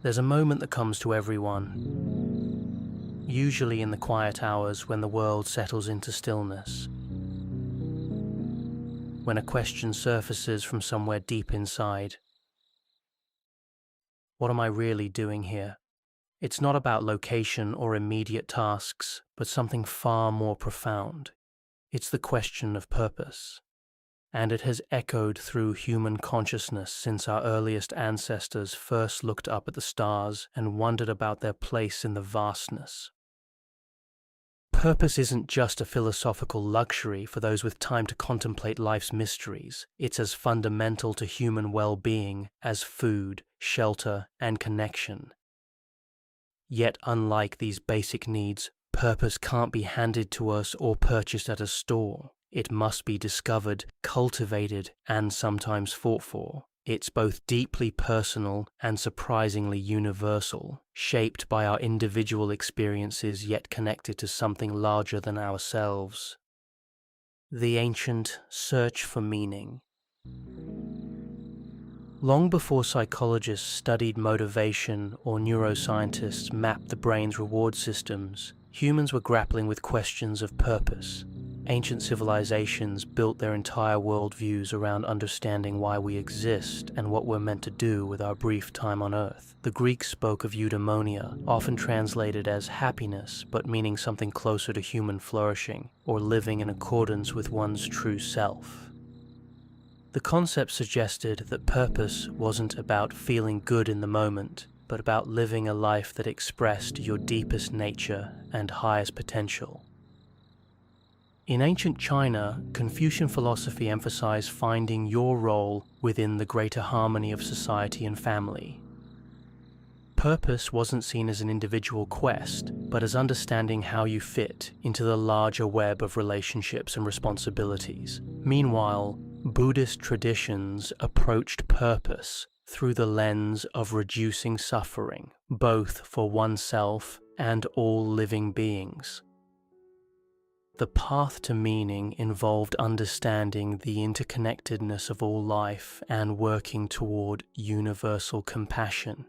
There's a moment that comes to everyone, usually in the quiet hours when the world settles into stillness, when a question surfaces from somewhere deep inside. What am I really doing here? It's not about location or immediate tasks, but something far more profound. It's the question of purpose. And it has echoed through human consciousness since our earliest ancestors first looked up at the stars and wondered about their place in the vastness. Purpose isn't just a philosophical luxury for those with time to contemplate life's mysteries. It's as fundamental to human well-being as food, shelter, and connection. Yet, unlike these basic needs, purpose can't be handed to us or purchased at a store. It must be discovered, cultivated, and sometimes fought for. It's both deeply personal and surprisingly universal, shaped by our individual experiences yet connected to something larger than ourselves. The ancient search for meaning. Long before psychologists studied motivation or neuroscientists mapped the brain's reward systems, humans were grappling with questions of purpose. Ancient civilizations built their entire worldviews around understanding why we exist and what we're meant to do with our brief time on Earth. The Greeks spoke of eudaimonia, often translated as happiness, but meaning something closer to human flourishing, or living in accordance with one's true self. The concept suggested that purpose wasn't about feeling good in the moment, but about living a life that expressed your deepest nature and highest potential. In ancient China, Confucian philosophy emphasized finding your role within the greater harmony of society and family. Purpose wasn't seen as an individual quest, but as understanding how you fit into the larger web of relationships and responsibilities. Meanwhile, Buddhist traditions approached purpose through the lens of reducing suffering, both for oneself and all living beings. The path to meaning involved understanding the interconnectedness of all life and working toward universal compassion.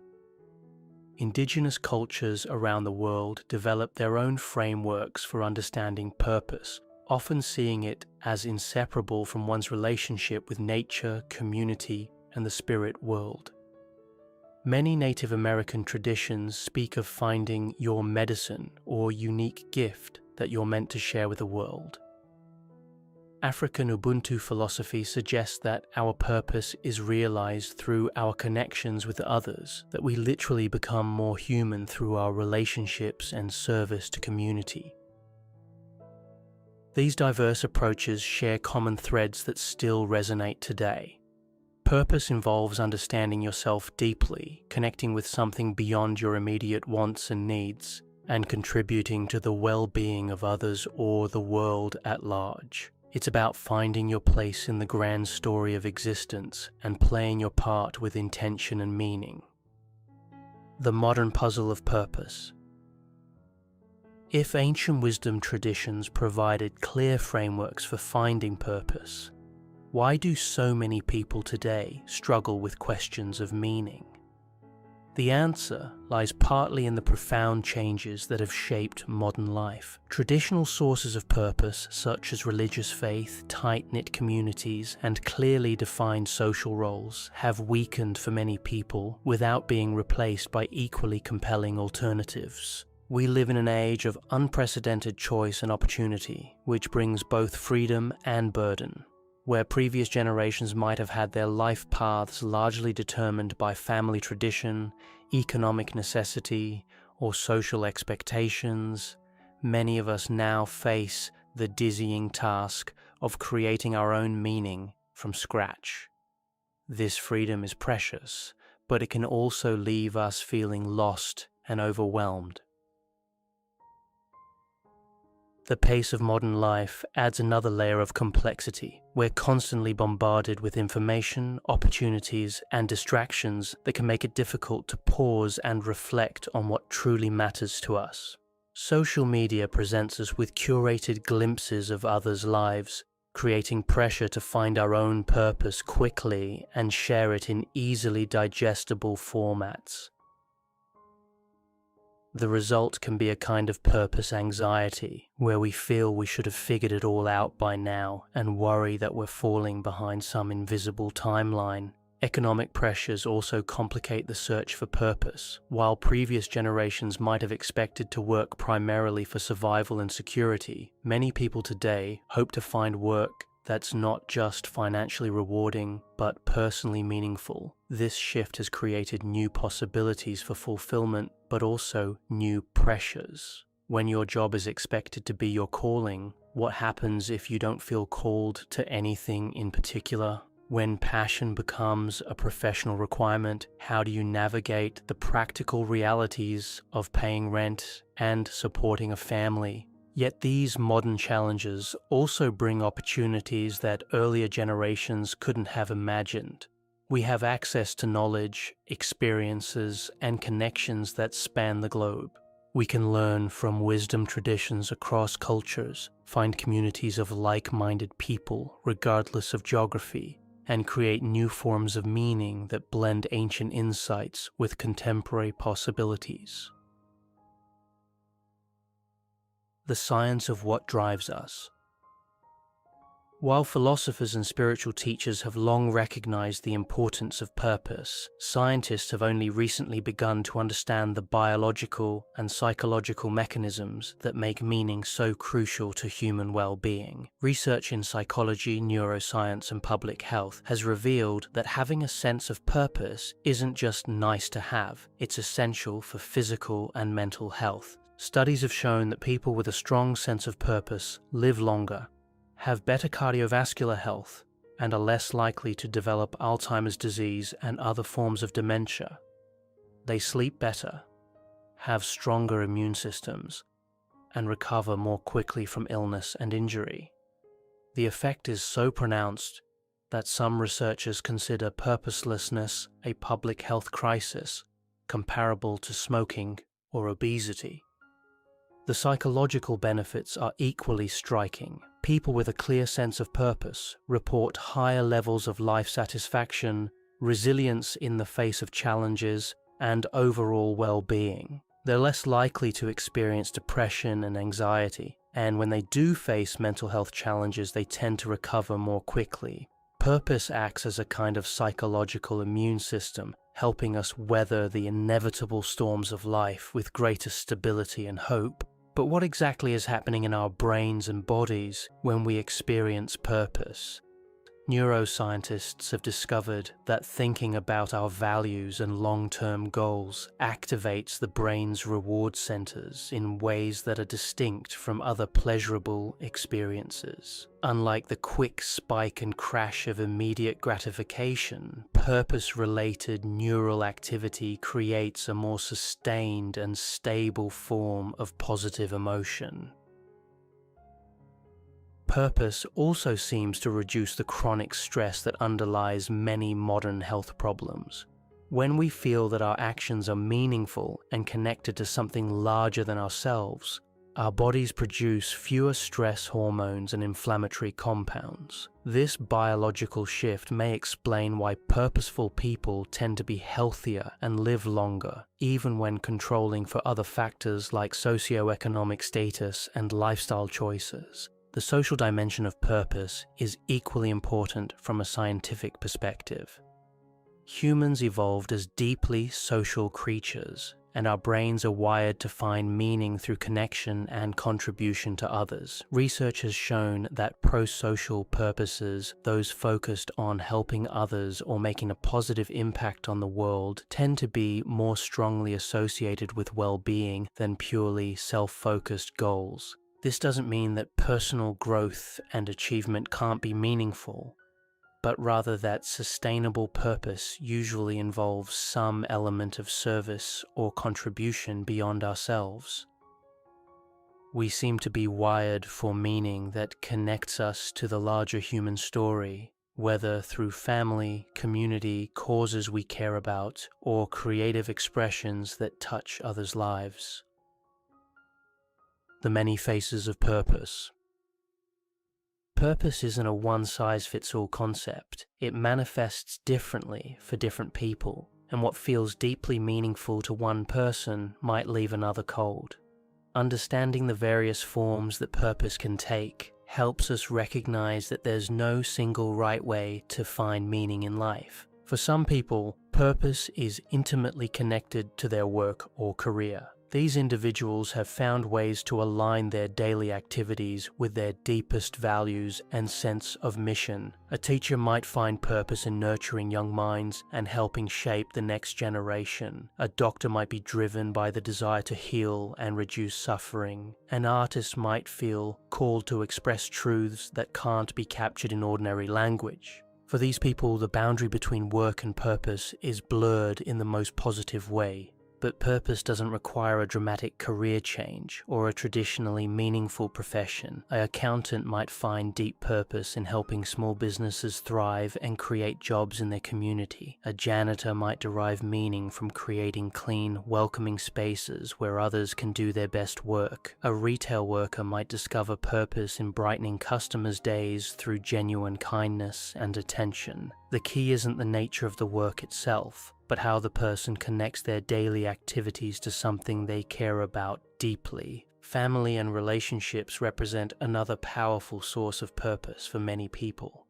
Indigenous cultures around the world developed their own frameworks for understanding purpose, often seeing it as inseparable from one's relationship with nature, community, and the spirit world. Many Native American traditions speak of finding your medicine or unique gift that you're meant to share with the world. African Ubuntu philosophy suggests that our purpose is realized through our connections with others, that we literally become more human through our relationships and service to community. These diverse approaches share common threads that still resonate today. Purpose involves understanding yourself deeply, connecting with something beyond your immediate wants and needs, and contributing to the well-being of others or the world at large. It's about finding your place in the grand story of existence and playing your part with intention and meaning. The modern puzzle of purpose. If ancient wisdom traditions provided clear frameworks for finding purpose, why do so many people today struggle with questions of meaning? The answer lies partly in the profound changes that have shaped modern life. Traditional sources of purpose, such as religious faith, tight-knit communities, and clearly defined social roles, have weakened for many people without being replaced by equally compelling alternatives. We live in an age of unprecedented choice and opportunity, which brings both freedom and burden. Where previous generations might have had their life paths largely determined by family tradition, economic necessity, or social expectations, many of us now face the dizzying task of creating our own meaning from scratch. This freedom is precious, but it can also leave us feeling lost and overwhelmed. The pace of modern life adds another layer of complexity. We're constantly bombarded with information, opportunities, and distractions that can make it difficult to pause and reflect on what truly matters to us. Social media presents us with curated glimpses of others' lives, creating pressure to find our own purpose quickly and share it in easily digestible formats. The result can be a kind of purpose anxiety, where we feel we should have figured it all out by now and worry that we're falling behind some invisible timeline. Economic pressures also complicate the search for purpose. While previous generations might have expected to work primarily for survival and security, many people today hope to find work that's not just financially rewarding, but personally meaningful. This shift has created new possibilities for fulfillment, but also new pressures. When your job is expected to be your calling, what happens if you don't feel called to anything in particular? When passion becomes a professional requirement, how do you navigate the practical realities of paying rent and supporting a family? Yet these modern challenges also bring opportunities that earlier generations couldn't have imagined. We have access to knowledge, experiences, and connections that span the globe. We can learn from wisdom traditions across cultures, find communities of like-minded people regardless of geography, and create new forms of meaning that blend ancient insights with contemporary possibilities. The science of what drives us. While philosophers and spiritual teachers have long recognized the importance of purpose, scientists have only recently begun to understand the biological and psychological mechanisms that make meaning so crucial to human well-being. Research in psychology, neuroscience, and public health has revealed that having a sense of purpose isn't just nice to have, it's essential for physical and mental health. Studies have shown that people with a strong sense of purpose live longer, have better cardiovascular health, and are less likely to develop Alzheimer's disease and other forms of dementia. They sleep better, have stronger immune systems, and recover more quickly from illness and injury. The effect is so pronounced that some researchers consider purposelessness a public health crisis comparable to smoking or obesity. The psychological benefits are equally striking. People with a clear sense of purpose report higher levels of life satisfaction, resilience in the face of challenges, and overall well-being. They're less likely to experience depression and anxiety, and when they do face mental health challenges, they tend to recover more quickly. Purpose acts as a kind of psychological immune system, helping us weather the inevitable storms of life with greater stability and hope. But what exactly is happening in our brains and bodies when we experience purpose? Neuroscientists have discovered that thinking about our values and long-term goals activates the brain's reward centers in ways that are distinct from other pleasurable experiences. Unlike the quick spike and crash of immediate gratification, purpose-related neural activity creates a more sustained and stable form of positive emotion. Purpose also seems to reduce the chronic stress that underlies many modern health problems. When we feel that our actions are meaningful and connected to something larger than ourselves, our bodies produce fewer stress hormones and inflammatory compounds. This biological shift may explain why purposeful people tend to be healthier and live longer, even when controlling for other factors like socioeconomic status and lifestyle choices. The social dimension of purpose is equally important from a scientific perspective. Humans evolved as deeply social creatures, and our brains are wired to find meaning through connection and contribution to others. Research has shown that pro-social purposes, those focused on helping others or making a positive impact on the world, tend to be more strongly associated with well-being than purely self-focused goals. This doesn't mean that personal growth and achievement can't be meaningful, but rather that sustainable purpose usually involves some element of service or contribution beyond ourselves. We seem to be wired for meaning that connects us to the larger human story, whether through family, community, causes we care about, or creative expressions that touch others' lives. The many faces of purpose. Purpose isn't a one-size-fits-all concept. It manifests differently for different people. and what feels deeply meaningful to one person might leave another cold. Understanding the various forms that purpose can take helps us recognize that there's no single right way to find meaning in life. For some people, purpose is intimately connected to their work or career. These individuals have found ways to align their daily activities with their deepest values and sense of mission. A teacher might find purpose in nurturing young minds and helping shape the next generation. A doctor might be driven by the desire to heal and reduce suffering. An artist might feel called to express truths that can't be captured in ordinary language. For these people, the boundary between work and purpose is blurred in the most positive way. But purpose doesn't require a dramatic career change or a traditionally meaningful profession. An accountant might find deep purpose in helping small businesses thrive and create jobs in their community. A janitor might derive meaning from creating clean, welcoming spaces where others can do their best work. A retail worker might discover purpose in brightening customers' days through genuine kindness and attention. The key isn't the nature of the work itself, but how the person connects their daily activities to something they care about deeply. Family and relationships represent another powerful source of purpose for many people.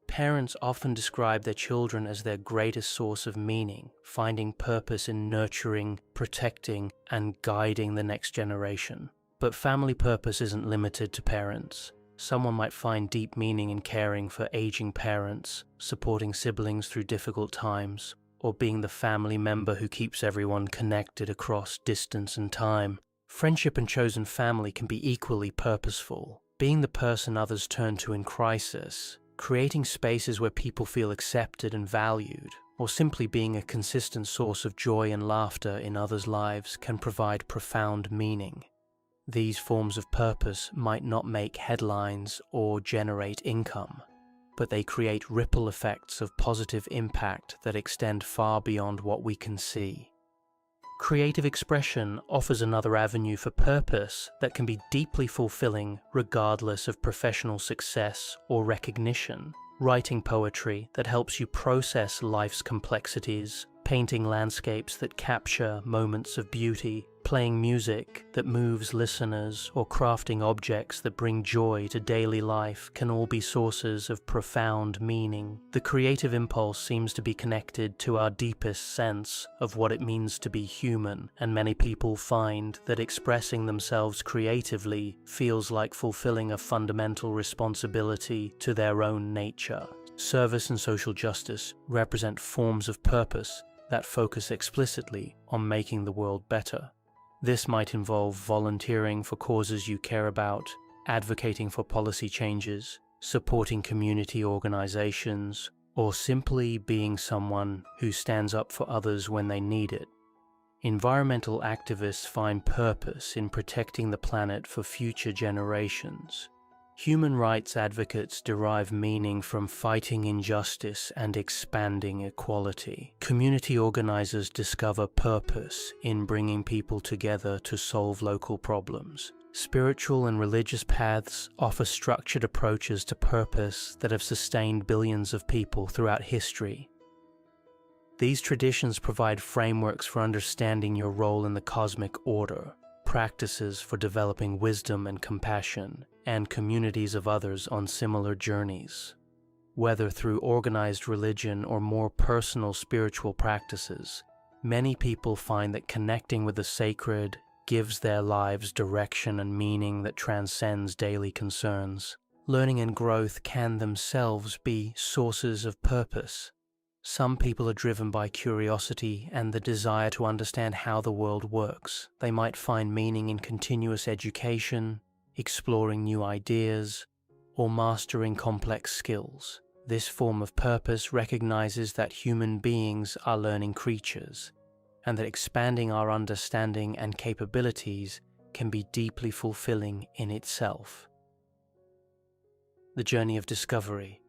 Parents often describe their children as their greatest source of meaning, finding purpose in nurturing, protecting, and guiding the next generation. But family purpose isn't limited to parents. Someone might find deep meaning in caring for aging parents, supporting siblings through difficult times, or being the family member who keeps everyone connected across distance and time. Friendship and chosen family can be equally purposeful. Being the person others turn to in crisis, creating spaces where people feel accepted and valued, or simply being a consistent source of joy and laughter in others' lives can provide profound meaning. These forms of purpose might not make headlines or generate income, but they create ripple effects of positive impact that extend far beyond what we can see. Creative expression offers another avenue for purpose that can be deeply fulfilling regardless of professional success or recognition. Writing poetry that helps you process life's complexities, painting landscapes that capture moments of beauty, playing music that moves listeners, or crafting objects that bring joy to daily life can all be sources of profound meaning. The creative impulse seems to be connected to our deepest sense of what it means to be human, and many people find that expressing themselves creatively feels like fulfilling a fundamental responsibility to their own nature. Service and social justice represent forms of purpose that focus explicitly on making the world better. This might involve volunteering for causes you care about, advocating for policy changes, supporting community organizations, or simply being someone who stands up for others when they need it. Environmental activists find purpose in protecting the planet for future generations. Human rights advocates derive meaning from fighting injustice and expanding equality. Community organizers discover purpose in bringing people together to solve local problems. Spiritual and religious paths offer structured approaches to purpose that have sustained billions of people throughout history. These traditions provide frameworks for understanding your role in the cosmic order, practices for developing wisdom and compassion, and communities of others on similar journeys. Whether through organized religion or more personal spiritual practices, many people find that connecting with the sacred gives their lives direction and meaning that transcends daily concerns. Learning and growth can themselves be sources of purpose. Some people are driven by curiosity and the desire to understand how the world works. They might find meaning in continuous education, exploring new ideas, or mastering complex skills. This form of purpose recognizes that human beings are learning creatures, and that expanding our understanding and capabilities can be deeply fulfilling in itself. The journey of discovery.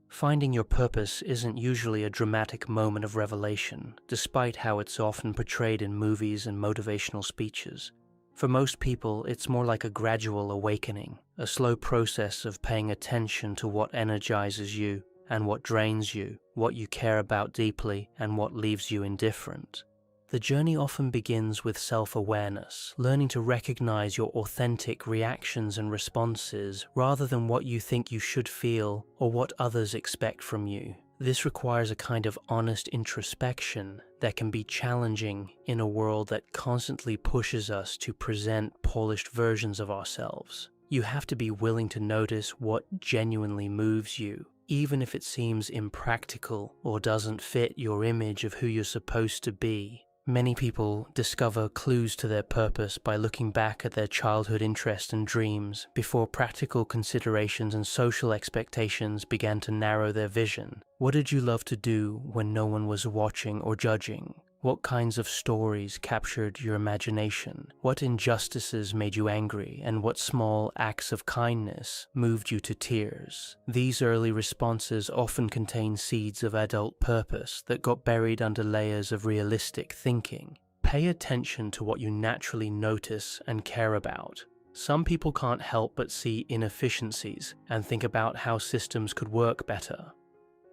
Finding your purpose isn't usually a dramatic moment of revelation, despite how it's often portrayed in movies and motivational speeches. For most people, it's more like a gradual awakening, a slow process of paying attention to what energizes you and what drains you, what you care about deeply, and what leaves you indifferent. The journey often begins with self-awareness, learning to recognize your authentic reactions and responses rather than what you think you should feel or what others expect from you. This requires a kind of honest introspection that can be challenging in a world that constantly pushes us to present polished versions of ourselves. You have to be willing to notice what genuinely moves you, even if it seems impractical or doesn't fit your image of who you're supposed to be. Many people discover clues to their purpose by looking back at their childhood interests and dreams before practical considerations and social expectations began to narrow their vision. What did you love to do when no one was watching or judging? What kinds of stories captured your imagination? What injustices made you angry, and what small acts of kindness moved you to tears? These early responses often contain seeds of adult purpose that got buried under layers of realistic thinking. Pay attention to what you naturally notice and care about. Some people can't help but see inefficiencies and think about how systems could work better.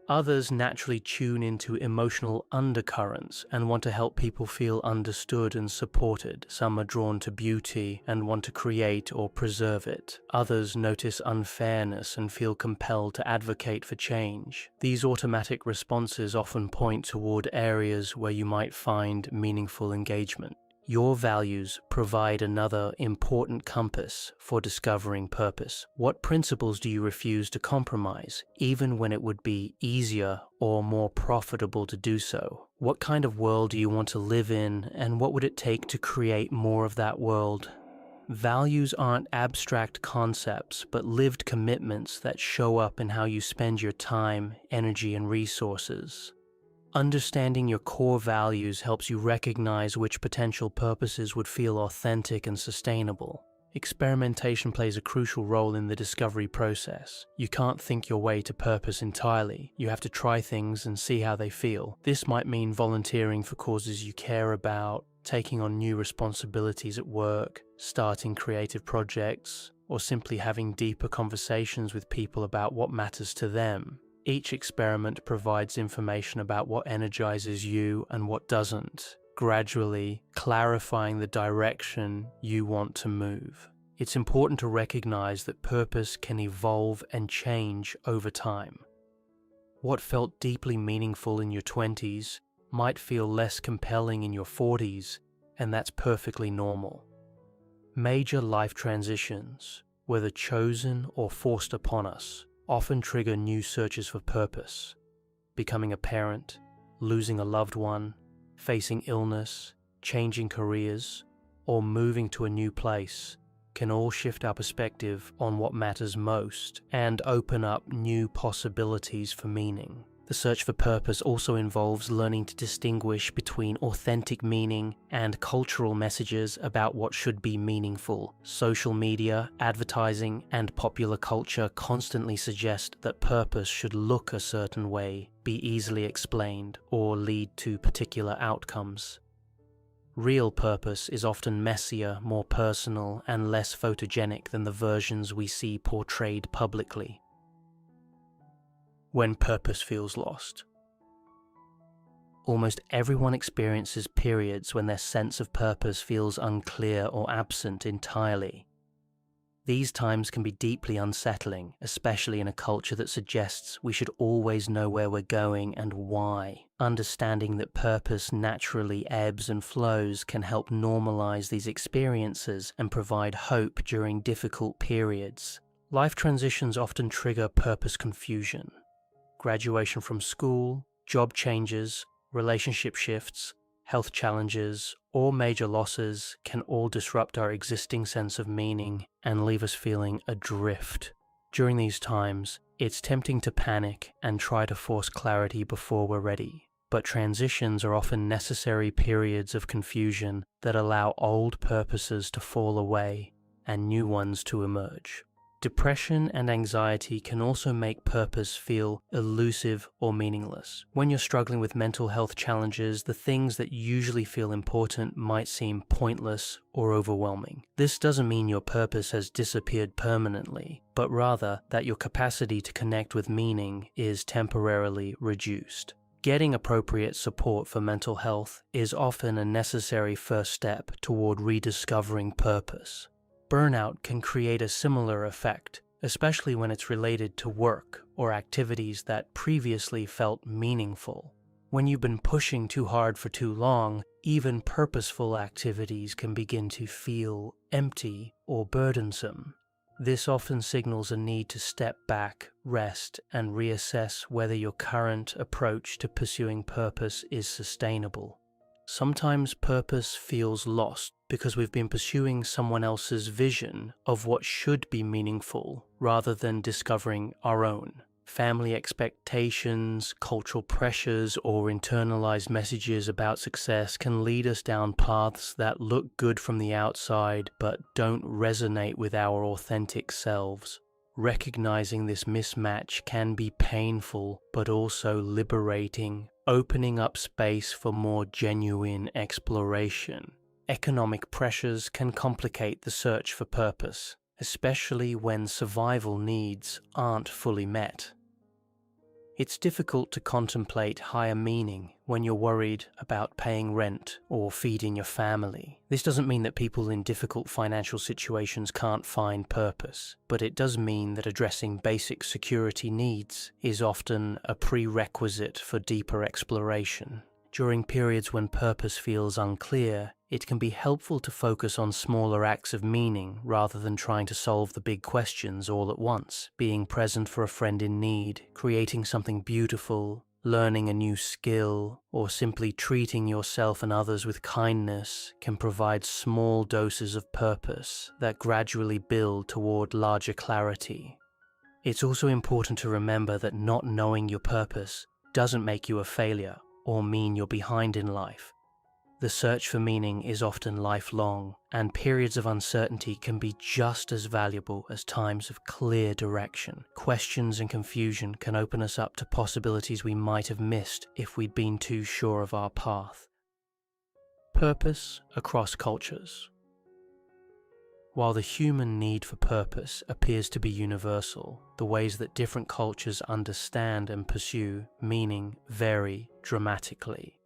Others naturally tune into emotional undercurrents and want to help people feel understood and supported. Some are drawn to beauty and want to create or preserve it. Others notice unfairness and feel compelled to advocate for change. These automatic responses often point toward areas where you might find meaningful engagement. Your values provide another important compass for discovering purpose. What principles do you refuse to compromise, even when it would be easier or more profitable to do so? What kind of world do you want to live in, and what would it take to create more of that world? Values aren't abstract concepts, but lived commitments that show up in how you spend your time, energy, and resources. Understanding your core values helps you recognize which potential purposes would feel authentic and sustainable. Experimentation plays a crucial role in the discovery process. You can't think your way to purpose entirely. You have to try things and see how they feel. This might mean volunteering for causes you care about, taking on new responsibilities at work, starting creative projects, or simply having deeper conversations with people about what matters to them. Each experiment provides information about what energizes you and what doesn't, gradually clarifying the direction you want to move. It's important to recognize that purpose can evolve and change over time. What felt deeply meaningful in your 20s might feel less compelling in your 40s, and that's perfectly normal. Major life transitions, whether chosen or forced upon us, often trigger new searches for purpose. Becoming a parent, losing a loved one, facing illness, changing careers, or moving to a new place can all shift our perspective on what matters most and open up new possibilities for meaning. The search for purpose also involves learning to distinguish between authentic meaning and cultural messages about what should be meaningful. Social media, advertising, and popular culture constantly suggest that purpose should look a certain way, be easily explained, or lead to particular outcomes. Real purpose is often messier, more personal, and less photogenic than the versions we see portrayed publicly. When purpose feels lost. Almost everyone experiences periods when their sense of purpose feels unclear or absent entirely. These times can be deeply unsettling, especially in a culture that suggests we should always know where we're going and why. Understanding that purpose naturally ebbs and flows can help normalize these experiences and provide hope during difficult periods. Life transitions often trigger purpose confusion. Graduation from school, job changes, relationship shifts, health challenges, or major losses can all disrupt our existing sense of meaning and leave us feeling adrift. During these times, it's tempting to panic and try to force clarity before we're ready. But transitions are often necessary periods of confusion that allow old purposes to fall away and new ones to emerge. Depression and anxiety can also make purpose feel elusive or meaningless. When you're struggling with mental health challenges, the things that usually feel important might seem pointless or overwhelming. This doesn't mean your purpose has disappeared permanently, but rather that your capacity to connect with meaning is temporarily reduced. Getting appropriate support for mental health is often a necessary first step toward rediscovering purpose. Burnout can create a similar effect, especially when it's related to work or activities that previously felt meaningful. When you've been pushing too hard for too long, even purposeful activities can begin to feel empty or burdensome. This often signals a need to step back, rest, and reassess whether your current approach to pursuing purpose is sustainable. Sometimes purpose feels lost because we've been pursuing someone else's vision of what should be meaningful rather than discovering our own. Family expectations, cultural pressures, or internalized messages about success can lead us down paths that look good from the outside but don't resonate with our authentic selves. Recognizing this mismatch can be painful but also liberating, opening up space for more genuine exploration. Economic pressures can complicate the search for purpose, especially when survival needs aren't fully met. It's difficult to contemplate higher meaning when you're worried about paying rent or feeding your family. This doesn't mean that people in difficult financial situations can't find purpose, but it does mean that addressing basic security needs is often a prerequisite for deeper exploration. During periods when purpose feels unclear, it can be helpful to focus on smaller acts of meaning rather than trying to solve the big questions all at once. Being present for a friend in need, creating something beautiful, learning a new skill, or simply treating yourself and others with kindness can provide small doses of purpose that gradually build toward larger clarity. It's also important to remember that not knowing your purpose doesn't make you a failure or mean you're behind in life. The search for meaning is often lifelong, and periods of uncertainty can be just as valuable as times of clear direction. Questions and confusion can open us up to possibilities we might have missed if we'd been too sure of our path. Purpose across cultures. While the human need for purpose appears to be universal, the ways that different cultures understand and pursue meaning vary dramatically.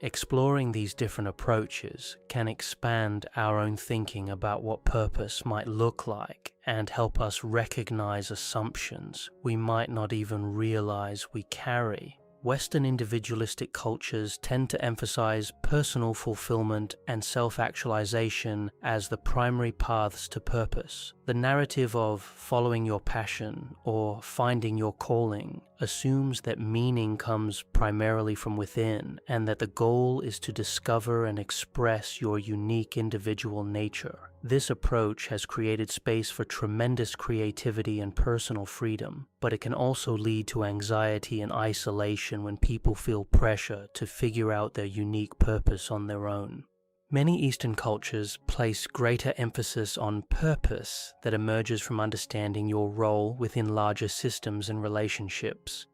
Exploring these different approaches can expand our own thinking about what purpose might look like and help us recognize assumptions we might not even realize we carry. Western individualistic cultures tend to emphasize personal fulfillment and self-actualization as the primary paths to purpose. The narrative of following your passion or finding your calling assumes that meaning comes primarily from within and that the goal is to discover and express your unique individual nature. This approach has created space for tremendous creativity and personal freedom, but it can also lead to anxiety and isolation when people feel pressure to figure out their unique purpose on their own. Many Eastern cultures place greater emphasis on purpose that emerges from understanding your role within larger systems and relationships.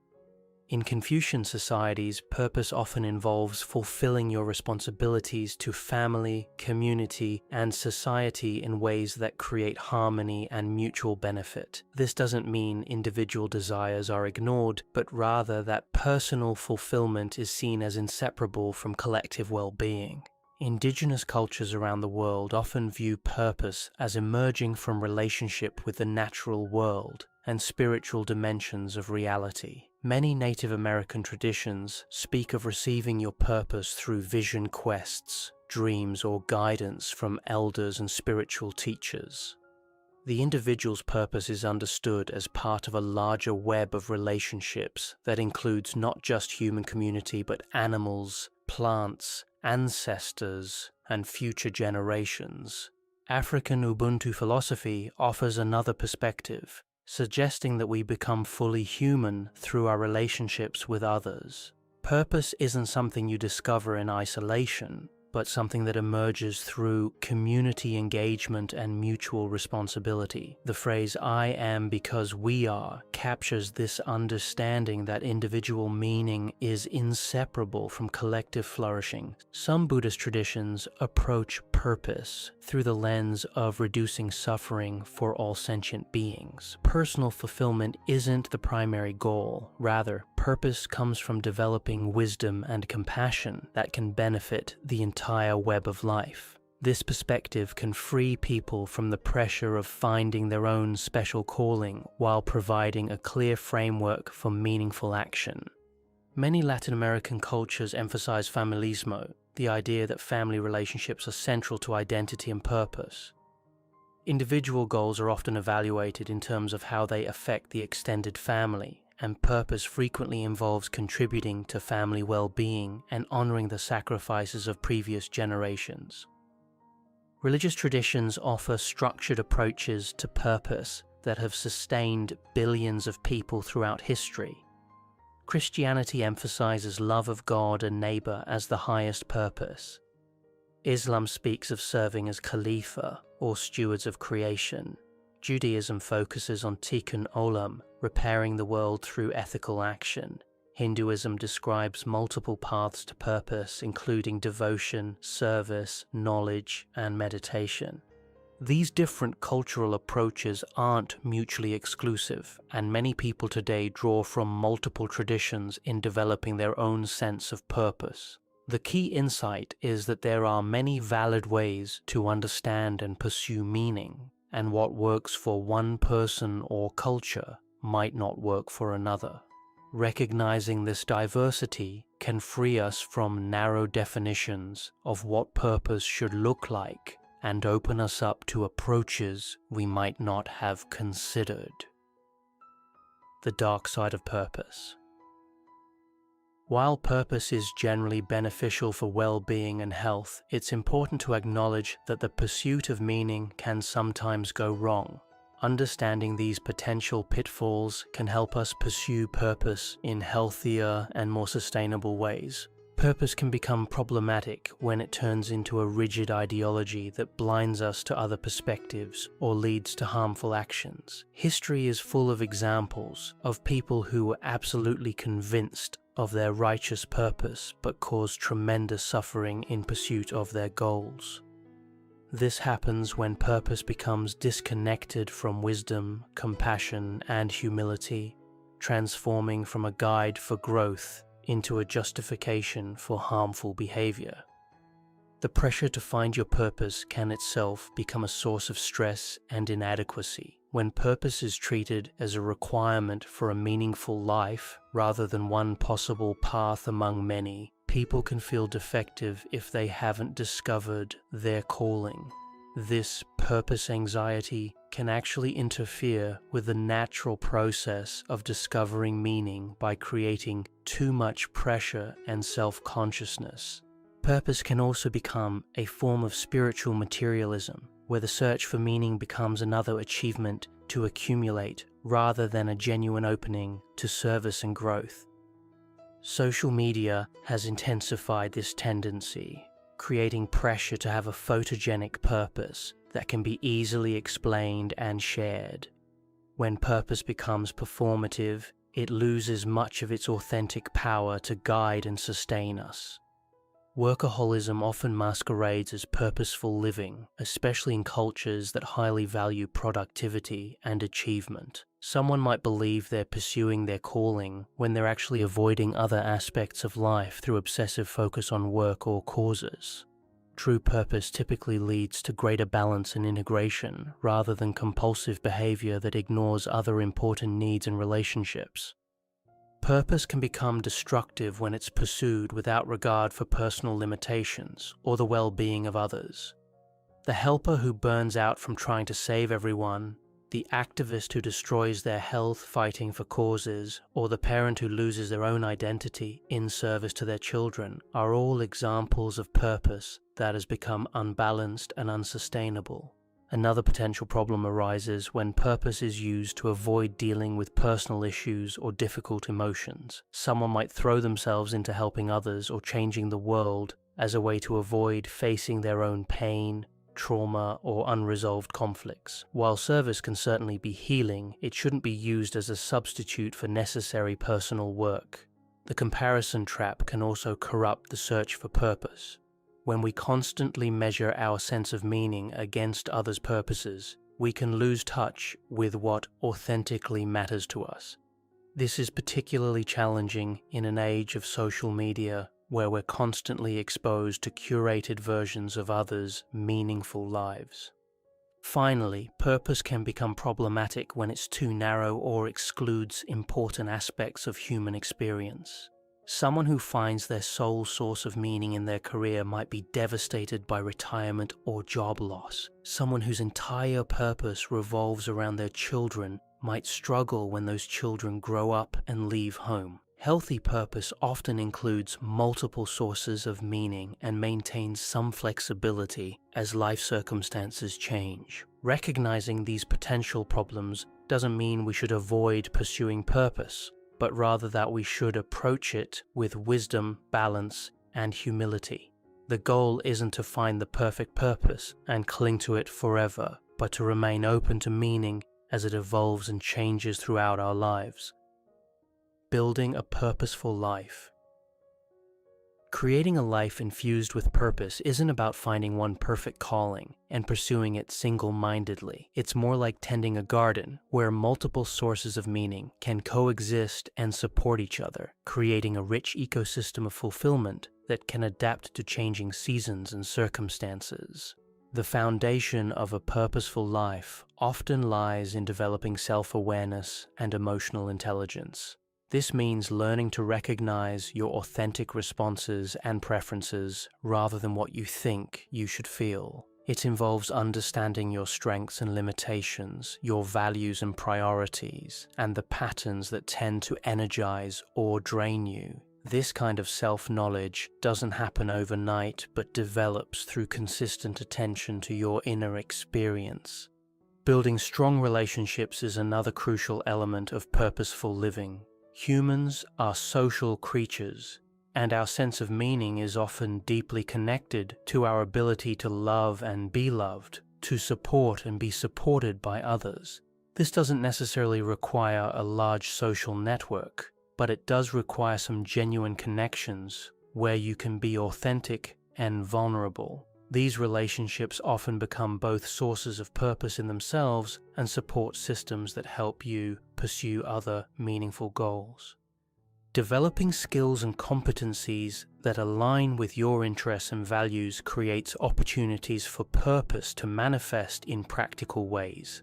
In Confucian societies, purpose often involves fulfilling your responsibilities to family, community, and society in ways that create harmony and mutual benefit. This doesn't mean individual desires are ignored, but rather that personal fulfillment is seen as inseparable from collective well-being. Indigenous cultures around the world often view purpose as emerging from relationship with the natural world and spiritual dimensions of reality. Many Native American traditions speak of receiving your purpose through vision quests, dreams, or guidance from elders and spiritual teachers. The individual's purpose is understood as part of a larger web of relationships that includes not just human community but animals, plants, ancestors, and future generations. African Ubuntu philosophy offers another perspective, suggesting that we become fully human through our relationships with others. Purpose isn't something you discover in isolation, but something that emerges through community engagement and mutual responsibility. The phrase "I am because we are" captures this understanding that individual meaning is inseparable from collective flourishing. Some Buddhist traditions approach purpose through the lens of reducing suffering for all sentient beings. Personal fulfillment isn't the primary goal. Rather, purpose comes from developing wisdom and compassion that can benefit the entire web of life. This perspective can free people from the pressure of finding their own special calling while providing a clear framework for meaningful action. Many Latin American cultures emphasize familismo, the idea that family relationships are central to identity and purpose. Individual goals are often evaluated in terms of how they affect the extended family, and purpose frequently involves contributing to family well-being and honoring the sacrifices of previous generations. Religious traditions offer structured approaches to purpose that have sustained billions of people throughout history. Christianity emphasizes love of God and neighbor as the highest purpose. Islam speaks of serving as Khalifa, or stewards of creation. Judaism focuses on tikkun olam, repairing the world through ethical action. Hinduism describes multiple paths to purpose, including devotion, service, knowledge, and meditation. These different cultural approaches aren't mutually exclusive, and many people today draw from multiple traditions in developing their own sense of purpose. The key insight is that there are many valid ways to understand and pursue meaning, and what works for one person or culture might not work for another. Recognizing this diversity can free us from narrow definitions of what purpose should look like and open us up to approaches we might not have considered. The dark side of purpose. While purpose is generally beneficial for well-being and health, it's important to acknowledge that the pursuit of meaning can sometimes go wrong. Understanding these potential pitfalls can help us pursue purpose in healthier and more sustainable ways. Purpose can become problematic when it turns into a rigid ideology that blinds us to other perspectives or leads to harmful actions. History is full of examples of people who were absolutely convinced of their righteous purpose but caused tremendous suffering in pursuit of their goals. This happens when purpose becomes disconnected from wisdom, compassion, and humility, transforming from a guide for growth into a justification for harmful behavior. The pressure to find your purpose can itself become a source of stress and inadequacy. When purpose is treated as a requirement for a meaningful life rather than one possible path among many, people can feel defective if they haven't discovered their calling. This purpose anxiety can actually interfere with the natural process of discovering meaning by creating too much pressure and self-consciousness. Purpose can also become a form of spiritual materialism, where the search for meaning becomes another achievement to accumulate rather than a genuine opening to service and growth. Social media has intensified this tendency, creating pressure to have a photogenic purpose that can be easily explained and shared. When purpose becomes performative, it loses much of its authentic power to guide and sustain us. Workaholism often masquerades as purposeful living, especially in cultures that highly value productivity and achievement. Someone might believe they're pursuing their calling when they're actually avoiding other aspects of life through obsessive focus on work or causes. True purpose typically leads to greater balance and integration rather than compulsive behavior that ignores other important needs and relationships. Purpose can become destructive when it's pursued without regard for personal limitations or the well-being of others. The helper who burns out from trying to save everyone, the activist who destroys their health fighting for causes, or the parent who loses their own identity in service to their children are all examples of purpose that has become unbalanced and unsustainable. Another potential problem arises when purpose is used to avoid dealing with personal issues or difficult emotions. Someone might throw themselves into helping others or changing the world, as a way to avoid facing their own pain, trauma, or unresolved conflicts. While service can certainly be healing, it shouldn't be used as a substitute for necessary personal work. The comparison trap can also corrupt the search for purpose. When we constantly measure our sense of meaning against others' purposes, we can lose touch with what authentically matters to us. This is particularly challenging in an age of social media where we're constantly exposed to curated versions of others' meaningful lives. Finally, purpose can become problematic when it's too narrow or excludes important aspects of human experience. Someone who finds their sole source of meaning in their career might be devastated by retirement or job loss. Someone whose entire purpose revolves around their children might struggle when those children grow up and leave home. Healthy purpose often includes multiple sources of meaning and maintains some flexibility as life circumstances change. Recognizing these potential problems doesn't mean we should avoid pursuing purpose, but rather that we should approach it with wisdom, balance, and humility. The goal isn't to find the perfect purpose and cling to it forever, but to remain open to meaning as it evolves and changes throughout our lives. Building a purposeful life. Creating a life infused with purpose isn't about finding one perfect calling and pursuing it single-mindedly. It's more like tending a garden where multiple sources of meaning can coexist and support each other, creating a rich ecosystem of fulfillment that can adapt to changing seasons and circumstances. The foundation of a purposeful life often lies in developing self-awareness and emotional intelligence. This means learning to recognize your authentic responses and preferences rather than what you think you should feel. It involves understanding your strengths and limitations, your values and priorities, and the patterns that tend to energize or drain you. This kind of self-knowledge doesn't happen overnight but develops through consistent attention to your inner experience. Building strong relationships is another crucial element of purposeful living. Humans are social creatures, and our sense of meaning is often deeply connected to our ability to love and be loved, to support and be supported by others. This doesn't necessarily require a large social network, but it does require some genuine connections where you can be authentic and vulnerable. These relationships often become both sources of purpose in themselves and support systems that help you pursue other meaningful goals. Developing skills and competencies that align with your interests and values creates opportunities for purpose to manifest in practical ways.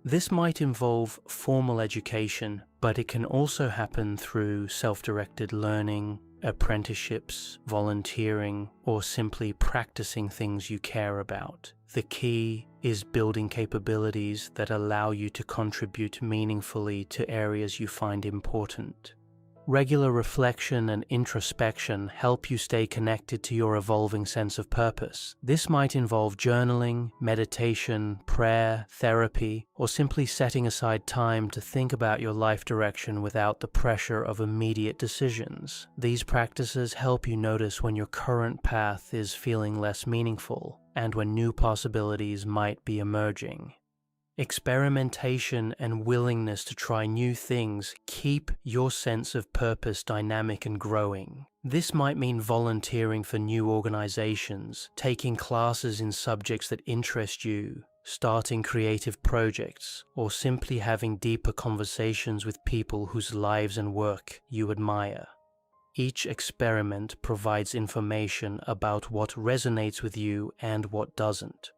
This might involve formal education, but it can also happen through self-directed learning, apprenticeships, volunteering, or simply practicing things you care about. The key is building capabilities that allow you to contribute meaningfully to areas you find important. Regular reflection and introspection help you stay connected to your evolving sense of purpose. This might involve journaling, meditation, prayer, therapy, or simply setting aside time to think about your life direction without the pressure of immediate decisions. These practices help you notice when your current path is feeling less meaningful and when new possibilities might be emerging. Experimentation and willingness to try new things keep your sense of purpose dynamic and growing. This might mean volunteering for new organizations, taking classes in subjects that interest you, starting creative projects, or simply having deeper conversations with people whose lives and work you admire. Each experiment provides information about what resonates with you and what doesn't.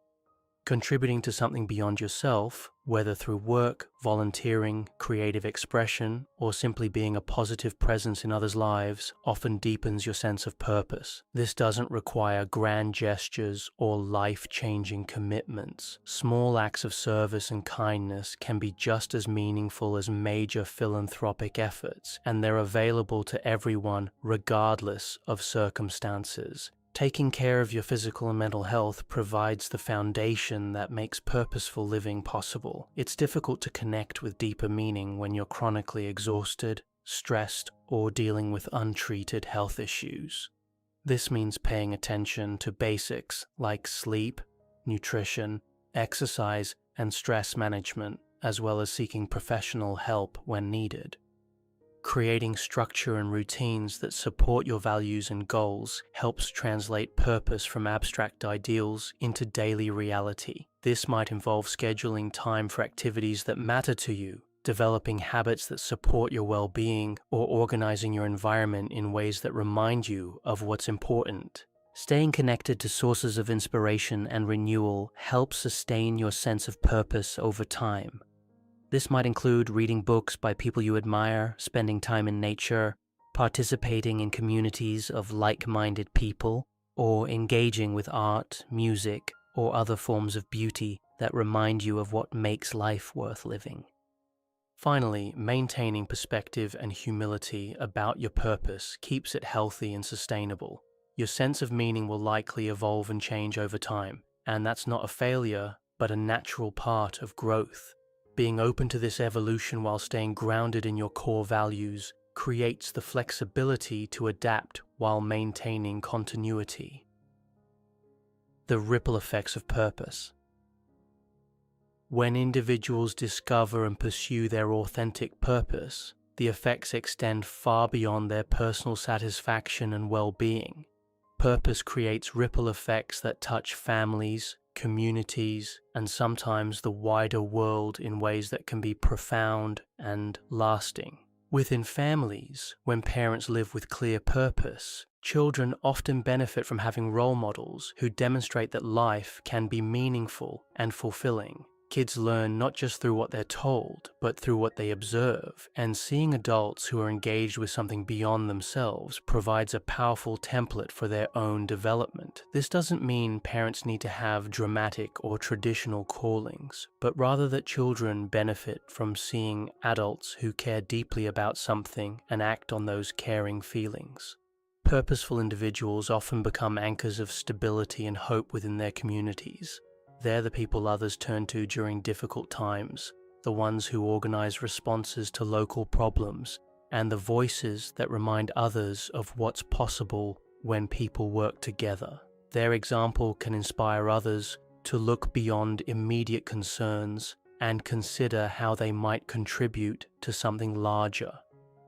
Contributing to something beyond yourself, whether through work, volunteering, creative expression, or simply being a positive presence in others' lives, often deepens your sense of purpose. This doesn't require grand gestures or life-changing commitments. Small acts of service and kindness can be just as meaningful as major philanthropic efforts, and they're available to everyone regardless of circumstances. Taking care of your physical and mental health provides the foundation that makes purposeful living possible. It's difficult to connect with deeper meaning when you're chronically exhausted, stressed, or dealing with untreated health issues. This means paying attention to basics like sleep, nutrition, exercise, and stress management, as well as seeking professional help when needed. Creating structure and routines that support your values and goals helps translate purpose from abstract ideals into daily reality. This might involve scheduling time for activities that matter to you, developing habits that support your well-being, or organizing your environment in ways that remind you of what's important. Staying connected to sources of inspiration and renewal helps sustain your sense of purpose over time. This might include reading books by people you admire, spending time in nature, participating in communities of like-minded people, or engaging with art, music, or other forms of beauty that remind you of what makes life worth living. Finally, maintaining perspective and humility about your purpose keeps it healthy and sustainable. Your sense of meaning will likely evolve and change over time, and that's not a failure, but a natural part of growth. Being open to this evolution while staying grounded in your core values creates the flexibility to adapt while maintaining continuity. The ripple effects of purpose. When individuals discover and pursue their authentic purpose, the effects extend far beyond their personal satisfaction and well-being. Purpose creates ripple effects that touch families, communities, and sometimes the wider world in ways that can be profound and lasting. Within families, when parents live with clear purpose, children often benefit from having role models who demonstrate that life can be meaningful and fulfilling. Kids learn not just through what they're told, but through what they observe, and seeing adults who are engaged with something beyond themselves provides a powerful template for their own development. This doesn't mean parents need to have dramatic or traditional callings, but rather that children benefit from seeing adults who care deeply about something and act on those caring feelings. Purposeful individuals often become anchors of stability and hope within their communities. They're the people others turn to during difficult times, the ones who organize responses to local problems, and the voices that remind others of what's possible when people work together. Their example can inspire others to look beyond immediate concerns and consider how they might contribute to something larger.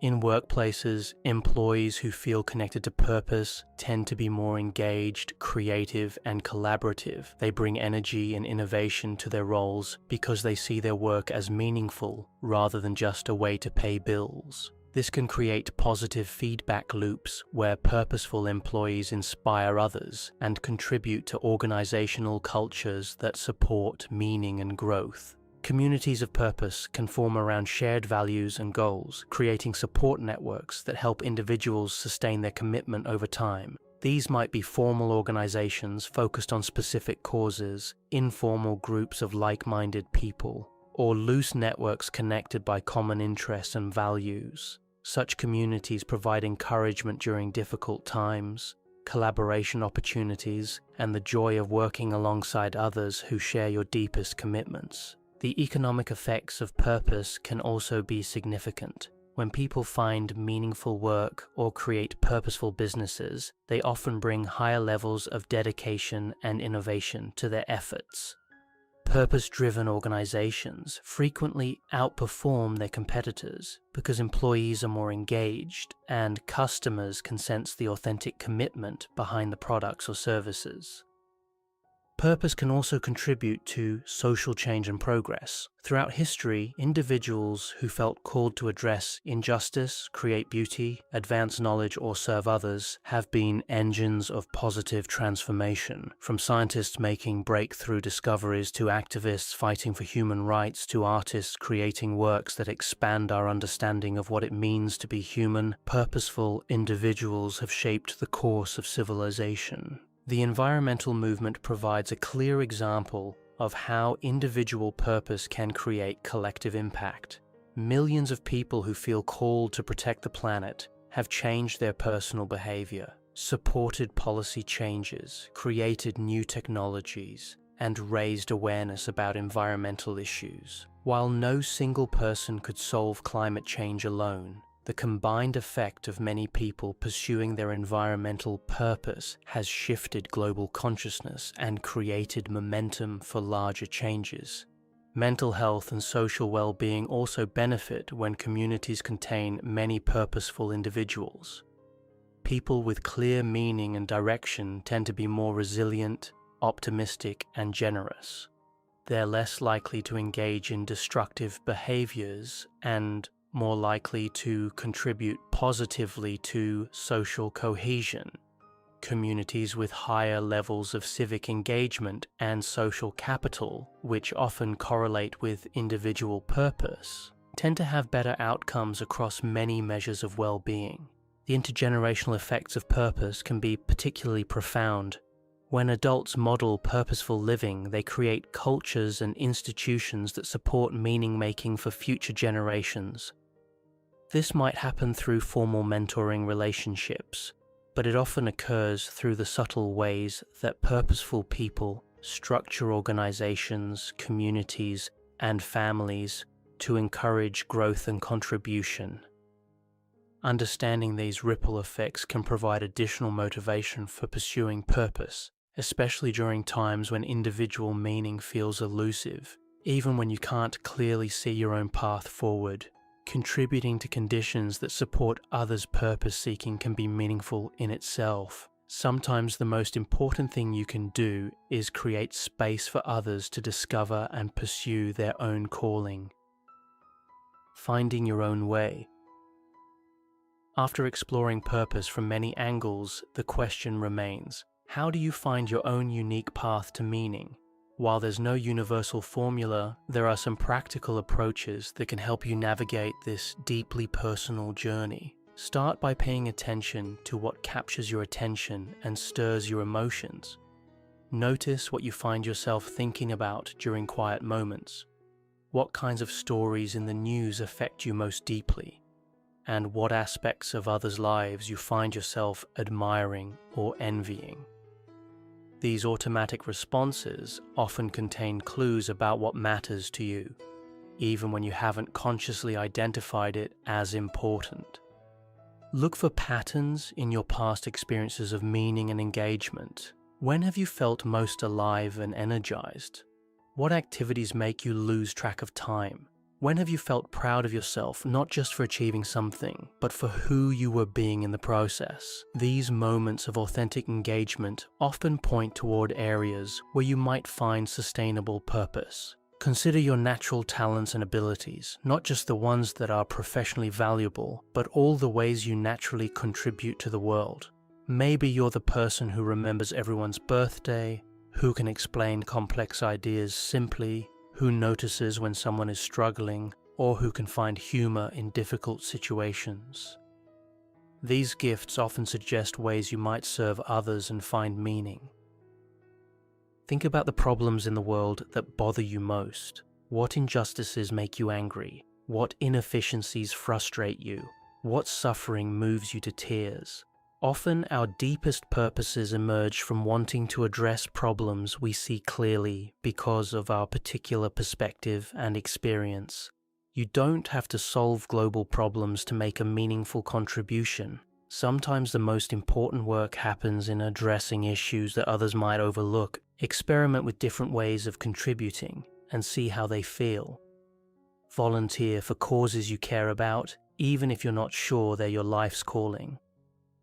In workplaces, employees who feel connected to purpose tend to be more engaged, creative, and collaborative. They bring energy and innovation to their roles because they see their work as meaningful rather than just a way to pay bills. This can create positive feedback loops where purposeful employees inspire others and contribute to organizational cultures that support meaning and growth. Communities of purpose can form around shared values and goals, creating support networks that help individuals sustain their commitment over time. These might be formal organizations focused on specific causes, informal groups of like-minded people, or loose networks connected by common interests and values. Such communities provide encouragement during difficult times, collaboration opportunities, and the joy of working alongside others who share your deepest commitments. The economic effects of purpose can also be significant. When people find meaningful work or create purposeful businesses, they often bring higher levels of dedication and innovation to their efforts. Purpose-driven organizations frequently outperform their competitors because employees are more engaged and customers can sense the authentic commitment behind the products or services. Purpose can also contribute to social change and progress. Throughout history, individuals who felt called to address injustice, create beauty, advance knowledge, or serve others have been engines of positive transformation. From scientists making breakthrough discoveries to activists fighting for human rights to artists creating works that expand our understanding of what it means to be human, purposeful individuals have shaped the course of civilization. The environmental movement provides a clear example of how individual purpose can create collective impact. Millions of people who feel called to protect the planet have changed their personal behavior, supported policy changes, created new technologies, and raised awareness about environmental issues. While no single person could solve climate change alone, The combined effect of many people pursuing their environmental purpose has shifted global consciousness and created momentum for larger changes. Mental health and social well-being also benefit when communities contain many purposeful individuals. People with clear meaning and direction tend to be more resilient, optimistic, and generous. They're less likely to engage in destructive behaviors and more likely to contribute positively to social cohesion. Communities with higher levels of civic engagement and social capital, which often correlate with individual purpose, tend to have better outcomes across many measures of well-being. The intergenerational effects of purpose can be particularly profound. When adults model purposeful living, they create cultures and institutions that support meaning-making for future generations. This might happen through formal mentoring relationships, but it often occurs through the subtle ways that purposeful people structure organizations, communities, and families to encourage growth and contribution. Understanding these ripple effects can provide additional motivation for pursuing purpose, especially during times when individual meaning feels elusive, even when you can't clearly see your own path forward. Contributing to conditions that support others' purpose-seeking can be meaningful in itself. Sometimes the most important thing you can do is create space for others to discover and pursue their own calling. Finding your own way. After exploring purpose from many angles, the question remains, how do you find your own unique path to meaning? While there's no universal formula, there are some practical approaches that can help you navigate this deeply personal journey. Start by paying attention to what captures your attention and stirs your emotions. Notice what you find yourself thinking about during quiet moments. What kinds of stories in the news affect you most deeply? And what aspects of others' lives you find yourself admiring or envying? These automatic responses often contain clues about what matters to you, even when you haven't consciously identified it as important. Look for patterns in your past experiences of meaning and engagement. When have you felt most alive and energized? What activities make you lose track of time? When have you felt proud of yourself, not just for achieving something, but for who you were being in the process? These moments of authentic engagement often point toward areas where you might find sustainable purpose. Consider your natural talents and abilities, not just the ones that are professionally valuable, but all the ways you naturally contribute to the world. Maybe you're the person who remembers everyone's birthday, who can explain complex ideas simply, who notices when someone is struggling, or who can find humor in difficult situations. These gifts often suggest ways you might serve others and find meaning. Think about the problems in the world that bother you most. What injustices make you angry? What inefficiencies frustrate you? What suffering moves you to tears? Often our deepest purposes emerge from wanting to address problems we see clearly because of our particular perspective and experience. You don't have to solve global problems to make a meaningful contribution. Sometimes the most important work happens in addressing issues that others might overlook. Experiment with different ways of contributing and see how they feel. Volunteer for causes you care about, even if you're not sure they're your life's calling.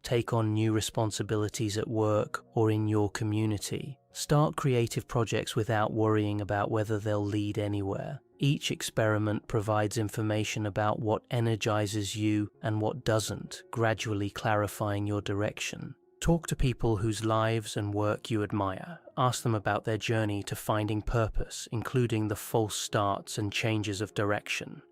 Take on new responsibilities at work or in your community. Start creative projects without worrying about whether they'll lead anywhere. Each experiment provides information about what energizes you and what doesn't, gradually clarifying your direction. Talk to people whose lives and work you admire. Ask them about their journey to finding purpose, including the false starts and changes of direction.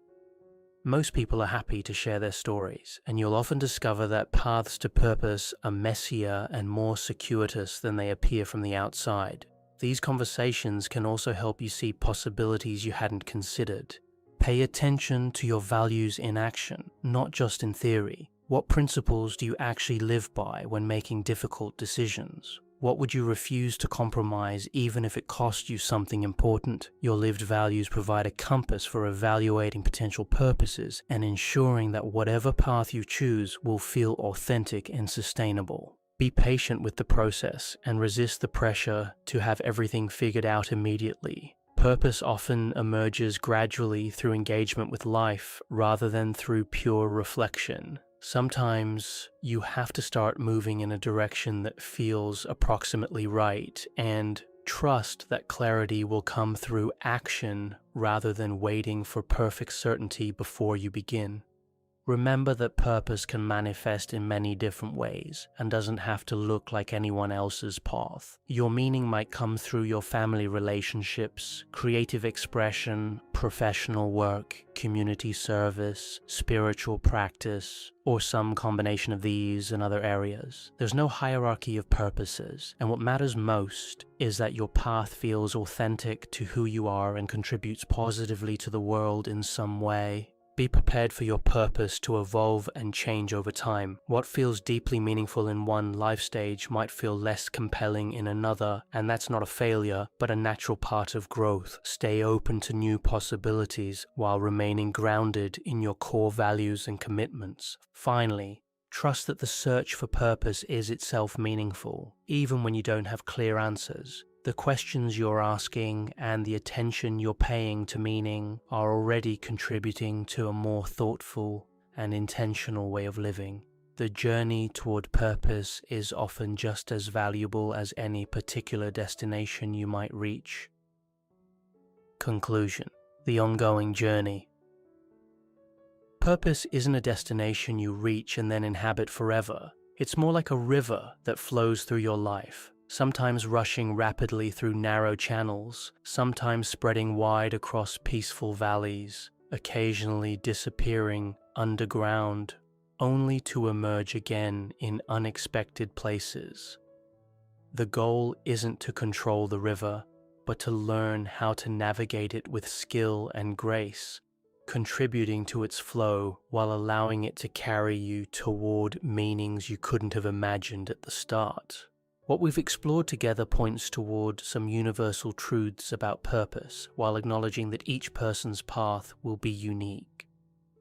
Most people are happy to share their stories, and you'll often discover that paths to purpose are messier and more circuitous than they appear from the outside. These conversations can also help you see possibilities you hadn't considered. Pay attention to your values in action, not just in theory. What principles do you actually live by when making difficult decisions? What would you refuse to compromise even if it cost you something important? Your lived values provide a compass for evaluating potential purposes and ensuring that whatever path you choose will feel authentic and sustainable. Be patient with the process and resist the pressure to have everything figured out immediately. Purpose often emerges gradually through engagement with life rather than through pure reflection. Sometimes you have to start moving in a direction that feels approximately right and trust that clarity will come through action rather than waiting for perfect certainty before you begin. Remember that purpose can manifest in many different ways and doesn't have to look like anyone else's path. Your meaning might come through your family relationships, creative expression, professional work, community service, spiritual practice, or some combination of these and other areas. There's no hierarchy of purposes, and what matters most is that your path feels authentic to who you are and contributes positively to the world in some way. Be prepared for your purpose to evolve and change over time. What feels deeply meaningful in one life stage might feel less compelling in another, and that's not a failure, but a natural part of growth. Stay open to new possibilities while remaining grounded in your core values and commitments. Finally, trust that the search for purpose is itself meaningful, even when you don't have clear answers. The questions you're asking and the attention you're paying to meaning are already contributing to a more thoughtful and intentional way of living. The journey toward purpose is often just as valuable as any particular destination you might reach. Conclusion: the ongoing journey. Purpose isn't a destination you reach and then inhabit forever. It's more like a river that flows through your life, sometimes rushing rapidly through narrow channels, sometimes spreading wide across peaceful valleys, occasionally disappearing underground, only to emerge again in unexpected places. The goal isn't to control the river, but to learn how to navigate it with skill and grace, contributing to its flow while allowing it to carry you toward meanings you couldn't have imagined at the start. What we've explored together points toward some universal truths about purpose, while acknowledging that each person's path will be unique.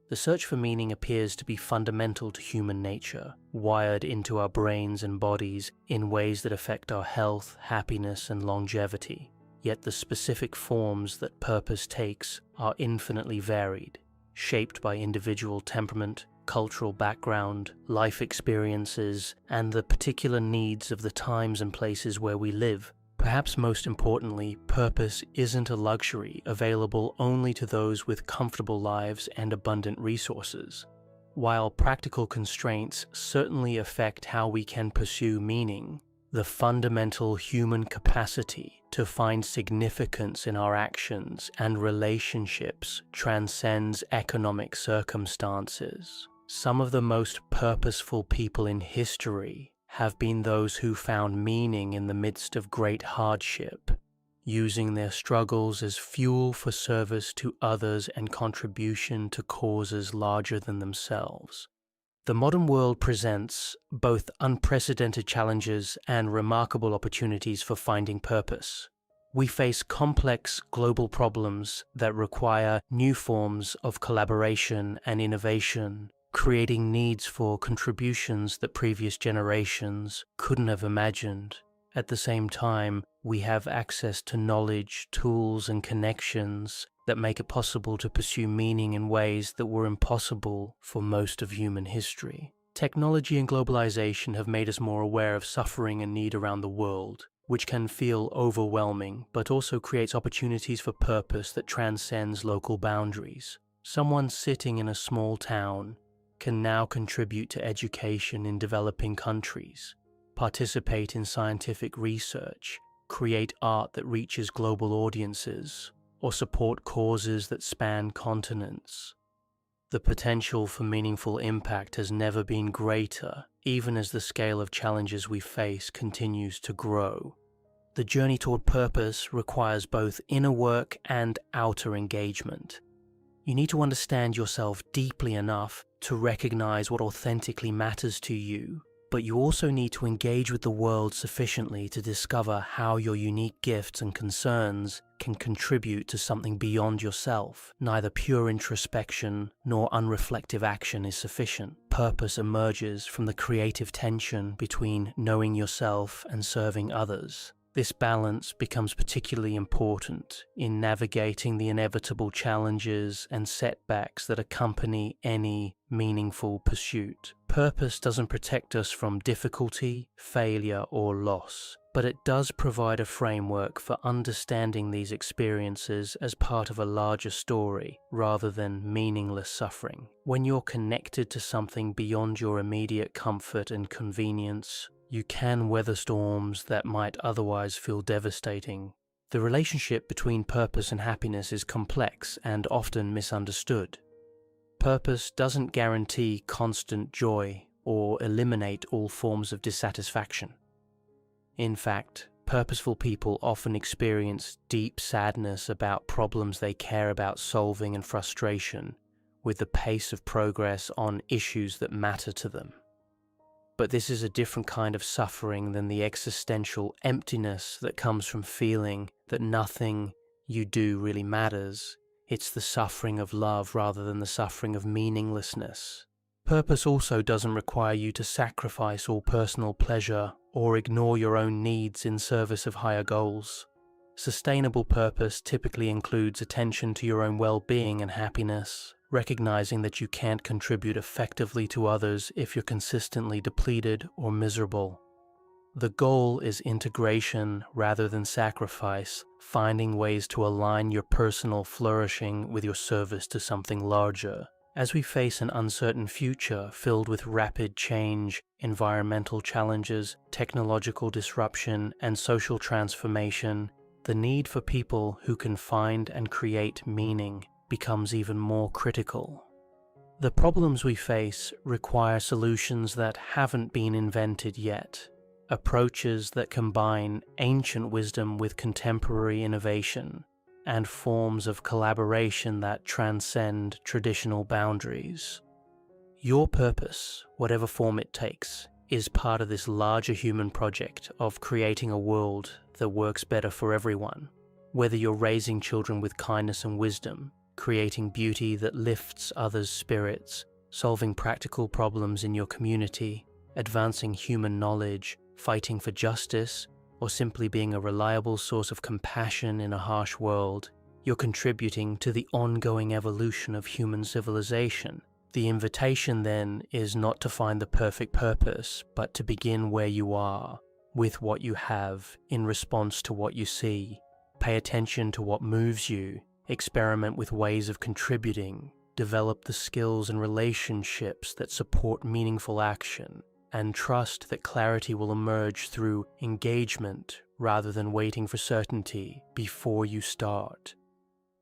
The search for meaning appears to be fundamental to human nature, wired into our brains and bodies in ways that affect our health, happiness, and longevity. Yet the specific forms that purpose takes are infinitely varied, shaped by individual temperament, cultural background, life experiences, and the particular needs of the times and places where we live. Perhaps most importantly, purpose isn't a luxury available only to those with comfortable lives and abundant resources. While practical constraints certainly affect how we can pursue meaning, the fundamental human capacity to find significance in our actions and relationships transcends economic circumstances. Some of the most purposeful people in history have been those who found meaning in the midst of great hardship, using their struggles as fuel for service to others and contribution to causes larger than themselves. The modern world presents both unprecedented challenges and remarkable opportunities for finding purpose. We face complex global problems that require new forms of collaboration and innovation, creating needs for contributions that previous generations couldn't have imagined. At the same time, we have access to knowledge, tools, and connections that make it possible to pursue meaning in ways that were impossible for most of human history. Technology and globalization have made us more aware of suffering and need around the world, which can feel overwhelming, but also creates opportunities for purpose that transcends local boundaries. Someone sitting in a small town can now contribute to education in developing countries, participate in scientific research, create art that reaches global audiences, or support causes that span continents. The potential for meaningful impact has never been greater, even as the scale of challenges we face continues to grow. The journey toward purpose requires both inner work and outer engagement. You need to understand yourself deeply enough to recognize what authentically matters to you, But you also need to engage with the world sufficiently to discover how your unique gifts and concerns can contribute to something beyond yourself. Neither pure introspection nor unreflective action is sufficient. Purpose emerges from the creative tension between knowing yourself and serving others. This balance becomes particularly important in navigating the inevitable challenges and setbacks that accompany any meaningful pursuit. Purpose doesn't protect us from difficulty, failure, or loss, but it does provide a framework for understanding these experiences as part of a larger story rather than meaningless suffering. When you're connected to something beyond your immediate comfort and convenience, you can weather storms that might otherwise feel devastating. The relationship between purpose and happiness is complex and often misunderstood. Purpose doesn't guarantee constant joy or eliminate all forms of dissatisfaction. In fact, purposeful people often experience deep sadness about problems they care about solving and frustration with the pace of progress on issues that matter to them. But this is a different kind of suffering than the existential emptiness that comes from feeling that nothing you do really matters. It's the suffering of love rather than the suffering of meaninglessness. Purpose also doesn't require you to sacrifice all personal pleasure or ignore your own needs in service of higher goals. Sustainable purpose typically includes attention to your own well-being and happiness, recognizing that you can't contribute effectively to others if you're consistently depleted or miserable. The goal is integration rather than sacrifice, finding ways to align your personal flourishing with your service to something larger. As we face an uncertain future filled with rapid change, environmental challenges, technological disruption, and social transformation, the need for people who can find and create meaning becomes even more critical. The problems we face require solutions that haven't been invented yet, approaches that combine ancient wisdom with contemporary innovation, and forms of collaboration that transcend traditional boundaries. Your purpose, whatever form it takes, is part of this larger human project of creating a world that works better for everyone. Whether you're raising children with kindness and wisdom, creating beauty that lifts others' spirits, solving practical problems in your community, advancing human knowledge, fighting for justice, or simply being a reliable source of compassion in a harsh world, you're contributing to the ongoing evolution of human civilization. The invitation then is not to find the perfect purpose, but to begin where you are, with what you have, in response to what you see. Pay attention to what moves you, experiment with ways of contributing, develop the skills and relationships that support meaningful action, and trust that clarity will emerge through engagement rather than waiting for certainty before you start.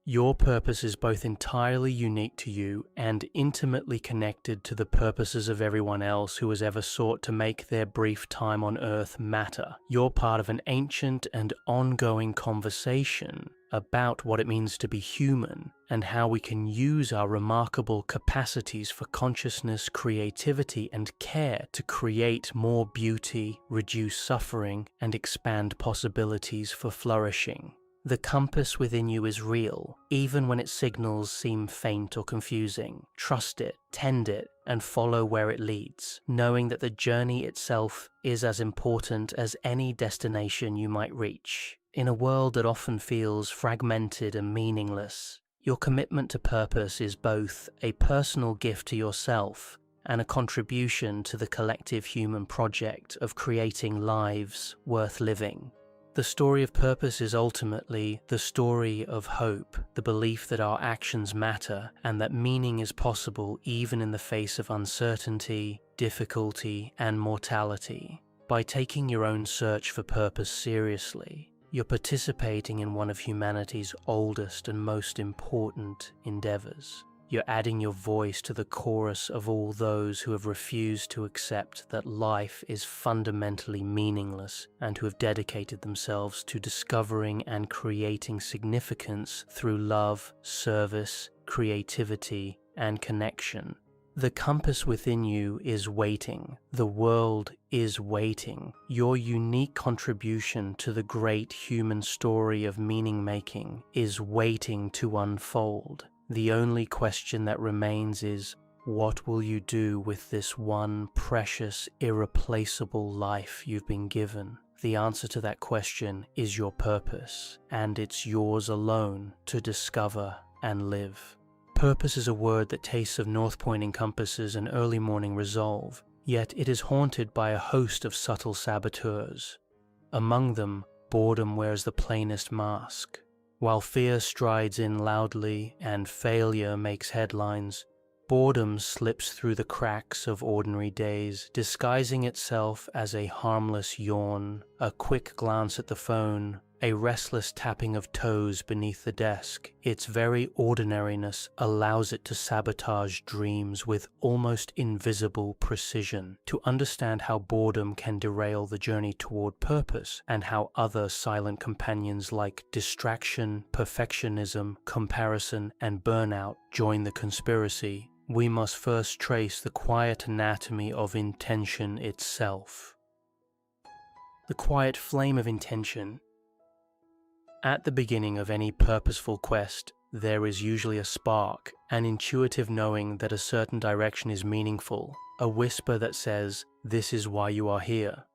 Your purpose is both entirely unique to you and intimately connected to the purposes of everyone else who has ever sought to make their brief time on Earth matter. You're part of an ancient and ongoing conversation about what it means to be human and how we can use our remarkable capacities for consciousness, creativity, and care to create more beauty, reduce suffering, and expand possibilities for flourishing. The compass within you is real, even when its signals seem faint or confusing. Trust it, tend it, and follow where it leads, knowing that the journey itself is as important as any destination you might reach. In a world that often feels fragmented and meaningless, your commitment to purpose is both a personal gift to yourself and a contribution to the collective human project of creating lives worth living. The story of purpose is ultimately the story of hope, the belief that our actions matter and that meaning is possible even in the face of uncertainty, difficulty, and mortality. By taking your own search for purpose seriously, you're participating in one of humanity's oldest and most important endeavors. You're adding your voice to the chorus of all those who have refused to accept that life is fundamentally meaningless and who have dedicated themselves to discovering and creating significance through love, service, creativity, and connection. The compass within you is waiting. The world is waiting. Your unique contribution to the great human story of meaning-making is waiting to unfold. The only question that remains is, what will you do with this one precious, irreplaceable life you've been given? The answer to that question is your purpose, and it's yours alone to discover and live. Purpose is a word that tastes of North Point encompasses an early morning resolve, yet it is haunted by a host of subtle saboteurs. Among them, boredom wears the plainest mask. While fear strides in loudly and failure makes headlines, boredom slips through the cracks of ordinary days, disguising itself as a harmless yawn, a quick glance at the phone, a restless tapping of toes beneath the desk. Its very ordinariness allows it to sabotage dreams with almost invisible precision. To understand how boredom can derail the journey toward purpose, and how other silent companions like distraction, perfectionism, comparison, and burnout join the conspiracy, we must first trace the quiet anatomy of intention itself. The quiet flame of intention. At the beginning of any purposeful quest, there is usually a spark, an intuitive knowing that a certain direction is meaningful, a whisper that says, "This is why you are here."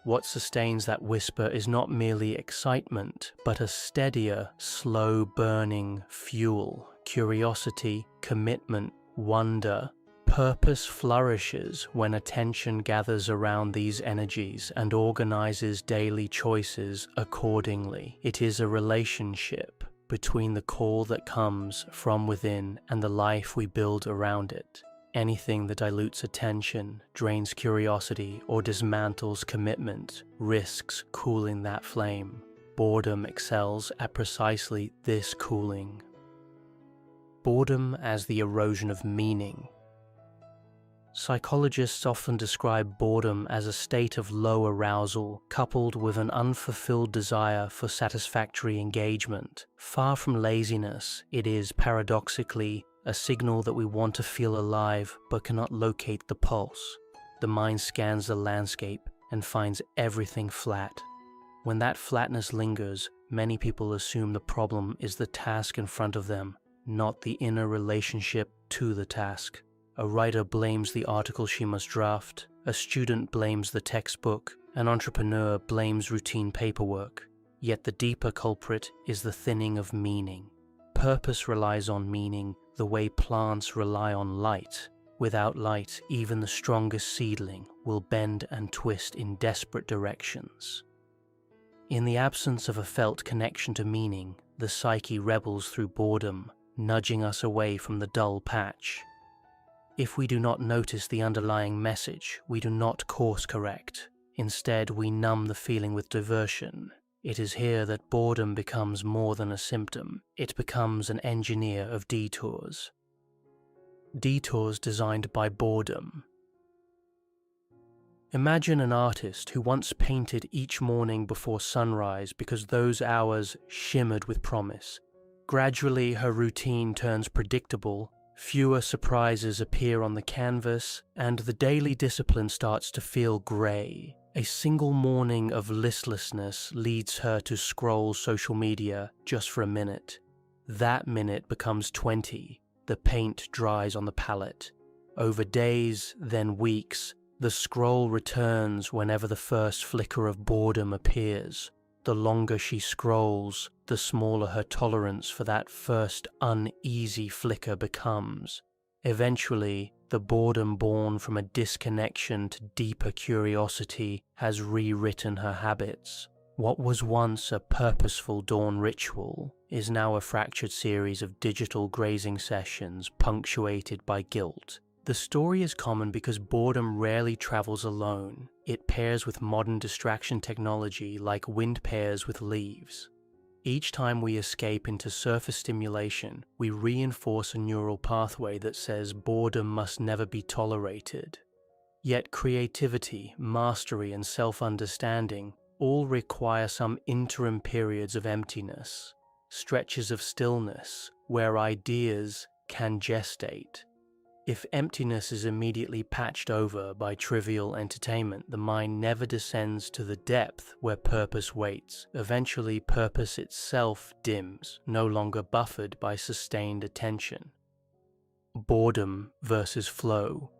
What sustains that whisper is not merely excitement, but a steadier, slow-burning fuel, curiosity, commitment, wonder. Purpose flourishes when attention gathers around these energies and organizes daily choices accordingly. It is a relationship between the call that comes from within and the life we build around it. Anything that dilutes attention, drains curiosity, or dismantles commitment risks cooling that flame. Boredom excels at precisely this cooling. Boredom as the erosion of meaning. Psychologists often describe boredom as a state of low arousal coupled with an unfulfilled desire for satisfactory engagement. Far from laziness, it is paradoxically a signal that we want to feel alive but cannot locate the pulse. The mind scans the landscape and finds everything flat. When that flatness lingers, many people assume the problem is the task in front of them, not the inner relationship to the task. A writer blames the article she must draft, a student blames the textbook, an entrepreneur blames routine paperwork. Yet the deeper culprit is the thinning of meaning. Purpose relies on meaning the way plants rely on light. Without light, even the strongest seedling will bend and twist in desperate directions. In the absence of a felt connection to meaning, the psyche rebels through boredom, nudging us away from the dull patch. If we do not notice the underlying message, we do not course correct. Instead, we numb the feeling with diversion. It is here that boredom becomes more than a symptom. It becomes an engineer of detours. Detours designed by boredom. Imagine an artist who once painted each morning before sunrise because those hours shimmered with promise. Gradually, her routine turns predictable. Fewer surprises appear on the canvas, and the daily discipline starts to feel grey. A single morning of listlessness leads her to scroll social media just for a minute. That minute becomes 20. The paint dries on the palette. Over days, then weeks, the scroll returns whenever the first flicker of boredom appears. The longer she scrolls, the smaller her tolerance for that first uneasy flicker becomes. Eventually, the boredom born from a disconnection to deeper curiosity has rewritten her habits. What was once a purposeful dawn ritual is now a fractured series of digital grazing sessions punctuated by guilt. The story is common because boredom rarely travels alone. It pairs with modern distraction technology like wind pairs with leaves. Each time we escape into surface stimulation, we reinforce a neural pathway that says boredom must never be tolerated. Yet creativity, mastery, and self-understanding all require some interim periods of emptiness, stretches of stillness where ideas can gestate. If emptiness is immediately patched over by trivial entertainment, the mind never descends to the depth where purpose waits. Eventually, purpose itself dims, no longer buffered by sustained attention. Boredom versus flow.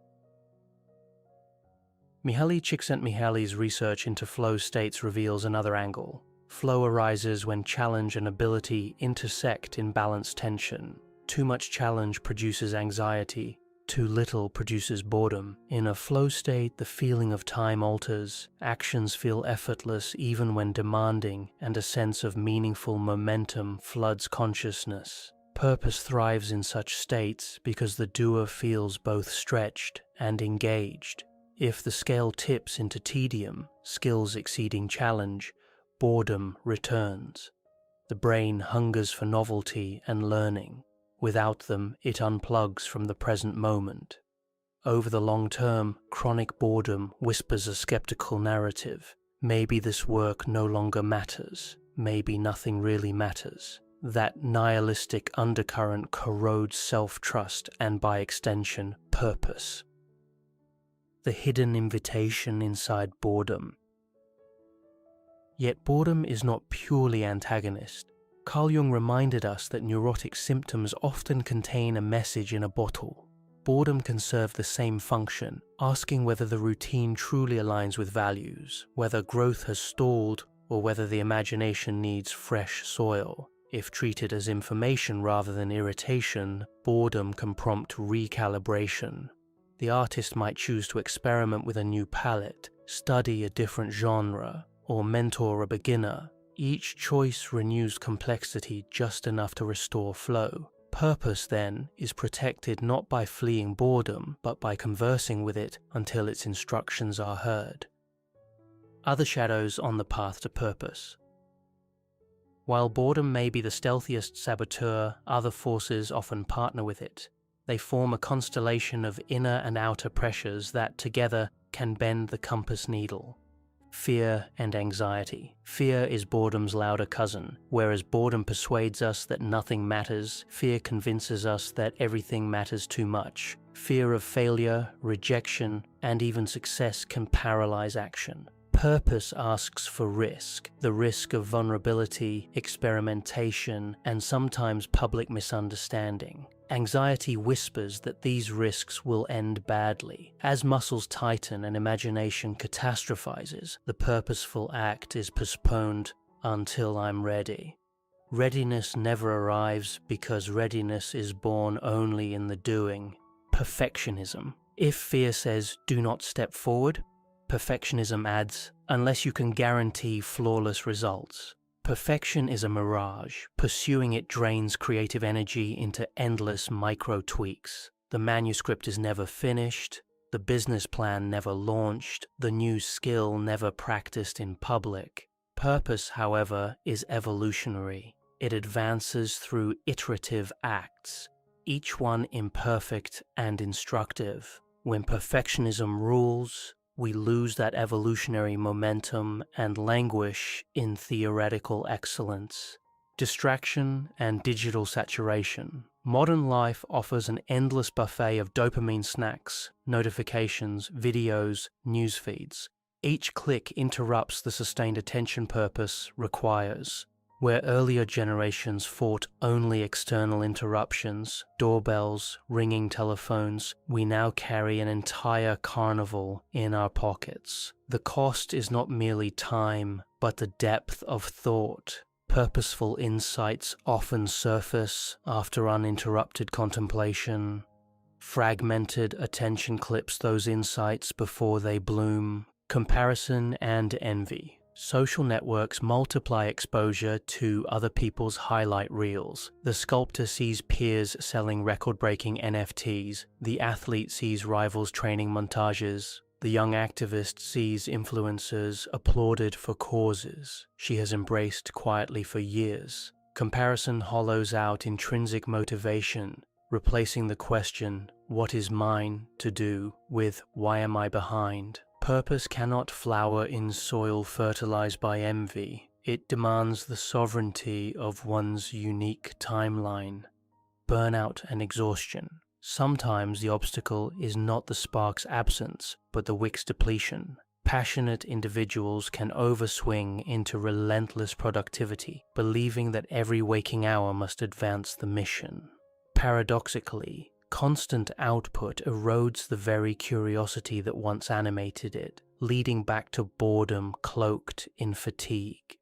Mihaly Csikszentmihalyi's research into flow states reveals another angle. Flow arises when challenge and ability intersect in balanced tension. Too much challenge produces anxiety. Too little produces boredom. In a flow state, the feeling of time alters, actions feel effortless even when demanding, and a sense of meaningful momentum floods consciousness. Purpose thrives in such states because the doer feels both stretched and engaged. If the scale tips into tedium, skills exceeding challenge, boredom returns. The brain hungers for novelty and learning. Without them, it unplugs from the present moment. Over the long term, chronic boredom whispers a skeptical narrative. Maybe this work no longer matters. Maybe nothing really matters. That nihilistic undercurrent corrodes self-trust and, by extension, purpose. The hidden invitation inside boredom. Yet boredom is not purely antagonist. Carl Jung reminded us that neurotic symptoms often contain a message in a bottle. Boredom can serve the same function, asking whether the routine truly aligns with values, whether growth has stalled, or whether the imagination needs fresh soil. If treated as information rather than irritation, boredom can prompt recalibration. The artist might choose to experiment with a new palette, study a different genre, or mentor a beginner. Each choice renews complexity just enough to restore flow. Purpose, then, is protected not by fleeing boredom, but by conversing with it until its instructions are heard. Other shadows on the path to purpose. While boredom may be the stealthiest saboteur, other forces often partner with it. They form a constellation of inner and outer pressures that, together, can bend the compass needle. Fear and anxiety. Fear is boredom's louder cousin. Whereas boredom persuades us that nothing matters, fear convinces us that everything matters too much. Fear of failure, rejection, and even success can paralyze action. Purpose asks for risk, the risk of vulnerability, experimentation, and sometimes public misunderstanding. Anxiety whispers that these risks will end badly. As muscles tighten and imagination catastrophizes, the purposeful act is postponed until I'm ready. Readiness never arrives because readiness is born only in the doing. Perfectionism. If fear says, "do not step forward," perfectionism adds, "unless you can guarantee flawless results." Perfection is a mirage. Pursuing it drains creative energy into endless micro-tweaks. The manuscript is never finished, the business plan never launched, the new skill never practiced in public. Purpose, however, is evolutionary. It advances through iterative acts, each one imperfect and instructive. When perfectionism rules, we lose that evolutionary momentum and languish in theoretical excellence. Distraction and digital saturation. Modern life offers an endless buffet of dopamine snacks, notifications, videos, news feeds. Each click interrupts the sustained attention purpose requires. Where earlier generations fought only external interruptions, doorbells, ringing telephones, we now carry an entire carnival in our pockets. The cost is not merely time, but the depth of thought. Purposeful insights often surface after uninterrupted contemplation. Fragmented attention clips those insights before they bloom. Comparison and envy. Social networks multiply exposure to other people's highlight reels. The sculptor sees peers selling record-breaking NFTs. The athlete sees rivals' training montages. The young activist sees influencers applauded for causes she has embraced quietly for years. Comparison hollows out intrinsic motivation, replacing the question, "What is mine to do?" with "Why am I behind?" Purpose cannot flower in soil fertilized by envy. It demands the sovereignty of one's unique timeline. Burnout and exhaustion. Sometimes the obstacle is not the spark's absence, but the wick's depletion. Passionate individuals can overswing into relentless productivity, believing that every waking hour must advance the mission. Paradoxically, constant output erodes the very curiosity that once animated it, leading back to boredom cloaked in fatigue.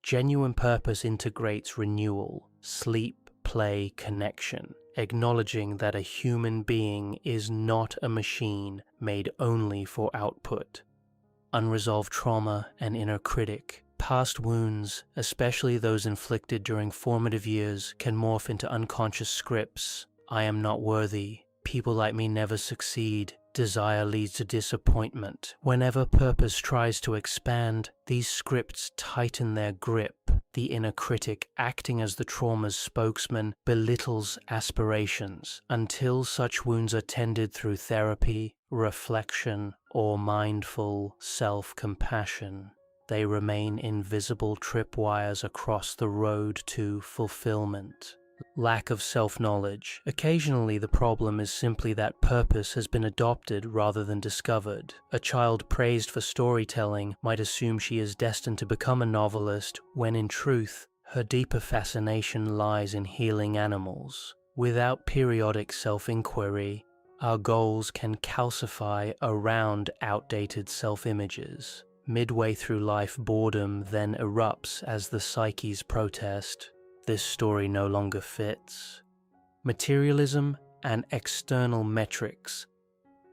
Genuine purpose integrates renewal, sleep, play, connection, acknowledging that a human being is not a machine made only for output. Unresolved trauma and inner critic. Past wounds, especially those inflicted during formative years, can morph into unconscious scripts. I am not worthy. People like me never succeed. Desire leads to disappointment. Whenever purpose tries to expand, these scripts tighten their grip. The inner critic, acting as the trauma's spokesman, belittles aspirations until such wounds are tended through therapy, reflection, or mindful self-compassion. They remain invisible tripwires across the road to fulfillment. Lack of self-knowledge. Occasionally the problem is simply that purpose has been adopted rather than discovered. A child praised for storytelling might assume she is destined to become a novelist, when in truth, her deeper fascination lies in healing animals. Without periodic self-inquiry, our goals can calcify around outdated self-images. Midway through life, boredom then erupts as the psyche's protest. This story no longer fits. Materialism and external metrics.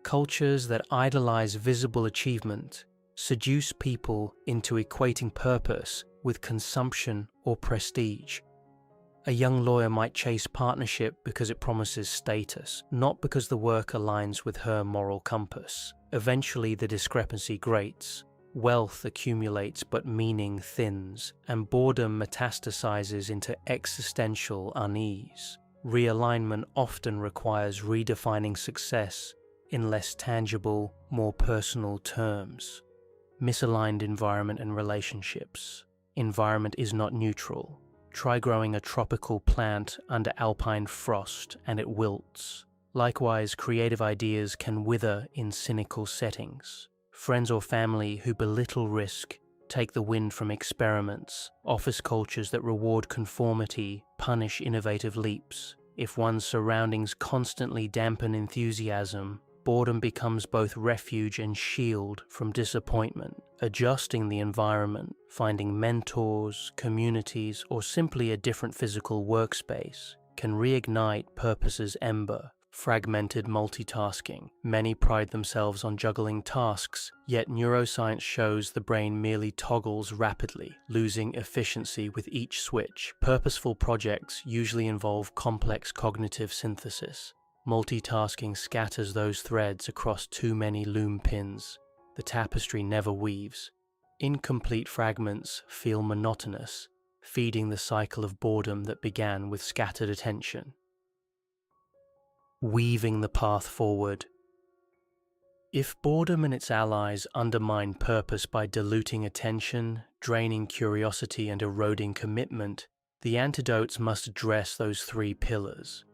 Cultures that idolize visible achievement seduce people into equating purpose with consumption or prestige. A young lawyer might chase partnership because it promises status, not because the work aligns with her moral compass. Eventually the discrepancy grates. Wealth accumulates but meaning thins, and boredom metastasizes into existential unease. Realignment often requires redefining success in less tangible, more personal terms. Misaligned environment and relationships. Environment is not neutral. Try growing a tropical plant under alpine frost and it wilts. Likewise, creative ideas can wither in cynical settings. Friends or family who belittle risk take the wind from experiments. Office cultures that reward conformity punish innovative leaps. If one's surroundings constantly dampen enthusiasm, boredom becomes both refuge and shield from disappointment. Adjusting the environment, finding mentors, communities, or simply a different physical workspace can reignite purpose's ember. Fragmented multitasking. Many pride themselves on juggling tasks, yet neuroscience shows the brain merely toggles rapidly, losing efficiency with each switch. Purposeful projects usually involve complex cognitive synthesis. Multitasking scatters those threads across too many loom pins. The tapestry never weaves. Incomplete fragments feel monotonous, feeding the cycle of boredom that began with scattered attention. Weaving the path forward. If boredom and its allies undermine purpose by diluting attention, draining curiosity, and eroding commitment, the antidotes must address those three pillars.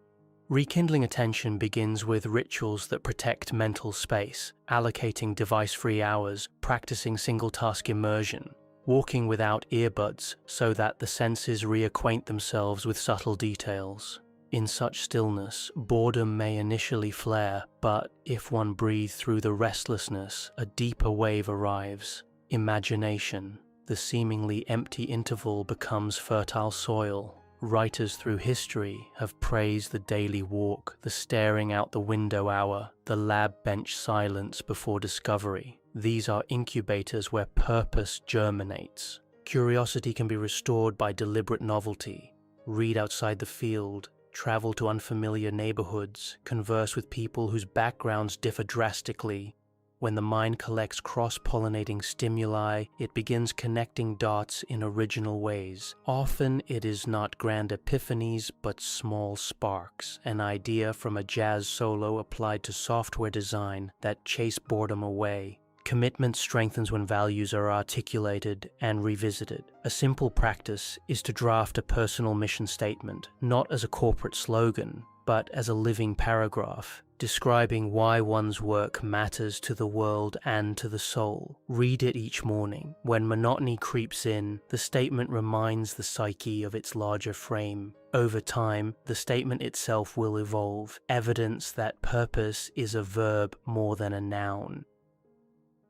Rekindling attention begins with rituals that protect mental space, allocating device-free hours, practicing single-task immersion, walking without earbuds so that the senses reacquaint themselves with subtle details. In such stillness, boredom may initially flare, but if one breathes through the restlessness, a deeper wave arrives. Imagination. The seemingly empty interval becomes fertile soil. Writers through history have praised the daily walk, the staring out the window hour, the lab bench silence before discovery. These are incubators where purpose germinates. Curiosity can be restored by deliberate novelty. Read outside the field. Travel to unfamiliar neighborhoods, converse with people whose backgrounds differ drastically. When the mind collects cross-pollinating stimuli, it begins connecting dots in original ways. Often it is not grand epiphanies, but small sparks, an idea from a jazz solo applied to software design that chase boredom away. Commitment strengthens when values are articulated and revisited. A simple practice is to draft a personal mission statement, not as a corporate slogan, but as a living paragraph, describing why one's work matters to the world and to the soul. Read it each morning. When monotony creeps in, the statement reminds the psyche of its larger frame. Over time, the statement itself will evolve, evidence that purpose is a verb more than a noun.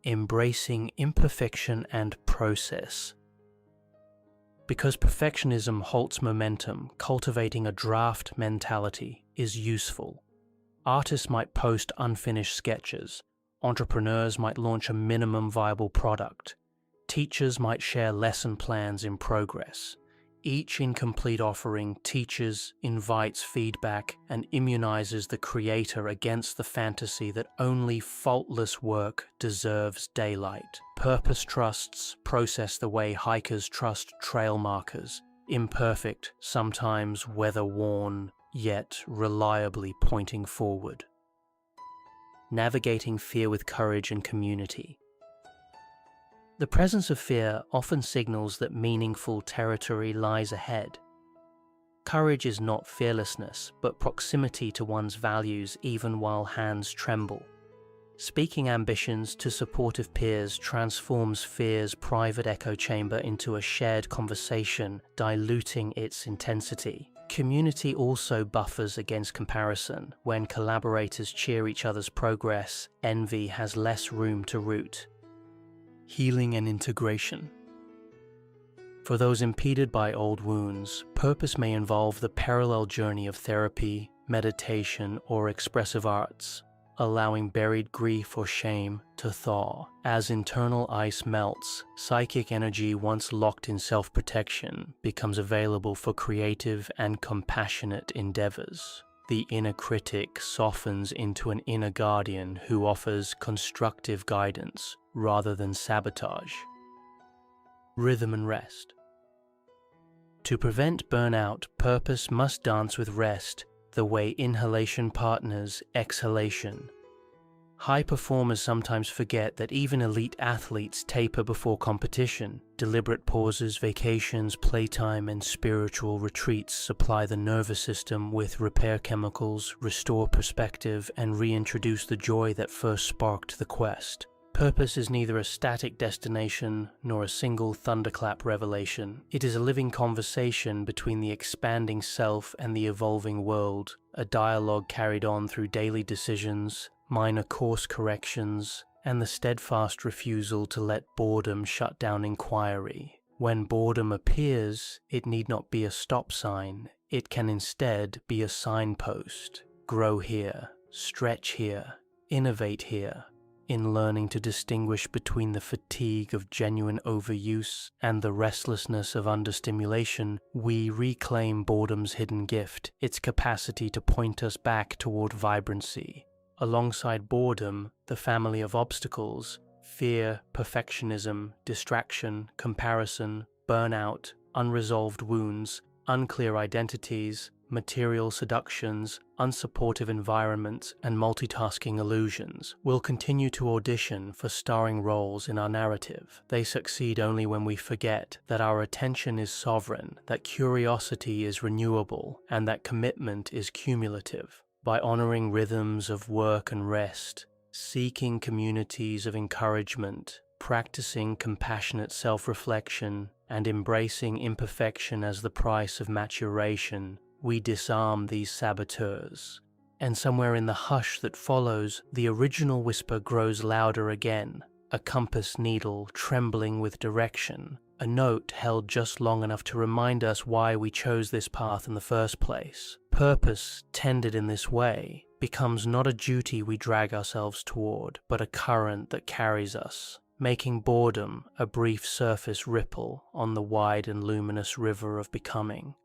Embracing imperfection and process. Because perfectionism halts momentum, cultivating a draft mentality is useful. Artists might post unfinished sketches, entrepreneurs might launch a minimum viable product, teachers might share lesson plans in progress. Each incomplete offering teaches, invites feedback, and immunizes the creator against the fantasy that only faultless work deserves daylight. Purpose trusts process the way hikers trust trail markers, imperfect, sometimes weather-worn, yet reliably pointing forward. Navigating fear with courage and community. The presence of fear often signals that meaningful territory lies ahead. Courage is not fearlessness, but proximity to one's values even while hands tremble. Speaking ambitions to supportive peers transforms fear's private echo chamber into a shared conversation, diluting its intensity. Community also buffers against comparison. When collaborators cheer each other's progress, envy has less room to root. Healing and integration. For those impeded by old wounds, purpose may involve the parallel journey of therapy, meditation, or expressive arts, allowing buried grief or shame to thaw. As internal ice melts, psychic energy once locked in self-protection becomes available for creative and compassionate endeavors. The inner critic softens into an inner guardian who offers constructive guidance rather than sabotage. Rhythm and rest. To prevent burnout, purpose must dance with rest, the way inhalation partners exhalation. High performers sometimes forget that even elite athletes taper before competition. Deliberate pauses, vacations, playtime, and spiritual retreats supply the nervous system with repair chemicals, restore perspective, and reintroduce the joy that first sparked the quest. Purpose is neither a static destination nor a single thunderclap revelation. It is a living conversation between the expanding self and the evolving world, a dialogue carried on through daily decisions, minor course corrections, and the steadfast refusal to let boredom shut down inquiry. When boredom appears, it need not be a stop sign. It can instead be a signpost. Grow here, stretch here, innovate here. In learning to distinguish between the fatigue of genuine overuse and the restlessness of understimulation, we reclaim boredom's hidden gift, its capacity to point us back toward vibrancy. Alongside boredom, the family of obstacles, fear, perfectionism, distraction, comparison, burnout, unresolved wounds, unclear identities, material seductions, unsupportive environments, and multitasking illusions will continue to audition for starring roles in our narrative. They succeed only when we forget that our attention is sovereign, that curiosity is renewable, and that commitment is cumulative. By honoring rhythms of work and rest, seeking communities of encouragement, practicing compassionate self-reflection, and embracing imperfection as the price of maturation, we disarm these saboteurs. And somewhere in the hush that follows, the original whisper grows louder again, a compass needle trembling with direction, a note held just long enough to remind us why we chose this path in the first place. Purpose, tended in this way, becomes not a duty we drag ourselves toward, but a current that carries us, making boredom a brief surface ripple on the wide and luminous river of becoming.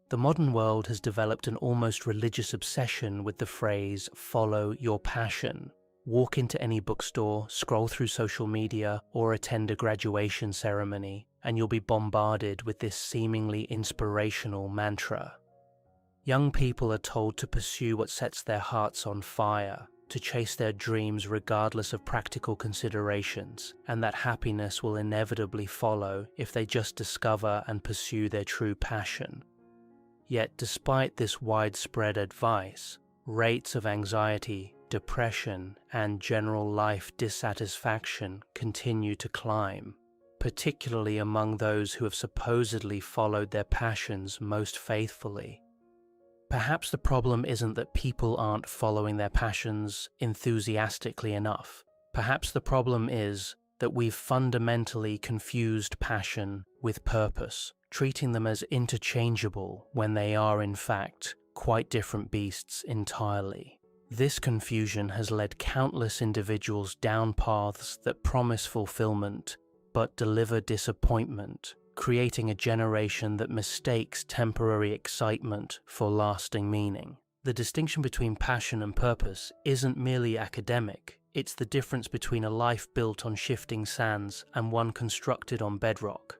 The modern world has developed an almost religious obsession with the phrase, "follow your passion." Walk into any bookstore, scroll through social media, or attend a graduation ceremony, and you'll be bombarded with this seemingly inspirational mantra. Young people are told to pursue what sets their hearts on fire, to chase their dreams regardless of practical considerations, and that happiness will inevitably follow if they just discover and pursue their true passion. Yet despite this widespread advice, rates of anxiety, depression, and general life dissatisfaction continue to climb, particularly among those who have supposedly followed their passions most faithfully. Perhaps the problem isn't that people aren't following their passions enthusiastically enough. Perhaps the problem is that we've fundamentally confused passion with purpose, treating them as interchangeable when they are, in fact, quite different beasts entirely. This confusion has led countless individuals down paths that promise fulfillment but deliver disappointment, creating a generation that mistakes temporary excitement for lasting meaning. The distinction between passion and purpose isn't merely academic, it's the difference between a life built on shifting sands and one constructed on bedrock.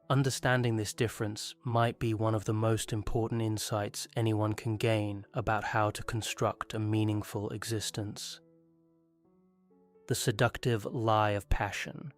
Understanding this difference might be one of the most important insights anyone can gain about how to construct a meaningful existence. The seductive lie of passion.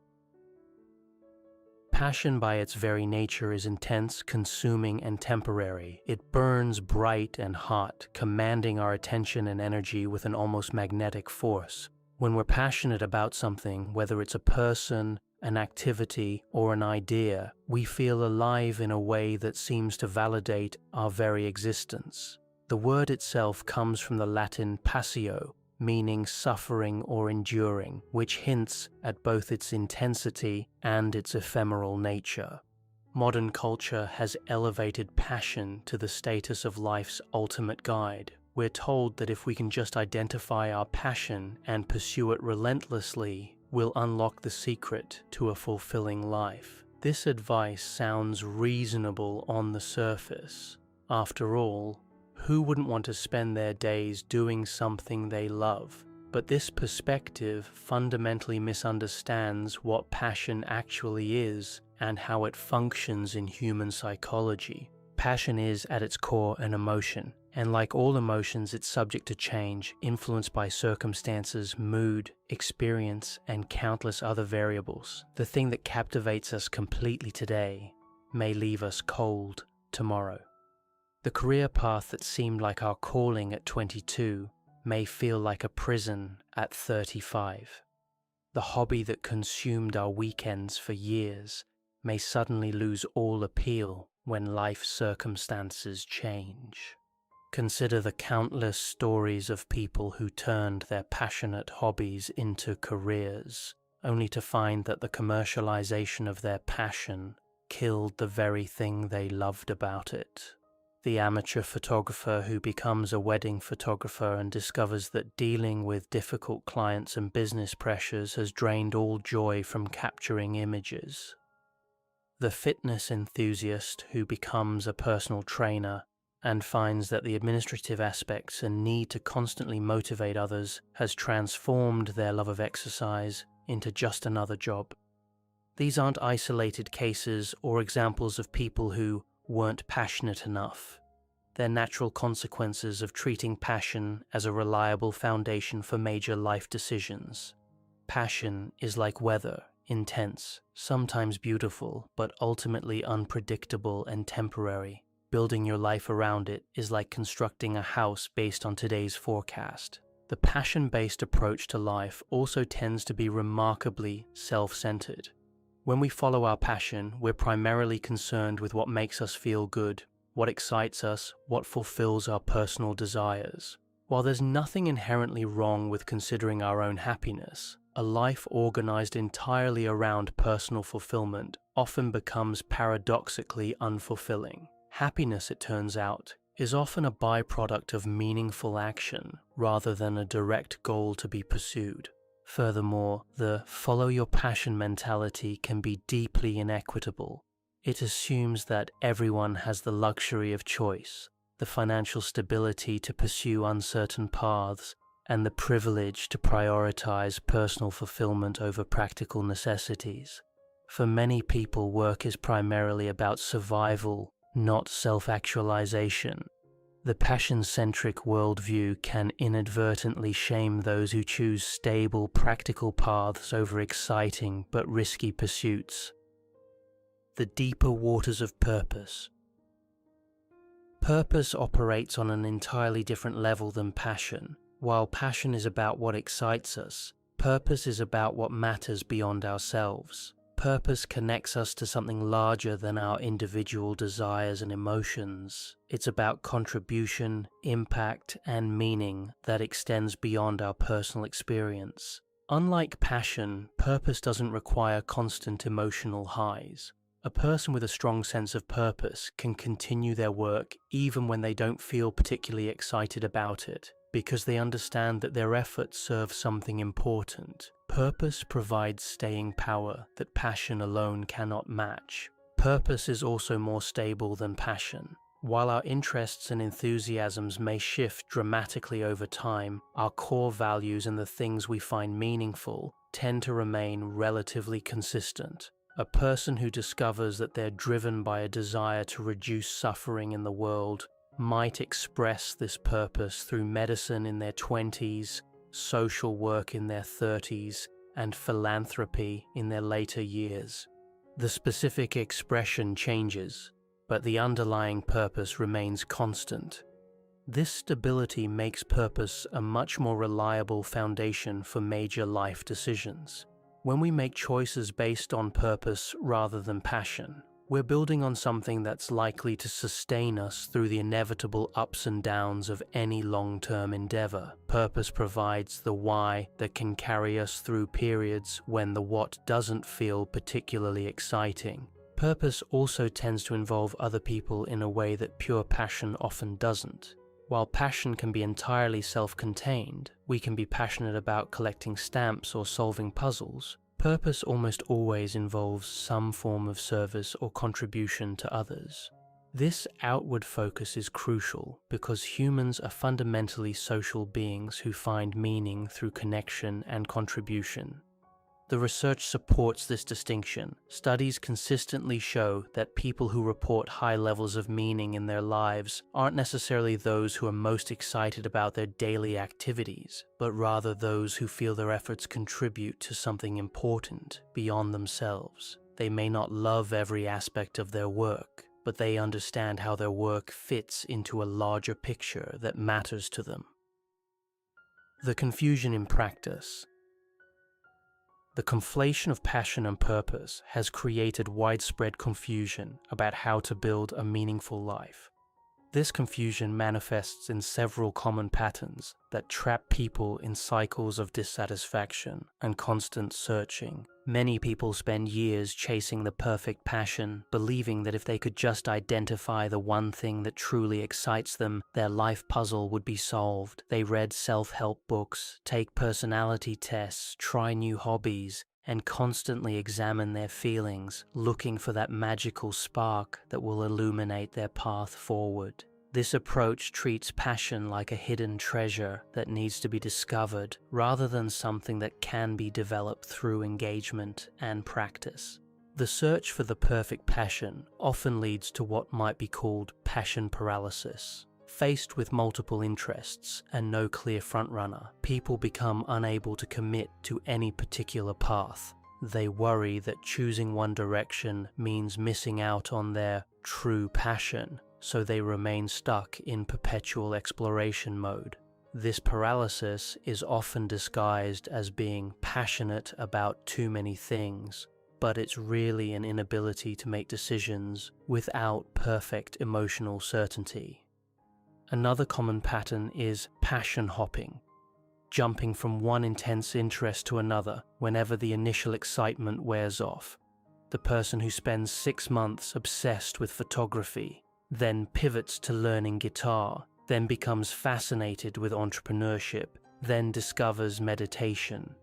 Passion by its very nature is intense, consuming, and temporary. It burns bright and hot, commanding our attention and energy with an almost magnetic force. When we're passionate about something, whether it's a person, an activity, or an idea, we feel alive in a way that seems to validate our very existence. The word itself comes from the Latin passio, meaning suffering or enduring, which hints at both its intensity and its ephemeral nature. Modern culture has elevated passion to the status of life's ultimate guide. We're told that if we can just identify our passion and pursue it relentlessly, we'll unlock the secret to a fulfilling life. This advice sounds reasonable on the surface. After all, who wouldn't want to spend their days doing something they love? But this perspective fundamentally misunderstands what passion actually is and how it functions in human psychology. Passion is, at its core, an emotion, and like all emotions, it's subject to change, influenced by circumstances, mood, experience, and countless other variables. The thing that captivates us completely today may leave us cold tomorrow. The career path that seemed like our calling at 22 may feel like a prison at 35. The hobby that consumed our weekends for years may suddenly lose all appeal when life circumstances change. Consider the countless stories of people who turned their passionate hobbies into careers, only to find that the commercialization of their passion killed the very thing they loved about it. The amateur photographer who becomes a wedding photographer and discovers that dealing with difficult clients and business pressures has drained all joy from capturing images. The fitness enthusiast who becomes a personal trainer and finds that the administrative aspects and need to constantly motivate others has transformed their love of exercise into just another job. These aren't isolated cases or examples of people who weren't passionate enough. They're natural consequences of treating passion as a reliable foundation for major life decisions. Passion is like weather, intense, sometimes beautiful, but ultimately unpredictable and temporary. Building your life around it is like constructing a house based on today's forecast. The passion-based approach to life also tends to be remarkably self-centered. When we follow our passion, we're primarily concerned with what makes us feel good, what excites us, what fulfills our personal desires. While there's nothing inherently wrong with considering our own happiness, a life organized entirely around personal fulfillment often becomes paradoxically unfulfilling. Happiness, it turns out, is often a byproduct of meaningful action rather than a direct goal to be pursued. Furthermore, the follow your passion mentality can be deeply inequitable. It assumes that everyone has the luxury of choice, the financial stability to pursue uncertain paths, and the privilege to prioritize personal fulfillment over practical necessities. For many people, work is primarily about survival, not self-actualization. The passion-centric worldview can inadvertently shame those who choose stable, practical paths over exciting but risky pursuits. The deeper waters of purpose. Purpose operates on an entirely different level than passion. While passion is about what excites us, purpose is about what matters beyond ourselves. Purpose connects us to something larger than our individual desires and emotions. It's about contribution, impact, and meaning that extends beyond our personal experience. Unlike passion, purpose doesn't require constant emotional highs. A person with a strong sense of purpose can continue their work even when they don't feel particularly excited about it, because they understand that their efforts serve something important. Purpose provides staying power that passion alone cannot match. Purpose is also more stable than passion. While our interests and enthusiasms may shift dramatically over time, our core values and the things we find meaningful tend to remain relatively consistent. A person who discovers that they're driven by a desire to reduce suffering in the world might express this purpose through medicine in their 20s, social work in their 30s, and philanthropy in their later years. The specific expression changes, but the underlying purpose remains constant. This stability makes purpose a much more reliable foundation for major life decisions. When we make choices based on purpose rather than passion, we're building on something that's likely to sustain us through the inevitable ups and downs of any long-term endeavor. Purpose provides the why that can carry us through periods when the what doesn't feel particularly exciting. Purpose also tends to involve other people in a way that pure passion often doesn't. While passion can be entirely self-contained, we can be passionate about collecting stamps or solving puzzles. Purpose almost always involves some form of service or contribution to others. This outward focus is crucial because humans are fundamentally social beings who find meaning through connection and contribution. The research supports this distinction. Studies consistently show that people who report high levels of meaning in their lives aren't necessarily those who are most excited about their daily activities, but rather those who feel their efforts contribute to something important beyond themselves. They may not love every aspect of their work, but they understand how their work fits into a larger picture that matters to them. The confusion in practice. The conflation of passion and purpose has created widespread confusion about how to build a meaningful life. This confusion manifests in several common patterns that trap people in cycles of dissatisfaction and constant searching. Many people spend years chasing the perfect passion, believing that if they could just identify the one thing that truly excites them, their life puzzle would be solved. They read self-help books, take personality tests, try new hobbies, and constantly examine their feelings, looking for that magical spark that will illuminate their path forward. This approach treats passion like a hidden treasure that needs to be discovered, rather than something that can be developed through engagement and practice. The search for the perfect passion often leads to what might be called passion paralysis. Faced with multiple interests and no clear frontrunner, people become unable to commit to any particular path. They worry that choosing one direction means missing out on their true passion, so they remain stuck in perpetual exploration mode. This paralysis is often disguised as being passionate about too many things, but it's really an inability to make decisions without perfect emotional certainty. Another common pattern is passion hopping, jumping from one intense interest to another whenever the initial excitement wears off. The person who spends 6 months obsessed with photography, then pivots to learning guitar, then becomes fascinated with entrepreneurship, then discovers meditation.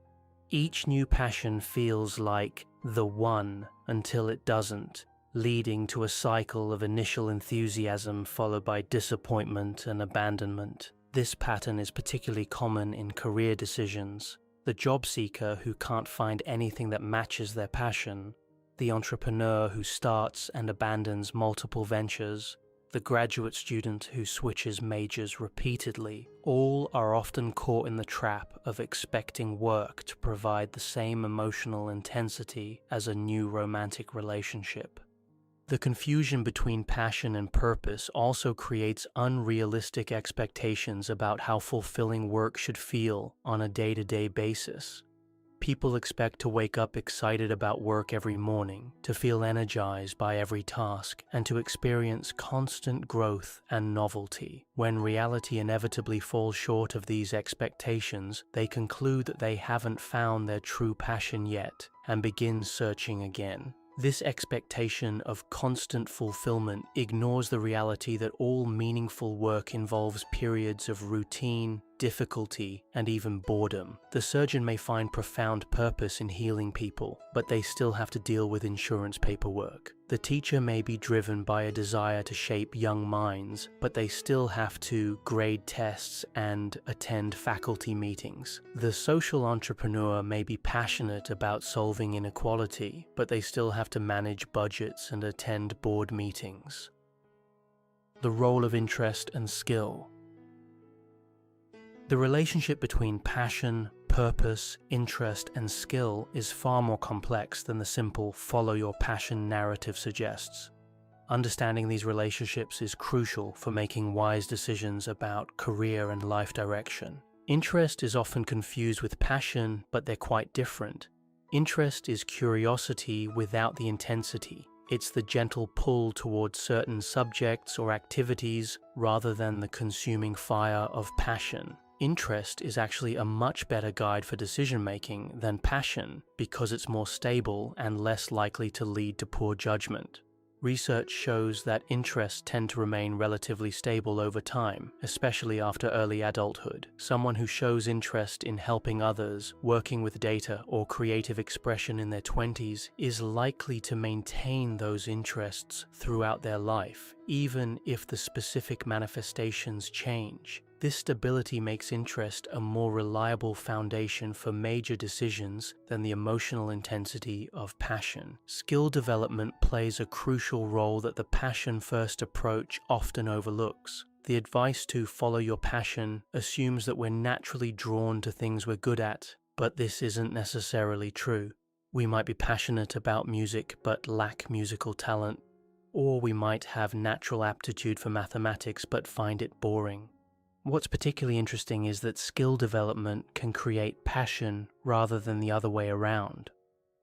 Each new passion feels like the one until it doesn't, leading to a cycle of initial enthusiasm followed by disappointment and abandonment. This pattern is particularly common in career decisions. The job seeker who can't find anything that matches their passion, the entrepreneur who starts and abandons multiple ventures, the graduate student who switches majors repeatedly, all are often caught in the trap of expecting work to provide the same emotional intensity as a new romantic relationship. The confusion between passion and purpose also creates unrealistic expectations about how fulfilling work should feel on a day-to-day basis. People expect to wake up excited about work every morning, to feel energized by every task, and to experience constant growth and novelty. When reality inevitably falls short of these expectations, they conclude that they haven't found their true passion yet and begin searching again. This expectation of constant fulfillment ignores the reality that all meaningful work involves periods of routine, difficulty, and even boredom. The surgeon may find profound purpose in healing people, but they still have to deal with insurance paperwork. The teacher may be driven by a desire to shape young minds, but they still have to grade tests and attend faculty meetings. The social entrepreneur may be passionate about solving inequality, but they still have to manage budgets and attend board meetings. The role of interest and skill. The relationship between passion, purpose, interest, and skill is far more complex than the simple follow your passion narrative suggests. Understanding these relationships is crucial for making wise decisions about career and life direction. Interest is often confused with passion, but they're quite different. Interest is curiosity without the intensity. It's the gentle pull towards certain subjects or activities rather than the consuming fire of passion. Interest is actually a much better guide for decision-making than passion because it's more stable and less likely to lead to poor judgment. Research shows that interests tend to remain relatively stable over time, especially after early adulthood. Someone who shows interest in helping others, working with data, or creative expression in their 20s is likely to maintain those interests throughout their life, even if the specific manifestations change. This stability makes interest a more reliable foundation for major decisions than the emotional intensity of passion. Skill development plays a crucial role that the passion-first approach often overlooks. The advice to follow your passion assumes that we're naturally drawn to things we're good at, but this isn't necessarily true. We might be passionate about music but lack musical talent, or we might have natural aptitude for mathematics but find it boring. What's particularly interesting is that skill development can create passion rather than the other way around.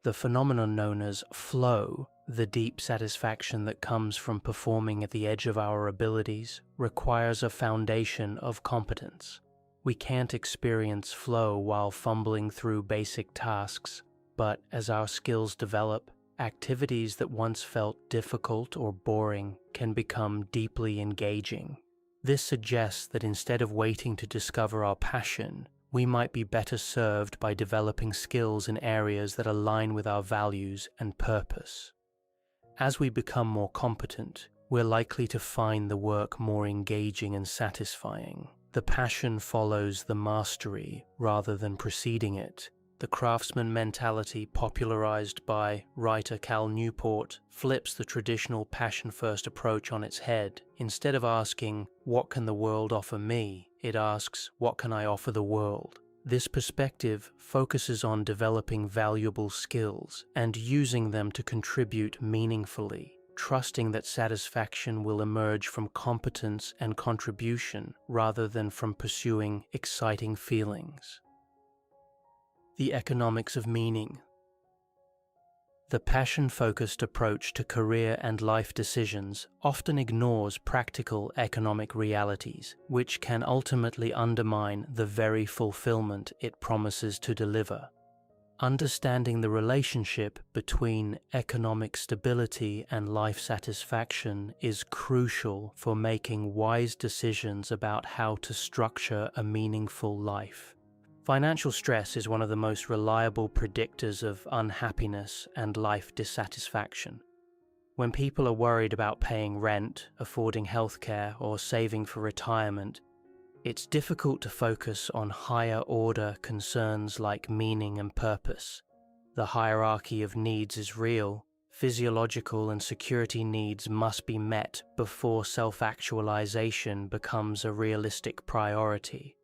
The phenomenon known as flow, the deep satisfaction that comes from performing at the edge of our abilities, requires a foundation of competence. We can't experience flow while fumbling through basic tasks, but as our skills develop, activities that once felt difficult or boring can become deeply engaging. This suggests that instead of waiting to discover our passion, we might be better served by developing skills in areas that align with our values and purpose. As we become more competent, we're likely to find the work more engaging and satisfying. The passion follows the mastery rather than preceding it. The craftsman mentality popularized by writer Cal Newport flips the traditional passion-first approach on its head. Instead of asking, "What can the world offer me?" it asks, "What can I offer the world?" This perspective focuses on developing valuable skills and using them to contribute meaningfully, trusting that satisfaction will emerge from competence and contribution rather than from pursuing exciting feelings. The economics of meaning. The passion-focused approach to career and life decisions often ignores practical economic realities, which can ultimately undermine the very fulfillment it promises to deliver. Understanding the relationship between economic stability and life satisfaction is crucial for making wise decisions about how to structure a meaningful life. Financial stress is one of the most reliable predictors of unhappiness and life dissatisfaction. When people are worried about paying rent, affording healthcare, or saving for retirement, it's difficult to focus on higher-order concerns like meaning and purpose. The hierarchy of needs is real, physiological and security needs must be met before self-actualization becomes a realistic priority.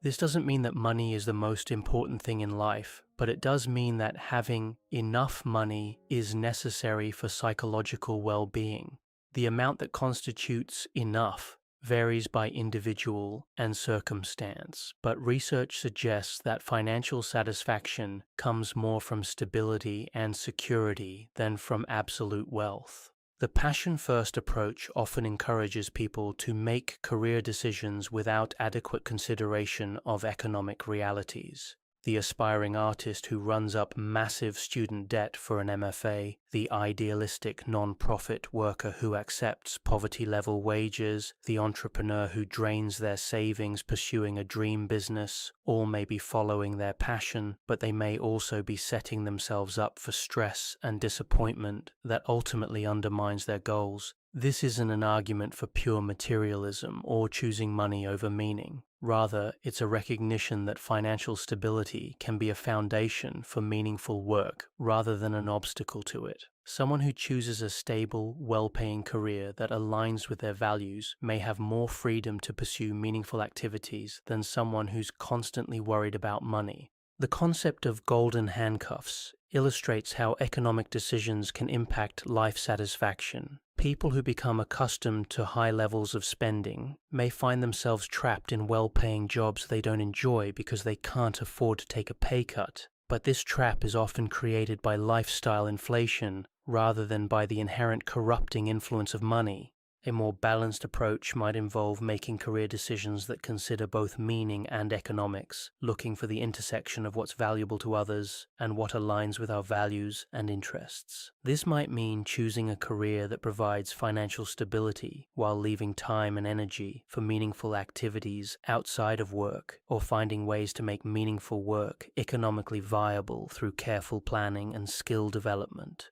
This doesn't mean that money is the most important thing in life, but it does mean that having enough money is necessary for psychological well-being. The amount that constitutes enough varies by individual and circumstance, but research suggests that financial satisfaction comes more from stability and security than from absolute wealth. The passion-first approach often encourages people to make career decisions without adequate consideration of economic realities. The aspiring artist who runs up massive student debt for an MFA, the idealistic non-profit worker who accepts poverty-level wages, the entrepreneur who drains their savings pursuing a dream business, all may be following their passion, but they may also be setting themselves up for stress and disappointment that ultimately undermines their goals. This isn't an argument for pure materialism or choosing money over meaning. Rather, it's a recognition that financial stability can be a foundation for meaningful work rather than an obstacle to it. Someone who chooses a stable, well-paying career that aligns with their values may have more freedom to pursue meaningful activities than someone who's constantly worried about money. The concept of golden handcuffs illustrates how economic decisions can impact life satisfaction. People who become accustomed to high levels of spending may find themselves trapped in well-paying jobs they don't enjoy because they can't afford to take a pay cut. But this trap is often created by lifestyle inflation rather than by the inherent corrupting influence of money. A more balanced approach might involve making career decisions that consider both meaning and economics, looking for the intersection of what's valuable to others and what aligns with our values and interests. This might mean choosing a career that provides financial stability while leaving time and energy for meaningful activities outside of work, or finding ways to make meaningful work economically viable through careful planning and skill development.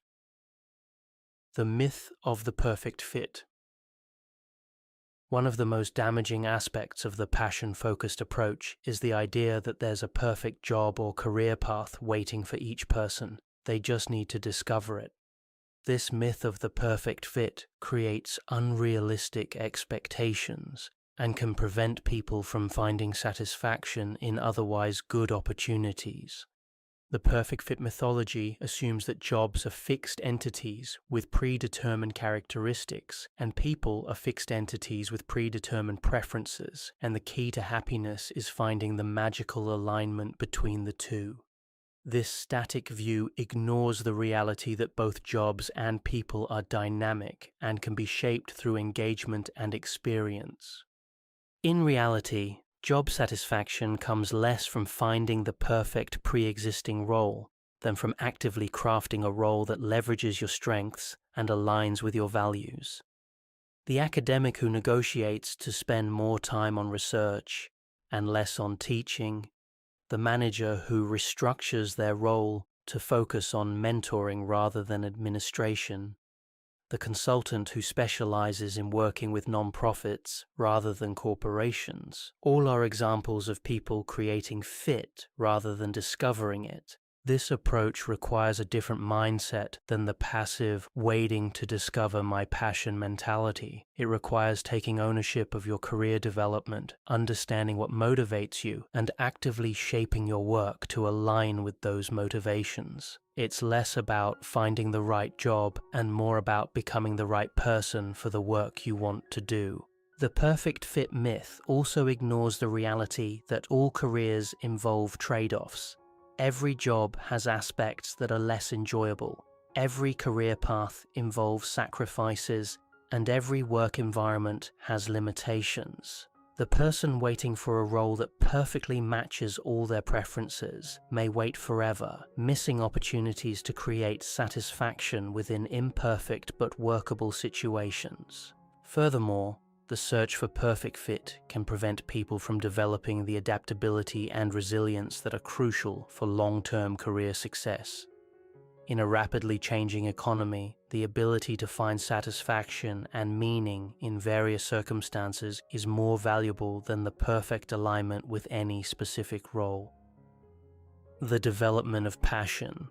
The myth of the perfect fit. One of the most damaging aspects of the passion-focused approach is the idea that there's a perfect job or career path waiting for each person. They just need to discover it. This myth of the perfect fit creates unrealistic expectations and can prevent people from finding satisfaction in otherwise good opportunities. The perfect fit mythology assumes that jobs are fixed entities with predetermined characteristics, and people are fixed entities with predetermined preferences, and the key to happiness is finding the magical alignment between the two. This static view ignores the reality that both jobs and people are dynamic and can be shaped through engagement and experience. In reality, job satisfaction comes less from finding the perfect pre-existing role than from actively crafting a role that leverages your strengths and aligns with your values. The academic who negotiates to spend more time on research and less on teaching, the manager who restructures their role to focus on mentoring rather than administration, the consultant who specializes in working with non-profits rather than corporations, all are examples of people creating fit rather than discovering it. This approach requires a different mindset than the passive, waiting to discover my passion mentality. It requires taking ownership of your career development, understanding what motivates you, and actively shaping your work to align with those motivations. It's less about finding the right job and more about becoming the right person for the work you want to do. The perfect fit myth also ignores the reality that all careers involve trade-offs. Every job has aspects that are less enjoyable. Every career path involves sacrifices, and every work environment has limitations. The person waiting for a role that perfectly matches all their preferences may wait forever, missing opportunities to create satisfaction within imperfect but workable situations. Furthermore, the search for perfect fit can prevent people from developing the adaptability and resilience that are crucial for long-term career success. In a rapidly changing economy, the ability to find satisfaction and meaning in various circumstances is more valuable than the perfect alignment with any specific role. The development of passion.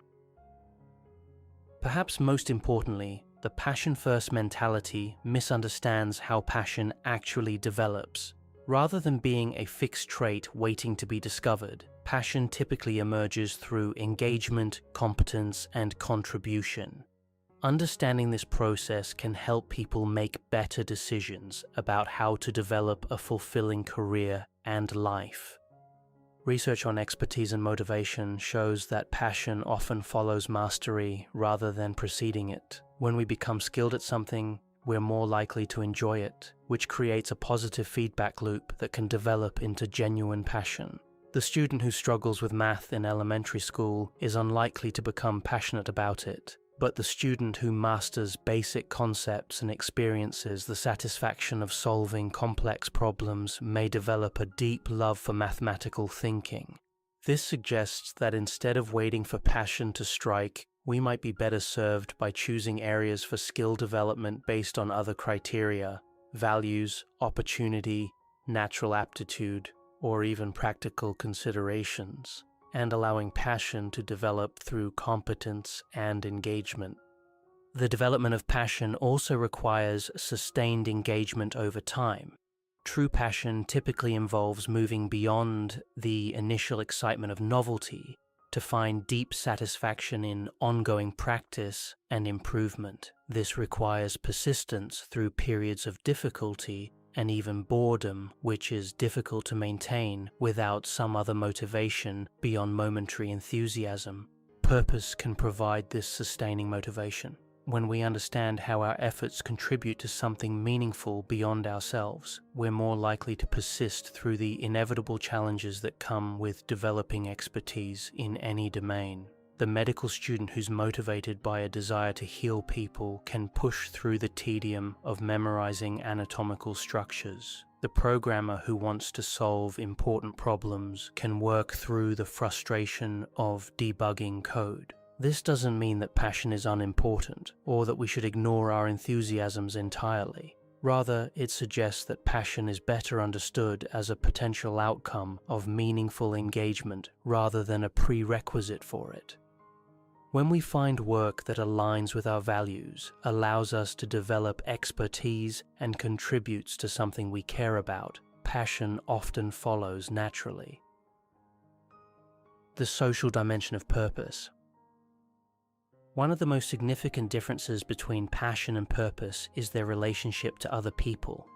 Perhaps most importantly, the passion-first mentality misunderstands how passion actually develops. Rather than being a fixed trait waiting to be discovered, passion typically emerges through engagement, competence, and contribution. Understanding this process can help people make better decisions about how to develop a fulfilling career and life. Research on expertise and motivation shows that passion often follows mastery rather than preceding it. When we become skilled at something, we're more likely to enjoy it, which creates a positive feedback loop that can develop into genuine passion. The student who struggles with math in elementary school is unlikely to become passionate about it, but the student who masters basic concepts and experiences the satisfaction of solving complex problems may develop a deep love for mathematical thinking. This suggests that instead of waiting for passion to strike, we might be better served by choosing areas for skill development based on other criteria, values, opportunity, natural aptitude, or even practical considerations, and allowing passion to develop through competence and engagement. The development of passion also requires sustained engagement over time. True passion typically involves moving beyond the initial excitement of novelty to find deep satisfaction in ongoing practice and improvement. This requires persistence through periods of difficulty and even boredom, which is difficult to maintain without some other motivation beyond momentary enthusiasm. Purpose can provide this sustaining motivation. When we understand how our efforts contribute to something meaningful beyond ourselves, we're more likely to persist through the inevitable challenges that come with developing expertise in any domain. The medical student who's motivated by a desire to heal people can push through the tedium of memorizing anatomical structures. The programmer who wants to solve important problems can work through the frustration of debugging code. This doesn't mean that passion is unimportant, or that we should ignore our enthusiasms entirely. Rather, it suggests that passion is better understood as a potential outcome of meaningful engagement rather than a prerequisite for it. When we find work that aligns with our values, allows us to develop expertise, and contributes to something we care about, passion often follows naturally. The social dimension of purpose. One of the most significant differences between passion and purpose is their relationship to other people.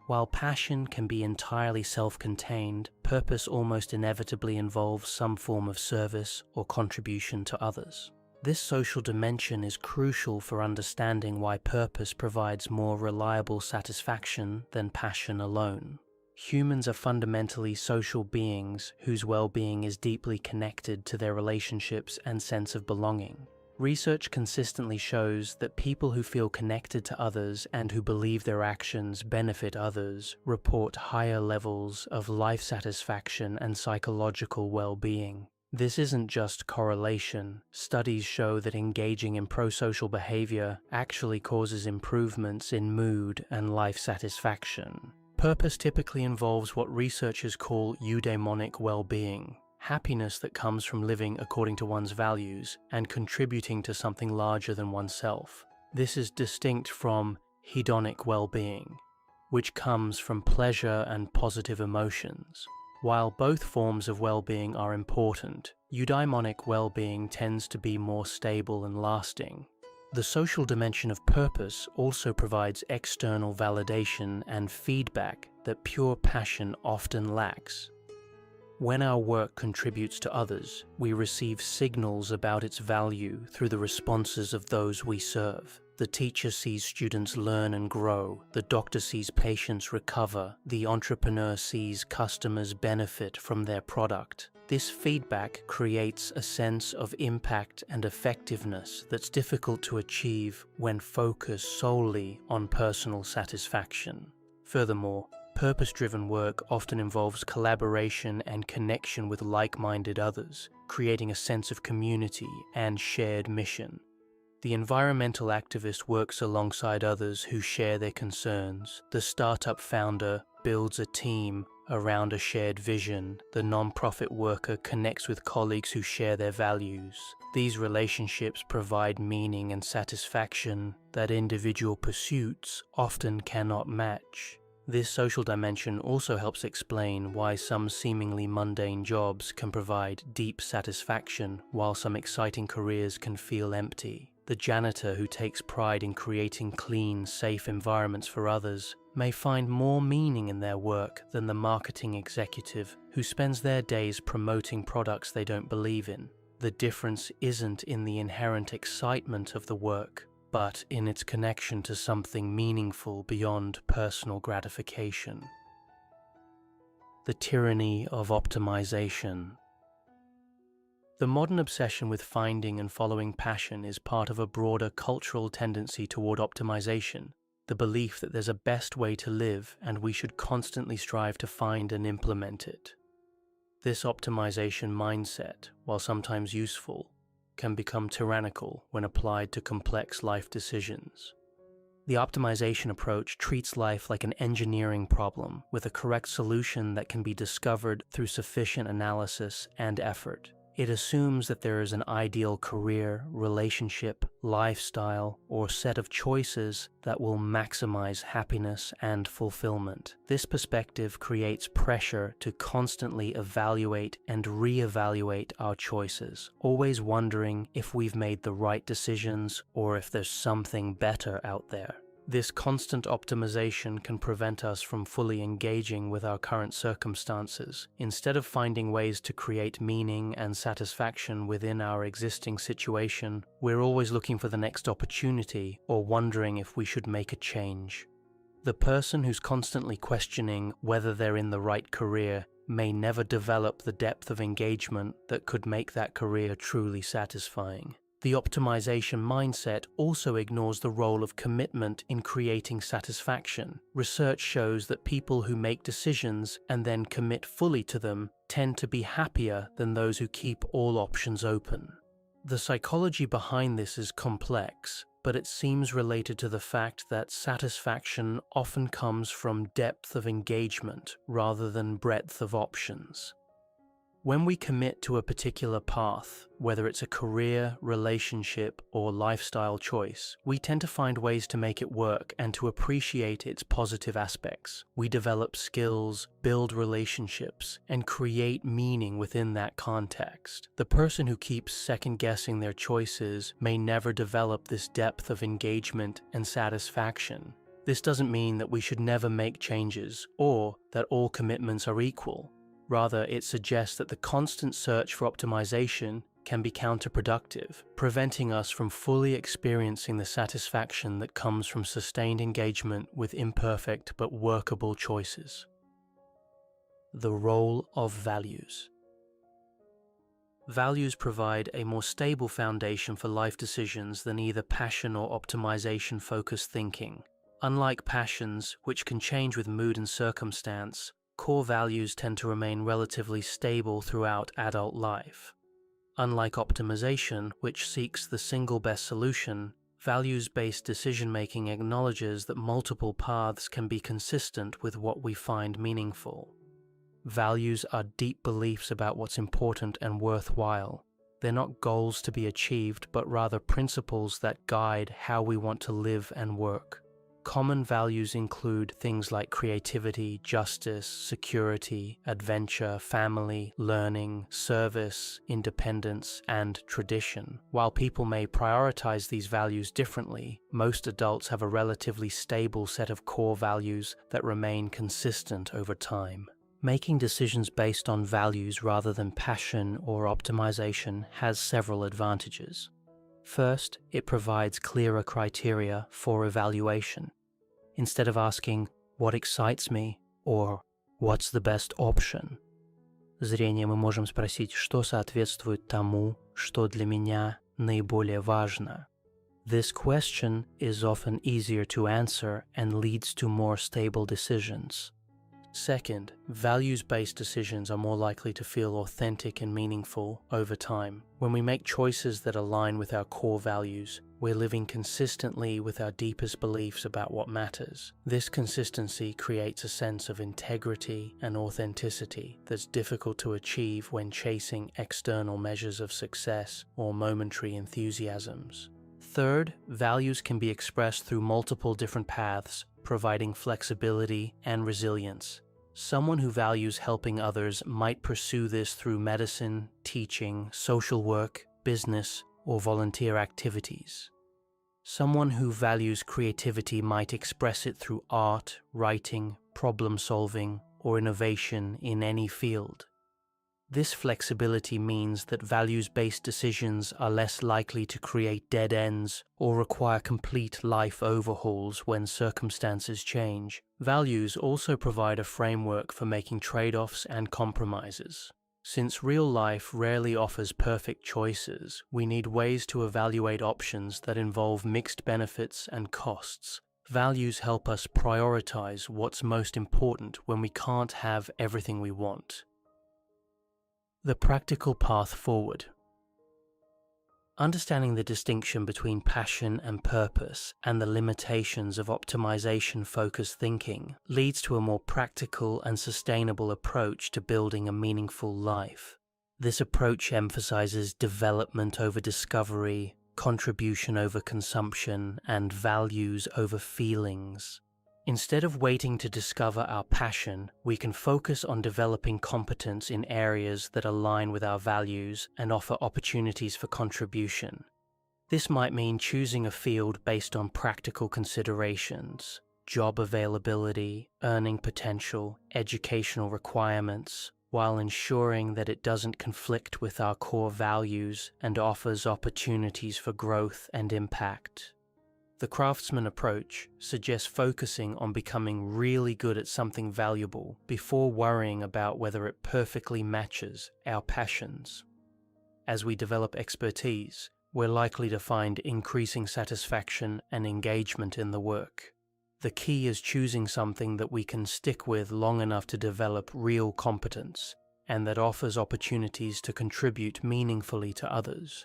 While passion can be entirely self-contained, purpose almost inevitably involves some form of service or contribution to others. This social dimension is crucial for understanding why purpose provides more reliable satisfaction than passion alone. Humans are fundamentally social beings whose well-being is deeply connected to their relationships and sense of belonging. Research consistently shows that people who feel connected to others and who believe their actions benefit others report higher levels of life satisfaction and psychological well-being. This isn't just correlation. Studies show that engaging in pro-social behavior actually causes improvements in mood and life satisfaction. Purpose typically involves what researchers call eudaimonic well-being. Happiness that comes from living according to one's values and contributing to something larger than oneself. This is distinct from hedonic well-being, which comes from pleasure and positive emotions. While both forms of well-being are important, eudaimonic well-being tends to be more stable and lasting. The social dimension of purpose also provides external validation and feedback that pure passion often lacks. When our work contributes to others, we receive signals about its value through the responses of those we serve. The teacher sees students learn and grow, the doctor sees patients recover, the entrepreneur sees customers benefit from their product. This feedback creates a sense of impact and effectiveness that's difficult to achieve when focused solely on personal satisfaction. Furthermore, purpose-driven work often involves collaboration and connection with like-minded others, creating a sense of community and shared mission. The environmental activist works alongside others who share their concerns. The startup founder builds a team Around a shared vision, the non-profit worker connects with colleagues who share their values. These relationships provide meaning and satisfaction that individual pursuits often cannot match. This social dimension also helps explain why some seemingly mundane jobs can provide deep satisfaction while some exciting careers can feel empty. The janitor who takes pride in creating clean, safe environments for others may find more meaning in their work than the marketing executive who spends their days promoting products they don't believe in. The difference isn't in the inherent excitement of the work, but in its connection to something meaningful beyond personal gratification. The tyranny of optimization. The modern obsession with finding and following passion is part of a broader cultural tendency toward optimization, the belief that there's a best way to live and we should constantly strive to find and implement it. This optimization mindset, while sometimes useful, can become tyrannical when applied to complex life decisions. The optimization approach treats life like an engineering problem with a correct solution that can be discovered through sufficient analysis and effort. It assumes that there is an ideal career, relationship, lifestyle, or set of choices that will maximize happiness and fulfillment. This perspective creates pressure to constantly evaluate and reevaluate our choices, always wondering if we've made the right decisions or if there's something better out there. This constant optimization can prevent us from fully engaging with our current circumstances. Instead of finding ways to create meaning and satisfaction within our existing situation, we're always looking for the next opportunity or wondering if we should make a change. The person who's constantly questioning whether they're in the right career may never develop the depth of engagement that could make that career truly satisfying. The optimization mindset also ignores the role of commitment in creating satisfaction. Research shows that people who make decisions and then commit fully to them tend to be happier than those who keep all options open. The psychology behind this is complex, but it seems related to the fact that satisfaction often comes from depth of engagement rather than breadth of options. When we commit to a particular path, whether it's a career, relationship, or lifestyle choice, we tend to find ways to make it work and to appreciate its positive aspects. We develop skills, build relationships, and create meaning within that context. The person who keeps second-guessing their choices may never develop this depth of engagement and satisfaction. This doesn't mean that we should never make changes or that all commitments are equal. Rather, it suggests that the constant search for optimization can be counterproductive, preventing us from fully experiencing the satisfaction that comes from sustained engagement with imperfect but workable choices. The role of values. Values provide a more stable foundation for life decisions than either passion or optimization-focused thinking. Unlike passions, which can change with mood and circumstance, core values tend to remain relatively stable throughout adult life. Unlike optimization, which seeks the single best solution, values-based decision-making acknowledges that multiple paths can be consistent with what we find meaningful. Values are deep beliefs about what's important and worthwhile. They're not goals to be achieved, but rather principles that guide how we want to live and work. Common values include things like creativity, justice, security, adventure, family, learning, service, independence, and tradition. While people may prioritize these values differently, most adults have a relatively stable set of core values that remain consistent over time. Making decisions based on values rather than passion or optimization has several advantages. First, it provides clearer criteria for evaluation. Instead of asking, what excites me, or what's the best option? Зрение мы можем спросить, что соответствует тому, что для меня наиболее важно. This question is often easier to answer and leads to more stable decisions. Second, values-based decisions are more likely to feel authentic and meaningful over time. When we make choices that align with our core values, we're living consistently with our deepest beliefs about what matters. This consistency creates a sense of integrity and authenticity that's difficult to achieve when chasing external measures of success or momentary enthusiasms. Third, values can be expressed through multiple different paths, providing flexibility and resilience. Someone who values helping others might pursue this through medicine, teaching, social work, business, or volunteer activities. Someone who values creativity might express it through art, writing, problem solving, or innovation in any field. This flexibility means that values-based decisions are less likely to create dead ends or require complete life overhauls when circumstances change. Values also provide a framework for making trade-offs and compromises. Since real life rarely offers perfect choices, we need ways to evaluate options that involve mixed benefits and costs. Values help us prioritize what's most important when we can't have everything we want. The practical path forward. Understanding the distinction between passion and purpose and the limitations of optimization-focused thinking leads to a more practical and sustainable approach to building a meaningful life. This approach emphasizes development over discovery, contribution over consumption, and values over feelings. Instead of waiting to discover our passion, we can focus on developing competence in areas that align with our values and offer opportunities for contribution. This might mean choosing a field based on practical considerations, job availability, earning potential, educational requirements, while ensuring that it doesn't conflict with our core values and offers opportunities for growth and impact. The craftsman approach suggests focusing on becoming really good at something valuable before worrying about whether it perfectly matches our passions. As we develop expertise, we're likely to find increasing satisfaction and engagement in the work. The key is choosing something that we can stick with long enough to develop real competence and that offers opportunities to contribute meaningfully to others.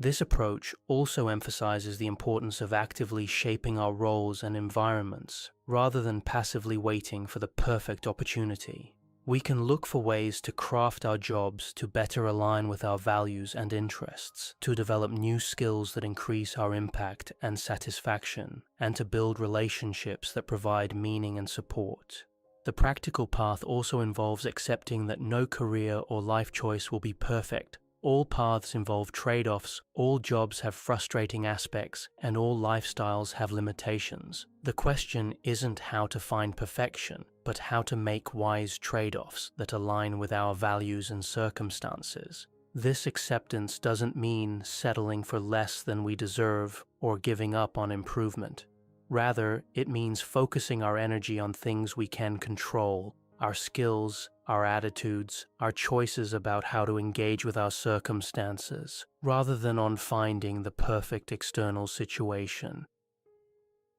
This approach also emphasizes the importance of actively shaping our roles and environments, rather than passively waiting for the perfect opportunity. We can look for ways to craft our jobs to better align with our values and interests, to develop new skills that increase our impact and satisfaction, and to build relationships that provide meaning and support. The practical path also involves accepting that no career or life choice will be perfect. All paths involve trade-offs, all jobs have frustrating aspects, and all lifestyles have limitations. The question isn't how to find perfection, but how to make wise trade-offs that align with our values and circumstances. This acceptance doesn't mean settling for less than we deserve or giving up on improvement. Rather, it means focusing our energy on things we can control, our skills, our attitudes, our choices about how to engage with our circumstances, rather than on finding the perfect external situation.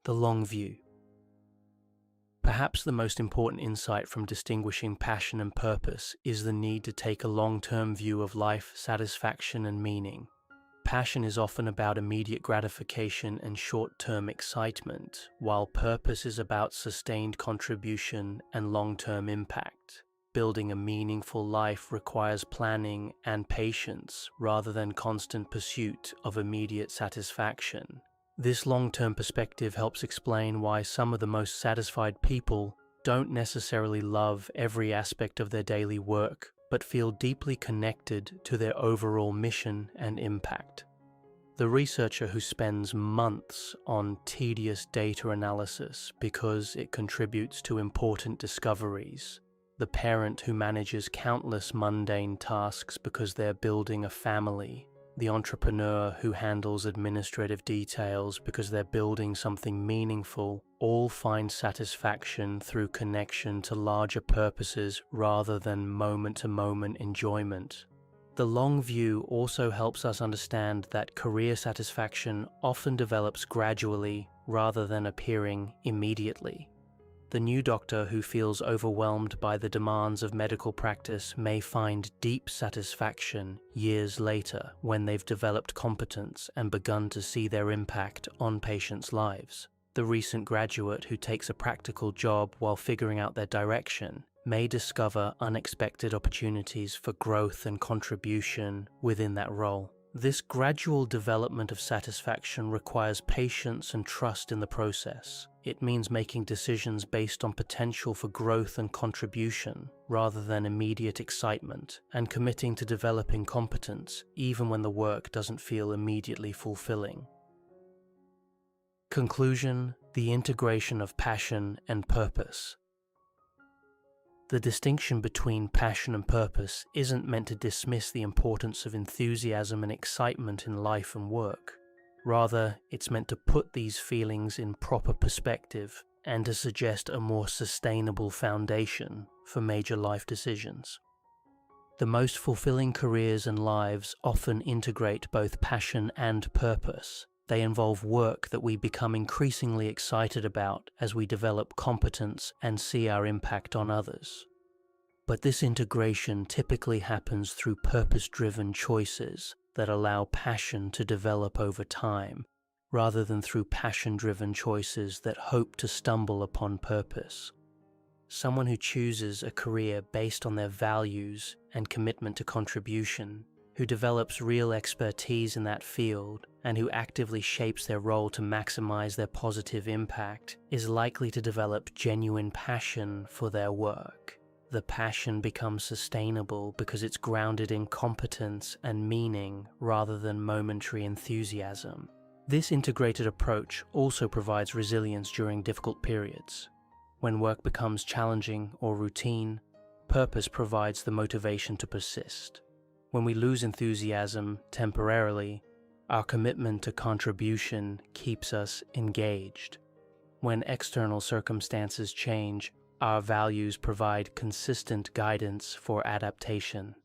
The long view. Perhaps the most important insight from distinguishing passion and purpose is the need to take a long-term view of life, satisfaction, and meaning. Passion is often about immediate gratification and short-term excitement, while purpose is about sustained contribution and long-term impact. Building a meaningful life requires planning and patience rather than constant pursuit of immediate satisfaction. This long-term perspective helps explain why some of the most satisfied people don't necessarily love every aspect of their daily work, but feel deeply connected to their overall mission and impact. The researcher who spends months on tedious data analysis because it contributes to important discoveries, the parent who manages countless mundane tasks because they're building a family, the entrepreneur who handles administrative details because they're building something meaningful, all find satisfaction through connection to larger purposes rather than moment-to-moment enjoyment. The long view also helps us understand that career satisfaction often develops gradually rather than appearing immediately. The new doctor who feels overwhelmed by the demands of medical practice may find deep satisfaction years later when they've developed competence and begun to see their impact on patients' lives. The recent graduate who takes a practical job while figuring out their direction may discover unexpected opportunities for growth and contribution within that role. This gradual development of satisfaction requires patience and trust in the process. It means making decisions based on potential for growth and contribution rather than immediate excitement, and committing to developing competence even when the work doesn't feel immediately fulfilling. Conclusion: the integration of passion and purpose. The distinction between passion and purpose isn't meant to dismiss the importance of enthusiasm and excitement in life and work. Rather, it's meant to put these feelings in proper perspective and to suggest a more sustainable foundation for major life decisions. The most fulfilling careers and lives often integrate both passion and purpose. They involve work that we become increasingly excited about as we develop competence and see our impact on others. But this integration typically happens through purpose-driven choices that allow passion to develop over time, rather than through passion-driven choices that hope to stumble upon purpose. Someone who chooses a career based on their values and commitment to contribution, who develops real expertise in that field, and who actively shapes their role to maximize their positive impact, is likely to develop genuine passion for their work. The passion becomes sustainable because it's grounded in competence and meaning rather than momentary enthusiasm. This integrated approach also provides resilience during difficult periods. When work becomes challenging or routine, purpose provides the motivation to persist. When we lose enthusiasm temporarily, our commitment to contribution keeps us engaged. When external circumstances change, our values provide consistent guidance for adaptation.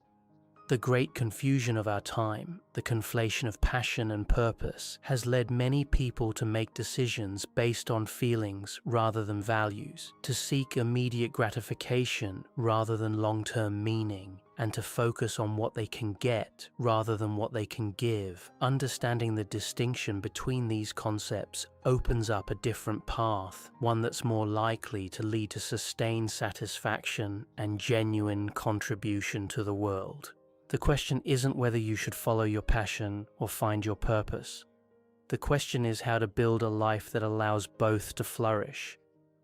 The great confusion of our time, the conflation of passion and purpose, has led many people to make decisions based on feelings rather than values, to seek immediate gratification rather than long-term meaning, and to focus on what they can get rather than what they can give. Understanding the distinction between these concepts opens up a different path, one that's more likely to lead to sustained satisfaction and genuine contribution to the world. The question isn't whether you should follow your passion or find your purpose. The question is how to build a life that allows both to flourish,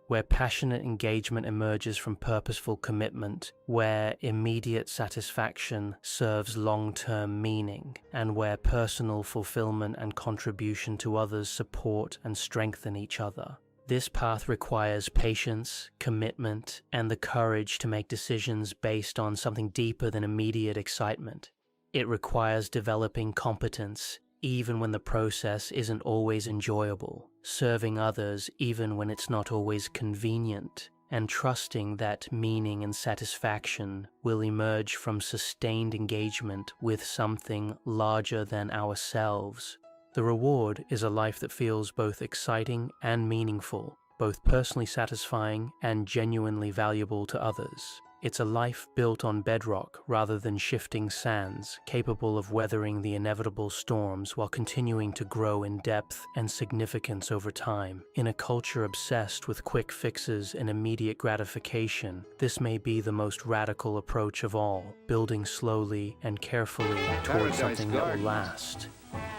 where passionate engagement emerges from purposeful commitment, where immediate satisfaction serves long-term meaning, and where personal fulfillment and contribution to others support and strengthen each other. This path requires patience, commitment, and the courage to make decisions based on something deeper than immediate excitement. It requires developing competence even when the process isn't always enjoyable, serving others even when it's not always convenient, and trusting that meaning and satisfaction will emerge from sustained engagement with something larger than ourselves. The reward is a life that feels both exciting and meaningful, both personally satisfying and genuinely valuable to others. It's a life built on bedrock rather than shifting sands, capable of weathering the inevitable storms while continuing to grow in depth and significance over time. In a culture obsessed with quick fixes and immediate gratification, this may be the most radical approach of all, building slowly and carefully towards something that will last.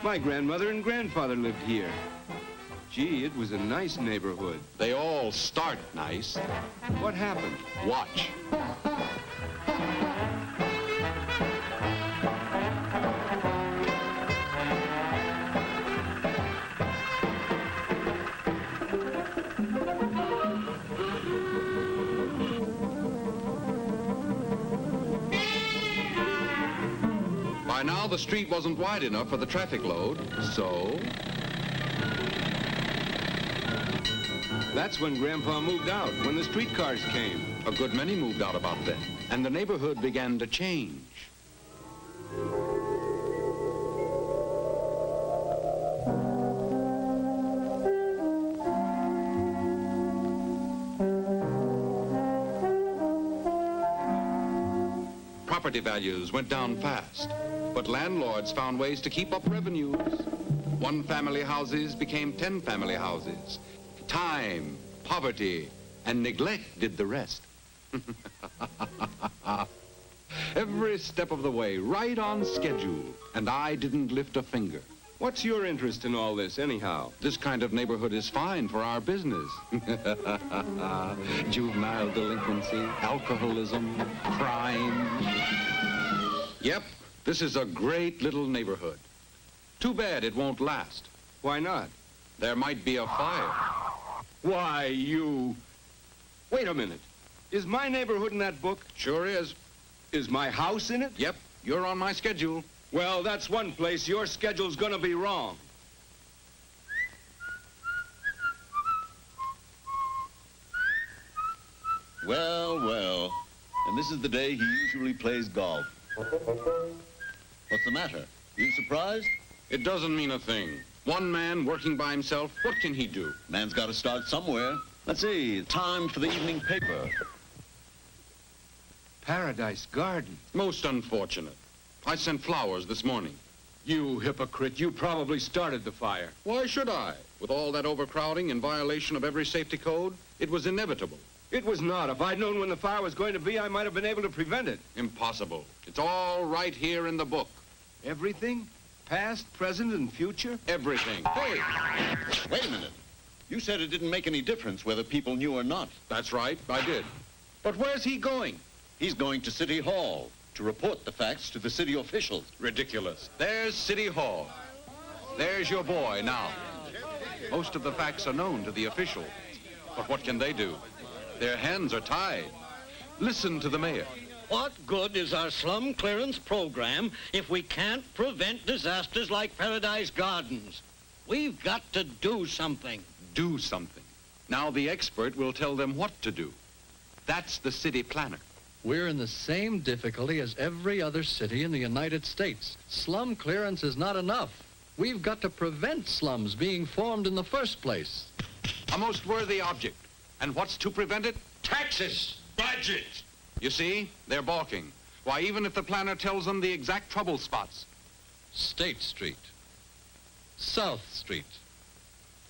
My grandmother and grandfather lived here. Gee, it was a nice neighborhood. They all start nice. What happened? Watch. By now, the street wasn't wide enough for the traffic load, so... That's when Grandpa moved out, when the streetcars came. A good many moved out about then, and the neighborhood began to change. Property values went down fast, but landlords found ways to keep up revenues. One family houses became 10 family houses. Time, poverty, and neglect did the rest. Every step of the way, right on schedule, and I didn't lift a finger. What's your interest in all this, anyhow? This kind of neighborhood is fine for our business. Juvenile delinquency, alcoholism, crime. Yep, this is a great little neighborhood. Too bad it won't last. Why not? There might be a fire. Why, you... Wait a minute. Is my neighborhood in that book? Sure is. Is my house in it? Yep, you're on my schedule. Well, that's one place your schedule's gonna be wrong. Well, well. And this is the day he usually plays golf. What's the matter? You surprised? It doesn't mean a thing. One man working by himself, what can he do? Man's got to start somewhere. Let's see, time for the evening paper. Paradise Garden. Most unfortunate. I sent flowers this morning. You hypocrite. You probably started the fire. Why should I? With all that overcrowding in violation of every safety code, it was inevitable. It was not. If I'd known when the fire was going to be, I might have been able to prevent it. Impossible. It's all right here in the book. Everything? Past, present, and future? Everything. Hey! Wait a minute. You said it didn't make any difference whether people knew or not. That's right, I did. But where's he going? He's going to City Hall to report the facts to the city officials. Ridiculous. There's City Hall. There's your boy now. Most of the facts are known to the officials. But what can they do? Their hands are tied. Listen to the mayor. What good is our slum clearance program if we can't prevent disasters like Paradise Gardens? We've got to do something. Do something. Now the expert will tell them what to do. That's the city planner. We're in the same difficulty as every other city in the United States. Slum clearance is not enough. We've got to prevent slums being formed in the first place. A most worthy object. And what's to prevent it? Taxes! Budget! You see, they're balking. Why, even if the planner tells them the exact trouble spots. State Street, South Street,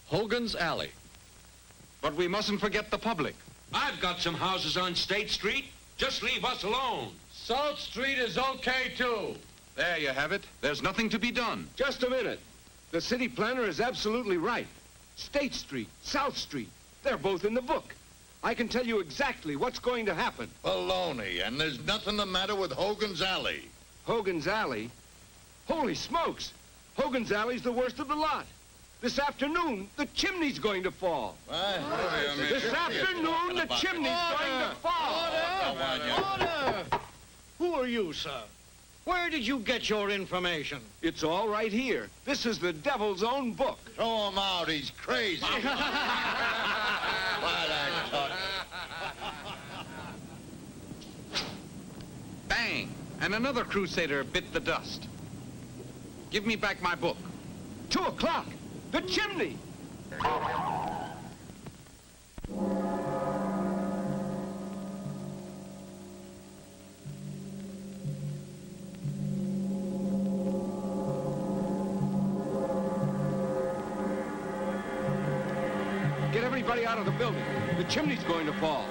Hogan's Alley. But we mustn't forget the public. I've got some houses on State Street. Just leave us alone. South Street is okay, too. There you have it. There's nothing to be done. Just a minute. The city planner is absolutely right. State Street, South Street, they're both in the book. I can tell you exactly what's going to happen. Baloney, and there's nothing the matter with Hogan's Alley. Hogan's Alley? Holy smokes! Hogan's Alley's the worst of the lot. This afternoon, the chimney's going to fall. This afternoon, the chimney's going to fall. Order! Who are you, sir? Where did you get your information? It's all right here. This is the devil's own book. Throw him out, he's crazy. What I thought. Bang! And another crusader bit the dust. Give me back my book. 2 o'clock. The chimney. Get everybody out of the building. The chimney's going to fall.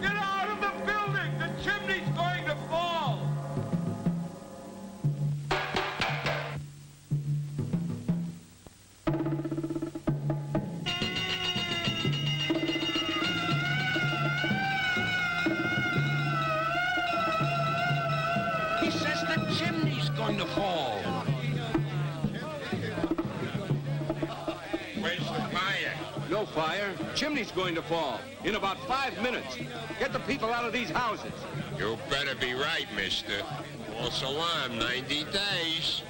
Get out of the building! The chimney's going to fall! He says the chimney's going to fall. No fire. Chimney's going to fall in about 5 minutes. Get the people out of these houses. You better be right, mister. False alarm, 90 days.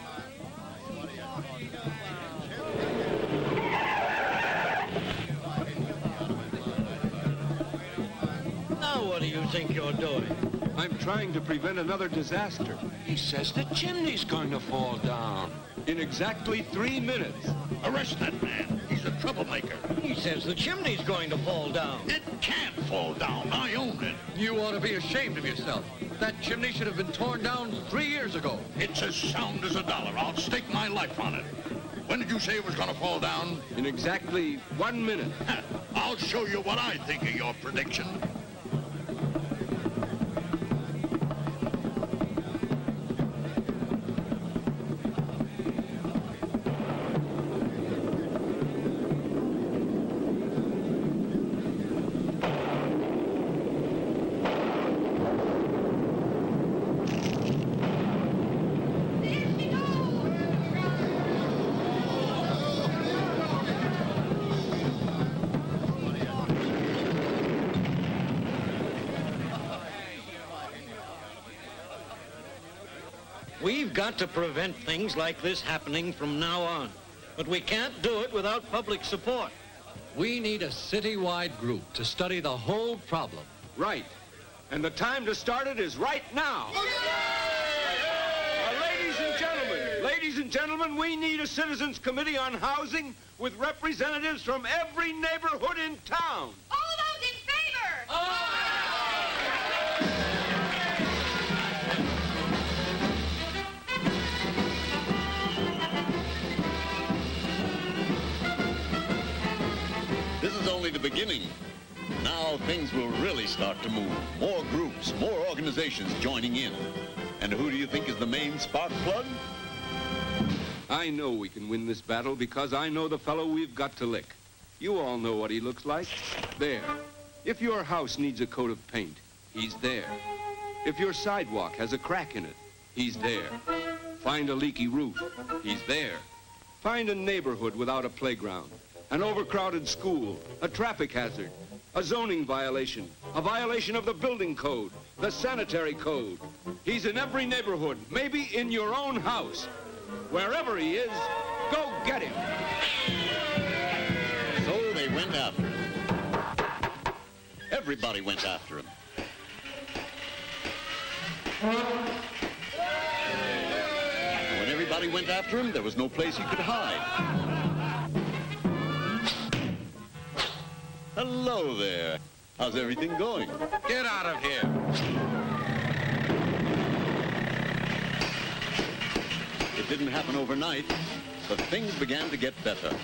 Now what do you think think you're doing? I'm trying to prevent another disaster. He says the chimney's going to fall down. In exactly 3 minutes. Arrest that man. He's a troublemaker. He says the chimney's going to fall down. It can't fall down. I own it. You ought to be ashamed of yourself. That chimney should have been torn down 3 years ago. It's as sound as a dollar. I'll stake my life on it. When did you say it was going to fall down? In exactly 1 minute. I'll show you what I think of your prediction. We've got to prevent things like this happening from now on. But we can't do it without public support. We need a citywide group to study the whole problem. Right. And the time to start it is right now. Ladies and gentlemen, we need a citizens committee on housing with representatives from every neighborhood in town. All those in favor! This is only the beginning. Now things will really start to move. More groups, more organizations joining in. And who do you think is the main spark plug? I know we can win this battle because I know the fellow we've got to lick. You all know what he looks like. There. If your house needs a coat of paint, he's there. If your sidewalk has a crack in it, he's there. Find a leaky roof, he's there. Find a neighborhood without a playground, an overcrowded school, a traffic hazard, a zoning violation, a violation of the building code, the sanitary code. He's in every neighborhood, maybe in your own house. Wherever he is, go get him. So they went after him. Everybody went after him. When everybody went after him, there was no place he could hide. Hello there. How's everything going? Get out of here. It didn't happen overnight, but things began to get better.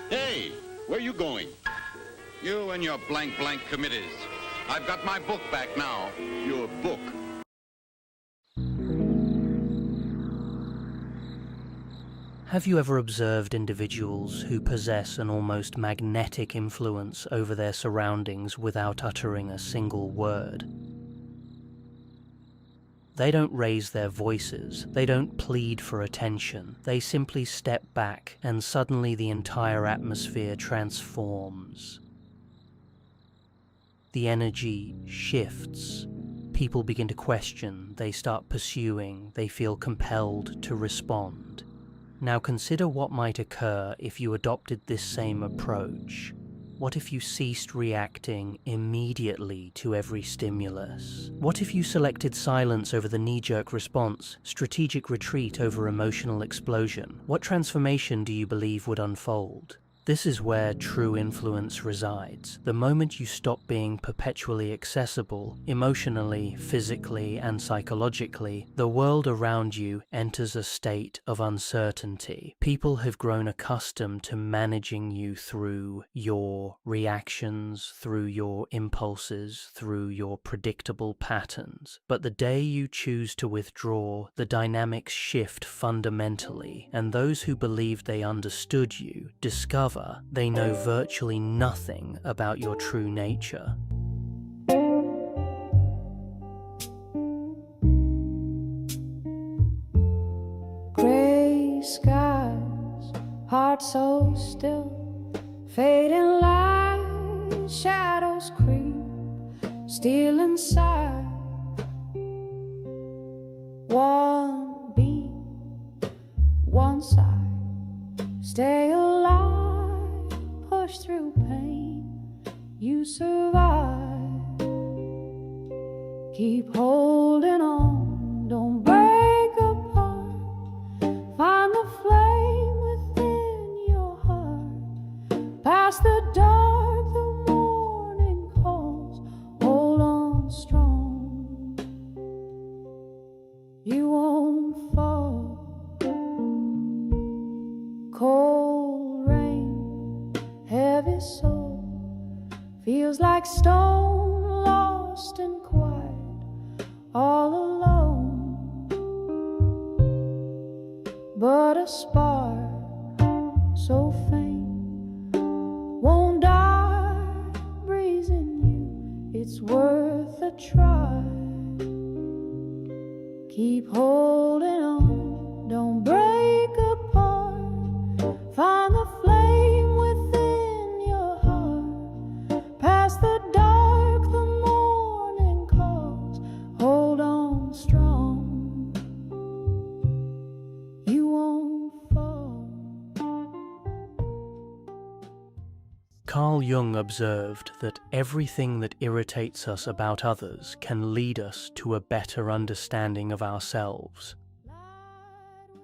Hey, where are you going? You and your blank committees. I've got my book back now. Your book. Have you ever observed individuals who possess an almost magnetic influence over their surroundings without uttering a single word? They don't raise their voices, they don't plead for attention, they simply step back and suddenly the entire atmosphere transforms. The energy shifts. People begin to question, they start pursuing, they feel compelled to respond. Now consider what might occur if you adopted this same approach. What if you ceased reacting immediately to every stimulus? What if you selected silence over the knee-jerk response, strategic retreat over emotional explosion? What transformation do you believe would unfold? This is where true influence resides. The moment you stop being perpetually accessible, emotionally, physically, and psychologically, the world around you enters a state of uncertainty. People have grown accustomed to managing you through your reactions, through your impulses, through your predictable patterns. But the day you choose to withdraw, the dynamics shift fundamentally, and those who believed they understood you discover they know virtually nothing about your true nature. heart so still, fading light, shadows creep, still inside. One beat, one side, stay alive, push through pain, you survive. Keep holding on, don't break apart, find the flame within your heart, past the dark, the morning calls, hold on strong. You won't fall. Cold rain, heavy soul, feels like stone lost and quiet, all alone. But a spark so faint won't die, breeze in you, it's worth a try. Keep holding on, don't break apart, find the flame within your heart, past the dark, the morning calls, hold on strong, you won't fall. Carl Jung observed that everything that irritates us about others can lead us to a better understanding of ourselves.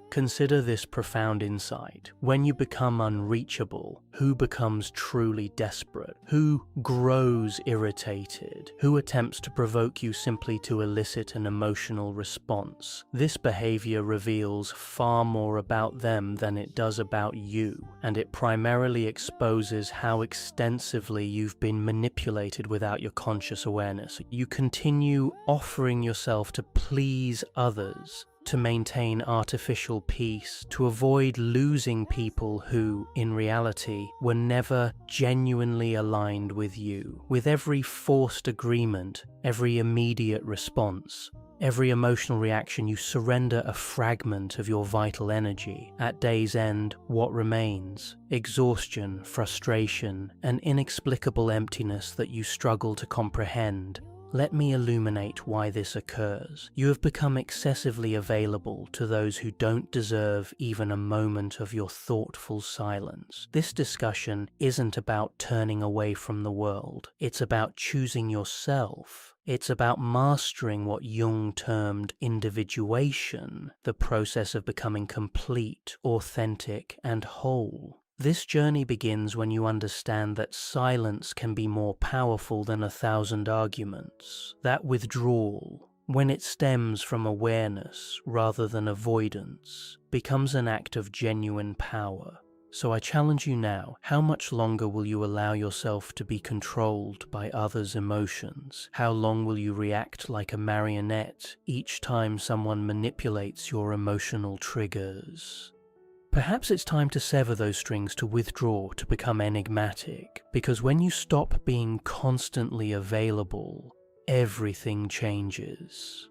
Consider this profound insight. When you become unreachable, who becomes truly desperate? Who grows irritated? Who attempts to provoke you simply to elicit an emotional response? This behavior reveals far more about them than it does about you, and it primarily exposes how extensively you've been manipulated without your conscious awareness. You continue offering yourself to please others, to maintain artificial peace, to avoid losing people who, in reality, were never genuinely aligned with you. With every forced agreement, every immediate response, every emotional reaction, you surrender a fragment of your vital energy. At day's end, what remains? Exhaustion, frustration, an inexplicable emptiness that you struggle to comprehend. Let me illuminate why this occurs. You have become excessively available to those who don't deserve even a moment of your thoughtful silence. This discussion isn't about turning away from the world. It's about choosing yourself. It's about mastering what Jung termed individuation, the process of becoming complete, authentic, and whole. This journey begins when you understand that silence can be more powerful than 1,000 arguments. That withdrawal, when it stems from awareness rather than avoidance, becomes an act of genuine power. So I challenge you now, how much longer will you allow yourself to be controlled by others' emotions? How long will you react like a marionette each time someone manipulates your emotional triggers? Perhaps it's time to sever those strings, to withdraw, to become enigmatic, because when you stop being constantly available, everything changes.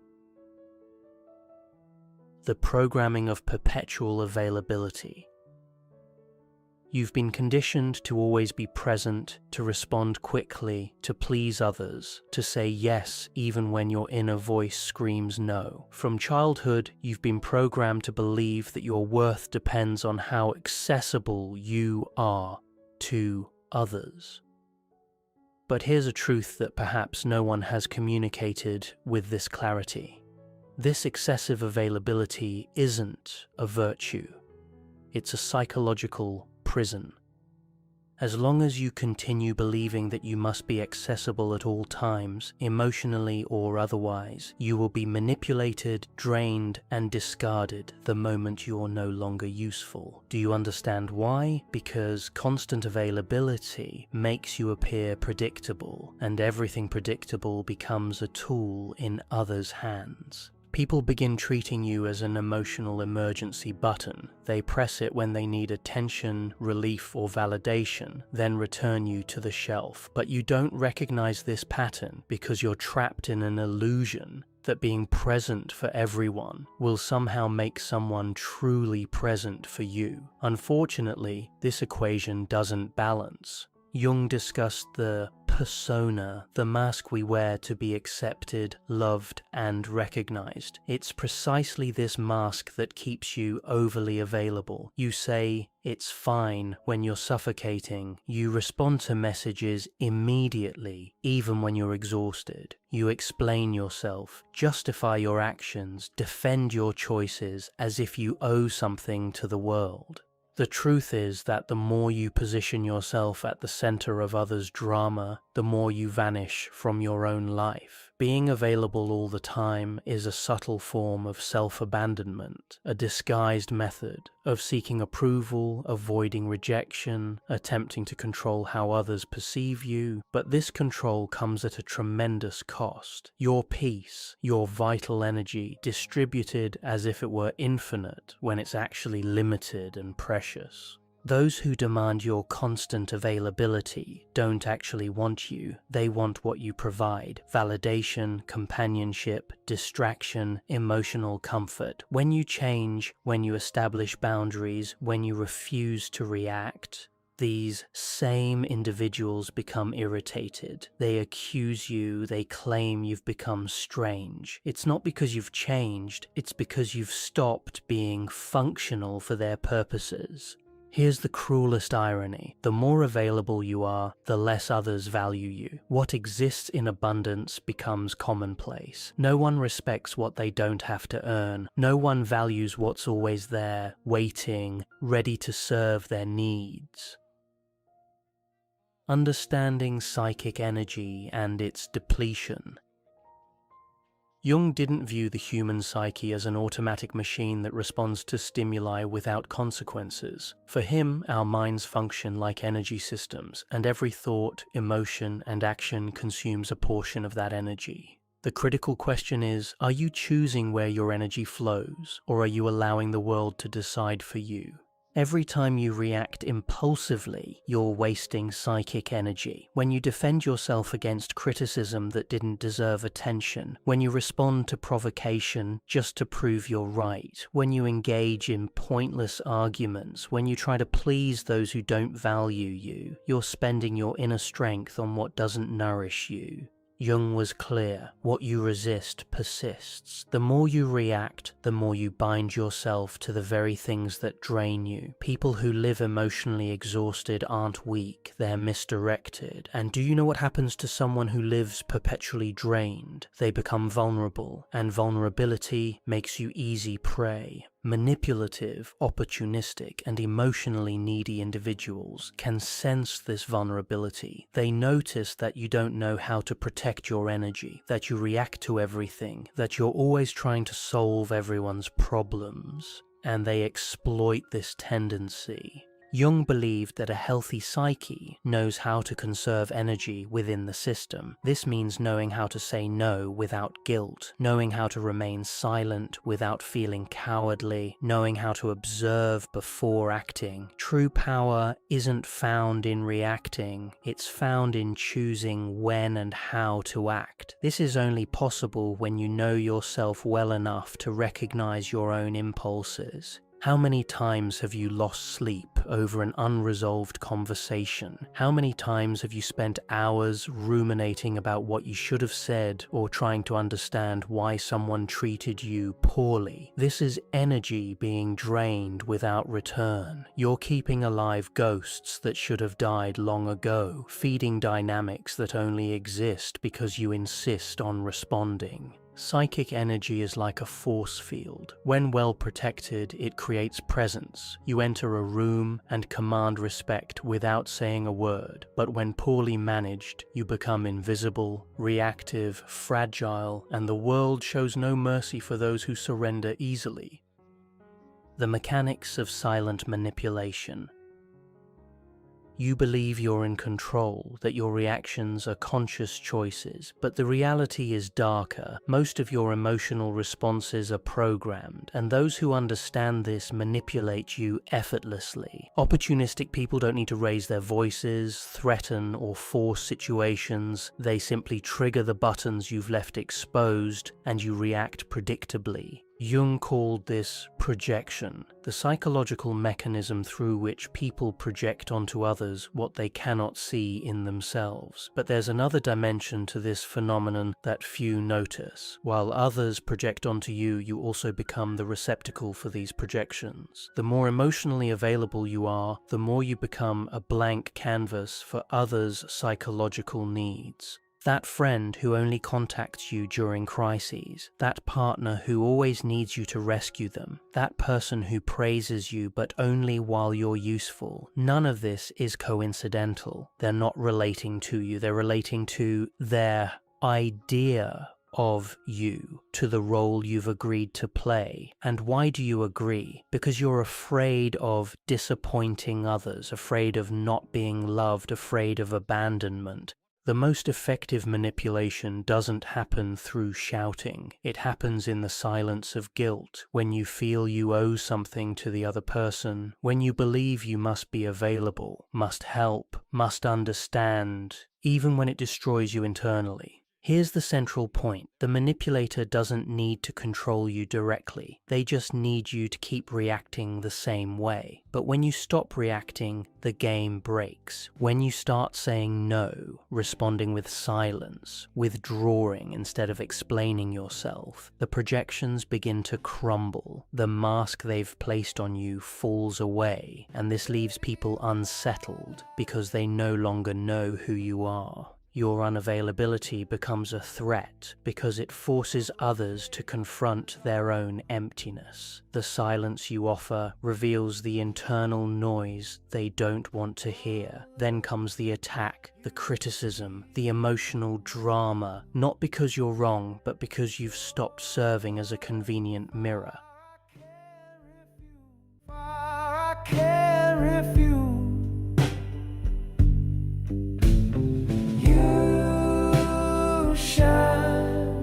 The programming of perpetual availability. You've been conditioned to always be present, to respond quickly, to please others, to say yes even when your inner voice screams no. From childhood, you've been programmed to believe that your worth depends on how accessible you are to others. But here's a truth that perhaps no one has communicated with this clarity. This excessive availability isn't a virtue. It's a psychological prison. As long as you continue believing that you must be accessible at all times, emotionally or otherwise, you will be manipulated, drained, and discarded the moment you're no longer useful. Do you understand why? Because constant availability makes you appear predictable, and everything predictable becomes a tool in others' hands. People begin treating you as an emotional emergency button. They press it when they need attention, relief, or validation, then return you to the shelf. But you don't recognize this pattern because you're trapped in an illusion that being present for everyone will somehow make someone truly present for you. Unfortunately, this equation doesn't balance. Jung discussed the persona, the mask we wear to be accepted, loved, and recognized. It's precisely this mask that keeps you overly available. You say, "It's fine," when you're suffocating. You respond to messages immediately, even when you're exhausted. You explain yourself, justify your actions, defend your choices as if you owe something to the world. The truth is that the more you position yourself at the center of others' drama, the more you vanish from your own life. Being available all the time is a subtle form of self-abandonment, a disguised method of seeking approval, avoiding rejection, attempting to control how others perceive you. But this control comes at a tremendous cost. Your peace, your vital energy, distributed as if it were infinite when it's actually limited and precious. Those who demand your constant availability don't actually want you. They want what you provide: validation, companionship, distraction, emotional comfort. When you change, when you establish boundaries, when you refuse to react, these same individuals become irritated. They accuse you, they claim you've become strange. It's not because you've changed, it's because you've stopped being functional for their purposes. Here's the cruelest irony. The more available you are, the less others value you. What exists in abundance becomes commonplace. No one respects what they don't have to earn. No one values what's always there, waiting, ready to serve their needs. Understanding psychic energy and its depletion. Jung didn't view the human psyche as an automatic machine that responds to stimuli without consequences. For him, our minds function like energy systems, and every thought, emotion, and action consumes a portion of that energy. The critical question is, are you choosing where your energy flows, or are you allowing the world to decide for you? Every time you react impulsively, you're wasting psychic energy. When you defend yourself against criticism that didn't deserve attention, when you respond to provocation just to prove you're right, when you engage in pointless arguments, when you try to please those who don't value you, you're spending your inner strength on what doesn't nourish you. Jung was clear: what you resist persists. The more you react, the more you bind yourself to the very things that drain you. People who live emotionally exhausted aren't weak, they're misdirected. And do you know what happens to someone who lives perpetually drained? They become vulnerable, and vulnerability makes you easy prey. Manipulative, opportunistic, and emotionally needy individuals can sense this vulnerability. They notice that you don't know how to protect your energy, that you react to everything, that you're always trying to solve everyone's problems, and they exploit this tendency. Jung believed that a healthy psyche knows how to conserve energy within the system. This means knowing how to say no without guilt, knowing how to remain silent without feeling cowardly, knowing how to observe before acting. True power isn't found in reacting, it's found in choosing when and how to act. This is only possible when you know yourself well enough to recognize your own impulses. How many times have you lost sleep over an unresolved conversation? How many times have you spent hours ruminating about what you should have said or trying to understand why someone treated you poorly? This is energy being drained without return. You're keeping alive ghosts that should have died long ago, feeding dynamics that only exist because you insist on responding. Psychic energy is like a force field. When well protected, it creates presence. You enter a room and command respect without saying a word. But when poorly managed, you become invisible, reactive, fragile, and the world shows no mercy for those who surrender easily. The mechanics of silent manipulation. You believe you're in control, that your reactions are conscious choices, but the reality is darker. Most of your emotional responses are programmed, and those who understand this manipulate you effortlessly. Opportunistic people don't need to raise their voices, threaten, or force situations. They simply trigger the buttons you've left exposed, and you react predictably. Jung called this projection, the psychological mechanism through which people project onto others what they cannot see in themselves. But there's another dimension to this phenomenon that few notice. While others project onto you, you also become the receptacle for these projections. The more emotionally available you are, the more you become a blank canvas for others' psychological needs. That friend who only contacts you during crises, that partner who always needs you to rescue them, that person who praises you but only while you're useful. None of this is coincidental. They're not relating to you, they're relating to their idea of you, to the role you've agreed to play. And why do you agree? Because you're afraid of disappointing others, afraid of not being loved, afraid of abandonment. The most effective manipulation doesn't happen through shouting. It happens in the silence of guilt, when you feel you owe something to the other person, when you believe you must be available, must help, must understand, even when it destroys you internally. Here's the central point. The manipulator doesn't need to control you directly. They just need you to keep reacting the same way. But when you stop reacting, the game breaks. When you start saying no, responding with silence, withdrawing instead of explaining yourself, the projections begin to crumble. The mask they've placed on you falls away, and this leaves people unsettled because they no longer know who you are. Your unavailability becomes a threat because it forces others to confront their own emptiness. The silence you offer reveals the internal noise they don't want to hear. Then comes the attack, the criticism, the emotional drama, not because you're wrong, but because you've stopped serving as a convenient mirror. I can't refuse. You shine,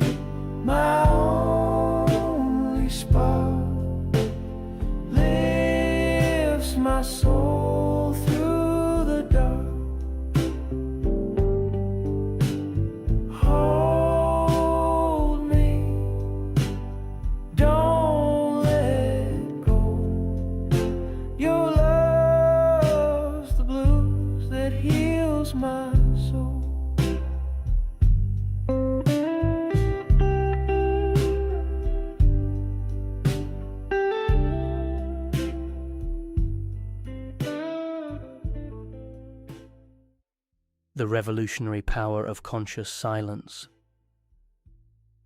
my only spark, lifts my soul through the dark. Hold me, don't let go. Your love's the blues that heals my soul. The revolutionary power of conscious silence.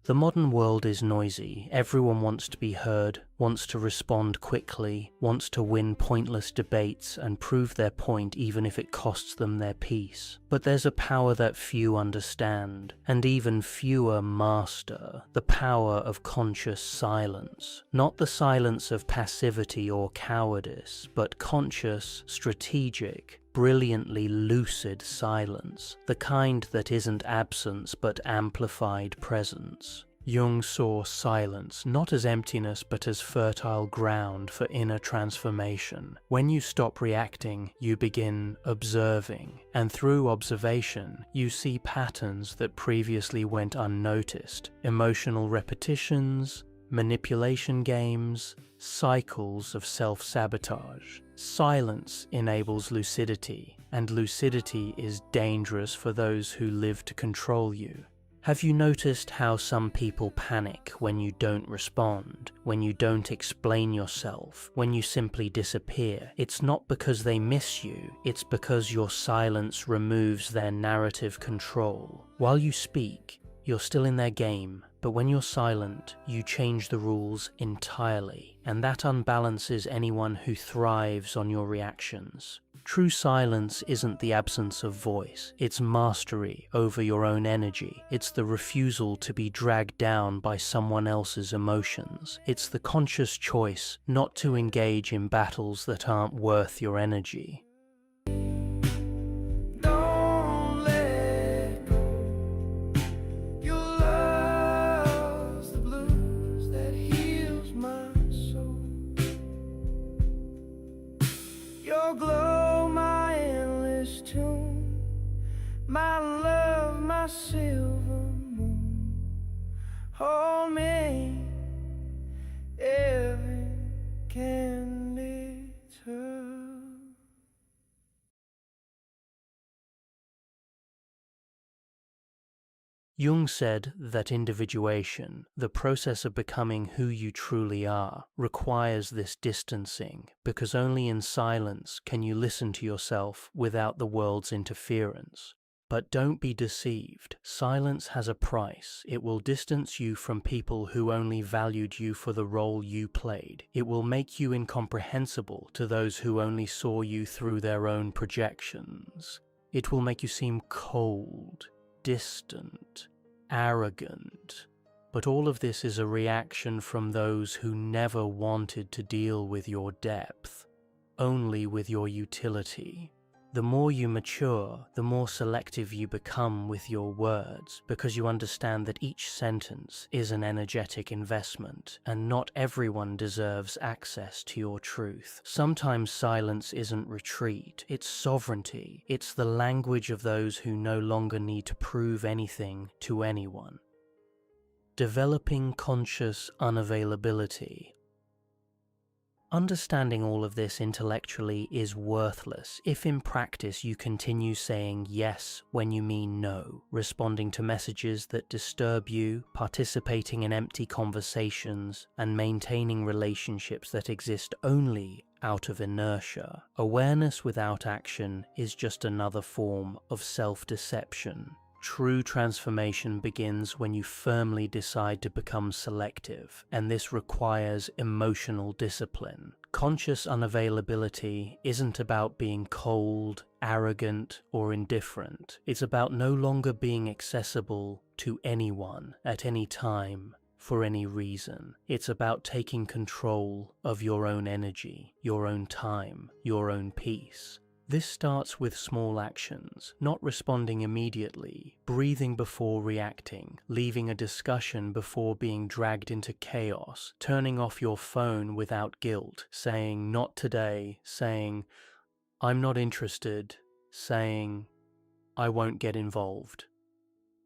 The modern world is noisy. Everyone wants to be heard, wants to respond quickly, wants to win pointless debates and prove their point even if it costs them their peace. But there's a power that few understand, and even fewer master, the power of conscious silence. Not the silence of passivity or cowardice, but conscious, strategic, brilliantly lucid silence, the kind that isn't absence but amplified presence. Jung saw silence not as emptiness but as fertile ground for inner transformation. When you stop reacting, you begin observing, and through observation, you see patterns that previously went unnoticed, emotional repetitions, manipulation games, cycles of self-sabotage. Silence enables lucidity, and lucidity is dangerous for those who live to control you. Have you noticed how some people panic when you don't respond, when you don't explain yourself, when you simply disappear? It's not because they miss you, it's because your silence removes their narrative control. While you speak, you're still in their game, but when you're silent, you change the rules entirely, and that unbalances anyone who thrives on your reactions. True silence isn't the absence of voice, it's mastery over your own energy. It's the refusal to be dragged down by someone else's emotions. It's the conscious choice not to engage in battles that aren't worth your energy. my silver moon. Hold me, every candle turn. Jung said that individuation, the process of becoming who you truly are, requires this distancing, because only in silence can you listen to yourself without the world's interference. But don't be deceived. Silence has a price. It will distance you from people who only valued you for the role you played. It will make you incomprehensible to those who only saw you through their own projections. It will make you seem cold, distant, arrogant. But all of this is a reaction from those who never wanted to deal with your depth, only with your utility. The more you mature, the more selective you become with your words, because you understand that each sentence is an energetic investment, and not everyone deserves access to your truth. Sometimes silence isn't retreat, it's sovereignty. It's the language of those who no longer need to prove anything to anyone. Developing conscious unavailability. Understanding all of this intellectually is worthless if in practice you continue saying yes when you mean no, responding to messages that disturb you, participating in empty conversations, and maintaining relationships that exist only out of inertia. Awareness without action is just another form of self-deception. True transformation begins when you firmly decide to become selective, and this requires emotional discipline. Conscious unavailability isn't about being cold, arrogant, or indifferent. It's about no longer being accessible to anyone at any time for any reason. It's about taking control of your own energy, your own time, your own peace. This starts with small actions, not responding immediately, breathing before reacting, leaving a discussion before being dragged into chaos, turning off your phone without guilt, saying "not today," saying "I'm not interested," saying "I won't get involved."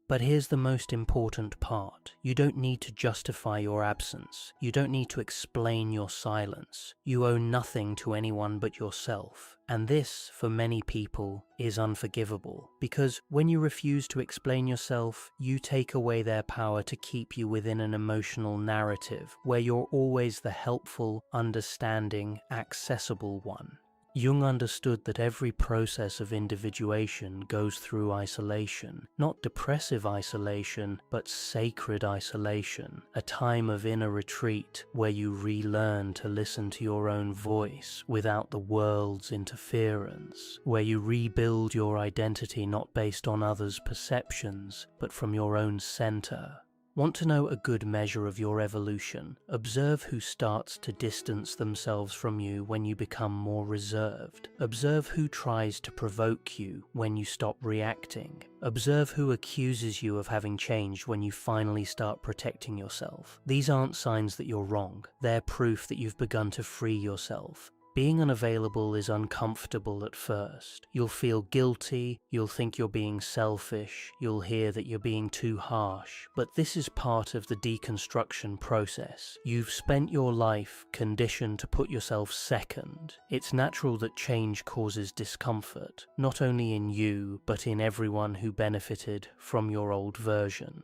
But here's the most important part. You don't need to justify your absence. You don't need to explain your silence. You owe nothing to anyone but yourself. And this, for many people, is unforgivable. Because when you refuse to explain yourself, you take away their power to keep you within an emotional narrative where you're always the helpful, understanding, accessible one. Jung understood that every process of individuation goes through isolation, not depressive isolation, but sacred isolation, a time of inner retreat where you relearn to listen to your own voice without the world's interference, where you rebuild your identity not based on others' perceptions, but from your own center. Want to know a good measure of your evolution? Observe who starts to distance themselves from you when you become more reserved. Observe who tries to provoke you when you stop reacting. Observe who accuses you of having changed when you finally start protecting yourself. These aren't signs that you're wrong. They're proof that you've begun to free yourself. Being unavailable is uncomfortable at first. You'll feel guilty, you'll think you're being selfish, you'll hear that you're being too harsh, but this is part of the deconstruction process. You've spent your life conditioned to put yourself second. It's natural that change causes discomfort, not only in you, but in everyone who benefited from your old version.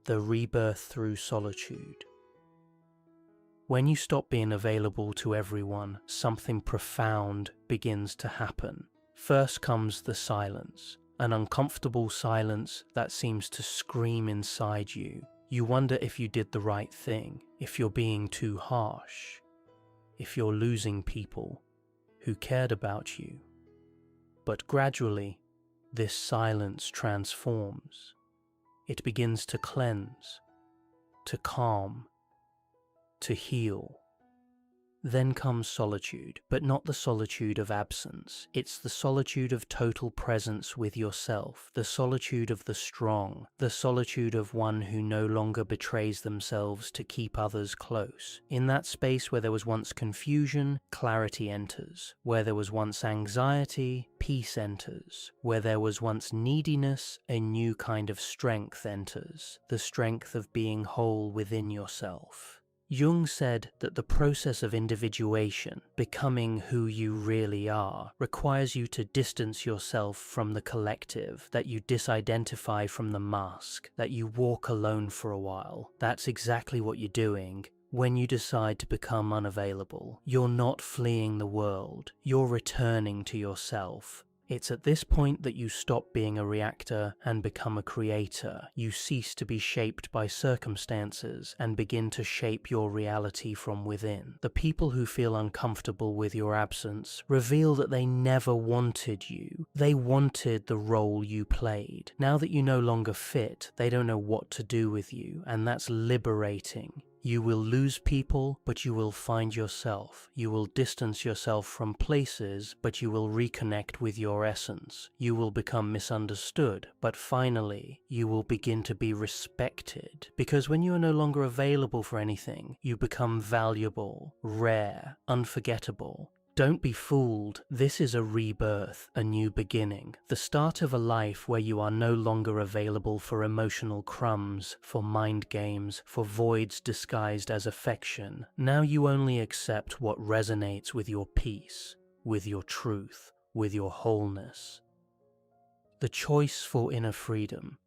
The rebirth through solitude. When you stop being available to everyone, something profound begins to happen. First comes the silence, an uncomfortable silence that seems to scream inside you. You wonder if you did the right thing, if you're being too harsh, if you're losing people who cared about you. But gradually, this silence transforms. It begins to cleanse, to calm, to heal. Then comes solitude, but not the solitude of absence. It's the solitude of total presence with yourself, the solitude of the strong, the solitude of one who no longer betrays themselves to keep others close. In that space where there was once confusion, clarity enters. Where there was once anxiety, peace peace enters. Where there was once neediness, a new kind of strength enters, the strength of being whole within yourself. Jung said that the process of individuation, becoming who you really are, requires you to distance yourself from the collective, that you disidentify from the mask, that you walk alone for a while. That's exactly what you're doing. When you decide to become unavailable, you're not fleeing the world, you're returning to yourself. It's at this point that you stop being a reactor and become a creator. You cease to be shaped by circumstances and begin to shape your reality from within. The people who feel uncomfortable with your absence reveal that they never wanted you. They wanted the role you played. Now that you no longer fit, they don't know what to do with you, and that's liberating. You will lose people, but you will find yourself. You will distance yourself from places, but you will reconnect with your essence. You will become misunderstood, but finally, you will begin to be respected. Because when you are no longer available for anything, you become valuable, rare, unforgettable. Don't be fooled. This is a rebirth, a new beginning, the start of a life where you are no longer available for emotional crumbs, for mind games, for voids disguised as affection. Now you only accept what resonates with your peace, with your truth, with your wholeness. The choice for inner freedom.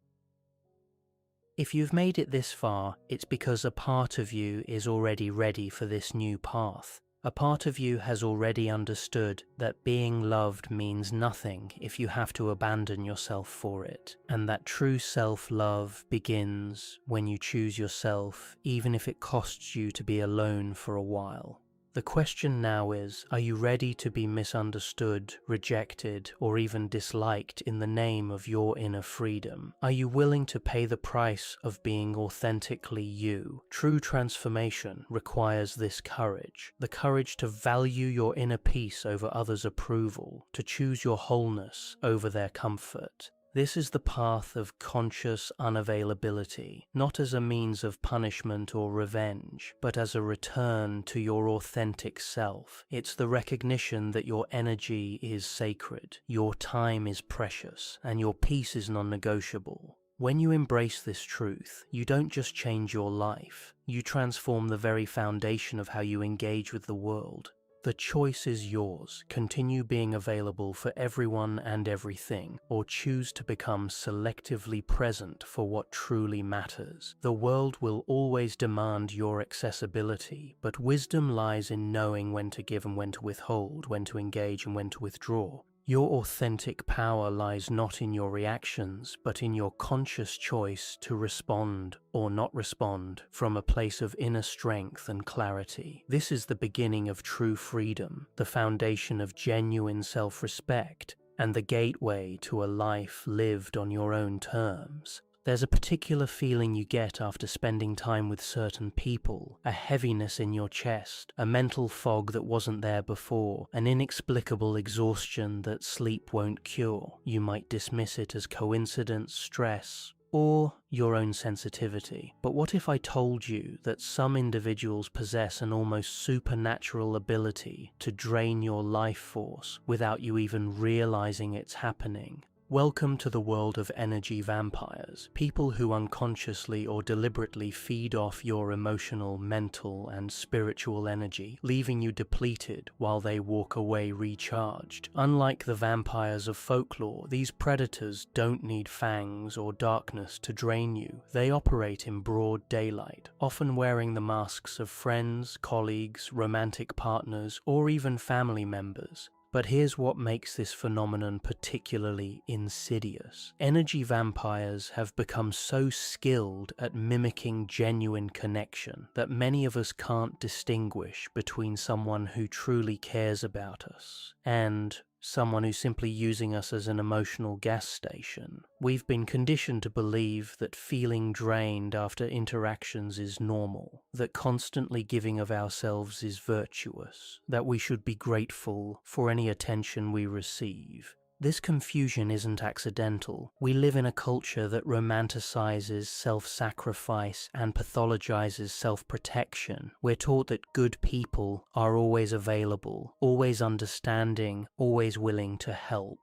If you've made it this far, it's because a part of you is already ready for this new path. A part of you has already understood that being loved means nothing if you have to abandon yourself for it, and that true self-love begins when you choose yourself, even if it costs you to be alone for a while. The question now is, are you ready to be misunderstood, rejected, or even disliked in the name of your inner freedom? Are you willing to pay the price of being authentically you? True transformation requires this courage, the courage to value your inner peace over others' approval, to choose your wholeness over their comfort. This is the path of conscious unavailability, not as a means of punishment or revenge, but as a return to your authentic self. It's the recognition that your energy is sacred, your time is precious, and your peace is non-negotiable. When you embrace this truth, you don't just change your life, you transform the very foundation of how you engage with the world. The choice is yours. Continue being available for everyone and everything, or choose to become selectively present for what truly matters. The world will always demand your accessibility, but wisdom lies in knowing when to give and when to withhold, when to engage and when to withdraw. Your authentic power lies not in your reactions, but in your conscious choice to respond or not respond from a place of inner strength and clarity. This is the beginning of true freedom, the foundation of genuine self-respect, and the gateway to a life lived on your own terms. There's a particular feeling you get after spending time with certain people, a heaviness in your chest, a mental fog that wasn't there before, an inexplicable exhaustion that sleep won't cure. You might dismiss it as coincidence, stress, or your own sensitivity. But what if I told you that some individuals possess an almost supernatural ability to drain your life force without you even realizing it's happening? Welcome to the world of energy vampires, people who unconsciously or deliberately feed off your emotional, mental, and spiritual energy, leaving you depleted while they walk away recharged. Unlike the vampires of folklore, these predators don't need fangs or darkness to drain you. They operate in broad daylight, often wearing the masks of friends, colleagues, romantic partners, or even family members. But here's what makes this phenomenon particularly insidious. Energy vampires have become so skilled at mimicking genuine connection that many of us can't distinguish between someone who truly cares about us and someone who's simply using us as an emotional gas station. We've been conditioned to believe that feeling drained after interactions is normal, that constantly giving of ourselves is virtuous, that we should be grateful for any attention we receive. This confusion isn't accidental. We live in a culture that romanticizes self-sacrifice and pathologizes self-protection. We're taught that good people are always available, always understanding, always willing to help.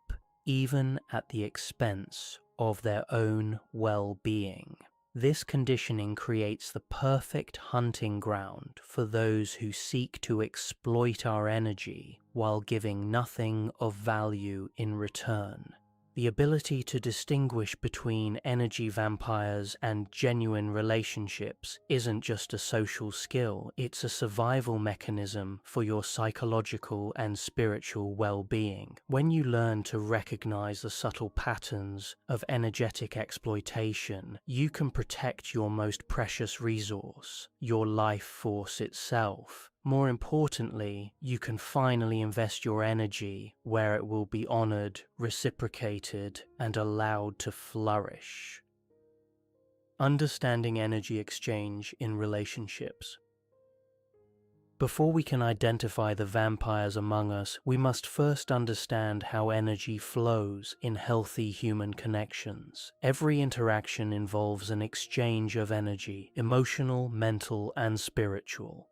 even at the expense of their own well-being. This conditioning creates the perfect hunting ground for those who seek to exploit our energy while giving nothing of value in return. The ability to distinguish between energy vampires and genuine relationships isn't just a social skill, it's a survival mechanism for your psychological and spiritual well-being. When you learn to recognize the subtle patterns of energetic exploitation, you can protect your most precious resource, your life force itself. More importantly, you can finally invest your energy where it will be honored, reciprocated, and allowed to flourish. Understanding energy exchange in relationships. Before we can identify the vampires among us, we must first understand how energy flows in healthy human connections. Every interaction involves an exchange of energy, emotional, mental, and spiritual.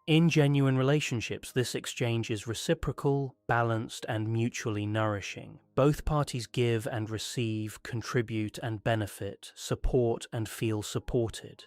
In genuine relationships, this exchange is reciprocal, balanced, and mutually nourishing. Both parties give and receive, contribute and benefit, support and feel supported.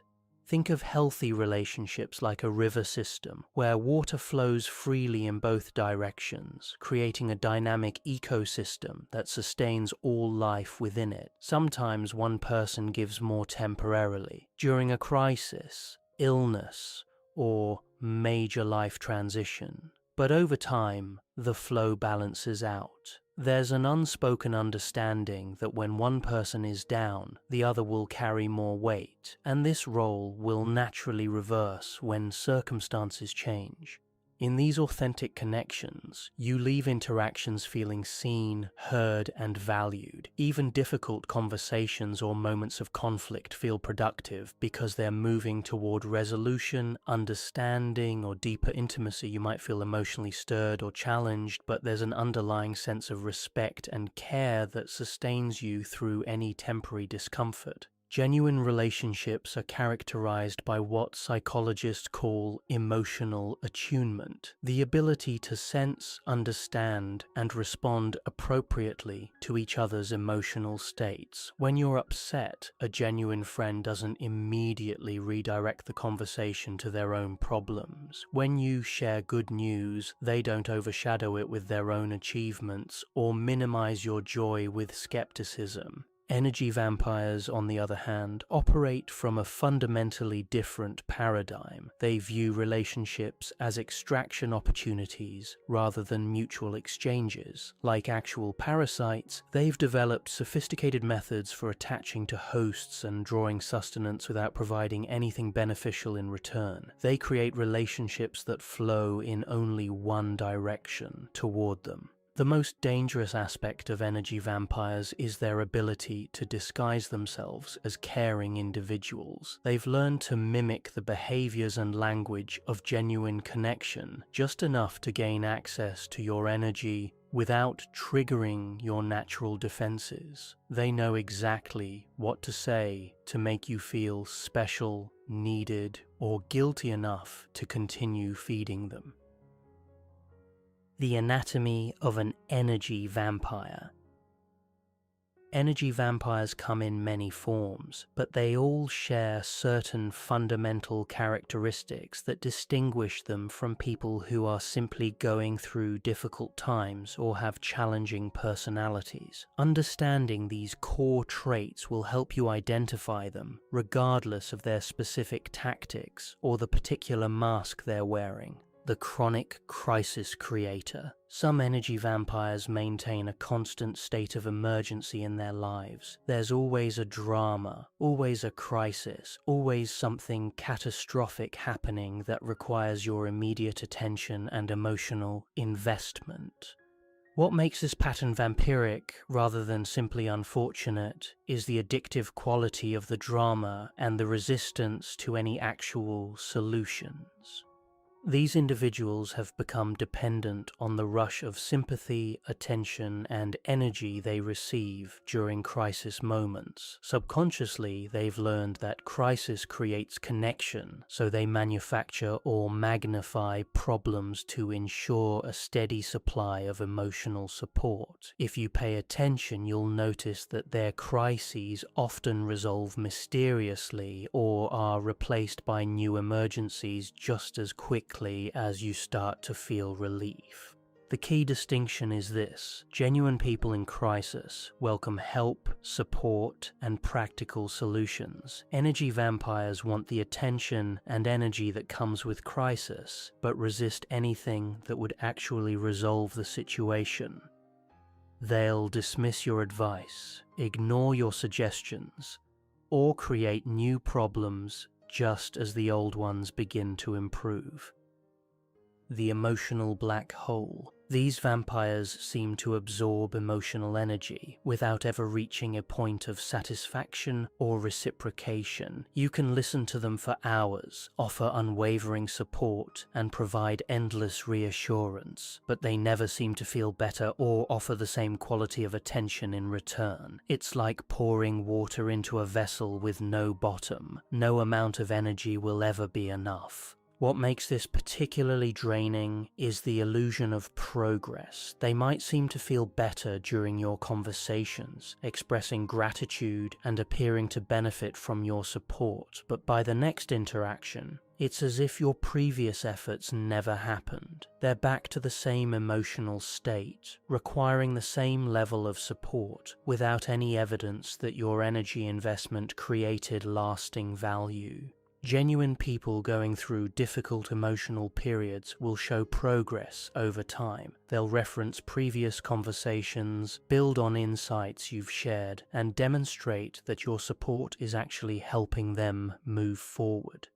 Think of healthy relationships like a river system, where water flows freely in both directions, creating a dynamic ecosystem that sustains all life within it. Sometimes one person gives more temporarily. During a crisis, illness, or major life transition. But over time, the flow balances out. There's an unspoken understanding that when one person is down, the other will carry more weight, and this role will naturally reverse when circumstances change. In these authentic connections, you leave interactions feeling seen, heard, and valued. Even difficult conversations or moments of conflict feel productive because they're moving toward resolution, understanding, or deeper intimacy. You might feel emotionally stirred or challenged, but there's an underlying sense of respect and care that sustains you through any temporary discomfort. Genuine relationships are characterized by what psychologists call emotional attunement, the ability to sense, understand, and respond appropriately to each other's emotional states. When you're upset, a genuine friend doesn't immediately redirect the conversation to their own problems. When you share good news, they don't overshadow it with their own achievements or minimize your joy with skepticism. Energy vampires, on the other hand, operate from a fundamentally different paradigm. They view relationships as extraction opportunities rather than mutual exchanges. Like actual parasites, they've developed sophisticated methods for attaching to hosts and drawing sustenance without providing anything beneficial in return. They create relationships that flow in only one direction, toward them. The most dangerous aspect of energy vampires is their ability to disguise themselves as caring individuals. They've learned to mimic the behaviors and language of genuine connection, just enough to gain access to your energy without triggering your natural defenses. They know exactly what to say to make you feel special, needed, or guilty enough to continue feeding them. The anatomy of an energy vampire. Energy vampires come in many forms, but they all share certain fundamental characteristics that distinguish them from people who are simply going through difficult times or have challenging personalities. Understanding these core traits will help you identify them, regardless of their specific tactics or the particular mask they're wearing. The chronic crisis creator. Some energy vampires maintain a constant state of emergency in their lives. There's always a drama, always a crisis, always something catastrophic happening that requires your immediate attention and emotional investment. What makes this pattern vampiric, rather than simply unfortunate, is the addictive quality of the drama and the resistance to any actual solutions. These individuals have become dependent on the rush of sympathy, attention, and energy they receive during crisis moments. Subconsciously, they've learned that crisis creates connection, so they manufacture or magnify problems to ensure a steady supply of emotional support. If you pay attention, you'll notice that their crises often resolve mysteriously or are replaced by new emergencies just as quickly as you start to feel relief. The key distinction is this: genuine people in crisis welcome help, support, and practical solutions. Energy vampires want the attention and energy that comes with crisis, but resist anything that would actually resolve the situation. They'll dismiss your advice, ignore your suggestions, or create new problems just as the old ones begin to improve. The emotional black hole. These vampires seem to absorb emotional energy without ever reaching a point of satisfaction or reciprocation. You can listen to them for hours, offer unwavering support, and provide endless reassurance, but they never seem to feel better or offer the same quality of attention in return. It's like pouring water into a vessel with no bottom. No amount of energy will ever be enough. What makes this particularly draining is the illusion of progress. They might seem to feel better during your conversations, expressing gratitude and appearing to benefit from your support, but by the next interaction, it's as if your previous efforts never happened. They're back to the same emotional state, requiring the same level of support, without any evidence that your energy investment created lasting value. Genuine people going through difficult emotional periods will show progress over time. They'll reference previous conversations, build on insights you've shared, and demonstrate that your support is actually helping them move forward.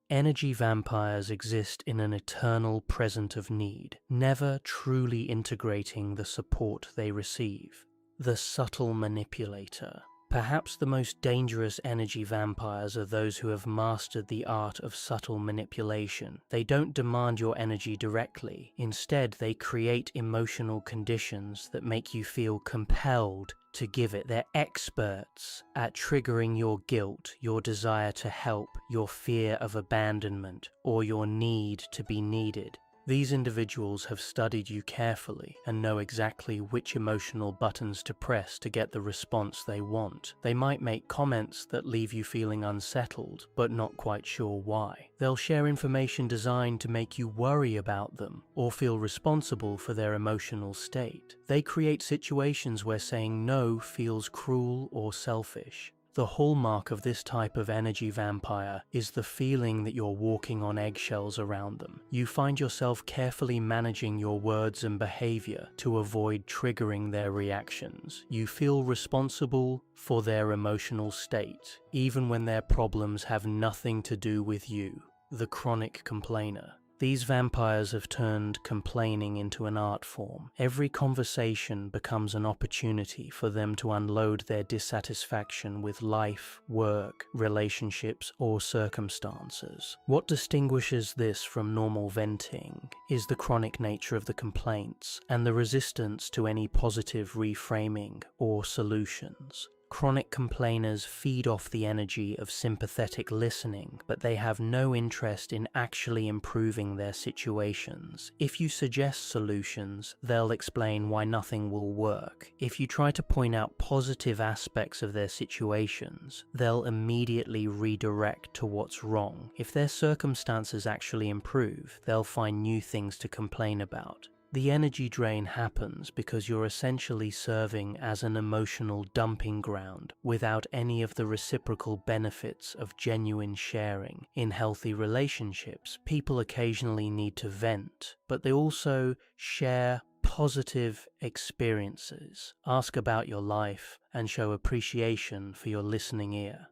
Energy vampires exist in an eternal present of need, never truly integrating the support they receive. The subtle manipulator. Perhaps the most dangerous energy vampires are those who have mastered the art of subtle manipulation. They don't demand your energy directly. Instead, they create emotional conditions that make you feel compelled to give it. They're experts at triggering your guilt, your desire to help, your fear of abandonment, or your need to be needed. These individuals have studied you carefully and know exactly which emotional buttons to press to get the response they want. They might make comments that leave you feeling unsettled, but not quite sure why. They'll share information designed to make you worry about them or feel responsible for their emotional state. They create situations where saying no feels cruel or selfish. The hallmark of this type of energy vampire is the feeling that you're walking on eggshells around them. You find yourself carefully managing your words and behavior to avoid triggering their reactions. You feel responsible for their emotional state, even when their problems have nothing to do with you. The chronic complainer. These vampires have turned complaining into an art form. Every conversation becomes an opportunity for them to unload their dissatisfaction with life, work, relationships, or circumstances. What distinguishes this from normal venting is the chronic nature of the complaints and the resistance to any positive reframing or solutions. Chronic complainers feed off the energy of sympathetic listening, but they have no interest in actually improving their situations. If you suggest solutions, they'll explain why nothing will work. If you try to point out positive aspects of their situations, they'll immediately redirect to what's wrong. If their circumstances actually improve, they'll find new things to complain about. The energy drain happens because you're essentially serving as an emotional dumping ground without any of the reciprocal benefits of genuine sharing. In healthy relationships, people occasionally need to vent, but they also share positive experiences, ask about your life, and show appreciation for your listening ear.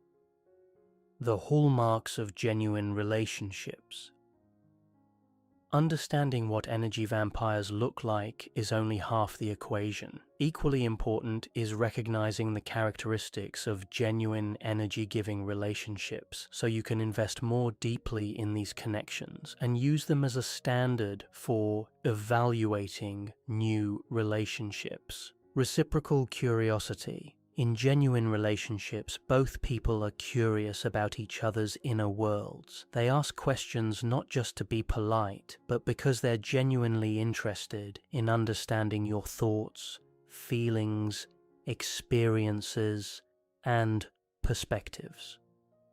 The hallmarks of genuine relationships. Understanding what energy vampires look like is only half the equation. Equally important is recognizing the characteristics of genuine energy-giving relationships so you can invest more deeply in these connections and use them as a standard for evaluating new relationships. Reciprocal curiosity. In genuine relationships, both people are curious about each other's inner worlds. They ask questions not just to be polite, but because they're genuinely interested in understanding your thoughts, feelings, experiences, and perspectives.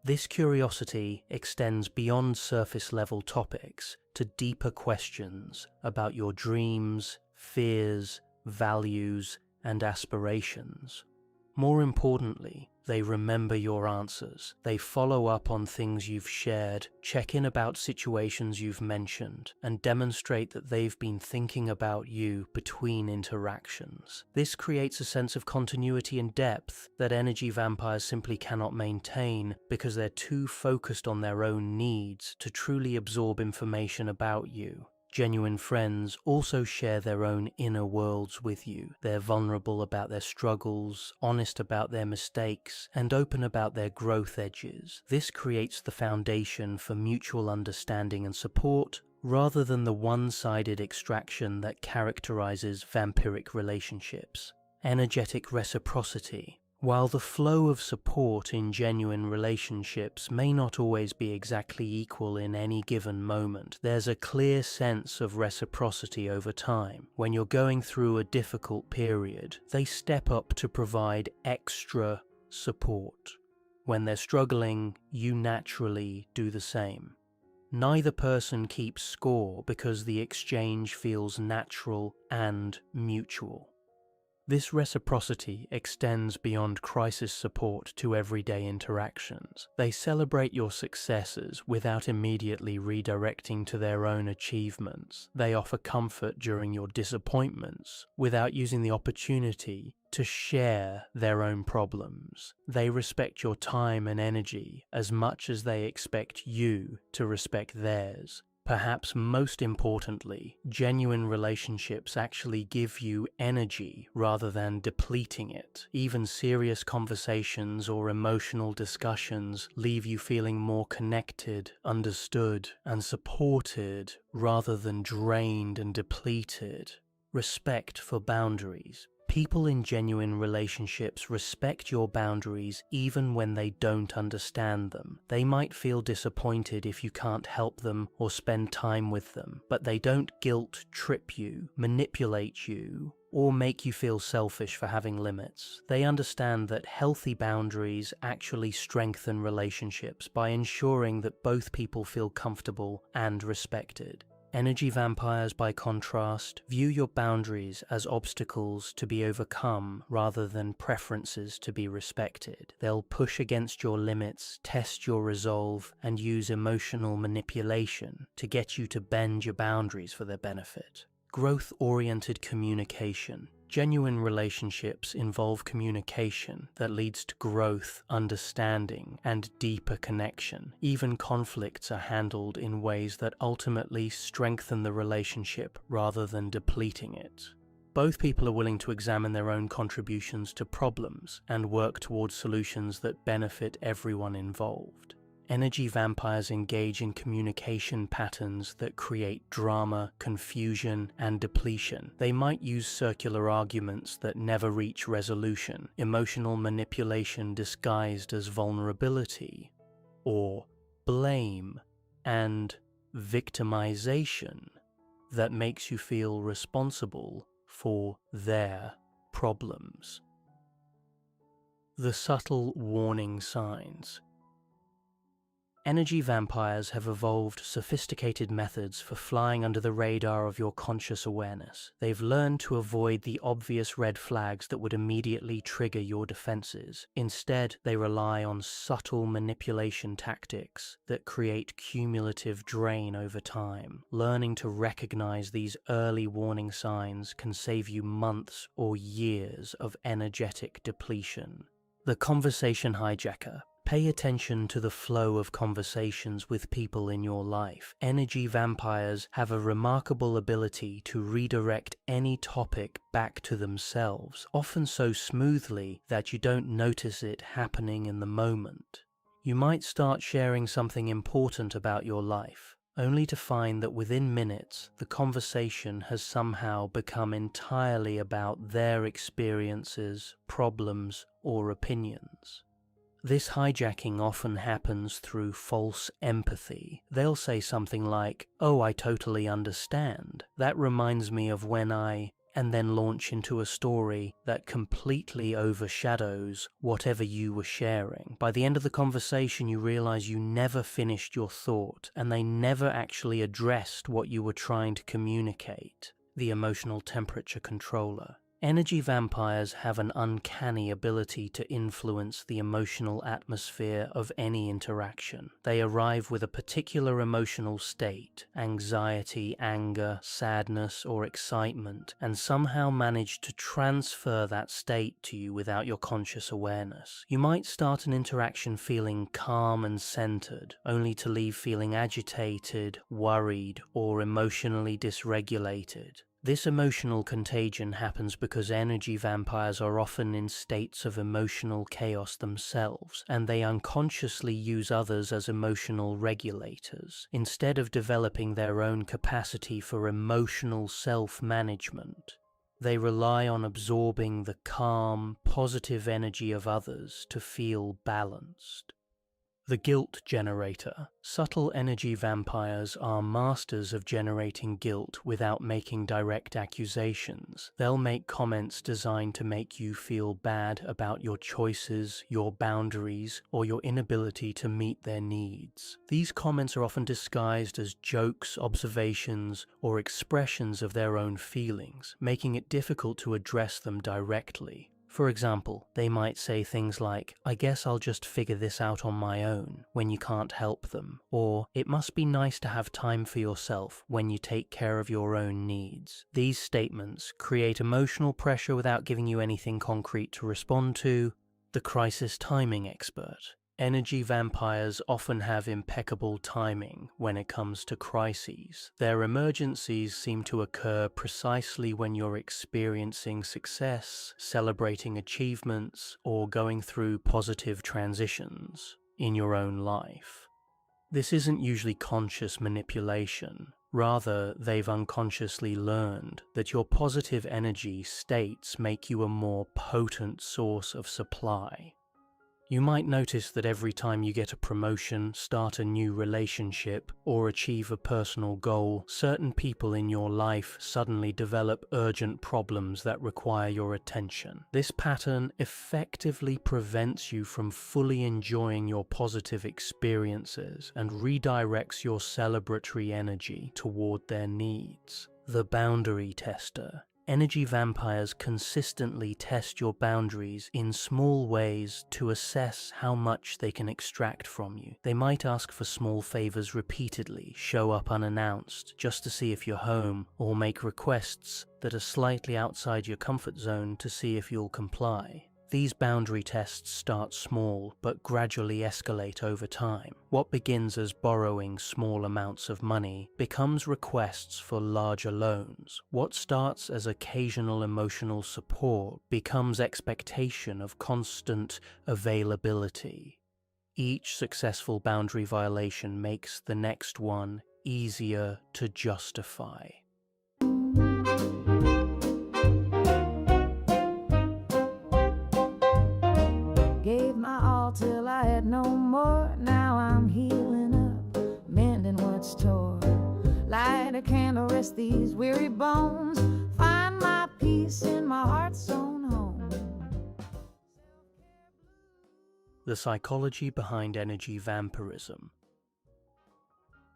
This curiosity extends beyond surface-level topics to deeper questions about your dreams, fears, values, and aspirations. More importantly, they remember your answers. They follow up on things you've shared, check in about situations you've mentioned, and demonstrate that they've been thinking about you between interactions. This creates a sense of continuity and depth that energy vampires simply cannot maintain because they're too focused on their own needs to truly absorb information about you. Genuine friends also share their own inner worlds with you. They're vulnerable about their struggles, honest about their mistakes, and open about their growth edges. This creates the foundation for mutual understanding and support, rather than the one-sided extraction that characterizes vampiric relationships. Energetic reciprocity. While the flow of support in genuine relationships may not always be exactly equal in any given moment, there's a clear sense of reciprocity over time. When you're going through a difficult period, they step up to provide extra support. When they're struggling, you naturally do the same. Neither person keeps score because the exchange feels natural and mutual. This reciprocity extends beyond crisis support to everyday interactions. They celebrate your successes without immediately redirecting to their own achievements. They offer comfort during your disappointments without using the opportunity to share their own problems. They respect your time and energy as much as they expect you to respect theirs. Perhaps most importantly, genuine relationships actually give you energy rather than depleting it. Even serious conversations or emotional discussions leave you feeling more connected, understood, and supported rather than drained and depleted. Respect for boundaries. People in genuine relationships respect your boundaries even when they don't understand them. They might feel disappointed if you can't help them or spend time with them, but they don't guilt-trip you, manipulate you, or make you feel selfish for having limits. They understand that healthy boundaries actually strengthen relationships by ensuring that both people feel comfortable and respected. Energy vampires, by contrast, view your boundaries as obstacles to be overcome rather than preferences to be respected. They'll push against your limits, test your resolve, and use emotional manipulation to get you to bend your boundaries for their benefit. Growth-oriented communication. Genuine relationships involve communication that leads to growth, understanding, and deeper connection. Even conflicts are handled in ways that ultimately strengthen the relationship rather than depleting it. Both people are willing to examine their own contributions to problems and work towards solutions that benefit everyone involved. Energy vampires engage in communication patterns that create drama, confusion, and depletion. They might use circular arguments that never reach resolution, emotional manipulation disguised as vulnerability, or blame and victimization that makes you feel responsible for their problems. The subtle warning signs. Energy vampires have evolved sophisticated methods for flying under the radar of your conscious awareness. They've learned to avoid the obvious red flags that would immediately trigger your defenses. Instead, they rely on subtle manipulation tactics that create cumulative drain over time. Learning to recognize these early warning signs can save you months or years of energetic depletion. The conversation hijacker. Pay attention to the flow of conversations with people in your life. Energy vampires have a remarkable ability to redirect any topic back to themselves, often so smoothly that you don't notice it happening in the moment. You might start sharing something important about your life, only to find that within minutes the conversation has somehow become entirely about their experiences, problems, or opinions. This hijacking often happens through false empathy. They'll say something like, "Oh, I totally understand. That reminds me of when I..." and then launch into a story that completely overshadows whatever you were sharing. By the end of the conversation, you realize you never finished your thought, and they never actually addressed what you were trying to communicate. The emotional temperature controller. Energy vampires have an uncanny ability to influence the emotional atmosphere of any interaction. They arrive with a particular emotional state, anxiety, anger, sadness, or excitement, and somehow manage to transfer that state to you without your conscious awareness. You might start an interaction feeling calm and centered, only to leave feeling agitated, worried, or emotionally dysregulated. This emotional contagion happens because energy vampires are often in states of emotional chaos themselves, and they unconsciously use others as emotional regulators, instead of developing their own capacity for emotional self-management. They rely on absorbing the calm, positive energy of others to feel balanced. The guilt generator. Subtle energy vampires are masters of generating guilt without making direct accusations. They'll make comments designed to make you feel bad about your choices, your boundaries, or your inability to meet their needs. These comments are often disguised as jokes, observations, or expressions of their own feelings, making it difficult to address them directly. For example, they might say things like, "I guess I'll just figure this out on my own," when you can't help them, or "It must be nice to have time for yourself when you take care of your own needs." These statements create emotional pressure without giving you anything concrete to respond to. The crisis timing expert. Energy vampires often have impeccable timing when it comes to crises. Their emergencies seem to occur precisely when you're experiencing success, celebrating achievements, or going through positive transitions in your own life. This isn't usually conscious manipulation. Rather, they've unconsciously learned that your positive energy states make you a more potent source of supply. You might notice that every time you get a promotion, start a new relationship, or achieve a personal goal, certain people in your life suddenly develop urgent problems that require your attention. This pattern effectively prevents you from fully enjoying your positive experiences and redirects your celebratory energy toward their needs. The boundary tester. Energy vampires consistently test your boundaries in small ways to assess how much they can extract from you. They might ask for small favors repeatedly, show up unannounced just to see if you're home, or make requests that are slightly outside your comfort zone to see if you'll comply. These boundary tests start small but gradually escalate over time. What begins as borrowing small amounts of money becomes requests for larger loans. What starts as occasional emotional support becomes expectation of constant availability. Each successful boundary violation makes the next one easier to justify. Gave my all till I had no more. Now I'm healing up, mending what's torn. Light a candle, rest these weary bones. Find my peace in my heart's own home. The psychology behind energy vampirism.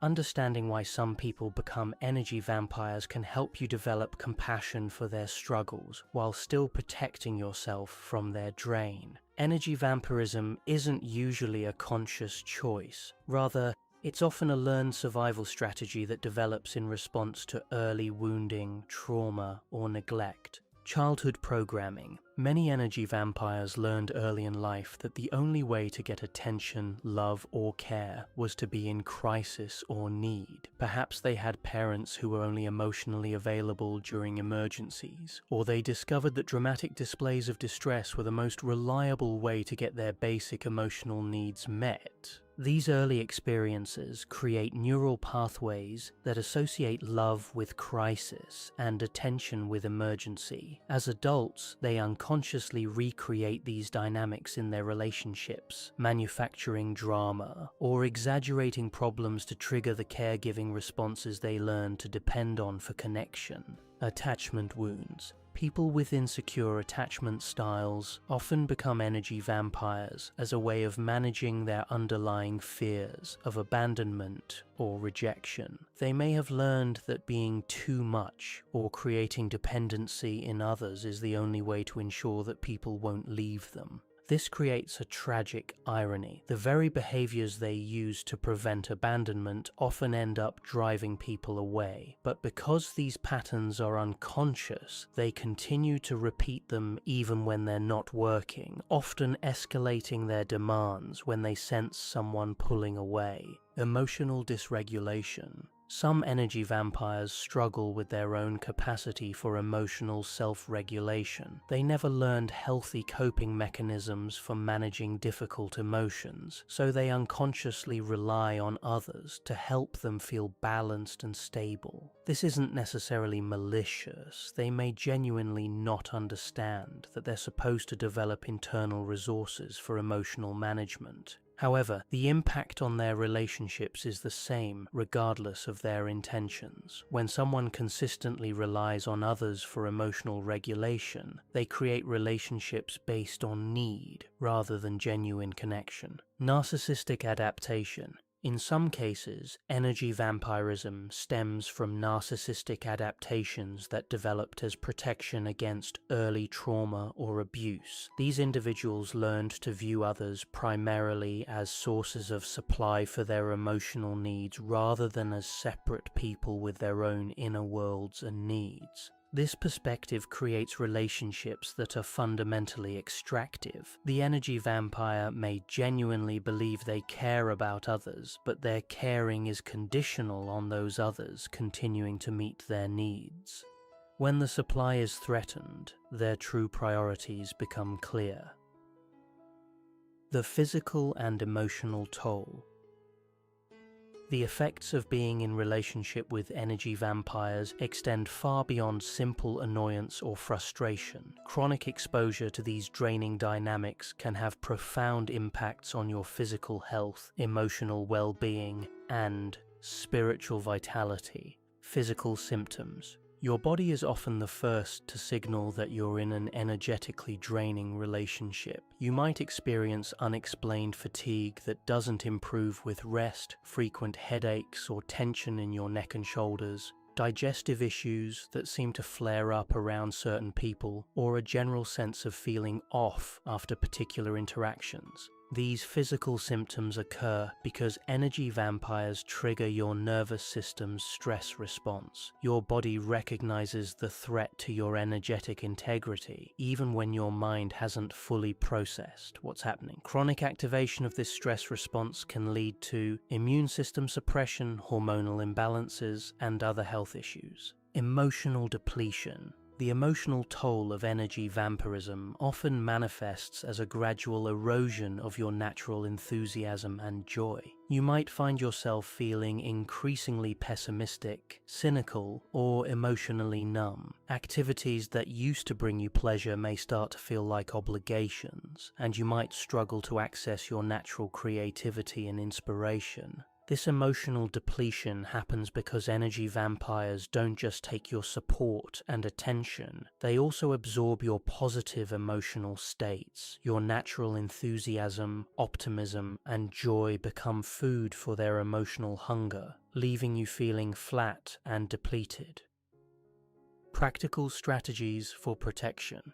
Understanding why some people become energy vampires can help you develop compassion for their struggles while still protecting yourself from their drain. Energy vampirism isn't usually a conscious choice. Rather, it's often a learned survival strategy that develops in response to early wounding, trauma, or neglect. Childhood programming. Many energy vampires learned early in life that the only way to get attention, love, or care was to be in crisis or need. Perhaps they had parents who were only emotionally available during emergencies, or they discovered that dramatic displays of distress were the most reliable way to get their basic emotional needs met. These early experiences create neural pathways that associate love with crisis and attention with emergency. As adults, they unconsciously recreate these dynamics in their relationships, manufacturing drama, or exaggerating problems to trigger the caregiving responses they learn to depend on for connection. Attachment wounds. People with insecure attachment styles often become energy vampires as a way of managing their underlying fears of abandonment or rejection. They may have learned that being too much or creating dependency in others is the only way to ensure that people won't leave them. This creates a tragic irony. The very behaviors they use to prevent abandonment often end up driving people away. But because these patterns are unconscious, they continue to repeat them even when they're not working, often escalating their demands when they sense someone pulling away. Emotional dysregulation. Some energy vampires struggle with their own capacity for emotional self-regulation. They never learned healthy coping mechanisms for managing difficult emotions, so they unconsciously rely on others to help them feel balanced and stable. This isn't necessarily malicious. They may genuinely not understand that they're supposed to develop internal resources for emotional management. However, the impact on their relationships is the same regardless of their intentions. When someone consistently relies on others for emotional regulation, they create relationships based on need rather than genuine connection. Narcissistic adaptation. In some cases, energy vampirism stems from narcissistic adaptations that developed as protection against early trauma or abuse. These individuals learned to view others primarily as sources of supply for their emotional needs rather than as separate people with their own inner worlds and needs. This perspective creates relationships that are fundamentally extractive. The energy vampire may genuinely believe they care about others, but their caring is conditional on those others continuing to meet their needs. When the supply is threatened, their true priorities become clear. The physical and emotional toll. The effects of being in relationship with energy vampires extend far beyond simple annoyance or frustration. Chronic exposure to these draining dynamics can have profound impacts on your physical health, emotional well-being, and spiritual vitality. Physical symptoms. Your body is often the first to signal that you're in an energetically draining relationship. You might experience unexplained fatigue that doesn't improve with rest, frequent headaches or tension in your neck and shoulders, digestive issues that seem to flare up around certain people, or a general sense of feeling off after particular interactions. These physical symptoms occur because energy vampires trigger your nervous system's stress response. Your body recognizes the threat to your energetic integrity, even when your mind hasn't fully processed what's happening. Chronic activation of this stress response can lead to immune system suppression, hormonal imbalances, and other health issues. Emotional depletion. The emotional toll of energy vampirism often manifests as a gradual erosion of your natural enthusiasm and joy. You might find yourself feeling increasingly pessimistic, cynical, or emotionally numb. Activities that used to bring you pleasure may start to feel like obligations, and you might struggle to access your natural creativity and inspiration. This emotional depletion happens because energy vampires don't just take your support and attention, they also absorb your positive emotional states. Your natural enthusiasm, optimism, and joy become food for their emotional hunger, leaving you feeling flat and depleted. Practical strategies for protection.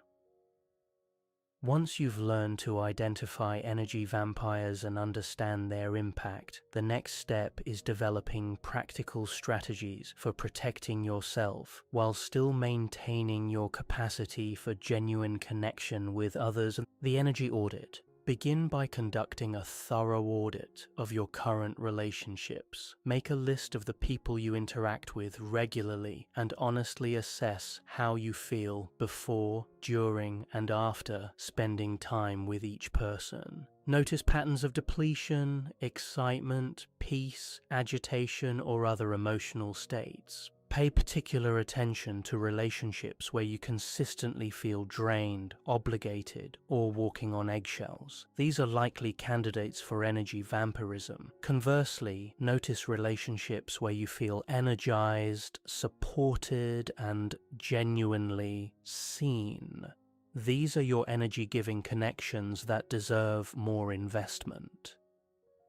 Once you've learned to identify energy vampires and understand their impact, the next step is developing practical strategies for protecting yourself while still maintaining your capacity for genuine connection with others. The energy audit. Begin by conducting a thorough audit of your current relationships. Make a list of the people you interact with regularly and honestly assess how you feel before, during, and after spending time with each person. Notice patterns of depletion, excitement, peace, agitation, or other emotional states. Pay particular attention to relationships where you consistently feel drained, obligated, or walking on eggshells. These are likely candidates for energy vampirism. Conversely, notice relationships where you feel energized, supported, and genuinely seen. These are your energy-giving connections that deserve more investment.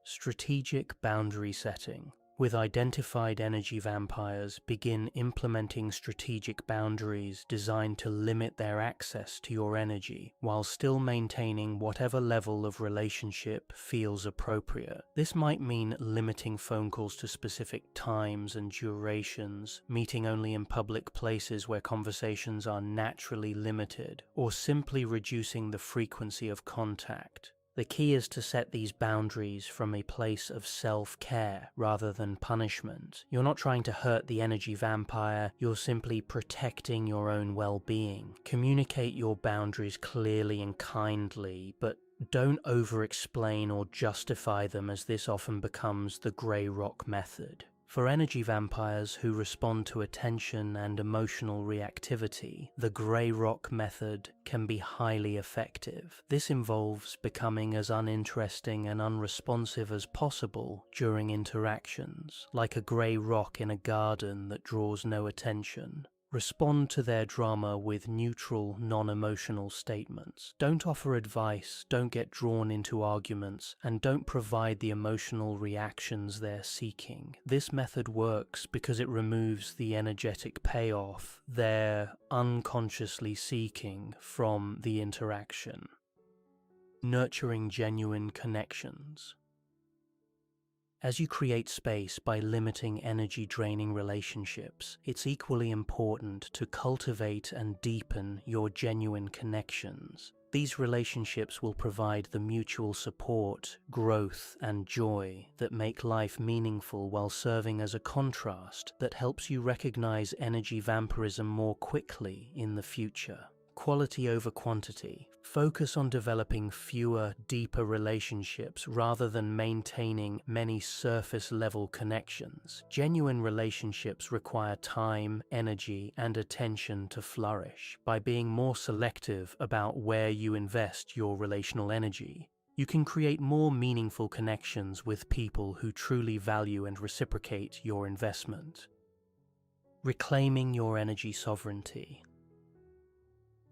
Strategic boundary setting. With identified energy vampires, begin implementing strategic boundaries designed to limit their access to your energy while still maintaining whatever level of relationship feels appropriate. This might mean limiting phone calls to specific times and durations, meeting only in public places where conversations are naturally limited, or simply reducing the frequency of contact. The key is to set these boundaries from a place of self-care rather than punishment. You're not trying to hurt the energy vampire, you're simply protecting your own well-being. Communicate your boundaries clearly and kindly, but don't over-explain or justify them, as this often becomes the grey rock method. For energy vampires who respond to attention and emotional reactivity, the grey rock method can be highly effective. This involves becoming as uninteresting and unresponsive as possible during interactions, like a grey rock in a garden that draws no attention. Respond to their drama with neutral, non-emotional statements. Don't offer advice, don't get drawn into arguments, and don't provide the emotional reactions they're seeking. This method works because it removes the energetic payoff they're unconsciously seeking from the interaction. Nurturing genuine connections. As you create space by limiting energy-draining relationships, it's equally important to cultivate and deepen your genuine connections. These relationships will provide the mutual support, growth, and joy that make life meaningful while serving as a contrast that helps you recognize energy vampirism more quickly in the future. Quality over quantity. Focus on developing fewer, deeper relationships rather than maintaining many surface-level connections. Genuine relationships require time, energy, and attention to flourish. By being more selective about where you invest your relational energy, you can create more meaningful connections with people who truly value and reciprocate your investment. Reclaiming your energy sovereignty.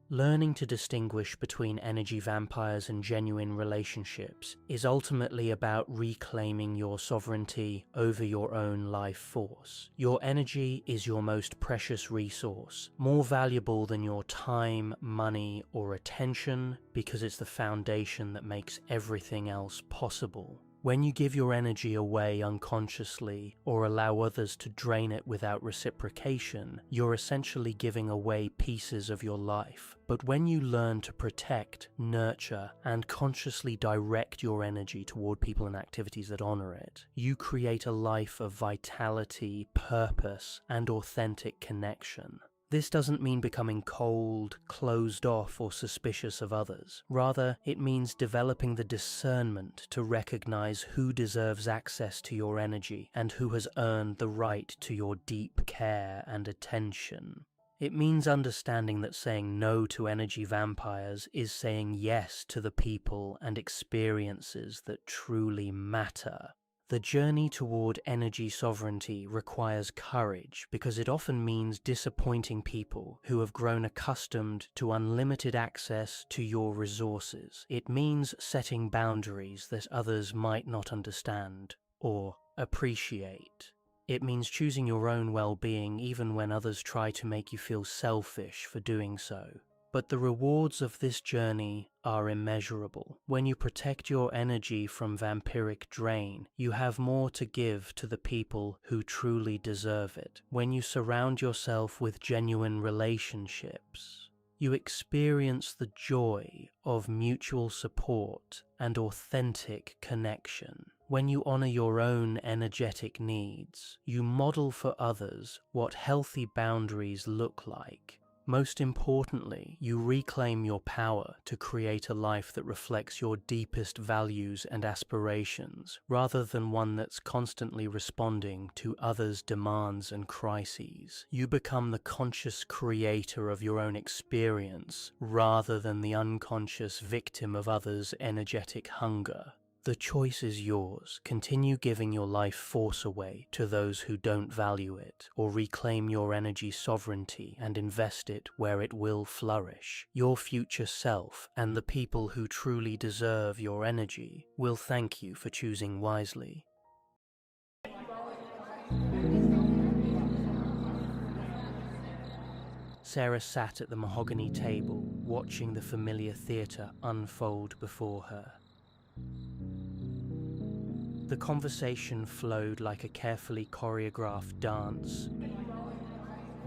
Learning to distinguish between energy vampires and genuine relationships is ultimately about reclaiming your sovereignty over your own life force. Your energy is your most precious resource, more valuable than your time, money, or attention, because it's the foundation that makes everything else possible. When you give your energy away unconsciously or allow others to drain it without reciprocation, you're essentially giving away pieces of your life. But when you learn to protect, nurture, and consciously direct your energy toward people and activities that honor it, you create a life of vitality, purpose, and authentic connection. This doesn't mean becoming cold, closed off, or suspicious of others. Rather, it means developing the discernment to recognize who deserves access to your energy and who has earned the right to your deep care and attention. It means understanding that saying no to energy vampires is saying yes to the people and experiences that truly matter. The journey toward energy sovereignty requires courage because it often means disappointing people who have grown accustomed to unlimited access to your resources. It means setting boundaries that others might not understand or appreciate. It means choosing your own well-being even when others try to make you feel selfish for doing so. But the rewards of this journey are immeasurable. When you protect your energy from vampiric drain, you have more to give to the people who truly deserve it. When you surround yourself with genuine relationships, you experience the joy of mutual support and authentic connection. When you honor your own energetic needs, you model for others what healthy boundaries look like. Most importantly, you reclaim your power to create a life that reflects your deepest values and aspirations, rather than one that's constantly responding to others' demands and crises. You become the conscious creator of your own experience, rather than the unconscious victim of others' energetic hunger. The choice is yours. Continue giving your life force away to those who don't value it, or reclaim your energy sovereignty and invest it where it will flourish. Your future self and the people who truly deserve your energy will thank you for choosing wisely. Sarah sat at the mahogany table, watching the familiar theatre unfold before her. The conversation flowed like a carefully choreographed dance.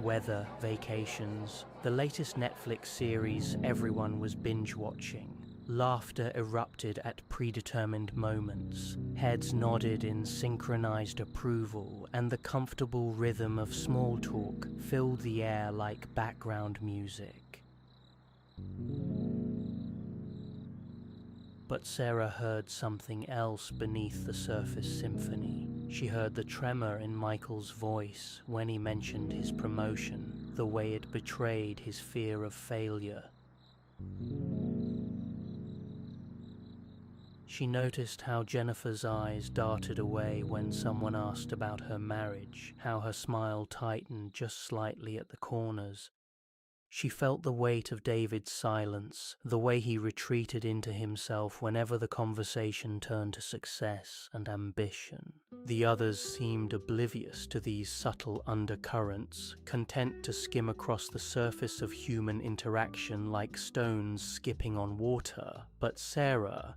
Weather, vacations, the latest Netflix series everyone was binge-watching. Laughter erupted at predetermined moments. Heads nodded in synchronized approval, and the comfortable rhythm of small talk filled the air like background music. But Sarah heard something else beneath the surface symphony. She heard the tremor in Michael's voice when he mentioned his promotion, the way it betrayed his fear of failure. She noticed how Jennifer's eyes darted away when someone asked about her marriage, how her smile tightened just slightly at the corners. She felt the weight of David's silence, the way he retreated into himself whenever the conversation turned to success and ambition. The others seemed oblivious to these subtle undercurrents, content to skim across the surface of human interaction like stones skipping on water. But Sarah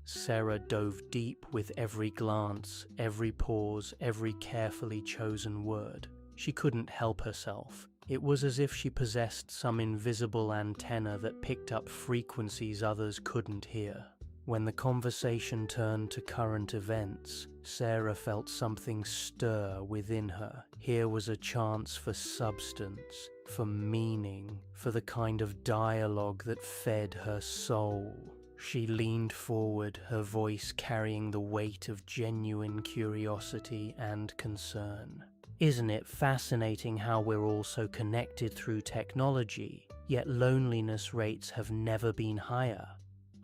dove deep with every glance, every pause, every carefully chosen word. She couldn't help herself. It was as if she possessed some invisible antenna that picked up frequencies others couldn't hear. When the conversation turned to current events, Sarah felt something stir within her. Here was a chance for substance, for meaning, for the kind of dialogue that fed her soul. She leaned forward, her voice carrying the weight of genuine curiosity and concern. Isn't it fascinating how we're all so connected through technology, yet loneliness rates have never been higher?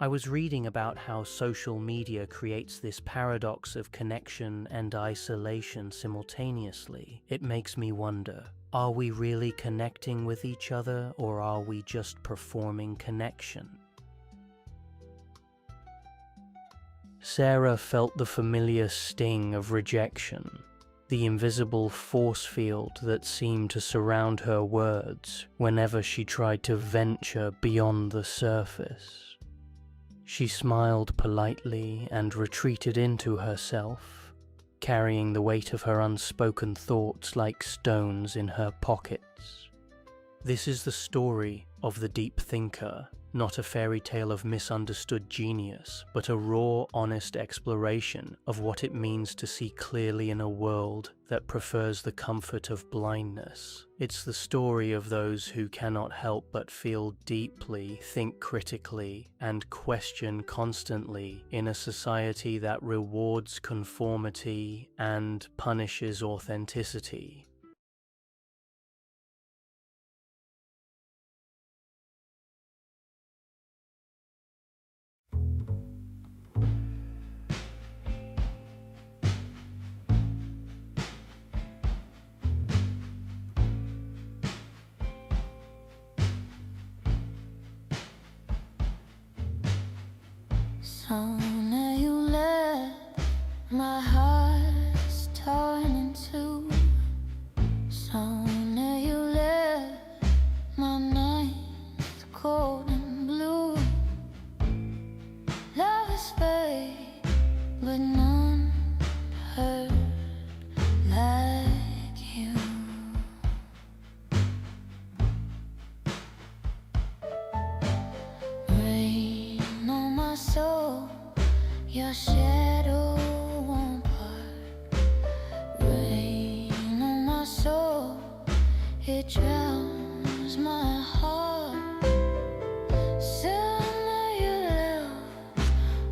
I was reading about how social media creates this paradox of connection and isolation simultaneously. It makes me wonder, are we really connecting with each other, or are we just performing connection? Sarah felt the familiar sting of rejection. The invisible force field that seemed to surround her words whenever she tried to venture beyond the surface. She smiled politely and retreated into herself, carrying the weight of her unspoken thoughts like stones in her pockets. This is the story of the deep thinker, not a fairy tale of misunderstood genius, but a raw, honest exploration of what it means to see clearly in a world that prefers the comfort of blindness. It's the story of those who cannot help but feel deeply, think critically, and question constantly in a society that rewards conformity and punishes authenticity. Sooner you left, my heart's torn in two. Sooner you left, my night's cold and stars fade, but none hurt like you. Rain on my soul, your shadow won't part. Rain on my soul, it drowns my heart. Summer you left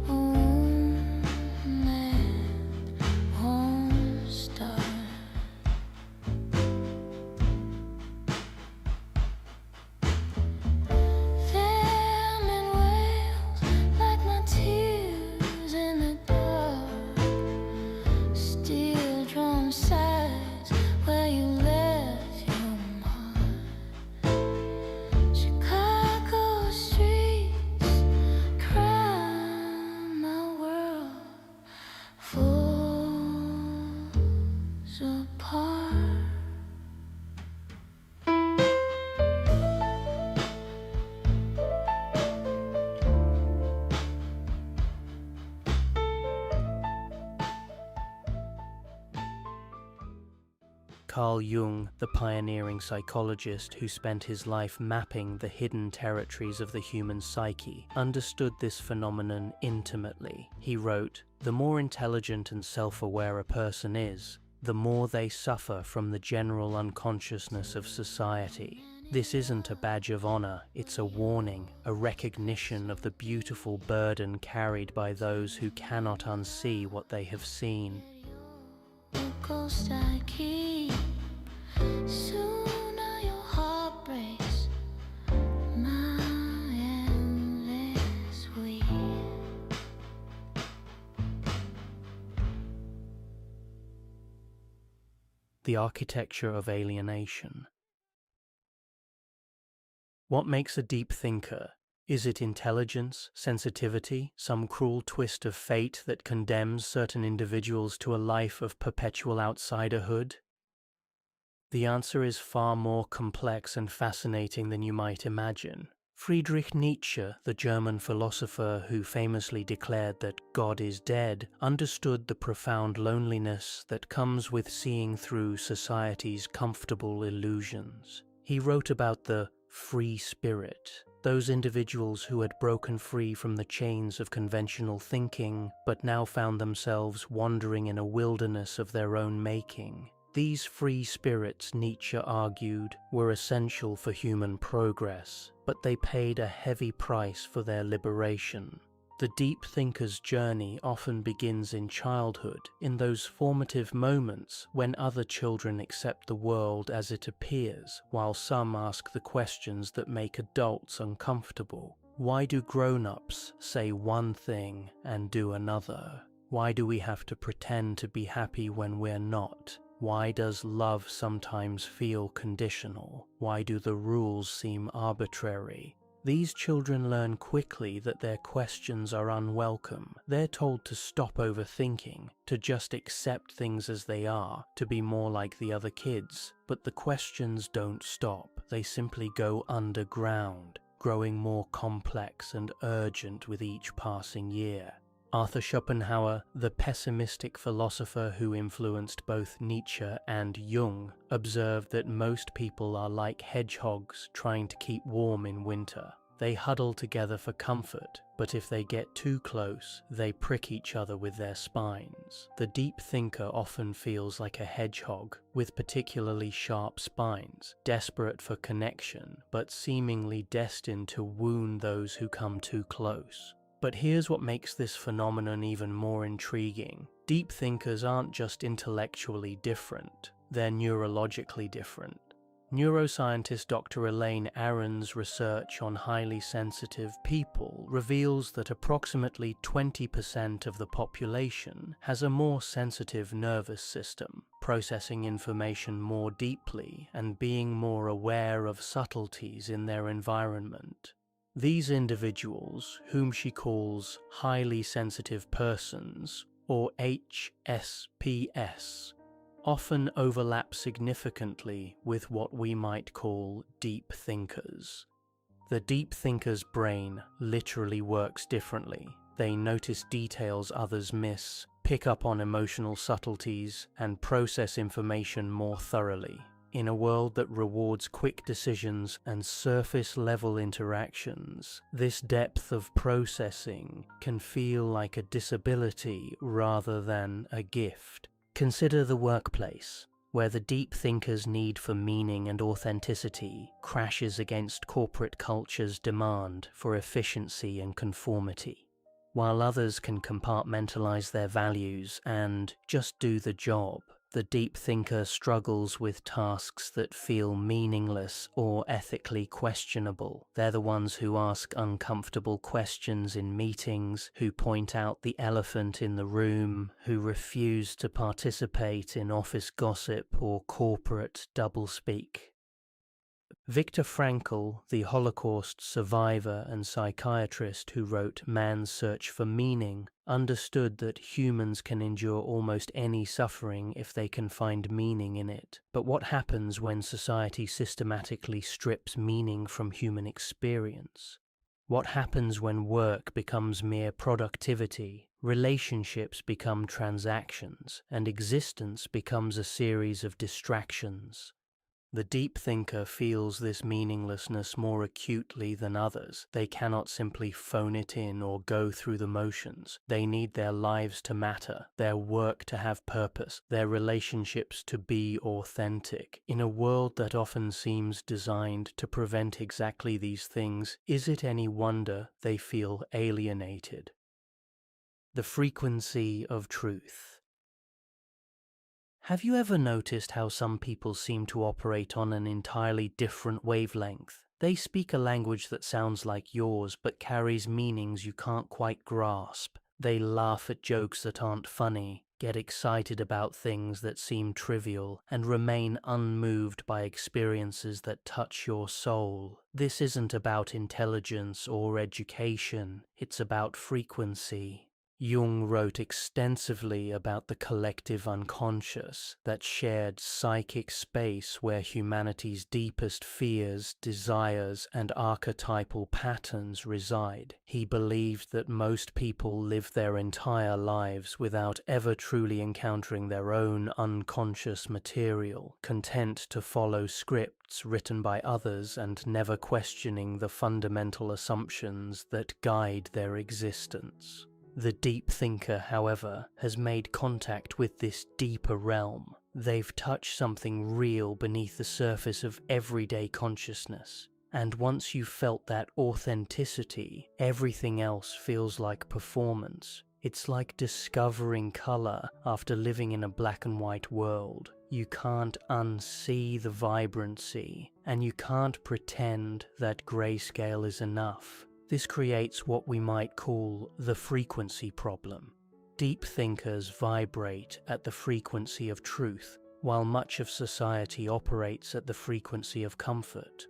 a wound that won't start. Famine wails like my tears in the dark. Steel drum sighs where you left your mark. Chicago streets cry, my world falls apart. Carl Jung, the pioneering psychologist who spent his life mapping the hidden territories of the human psyche, understood this phenomenon intimately. He wrote, "The more intelligent and self-aware a person is, the more they suffer from the general unconsciousness of society. This isn't a badge of honor, it's a warning, a recognition of the beautiful burden carried by those who cannot unsee what they have seen." The ghost I keep, sooner your heart breaks, my endless weep. The architecture of alienation. What makes a deep thinker? Is it intelligence, sensitivity, some cruel twist of fate that condemns certain individuals to a life of perpetual outsiderhood? The answer is far more complex and fascinating than you might imagine. Friedrich Nietzsche, the German philosopher who famously declared that God is dead, understood the profound loneliness that comes with seeing through society's comfortable illusions. He wrote about the free spirit, those individuals who had broken free from the chains of conventional thinking, but now found themselves wandering in a wilderness of their own making. These free spirits, Nietzsche argued, were essential for human progress, but they paid a heavy price for their liberation. The deep thinker's journey often begins in childhood, in those formative moments when other children accept the world as it appears, while some ask the questions that make adults uncomfortable. Why do grown-ups say one thing and do another? Why do we have to pretend to be happy when we're not? Why does love sometimes feel conditional? Why do the rules seem arbitrary? These children learn quickly that their questions are unwelcome. They're told to stop overthinking, to just accept things as they are, to be more like the other kids. But the questions don't stop. They simply go underground, growing more complex and urgent with each passing year. Arthur Schopenhauer, the pessimistic philosopher who influenced both Nietzsche and Jung, observed that most people are like hedgehogs trying to keep warm in winter. They huddle together for comfort, but if they get too close, they prick each other with their spines. The deep thinker often feels like a hedgehog, with particularly sharp spines, desperate for connection, but seemingly destined to wound those who come too close. But here's what makes this phenomenon even more intriguing. Deep thinkers aren't just intellectually different, they're neurologically different. Neuroscientist Dr. Elaine Aron's research on highly sensitive people reveals that approximately 20% of the population has a more sensitive nervous system, processing information more deeply and being more aware of subtleties in their environment. These individuals, whom she calls highly sensitive persons, or HSPS, often overlap significantly with what we might call deep thinkers. The deep thinker's brain literally works differently. They notice details others miss, pick up on emotional subtleties, and process information more thoroughly. In a world that rewards quick decisions and surface-level interactions, this depth of processing can feel like a disability rather than a gift. Consider the workplace, where the deep thinker's need for meaning and authenticity crashes against corporate culture's demand for efficiency and conformity. While others can compartmentalize their values and just do the job, the deep thinker struggles with tasks that feel meaningless or ethically questionable. They're the ones who ask uncomfortable questions in meetings, who point out the elephant in the room, who refuse to participate in office gossip or corporate doublespeak. Viktor Frankl, the Holocaust survivor and psychiatrist who wrote Man's Search for Meaning, understood that humans can endure almost any suffering if they can find meaning in it. But what happens when society systematically strips meaning from human experience? What happens when work becomes mere productivity, relationships become transactions, and existence becomes a series of distractions? The deep thinker feels this meaninglessness more acutely than others. They cannot simply phone it in or go through the motions. They need their lives to matter, their work to have purpose, their relationships to be authentic. In a world that often seems designed to prevent exactly these things, is it any wonder they feel alienated? The frequency of truth. Have you ever noticed how some people seem to operate on an entirely different wavelength? They speak a language that sounds like yours but carries meanings you can't quite grasp. They laugh at jokes that aren't funny, get excited about things that seem trivial, and remain unmoved by experiences that touch your soul. This isn't about intelligence or education, it's about frequency. Jung wrote extensively about the collective unconscious, that shared psychic space where humanity's deepest fears, desires, and archetypal patterns reside. He believed that most people live their entire lives without ever truly encountering their own unconscious material, content to follow scripts written by others and never questioning the fundamental assumptions that guide their existence. The deep thinker, however, has made contact with this deeper realm. They've touched something real beneath the surface of everyday consciousness. And once you've felt that authenticity, everything else feels like performance. It's like discovering color after living in a black and white world. You can't unsee the vibrancy, and you can't pretend that grayscale is enough. This creates what we might call the frequency problem. Deep thinkers vibrate at the frequency of truth, while much of society operates at the frequency of comfort.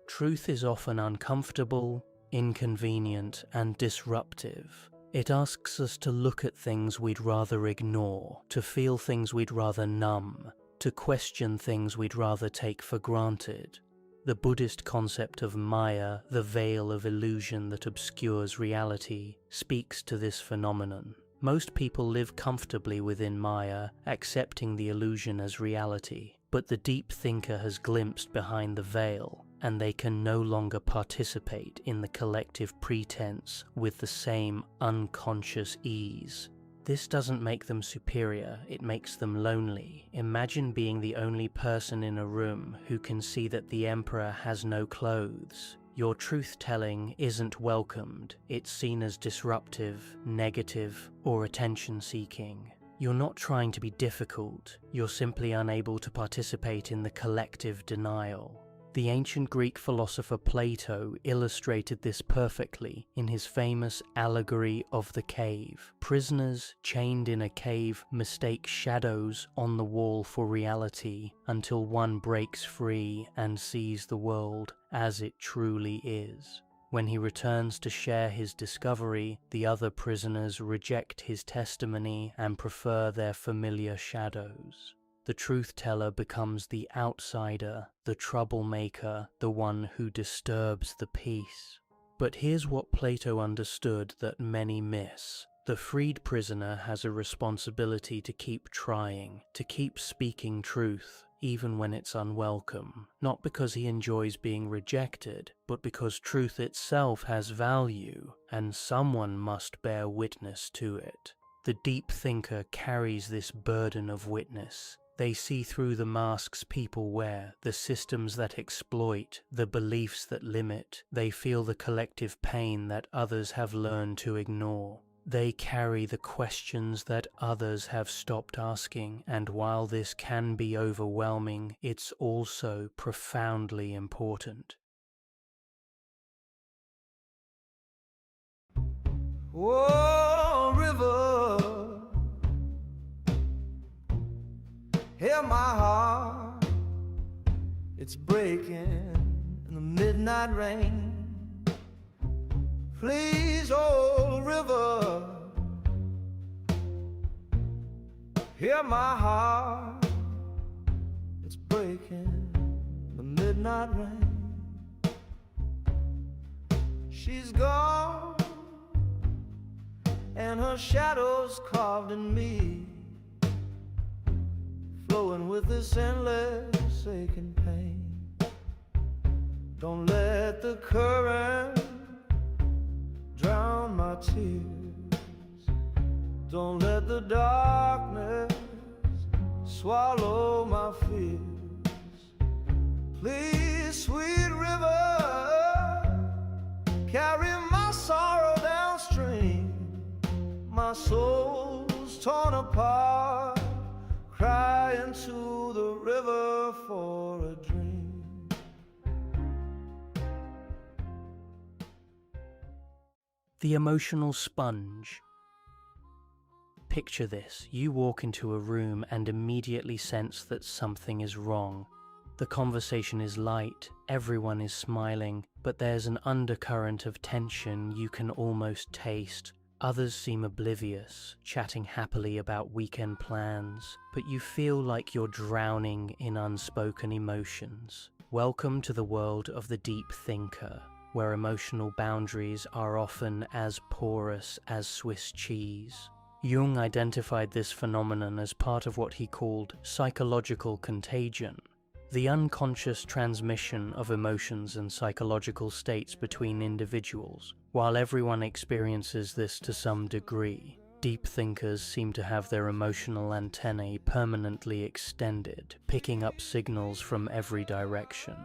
Truth is often uncomfortable, inconvenient, and disruptive. It asks us to look at things we'd rather ignore, to feel things we'd rather numb, to question things we'd rather take for granted. The Buddhist concept of Maya, the veil of illusion that obscures reality, speaks to this phenomenon. Most people live comfortably within Maya, accepting the illusion as reality, but the deep thinker has glimpsed behind the veil, and they can no longer participate in the collective pretense with the same unconscious ease. This doesn't make them superior, it makes them lonely. Imagine being the only person in a room who can see that the emperor has no clothes. Your truth-telling isn't welcomed. It's seen as disruptive, negative, or attention-seeking. You're not trying to be difficult, you're simply unable to participate in the collective denial. The ancient Greek philosopher Plato illustrated this perfectly in his famous allegory of the cave. Prisoners chained in a cave mistake shadows on the wall for reality until one breaks free and sees the world as it truly is. When he returns to share his discovery, the other prisoners reject his testimony and prefer their familiar shadows. The truth-teller becomes the outsider, the troublemaker, the one who disturbs the peace. But here's what Plato understood that many miss. The freed prisoner has a responsibility to keep trying, to keep speaking truth, even when it's unwelcome, not because he enjoys being rejected, but because truth itself has value, and someone must bear witness to it. The deep thinker carries this burden of witness. They see through the masks people wear, the systems that exploit, the beliefs that limit. They feel the collective pain that others have learned to ignore. They carry the questions that others have stopped asking, and while this can be overwhelming, it's also profoundly important. Oh, river, hear my heart, it's breaking in the midnight rain. Please, oh river, hear my heart, it's breaking in the midnight rain. She's gone, and her shadow's carved in me, flowing with this endless aching pain. Don't let the current drown my tears. Don't let the darkness swallow my fears. Please, sweet river, carry my sorrow downstream. My soul's torn apart, crying to the river for a dream. The emotional sponge. Picture this. You walk into a room and immediately sense that something is wrong. The conversation is light, everyone is smiling, but there's an undercurrent of tension you can almost taste. Others seem oblivious, chatting happily about weekend plans, but you feel like you're drowning in unspoken emotions. Welcome to the world of the deep thinker, where emotional boundaries are often as porous as Swiss cheese. Jung identified this phenomenon as part of what he called psychological contagion, the unconscious transmission of emotions and psychological states between individuals. While everyone experiences this to some degree, deep thinkers seem to have their emotional antennae permanently extended, picking up signals from every direction.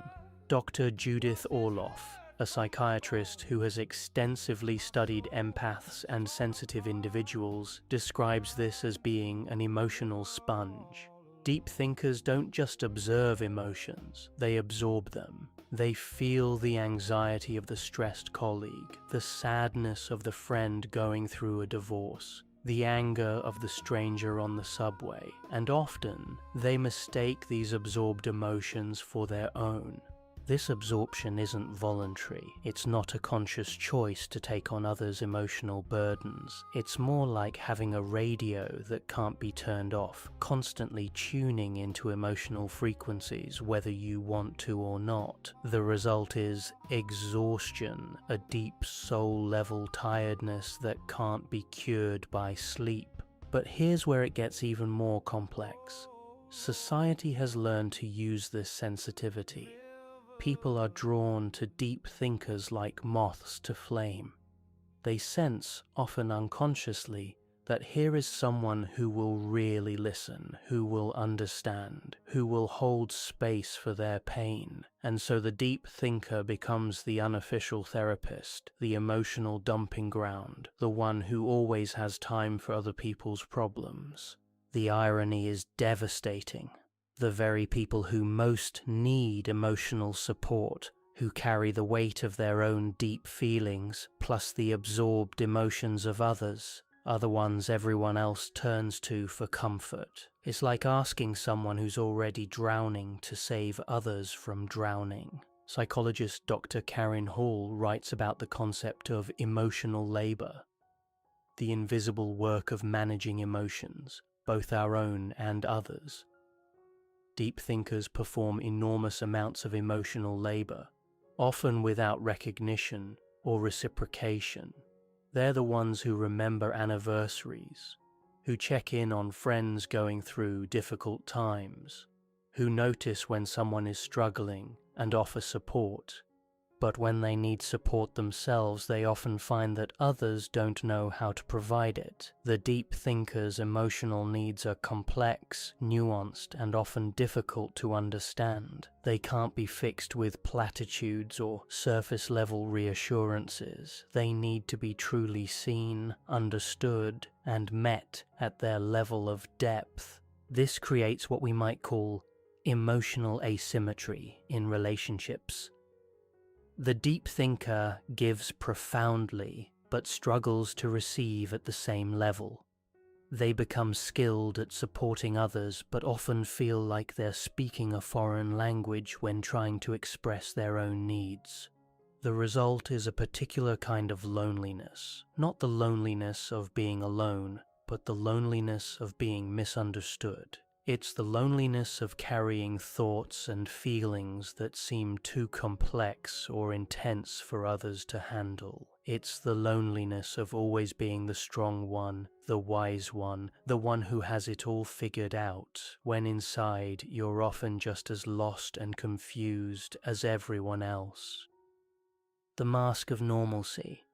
Dr. Judith Orloff, a psychiatrist who has extensively studied empaths and sensitive individuals, describes this as being an emotional sponge. Deep thinkers don't just observe emotions, they absorb them. They feel the anxiety of the stressed colleague, the sadness of the friend going through a divorce, the anger of the stranger on the subway, and often they mistake these absorbed emotions for their own. This absorption isn't voluntary. It's not a conscious choice to take on others' emotional burdens. It's more like having a radio that can't be turned off, constantly tuning into emotional frequencies whether you want to or not. The result is exhaustion, a deep soul-level tiredness that can't be cured by sleep. But here's where it gets even more complex. Society has learned to use this sensitivity. People are drawn to deep thinkers like moths to flame. They sense, often unconsciously, that here is someone who will really listen, who will understand, who will hold space for their pain. And so the deep thinker becomes the unofficial therapist, the emotional dumping ground, the one who always has time for other people's problems. The irony is devastating. The very people who most need emotional support, who carry the weight of their own deep feelings, plus the absorbed emotions of others, are the ones everyone else turns to for comfort. It's like asking someone who's already drowning to save others from drowning. Psychologist Dr. Karen Hall writes about the concept of emotional labor, the invisible work of managing emotions, both our own and others. Deep thinkers perform enormous amounts of emotional labor, often without recognition, or reciprocation. They're the ones who remember anniversaries, who check in on friends going through difficult times, who notice when someone is struggling and offer support. But when they need support themselves, they often find that others don't know how to provide it. The deep thinker's emotional needs are complex, nuanced, and often difficult to understand. They can't be fixed with platitudes or surface-level reassurances. They need to be truly seen, understood, and met at their level of depth. This creates what we might call emotional asymmetry in relationships. The deep thinker gives profoundly, but struggles to receive at the same level. They become skilled at supporting others, but often feel like they're speaking a foreign language when trying to express their own needs. The result is a particular kind of loneliness, not the loneliness of being alone, but the loneliness of being misunderstood. It's the loneliness of carrying thoughts and feelings that seem too complex or intense for others to handle. It's the loneliness of always being the strong one, the wise one, the one who has it all figured out, when inside you're often just as lost and confused as everyone else. The mask of normalcy.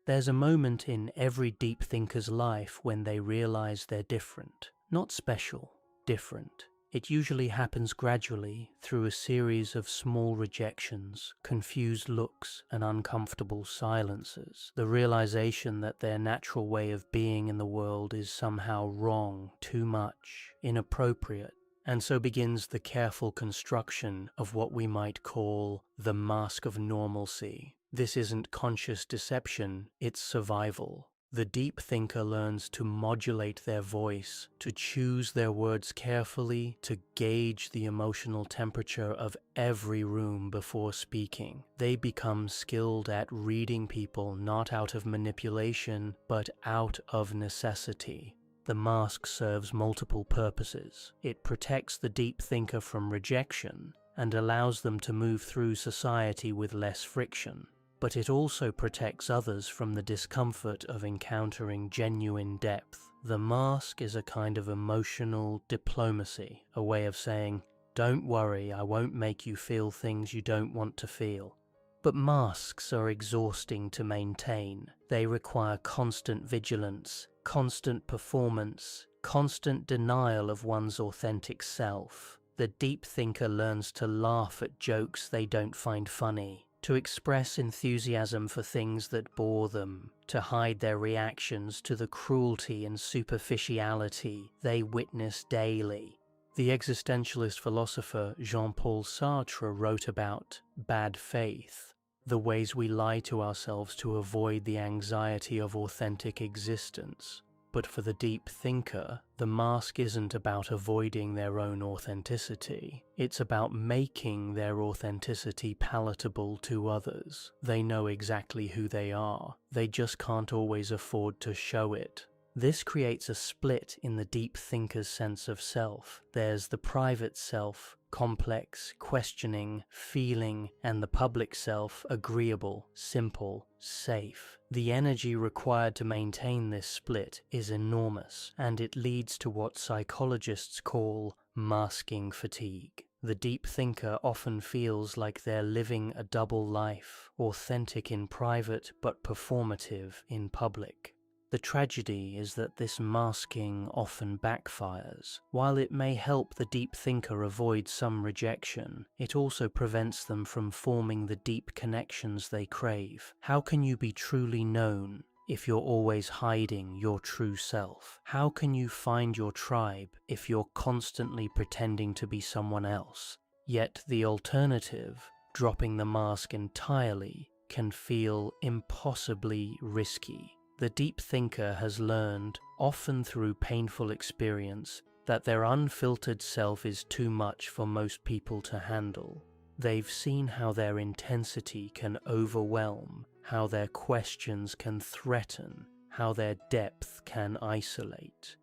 There's a moment in every deep thinker's life when they realize they're different. Not special, different. It usually happens gradually through a series of small rejections, confused looks, and uncomfortable silences. The realization that their natural way of being in the world is somehow wrong, too much, inappropriate, and so begins the careful construction of what we might call the mask of normalcy. This isn't conscious deception, it's survival. The deep thinker learns to modulate their voice, to choose their words carefully, to gauge the emotional temperature of every room before speaking. They become skilled at reading people not out of manipulation, but out of necessity. The mask serves multiple purposes. It protects the deep thinker from rejection and allows them to move through society with less friction. But it also protects others from the discomfort of encountering genuine depth. The mask is a kind of emotional diplomacy, a way of saying, "Don't worry, I won't make you feel things you don't want to feel." But masks are exhausting to maintain. They require constant vigilance, constant performance, constant denial of one's authentic self. The deep thinker learns to laugh at jokes they don't find funny, to express enthusiasm for things that bore them, to hide their reactions to the cruelty and superficiality they witness daily. The existentialist philosopher Jean-Paul Sartre wrote about bad faith, the ways we lie to ourselves to avoid the anxiety of authentic existence. But for the deep thinker, the mask isn't about avoiding their own authenticity. It's about making their authenticity palatable to others. They know exactly who they are. They just can't always afford to show it. This creates a split in the deep thinker's sense of self. There's the private self, complex, questioning, feeling, and the public self, agreeable, simple, safe. The energy required to maintain this split is enormous, and it leads to what psychologists call masking fatigue. The deep thinker often feels like they're living a double life, authentic in private but performative in public. The tragedy is that this masking often backfires. While it may help the deep thinker avoid some rejection, it also prevents them from forming the deep connections they crave. How can you be truly known if you're always hiding your true self? How can you find your tribe if you're constantly pretending to be someone else? Yet the alternative, dropping the mask entirely, can feel impossibly risky. The deep thinker has learned, often through painful experience, that their unfiltered self is too much for most people to handle. They've seen how their intensity can overwhelm, how their questions can threaten, how their depth can isolate.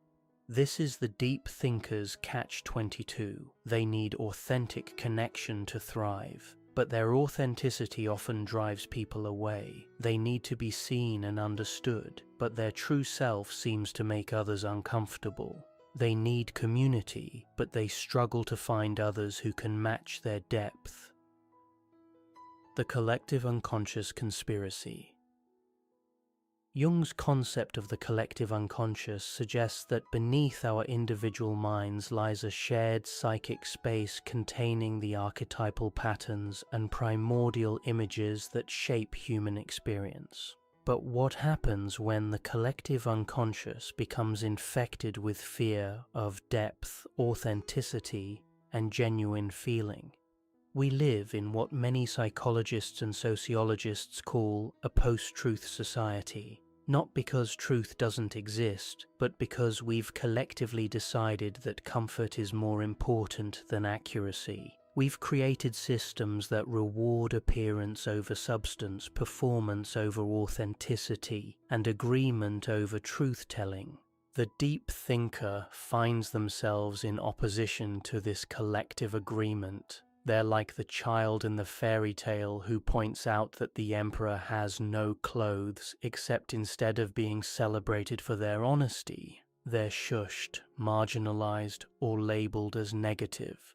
This is the deep thinker's catch-22. They need authentic connection to thrive. but their authenticity often drives people away. They need to be seen and understood, but their true self seems to make others uncomfortable. They need community, but they struggle to find others who can match their depth. The collective unconscious conspiracy. Jung's concept of the collective unconscious suggests that beneath our individual minds lies a shared psychic space containing the archetypal patterns and primordial images that shape human experience. But what happens when the collective unconscious becomes infected with fear of depth, authenticity, and genuine feeling? We live in what many psychologists and sociologists call a post-truth society, not because truth doesn't exist, but because we've collectively decided that comfort is more important than accuracy. We've created systems that reward appearance over substance, performance over authenticity, and agreement over truth-telling. The deep thinker finds themselves in opposition to this collective agreement. They're like the child in the fairy tale who points out that the emperor has no clothes, except instead of being celebrated for their honesty, they're shushed, marginalized, or labeled as negative.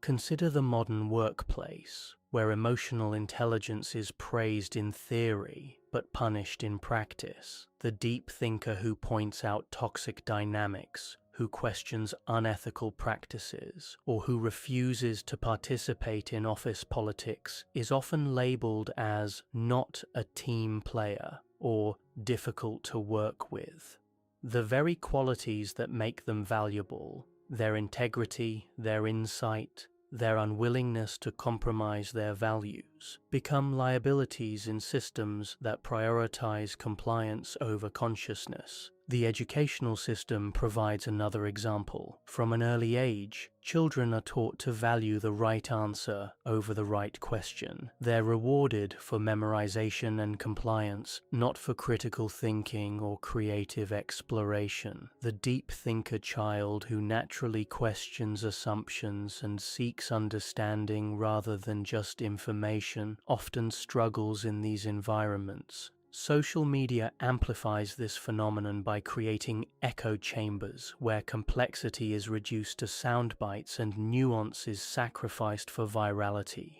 Consider the modern workplace, where emotional intelligence is praised in theory, but punished in practice. The deep thinker who points out toxic dynamics, who questions unethical practices, or who refuses to participate in office politics is often labeled as not a team player or difficult to work with. The very qualities that make them valuable, their integrity, their insight, their unwillingness to compromise their values, become liabilities in systems that prioritize compliance over consciousness. The educational system provides another example. From an early age, children are taught to value the right answer over the right question. They're rewarded for memorization and compliance, not for critical thinking or creative exploration. The deep thinker child who naturally questions assumptions and seeks understanding rather than just information often struggles in these environments. Social media amplifies this phenomenon by creating echo chambers where complexity is reduced to sound bites and nuance is sacrificed for virality.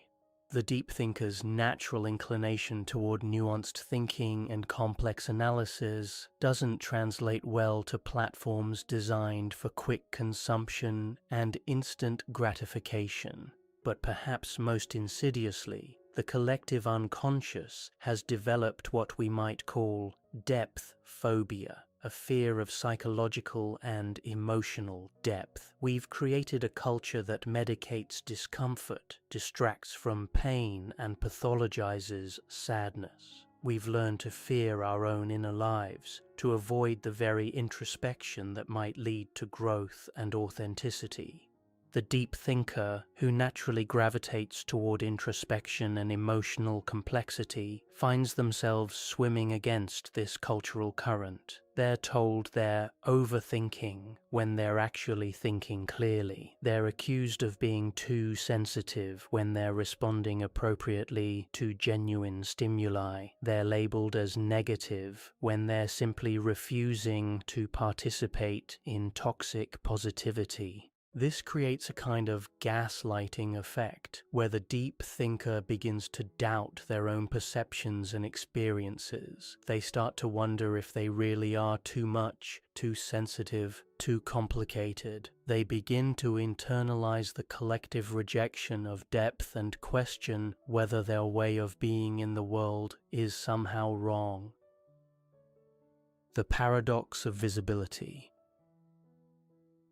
The deep thinker's natural inclination toward nuanced thinking and complex analysis doesn't translate well to platforms designed for quick consumption and instant gratification. But perhaps most insidiously, the collective unconscious has developed what we might call depth phobia, a fear of psychological and emotional depth. We've created a culture that medicates discomfort, distracts from pain, and pathologizes sadness. We've learned to fear our own inner lives, to avoid the very introspection that might lead to growth and authenticity. The deep thinker, who naturally gravitates toward introspection and emotional complexity, finds themselves swimming against this cultural current. They're told they're overthinking when they're actually thinking clearly. They're accused of being too sensitive when they're responding appropriately to genuine stimuli. They're labeled as negative when they're simply refusing to participate in toxic positivity. This creates a kind of gaslighting effect, where the deep thinker begins to doubt their own perceptions and experiences. They start to wonder if they really are too much, too sensitive, too complicated. They begin to internalize the collective rejection of depth and question whether their way of being in the world is somehow wrong. The paradox of visibility.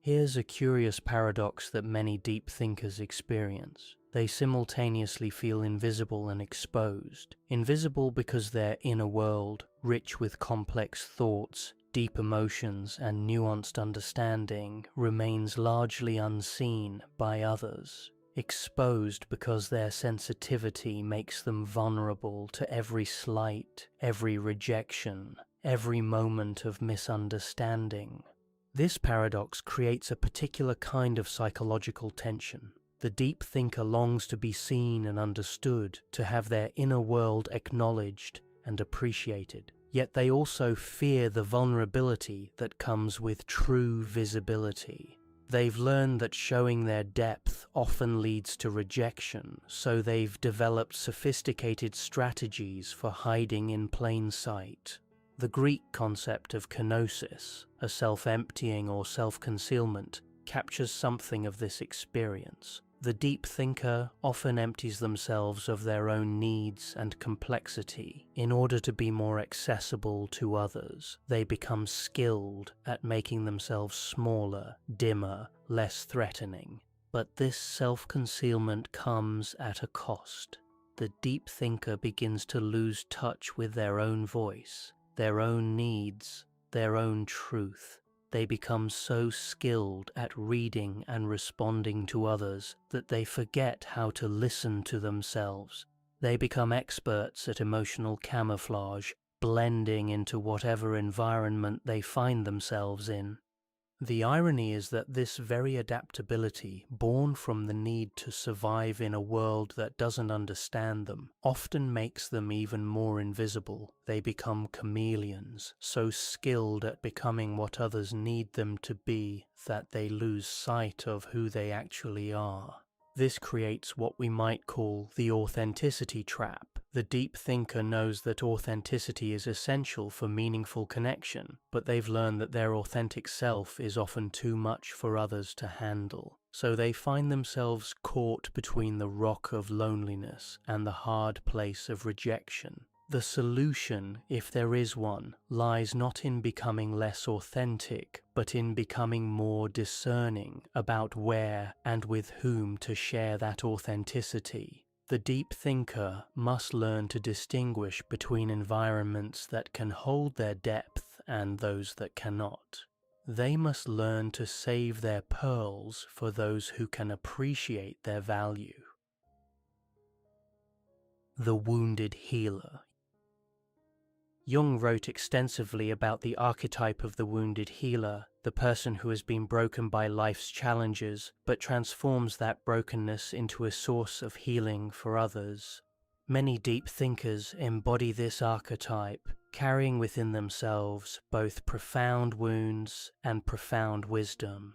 Here's a curious paradox that many deep thinkers experience. They simultaneously feel invisible and exposed. Invisible because their inner world, rich with complex thoughts, deep emotions, and nuanced understanding, remains largely unseen by others. Exposed because their sensitivity makes them vulnerable to every slight, every rejection, every moment of misunderstanding. This paradox creates a particular kind of psychological tension. The deep thinker longs to be seen and understood, to have their inner world acknowledged and appreciated. Yet they also fear the vulnerability that comes with true visibility. They've learned that showing their depth often leads to rejection, so they've developed sophisticated strategies for hiding in plain sight. The Greek concept of kenosis, a self-emptying or self-concealment, captures something of this experience. The deep thinker often empties themselves of their own needs and complexity in order to be more accessible to others. They become skilled at making themselves smaller, dimmer, less threatening. But this self-concealment comes at a cost. The deep thinker begins to lose touch with their own voice, their own needs, their own truth. They become so skilled at reading and responding to others that they forget how to listen to themselves. They become experts at emotional camouflage, blending into whatever environment they find themselves in. The irony is that this very adaptability, born from the need to survive in a world that doesn't understand them, often makes them even more invisible. They become chameleons, so skilled at becoming what others need them to be that they lose sight of who they actually are. This creates what we might call the authenticity trap. The deep thinker knows that authenticity is essential for meaningful connection, but they've learned that their authentic self is often too much for others to handle. So they find themselves caught between the rock of loneliness and the hard place of rejection. The solution, if there is one, lies not in becoming less authentic, but in becoming more discerning about where and with whom to share that authenticity. The deep thinker must learn to distinguish between environments that can hold their depth and those that cannot. They must learn to save their pearls for those who can appreciate their value. The wounded healer. Jung wrote extensively about the archetype of the wounded healer, the person who has been broken by life's challenges, but transforms that brokenness into a source of healing for others. Many deep thinkers embody this archetype, carrying within themselves both profound wounds and profound wisdom.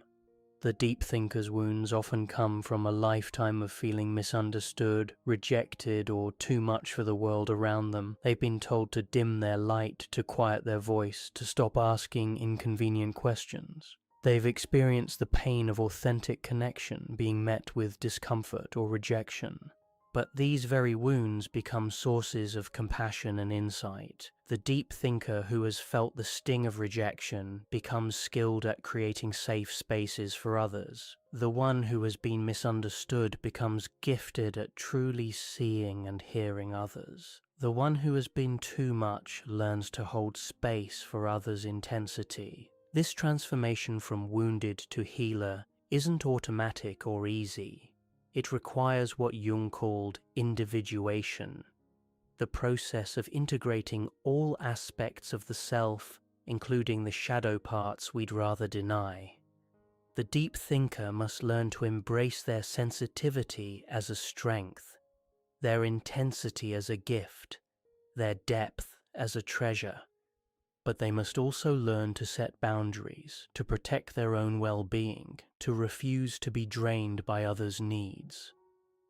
The deep thinker's wounds often come from a lifetime of feeling misunderstood, rejected, or too much for the world around them. They've been told to dim their light, to quiet their voice, to stop asking inconvenient questions. They've experienced the pain of authentic connection being met with discomfort or rejection. But these very wounds become sources of compassion and insight. The deep thinker who has felt the sting of rejection becomes skilled at creating safe spaces for others. The one who has been misunderstood becomes gifted at truly seeing and hearing others. The one who has been too much learns to hold space for others' intensity. This transformation from wounded to healer isn't automatic or easy. It requires what Jung called individuation, the process of integrating all aspects of the self, including the shadow parts we'd rather deny. The deep thinker must learn to embrace their sensitivity as a strength, their intensity as a gift, their depth as a treasure. But they must also learn to set boundaries, to protect their own well-being, to refuse to be drained by others' needs.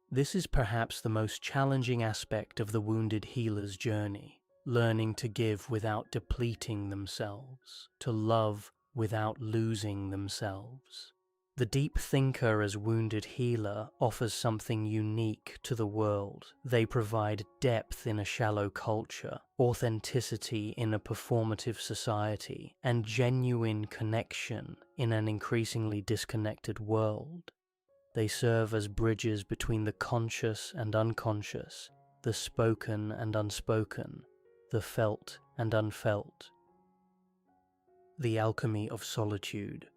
This is perhaps the most challenging aspect of the wounded healer's journey, learning to give without depleting themselves, to love without losing themselves. The deep thinker as wounded healer offers something unique to the world. They provide depth in a shallow culture, authenticity in a performative society, and genuine connection in an increasingly disconnected world. They serve as bridges between the conscious and unconscious, the spoken and unspoken, the felt and unfelt. The alchemy of solitude.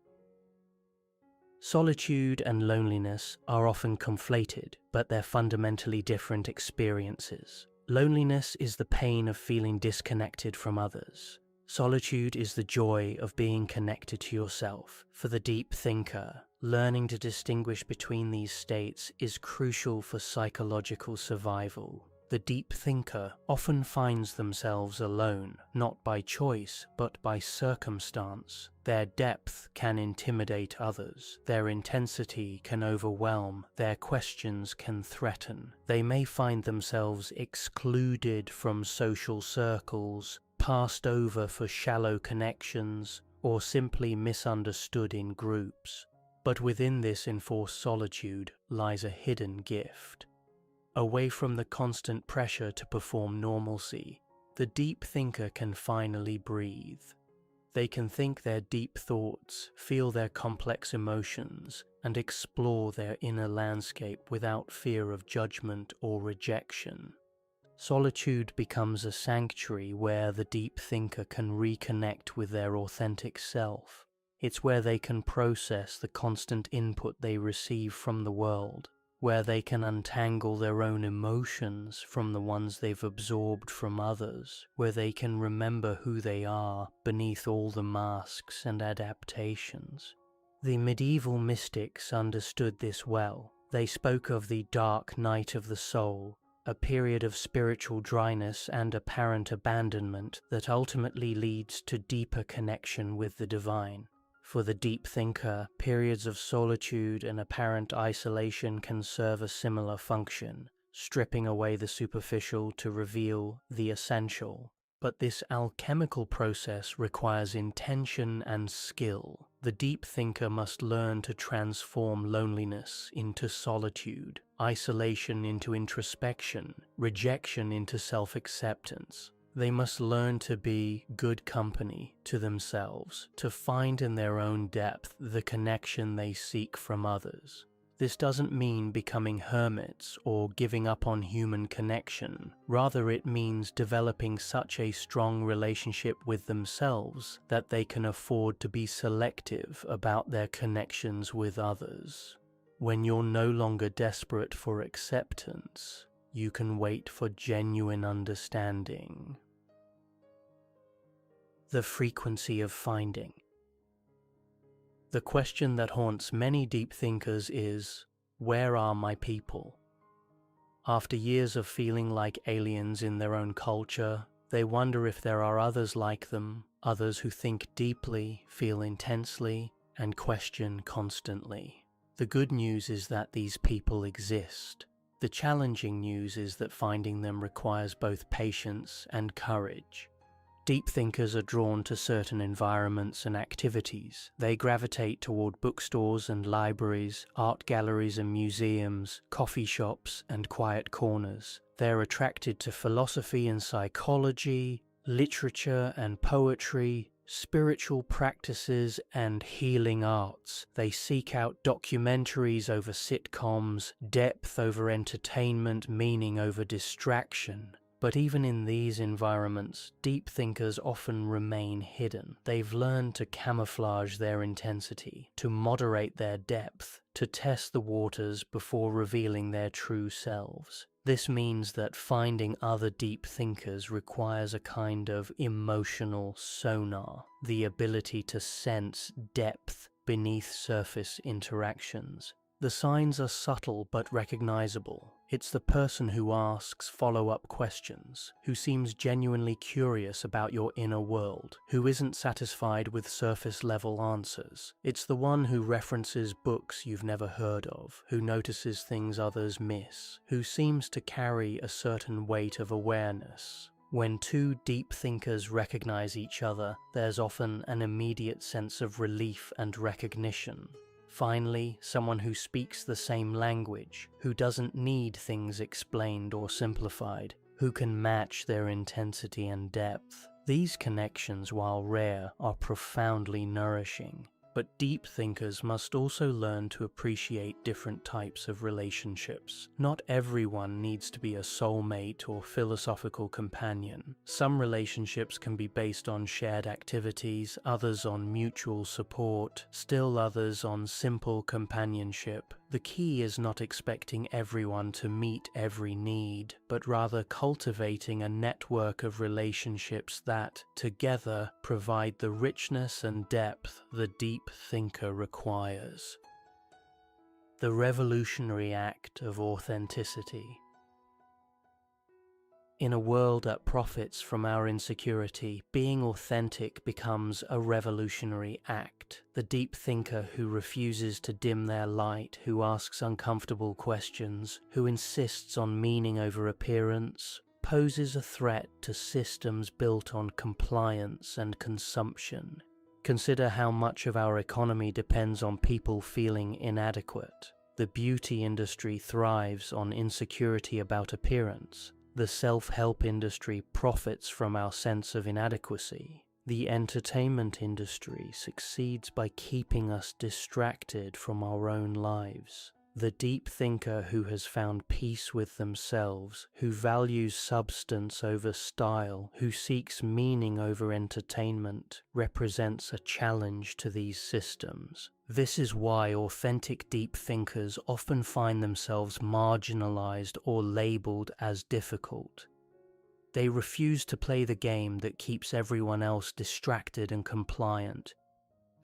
Solitude and loneliness are often conflated, but they're fundamentally different experiences. Loneliness is the pain of feeling disconnected from others. Solitude is the joy of being connected to yourself. For the deep thinker, learning to distinguish between these states is crucial for psychological survival. The deep thinker often finds themselves alone, not by choice, but by circumstance. Their depth can intimidate others, their intensity can overwhelm, their questions can threaten. They may find themselves excluded from social circles, passed over for shallow connections, or simply misunderstood in groups. But within this enforced solitude lies a hidden gift. Away from the constant pressure to perform normalcy, the deep thinker can finally breathe. They can think their deep thoughts, feel their complex emotions, and explore their inner landscape without fear of judgment or rejection. Solitude becomes a sanctuary where the deep thinker can reconnect with their authentic self. It's where they can process the constant input they receive from the world, where they can untangle their own emotions from the ones they've absorbed from others, where they can remember who they are beneath all the masks and adaptations. The medieval mystics understood this well. They spoke of the dark night of the soul, a period of spiritual dryness and apparent abandonment that ultimately leads to deeper connection with the divine. For the deep thinker, periods of solitude and apparent isolation can serve a similar function, stripping away the superficial to reveal the essential. But this alchemical process requires intention and skill. The deep thinker must learn to transform loneliness into solitude, isolation into introspection, rejection into self-acceptance. They must learn to be good company to themselves, to find in their own depth the connection they seek from others. This doesn't mean becoming hermits or giving up on human connection. Rather, it means developing such a strong relationship with themselves that they can afford to be selective about their connections with others. When you're no longer desperate for acceptance, you can wait for genuine understanding. The frequency of finding. The question that haunts many deep thinkers is, where are my people? After years of feeling like aliens in their own culture, they wonder if there are others like them, others who think deeply, feel intensely, and question constantly. The good news is that these people exist. The challenging news is that finding them requires both patience and courage. Deep thinkers are drawn to certain environments and activities. They gravitate toward bookstores and libraries, art galleries and museums, coffee shops and quiet corners. They're attracted to philosophy and psychology, literature and poetry, spiritual practices and healing arts. They seek out documentaries over sitcoms, depth over entertainment, meaning over distraction. But even in these environments, deep thinkers often remain hidden. They've learned to camouflage their intensity, to moderate their depth, to test the waters before revealing their true selves. This means that finding other deep thinkers requires a kind of emotional sonar, the ability to sense depth beneath surface interactions. The signs are subtle but recognizable. It's the person who asks follow-up questions, who seems genuinely curious about your inner world, who isn't satisfied with surface-level answers. It's the one who references books you've never heard of, who notices things others miss, who seems to carry a certain weight of awareness. When two deep thinkers recognize each other, there's often an immediate sense of relief and recognition. Finally, someone who speaks the same language, who doesn't need things explained or simplified, who can match their intensity and depth. These connections, while rare, are profoundly nourishing. But deep thinkers must also learn to appreciate different types of relationships. Not everyone needs to be a soulmate or philosophical companion. Some relationships can be based on shared activities, others on mutual support, still others on simple companionship. The key is not expecting everyone to meet every need, but rather cultivating a network of relationships that, together, provide the richness and depth the deep thinker requires. The revolutionary act of authenticity. In a world that profits from our insecurity, being authentic becomes a revolutionary act. The deep thinker who refuses to dim their light, who asks uncomfortable questions, who insists on meaning over appearance, poses a threat to systems built on compliance and consumption. Consider how much of our economy depends on people feeling inadequate. The beauty industry thrives on insecurity about appearance. The self-help industry profits from our sense of inadequacy. The entertainment industry succeeds by keeping us distracted from our own lives. The deep thinker who has found peace with themselves, who values substance over style, who seeks meaning over entertainment, represents a challenge to these systems. This is why authentic deep thinkers often find themselves marginalized or labeled as difficult. They refuse to play the game that keeps everyone else distracted and compliant.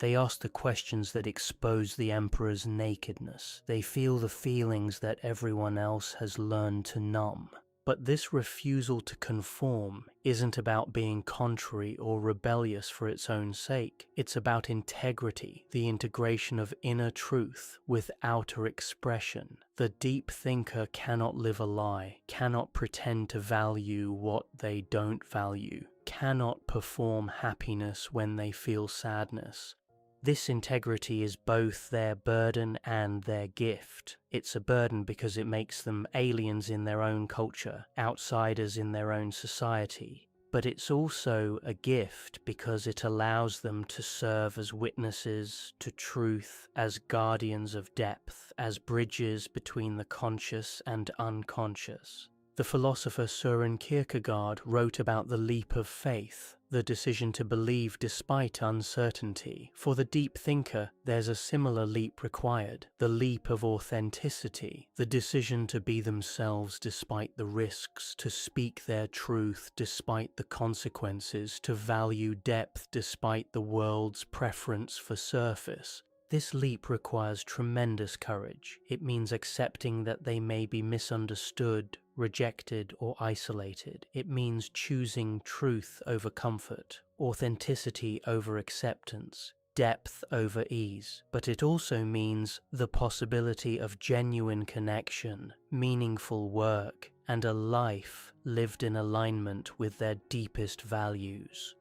They ask the questions that expose the emperor's nakedness. They feel the feelings that everyone else has learned to numb. But this refusal to conform isn't about being contrary or rebellious for its own sake. It's about integrity, the integration of inner truth with outer expression. The deep thinker cannot live a lie, cannot pretend to value what they don't value, cannot perform happiness when they feel sadness. This integrity is both their burden and their gift. It's a burden because it makes them aliens in their own culture, outsiders in their own society. But it's also a gift because it allows them to serve as witnesses to truth, as guardians of depth, as bridges between the conscious and unconscious. The philosopher Søren Kierkegaard wrote about the leap of faith, the decision to believe despite uncertainty. For the deep thinker, there's a similar leap required, the leap of authenticity, the decision to be themselves despite the risks, to speak their truth despite the consequences, to value depth despite the world's preference for surface. This leap requires tremendous courage. It means accepting that they may be misunderstood, rejected, or isolated. It means choosing truth over comfort, authenticity over acceptance, depth over ease. But it also means the possibility of genuine connection, meaningful work, and a life lived in alignment with their deepest values.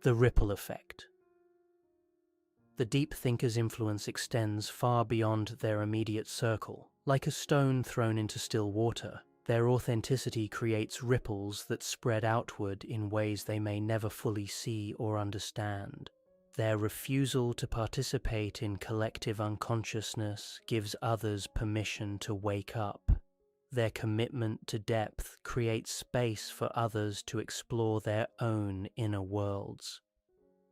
The ripple effect. The deep thinker's influence extends far beyond their immediate circle. Like a stone thrown into still water, their authenticity creates ripples that spread outward in ways they may never fully see or understand. Their refusal to participate in collective unconsciousness gives others permission to wake up. Their commitment to depth creates space for others to explore their own inner worlds.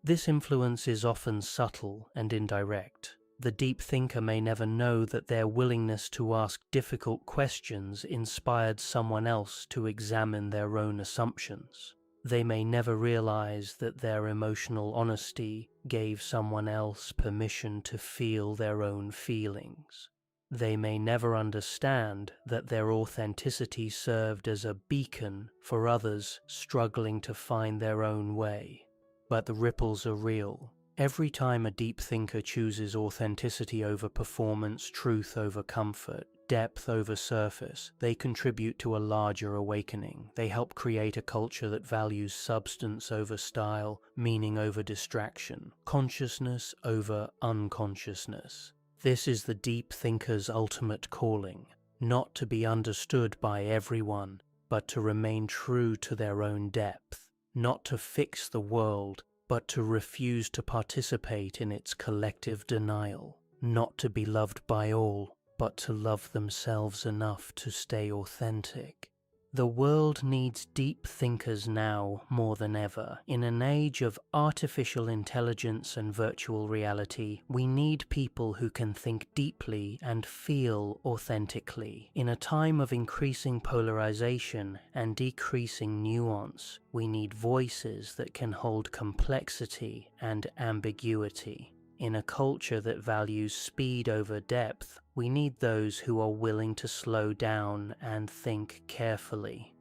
This influence is often subtle and indirect. The deep thinker may never know that their willingness to ask difficult questions inspired someone else to examine their own assumptions. They may never realize that their emotional honesty gave someone else permission to feel their own feelings. They may never understand that their authenticity served as a beacon for others struggling to find their own way. But the ripples are real. Every time a deep thinker chooses authenticity over performance, truth over comfort, depth over surface, they contribute to a larger awakening. They help create a culture that values substance over style, meaning over distraction, consciousness over unconsciousness. This is the deep thinker's ultimate calling, not to be understood by everyone, but to remain true to their own depth. Not to fix the world, but to refuse to participate in its collective denial. Not to be loved by all, but to love themselves enough to stay authentic. The world needs deep thinkers now more than ever. In an age of artificial intelligence and virtual reality, we need people who can think deeply and feel authentically. In a time of increasing polarization and decreasing nuance, we need voices that can hold complexity and ambiguity. In a culture that values speed over depth, we need those who are willing to slow down and think carefully.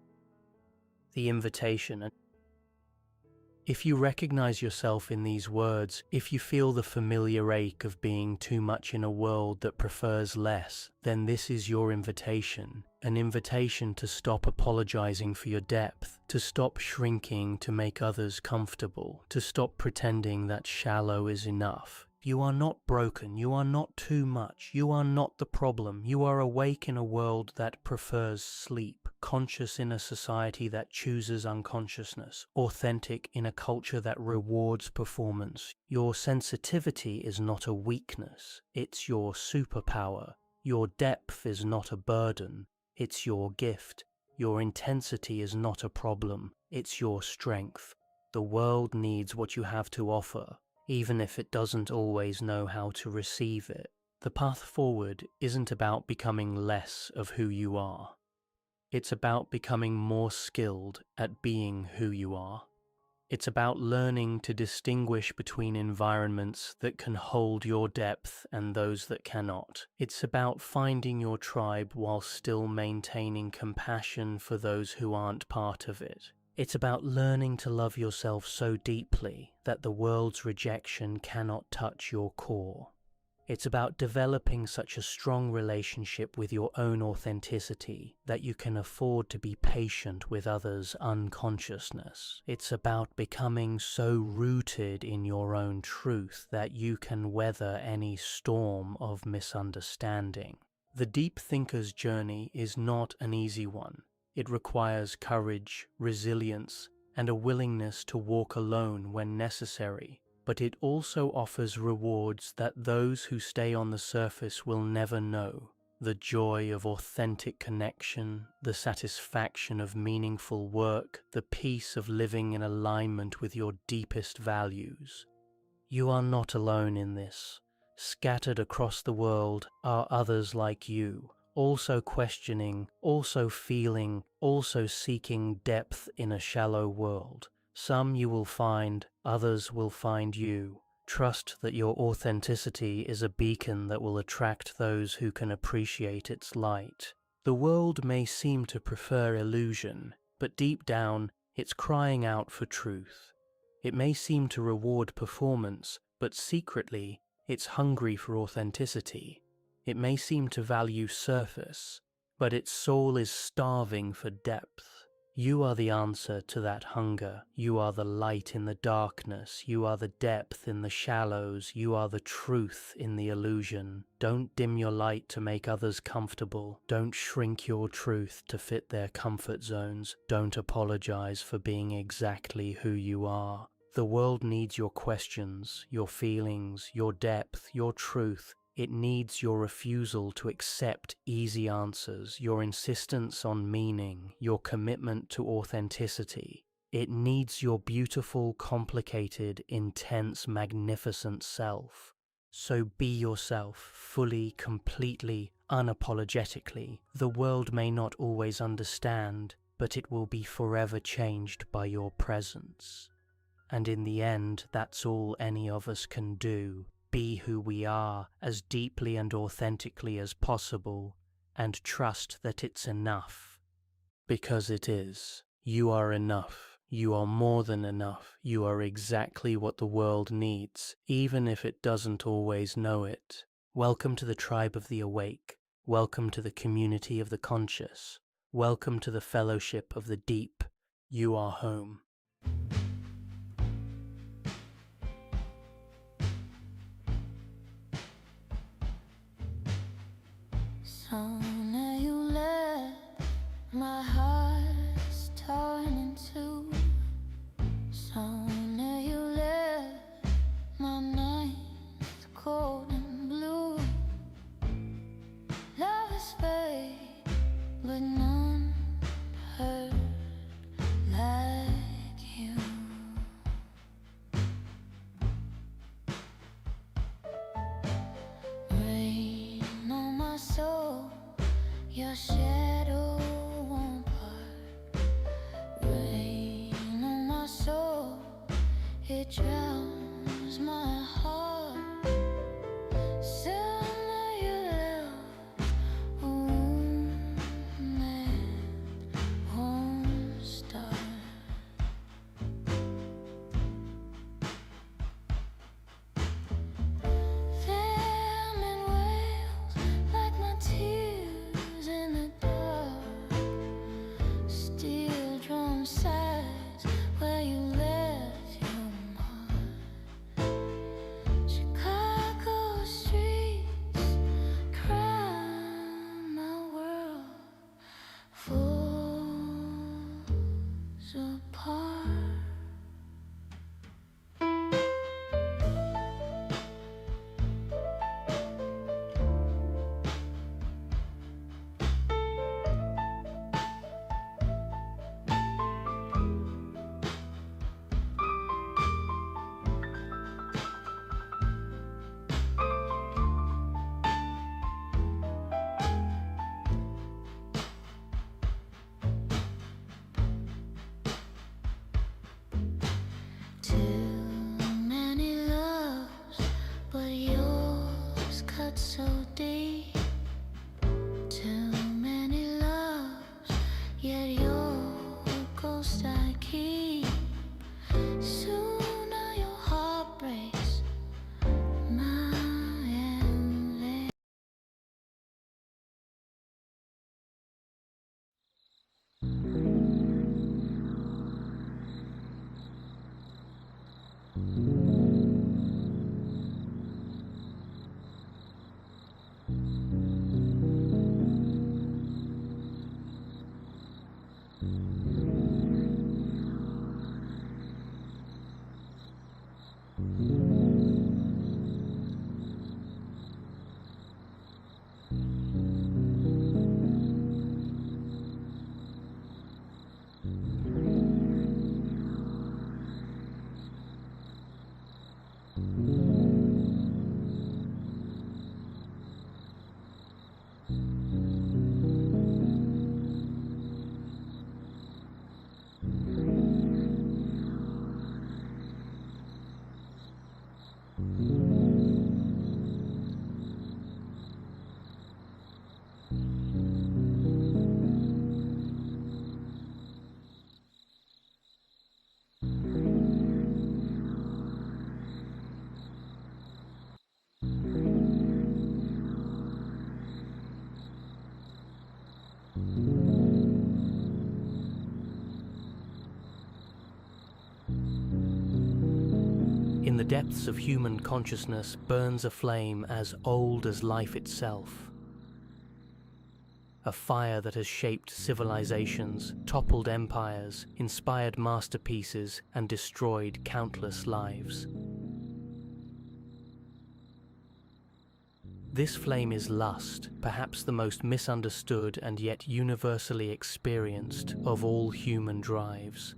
The invitation. If you recognize yourself in these words, if you feel the familiar ache of being too much in a world that prefers less, then this is your invitation. An invitation to stop apologizing for your depth, to stop shrinking to make others comfortable, to stop pretending that shallow is enough. You are not broken, you are not too much, you are not the problem. You are awake in a world that prefers sleep, conscious in a society that chooses unconsciousness, authentic in a culture that rewards performance. Your sensitivity is not a weakness, it's your superpower. Your depth is not a burden, it's your gift. Your intensity is not a problem, it's your strength. The world needs what you have to offer, even if it doesn't always know how to receive it. The path forward isn't about becoming less of who you are. It's about becoming more skilled at being who you are. It's about learning to distinguish between environments that can hold your depth and those that cannot. It's about finding your tribe while still maintaining compassion for those who aren't part of it. It's about learning to love yourself so deeply that the world's rejection cannot touch your core. It's about developing such a strong relationship with your own authenticity that you can afford to be patient with others' unconsciousness. It's about becoming so rooted in your own truth that you can weather any storm of misunderstanding. The deep thinker's journey is not an easy one. It requires courage, resilience, and a willingness to walk alone when necessary, but it also offers rewards that those who stay on the surface will never know. The joy of authentic connection, the satisfaction of meaningful work, the peace of living in alignment with your deepest values. You are not alone in this. Scattered across the world are others like you, also questioning, also feeling, also seeking depth in a shallow world. Some you will find, others will find you. Trust that your authenticity is a beacon that will attract those who can appreciate its light. The world may seem to prefer illusion, but deep down, it's crying out for truth. It may seem to reward performance, but secretly, it's hungry for authenticity. It may seem to value surface, but its soul is starving for depth. You are the answer to that hunger. You are the light in the darkness. You are the depth in the shallows. You are the truth in the illusion. Don't dim your light to make others comfortable. Don't shrink your truth to fit their comfort zones. Don't apologize for being exactly who you are. The world needs your questions, your feelings, your depth, your truth. It needs your refusal to accept easy answers, your insistence on meaning, your commitment to authenticity. It needs your beautiful, complicated, intense, magnificent self. So be yourself, fully, completely, unapologetically. The world may not always understand, but it will be forever changed by your presence. And in the end, that's all any of us can do. Be who we are, as deeply and authentically as possible, and trust that it's enough. Because it is. You are enough. You are more than enough. You are exactly what the world needs, even if it doesn't always know it. Welcome to the tribe of the awake. Welcome to the community of the conscious. Welcome to the fellowship of the deep. You are home. Sooner you left, my heart's torn in two. Sooner you left, my night's cold and blue. Love is fake, but none hurt shadow won't part. Rain on my soul, it drowns my heart. Suddenly you left a wound that won't start. Famine wails like my tears in the dark. Steel drum sighs where you left your mark. Chicago streets cry, my world falls apart. Too many loves, but yours cut so deep. Too many loves, yet your ghost I keep. Sooner your heart breaks, my envy. In the depths of human consciousness burns a flame as old as life itself. A fire that has shaped civilizations, toppled empires, inspired masterpieces, and destroyed countless lives. This flame is lust, perhaps the most misunderstood and yet universally experienced of all human drives.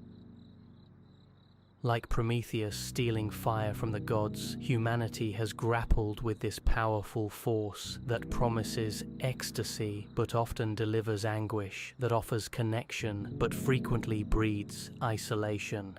Like Prometheus stealing fire from the gods, humanity has grappled with this powerful force that promises ecstasy but often delivers anguish, that offers connection but frequently breeds isolation.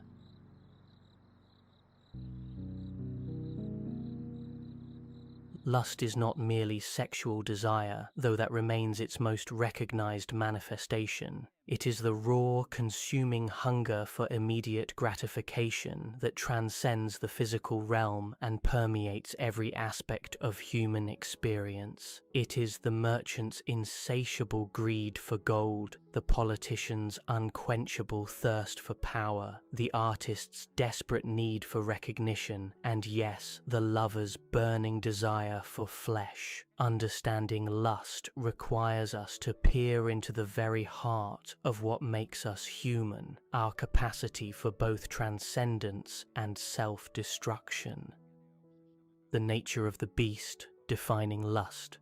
Lust is not merely sexual desire, though that remains its most recognized manifestation. It is the raw, consuming hunger for immediate gratification that transcends the physical realm and permeates every aspect of human experience. It is the merchant's insatiable greed for gold, the politician's unquenchable thirst for power, the artist's desperate need for recognition, and yes, the lover's burning desire for flesh. Understanding lust requires us to peer into the very heart of what makes us human, our capacity for both transcendence and self-destruction. The nature of the beast defining lust.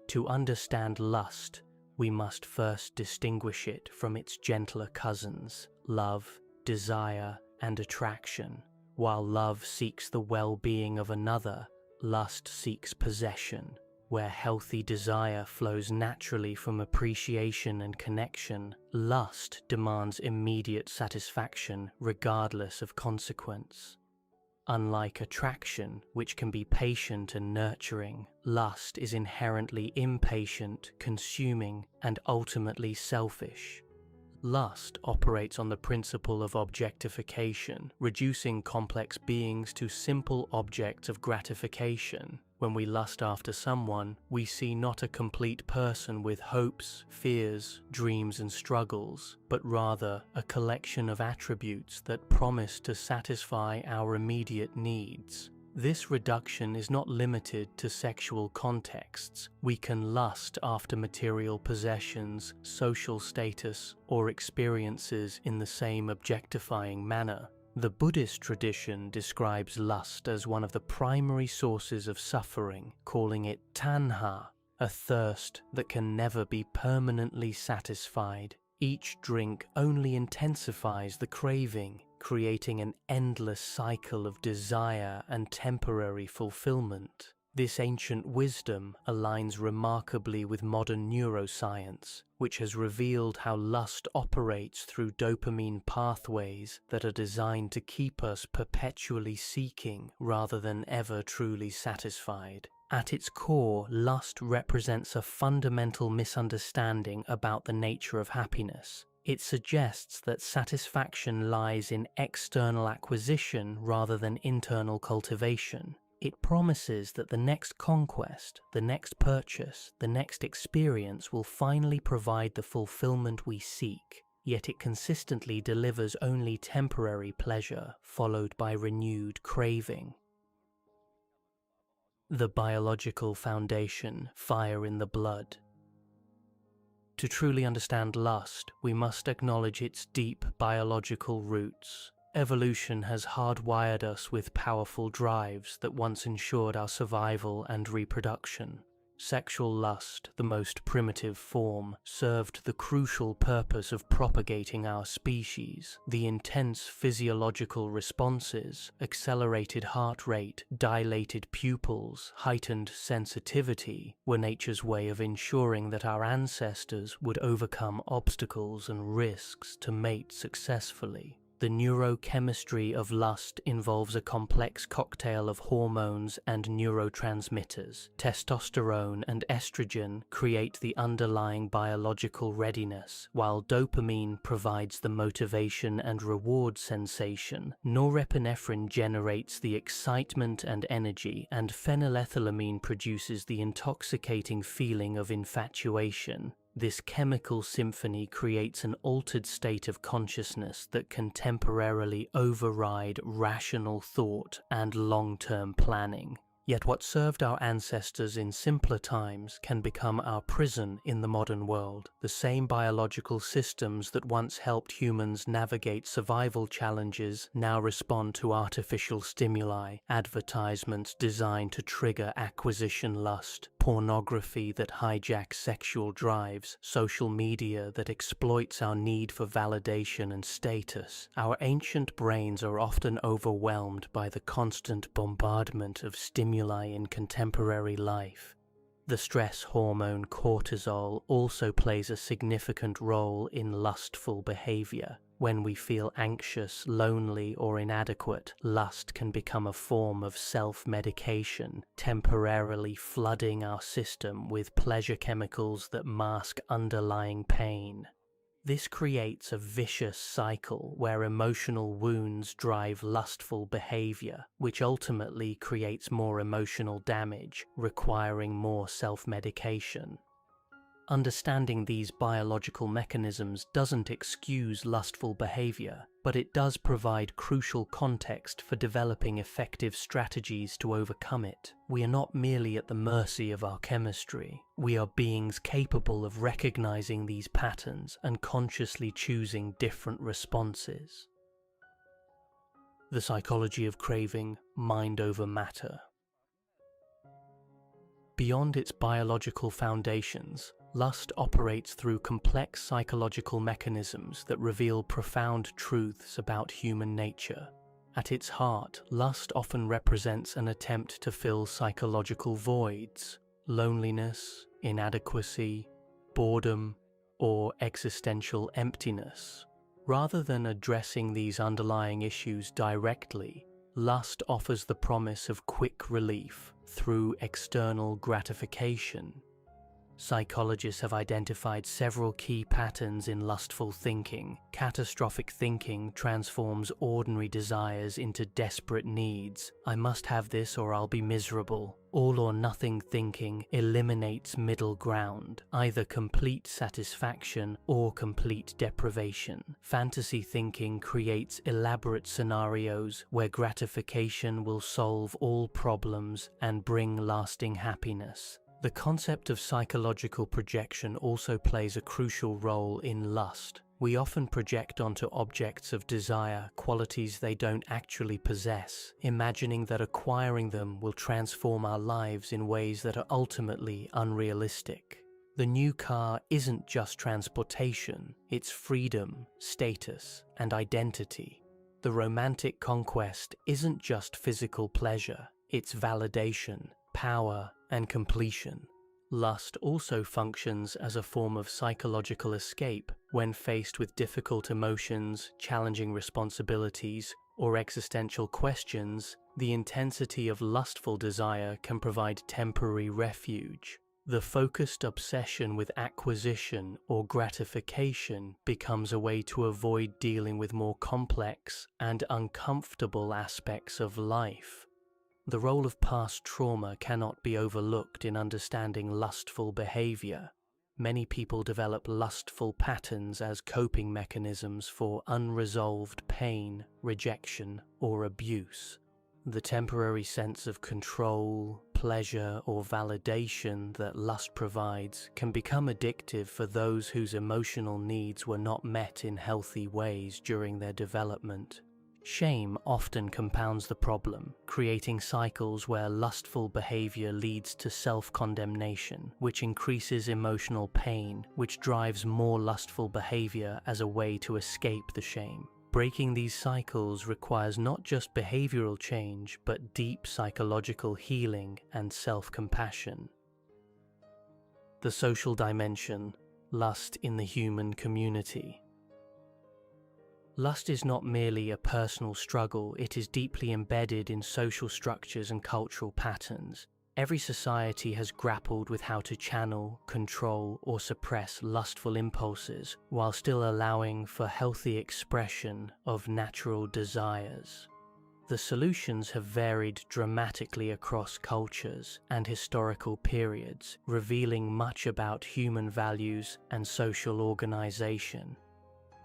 To understand lust, we must first distinguish it from its gentler cousins, love, desire, and attraction. While love seeks the well-being of another, lust seeks possession. Where healthy desire flows naturally from appreciation and connection, lust demands immediate satisfaction regardless of consequence. Unlike attraction, which can be patient and nurturing, lust is inherently impatient, consuming, and ultimately selfish. Lust operates on the principle of objectification, reducing complex beings to simple objects of gratification. When we lust after someone, we see not a complete person with hopes, fears, dreams, and struggles, but rather a collection of attributes that promise to satisfy our immediate needs. This reduction is not limited to sexual contexts. We can lust after material possessions, social status, or experiences in the same objectifying manner. The Buddhist tradition describes lust as one of the primary sources of suffering, calling it tanha, a thirst that can never be permanently satisfied. Each drink only intensifies the craving, creating an endless cycle of desire and temporary fulfillment. This ancient wisdom aligns remarkably with modern neuroscience, which has revealed how lust operates through dopamine pathways that are designed to keep us perpetually seeking rather than ever truly satisfied. At its core, lust represents a fundamental misunderstanding about the nature of happiness. It suggests that satisfaction lies in external acquisition rather than internal cultivation. It promises that the next conquest, the next purchase, the next experience will finally provide the fulfillment we seek, yet it consistently delivers only temporary pleasure, followed by renewed craving. The biological foundation, fire in the blood. To truly understand lust, we must acknowledge its deep biological roots. Evolution has hardwired us with powerful drives that once ensured our survival and reproduction. Sexual lust, the most primitive form, served the crucial purpose of propagating our species. The intense physiological responses, accelerated heart rate, dilated pupils, heightened sensitivity, were nature's way of ensuring that our ancestors would overcome obstacles and risks to mate successfully. The neurochemistry of lust involves a complex cocktail of hormones and neurotransmitters. Testosterone and estrogen create the underlying biological readiness, while dopamine provides the motivation and reward sensation. Norepinephrine generates the excitement and energy, and phenylethylamine produces the intoxicating feeling of infatuation. This chemical symphony creates an altered state of consciousness that can temporarily override rational thought and long-term planning. Yet what served our ancestors in simpler times can become our prison in the modern world. The same biological systems that once helped humans navigate survival challenges now respond to artificial stimuli, advertisements designed to trigger acquisition lust, pornography that hijacks sexual drives, social media that exploits our need for validation and status. Our ancient brains are often overwhelmed by the constant bombardment of stimuli in contemporary life. The stress hormone cortisol also plays a significant role in lustful behavior. When we feel anxious, lonely, or inadequate, lust can become a form of self-medication, temporarily flooding our system with pleasure chemicals that mask underlying pain. This creates a vicious cycle where emotional wounds drive lustful behavior, which ultimately creates more emotional damage, requiring more self-medication. Understanding these biological mechanisms doesn't excuse lustful behavior, but it does provide crucial context for developing effective strategies to overcome it. We are not merely at the mercy of our chemistry. We are beings capable of recognizing these patterns and consciously choosing different responses. The psychology of craving, mind over matter. Beyond its biological foundations, lust operates through complex psychological mechanisms that reveal profound truths about human nature. At its heart, lust often represents an attempt to fill psychological voids. loneliness, inadequacy, boredom, or existential emptiness. Rather than addressing these underlying issues directly, lust offers the promise of quick relief through external gratification. Psychologists have identified several key patterns in lustful thinking. Catastrophic thinking transforms ordinary desires into desperate needs. I must have this or I'll be miserable. All or nothing thinking eliminates middle ground, either complete satisfaction or complete deprivation. Fantasy thinking creates elaborate scenarios where gratification will solve all problems and bring lasting happiness. The concept of psychological projection also plays a crucial role in lust. We often project onto objects of desire qualities they don't actually possess, imagining that acquiring them will transform our lives in ways that are ultimately unrealistic. The new car isn't just transportation, it's freedom, status, and identity. The romantic conquest isn't just physical pleasure, it's validation, power, and completion. Lust also functions as a form of psychological escape when faced with difficult emotions, challenging responsibilities, or existential questions. The intensity of lustful desire can provide temporary refuge. The focused obsession with acquisition or gratification becomes a way to avoid dealing with more complex and uncomfortable aspects of life. The role of past trauma cannot be overlooked in understanding lustful behavior. Many people develop lustful patterns as coping mechanisms for unresolved pain, rejection, or abuse. The temporary sense of control, pleasure, or validation that lust provides can become addictive for those whose emotional needs were not met in healthy ways during their development. Shame often compounds the problem, creating cycles where lustful behavior leads to self-condemnation, which increases emotional pain, which drives more lustful behavior as a way to escape the shame. Breaking these cycles requires not just behavioral change, but deep psychological healing and self-compassion. The social dimension, lust in the human community. Lust is not merely a personal struggle, it is deeply embedded in social structures and cultural patterns. Every society has grappled with how to channel, control, or suppress lustful impulses while still allowing for healthy expression of natural desires. The solutions have varied dramatically across cultures and historical periods, revealing much about human values and social organization.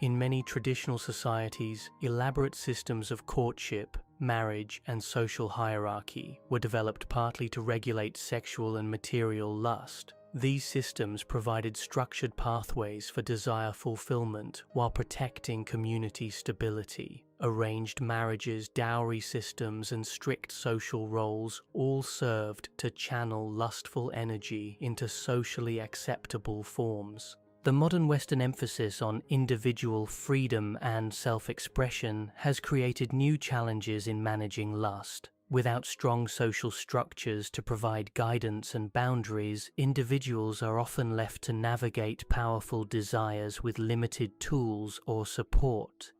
In many traditional societies, elaborate systems of courtship, marriage, and social hierarchy were developed partly to regulate sexual and material lust. These systems provided structured pathways for desire fulfillment while protecting community stability. Arranged marriages, dowry systems, and strict social roles all served to channel lustful energy into socially acceptable forms. The modern Western emphasis on individual freedom and self-expression has created new challenges in managing lust. Without strong social structures to provide guidance and boundaries, individuals are often left to navigate powerful desires with limited tools or support.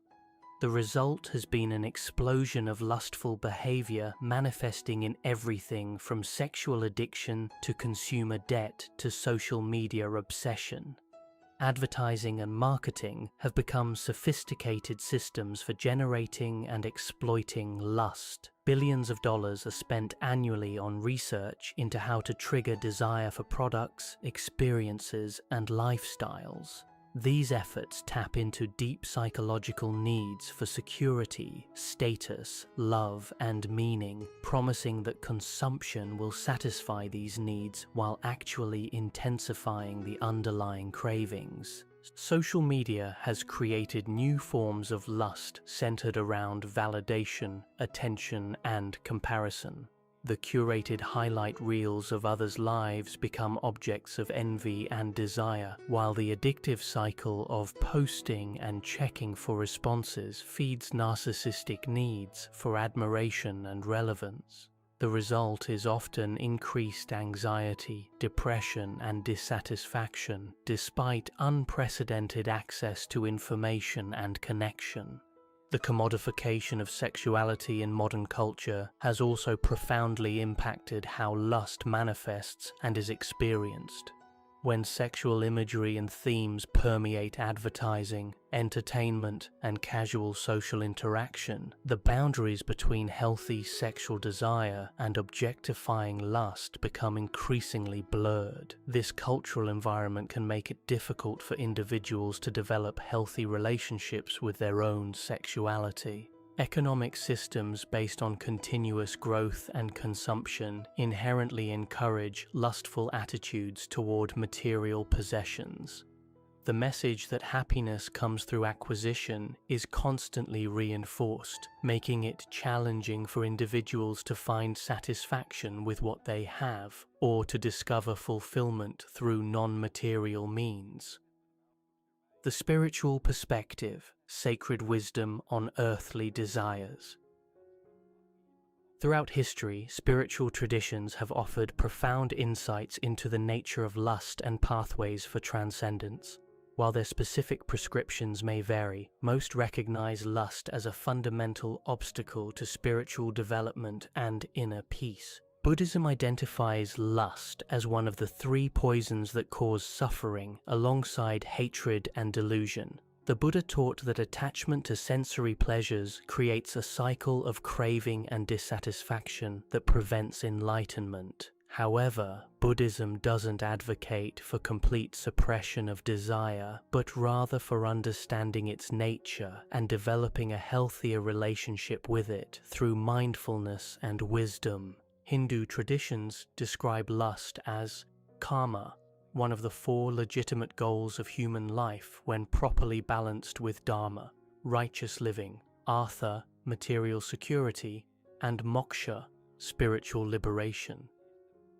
The result has been an explosion of lustful behavior manifesting in everything from sexual addiction to consumer debt to social media obsession. Advertising and marketing have become sophisticated systems for generating and exploiting lust. Billions of dollars are spent annually on research into how to trigger desire for products, experiences, and lifestyles. These efforts tap into deep psychological needs for security, status, love, and meaning, promising that consumption will satisfy these needs while actually intensifying the underlying cravings. Social media has created new forms of lust centered around validation, attention, and comparison. The curated highlight reels of others' lives become objects of envy and desire, while the addictive cycle of posting and checking for responses feeds narcissistic needs for admiration and relevance. The result is often increased anxiety, depression, and dissatisfaction, despite unprecedented access to information and connection. The commodification of sexuality in modern culture has also profoundly impacted how lust manifests and is experienced. When sexual imagery and themes permeate advertising, entertainment, and casual social interaction, the boundaries between healthy sexual desire and objectifying lust become increasingly blurred. This cultural environment can make it difficult for individuals to develop healthy relationships with their own sexuality. Economic systems based on continuous growth and consumption inherently encourage lustful attitudes toward material possessions. The message that happiness comes through acquisition is constantly reinforced, making it challenging for individuals to find satisfaction with what they have or to discover fulfillment through non-material means. The spiritual perspective, sacred wisdom on earthly desires. Throughout history, spiritual traditions have offered profound insights into the nature of lust and pathways for transcendence. While their specific prescriptions may vary, most recognize lust as a fundamental obstacle to spiritual development and inner peace. Buddhism identifies lust as one of the 3 poisons that cause suffering, alongside hatred and delusion. The Buddha taught that attachment to sensory pleasures creates a cycle of craving and dissatisfaction that prevents enlightenment. However, Buddhism doesn't advocate for complete suppression of desire, but rather for understanding its nature and developing a healthier relationship with it through mindfulness and wisdom. Hindu traditions describe lust as karma, one of the 4 legitimate goals of human life when properly balanced with dharma, righteous living, artha, material security, and moksha, spiritual liberation.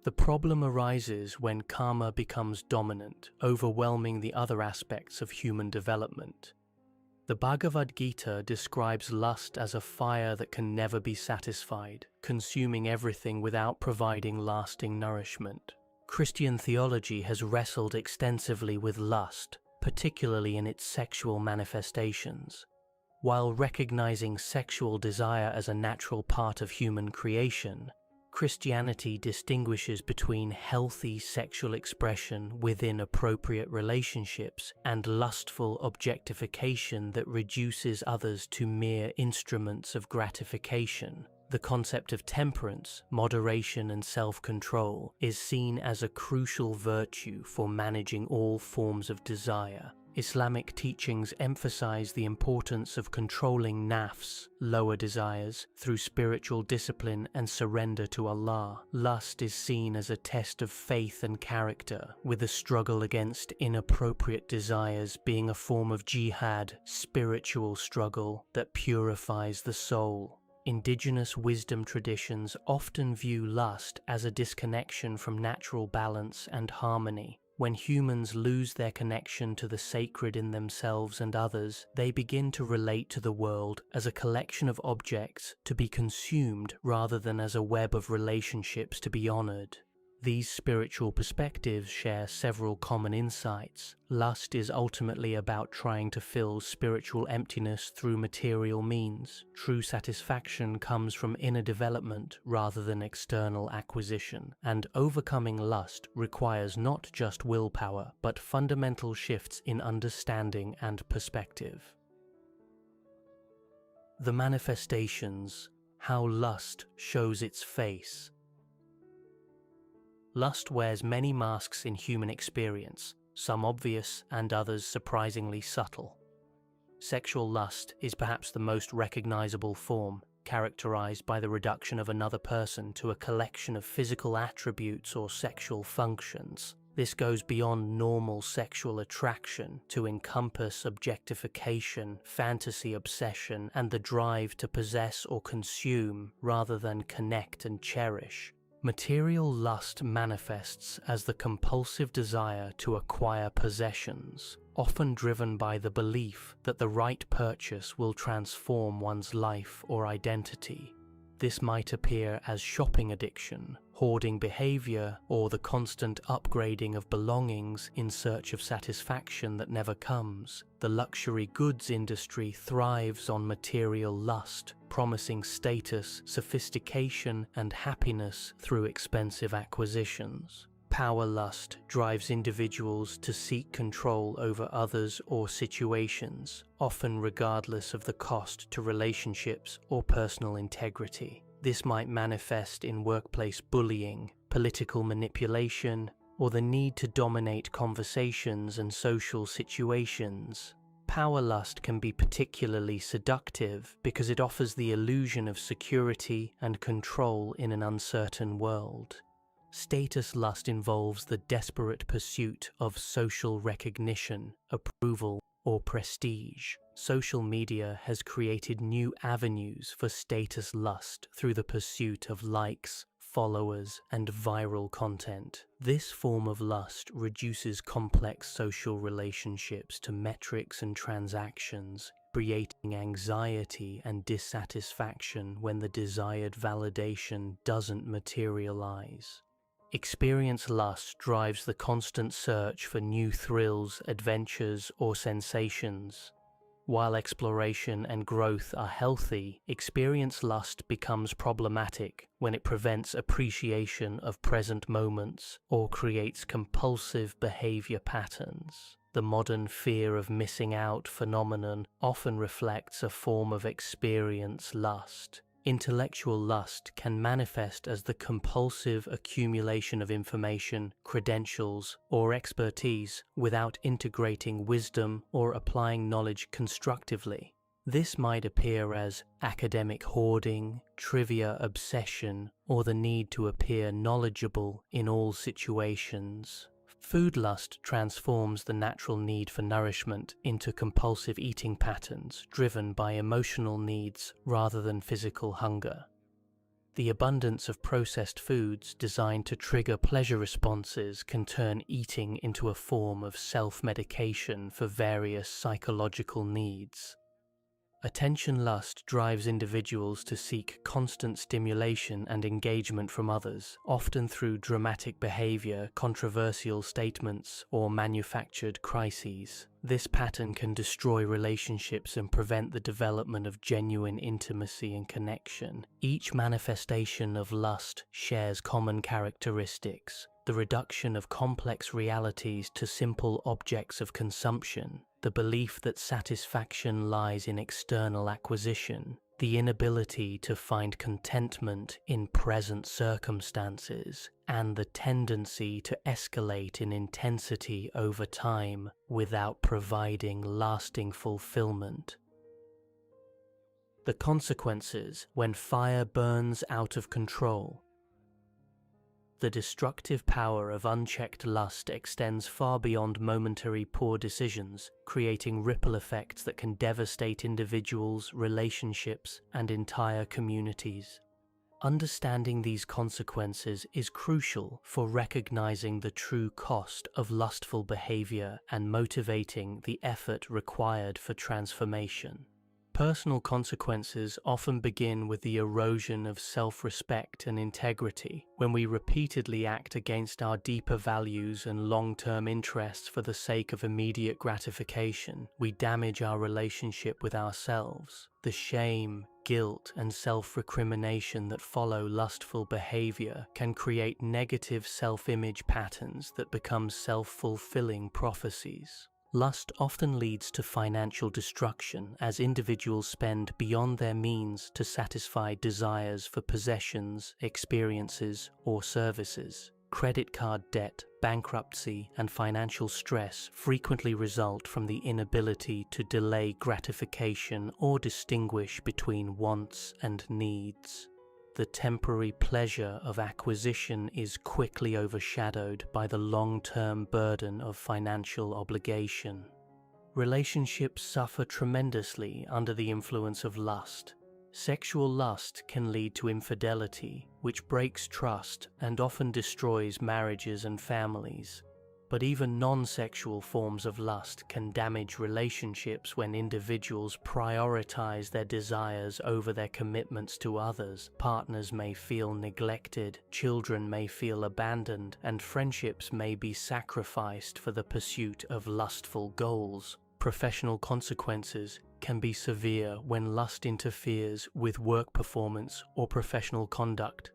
The problem arises when karma becomes dominant, overwhelming the other aspects of human development. The Bhagavad Gita describes lust as a fire that can never be satisfied, consuming everything without providing lasting nourishment. Christian theology has wrestled extensively with lust, particularly in its sexual manifestations. While recognizing sexual desire as a natural part of human creation, Christianity distinguishes between healthy sexual expression within appropriate relationships and lustful objectification that reduces others to mere instruments of gratification. The concept of temperance, moderation, and self-control is seen as a crucial virtue for managing all forms of desire. Islamic teachings emphasize the importance of controlling nafs, lower desires, through spiritual discipline and surrender to Allah. Lust is seen as a test of faith and character, with the struggle against inappropriate desires being a form of jihad, spiritual struggle that purifies the soul. Indigenous wisdom traditions often view lust as a disconnection from natural balance and harmony. When humans lose their connection to the sacred in themselves and others, they begin to relate to the world as a collection of objects to be consumed rather than as a web of relationships to be honored. These spiritual perspectives share several common insights. Lust is ultimately about trying to fill spiritual emptiness through material means. True satisfaction comes from inner development rather than external acquisition, and overcoming lust requires not just willpower, but fundamental shifts in understanding and perspective. The manifestations, how lust shows its face. Lust wears many masks in human experience, some obvious and others surprisingly subtle. Sexual lust is perhaps the most recognizable form, characterized by the reduction of another person to a collection of physical attributes or sexual functions. This goes beyond normal sexual attraction to encompass objectification, fantasy obsession, and the drive to possess or consume rather than connect and cherish. Material lust manifests as the compulsive desire to acquire possessions, often driven by the belief that the right purchase will transform one's life or identity. This might appear as shopping addiction, hoarding behavior, or the constant upgrading of belongings in search of satisfaction that never comes. The luxury goods industry thrives on material lust, promising status, sophistication, and happiness through expensive acquisitions. Power lust drives individuals to seek control over others or situations, often regardless of the cost to relationships or personal integrity. This might manifest in workplace bullying, political manipulation, or the need to dominate conversations and social situations. Power lust can be particularly seductive because it offers the illusion of security and control in an uncertain world. Status lust involves the desperate pursuit of social recognition, approval, or prestige. Social media has created new avenues for status lust through the pursuit of likes, followers, and viral content. This form of lust reduces complex social relationships to metrics and transactions, creating anxiety and dissatisfaction when the desired validation doesn't materialize. Experience lust drives the constant search for new thrills, adventures, or sensations. While exploration and growth are healthy, experience lust becomes problematic when it prevents appreciation of present moments or creates compulsive behavior patterns. The modern fear of missing out phenomenon often reflects a form of experience lust. Intellectual lust can manifest as the compulsive accumulation of information, credentials, or expertise without integrating wisdom or applying knowledge constructively. This might appear as academic hoarding, trivia obsession, or the need to appear knowledgeable in all situations. Food lust transforms the natural need for nourishment into compulsive eating patterns driven by emotional needs rather than physical hunger. The abundance of processed foods designed to trigger pleasure responses can turn eating into a form of self-medication for various psychological needs. Attention lust drives individuals to seek constant stimulation and engagement from others, often through dramatic behavior, controversial statements, or manufactured crises. This pattern can destroy relationships and prevent the development of genuine intimacy and connection. Each manifestation of lust shares common characteristics: the reduction of complex realities to simple objects of consumption, the belief that satisfaction lies in external acquisition, the inability to find contentment in present circumstances, and the tendency to escalate in intensity over time without providing lasting fulfillment. The consequences when fire burns out of control. The destructive power of unchecked lust extends far beyond momentary poor decisions, creating ripple effects that can devastate individuals, relationships, and entire communities. Understanding these consequences is crucial for recognizing the true cost of lustful behavior and motivating the effort required for transformation. Personal consequences often begin with the erosion of self-respect and integrity. When we repeatedly act against our deeper values and long-term interests for the sake of immediate gratification, we damage our relationship with ourselves. The shame, guilt, and self-recrimination that follow lustful behavior can create negative self-image patterns that become self-fulfilling prophecies. Lust often leads to financial destruction as individuals spend beyond their means to satisfy desires for possessions, experiences, or services. Credit card debt, bankruptcy, and financial stress frequently result from the inability to delay gratification or distinguish between wants and needs. The temporary pleasure of acquisition is quickly overshadowed by the long-term burden of financial obligation. Relationships suffer tremendously under the influence of lust. Sexual lust can lead to infidelity, which breaks trust and often destroys marriages and families. But even non-sexual forms of lust can damage relationships when individuals prioritize their desires over their commitments to others. Partners may feel neglected, children may feel abandoned, and friendships may be sacrificed for the pursuit of lustful goals. Professional consequences can be severe when lust interferes with work performance or professional conduct.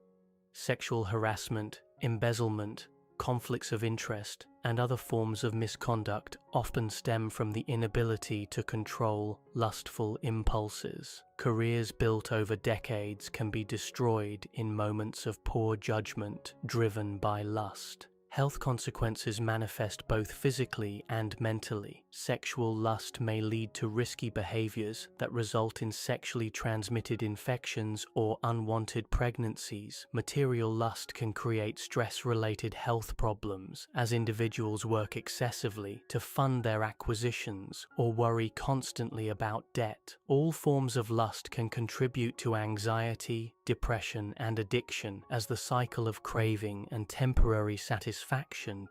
Sexual harassment, embezzlement, conflicts of interest, and other forms of misconduct often stem from the inability to control lustful impulses. Careers built over decades can be destroyed in moments of poor judgment driven by lust. Health consequences manifest both physically and mentally. Sexual lust may lead to risky behaviors that result in sexually transmitted infections or unwanted pregnancies. Material lust can create stress-related health problems as individuals work excessively to fund their acquisitions or worry constantly about debt. All forms of lust can contribute to anxiety, depression, and addiction as the cycle of craving and temporary satisfaction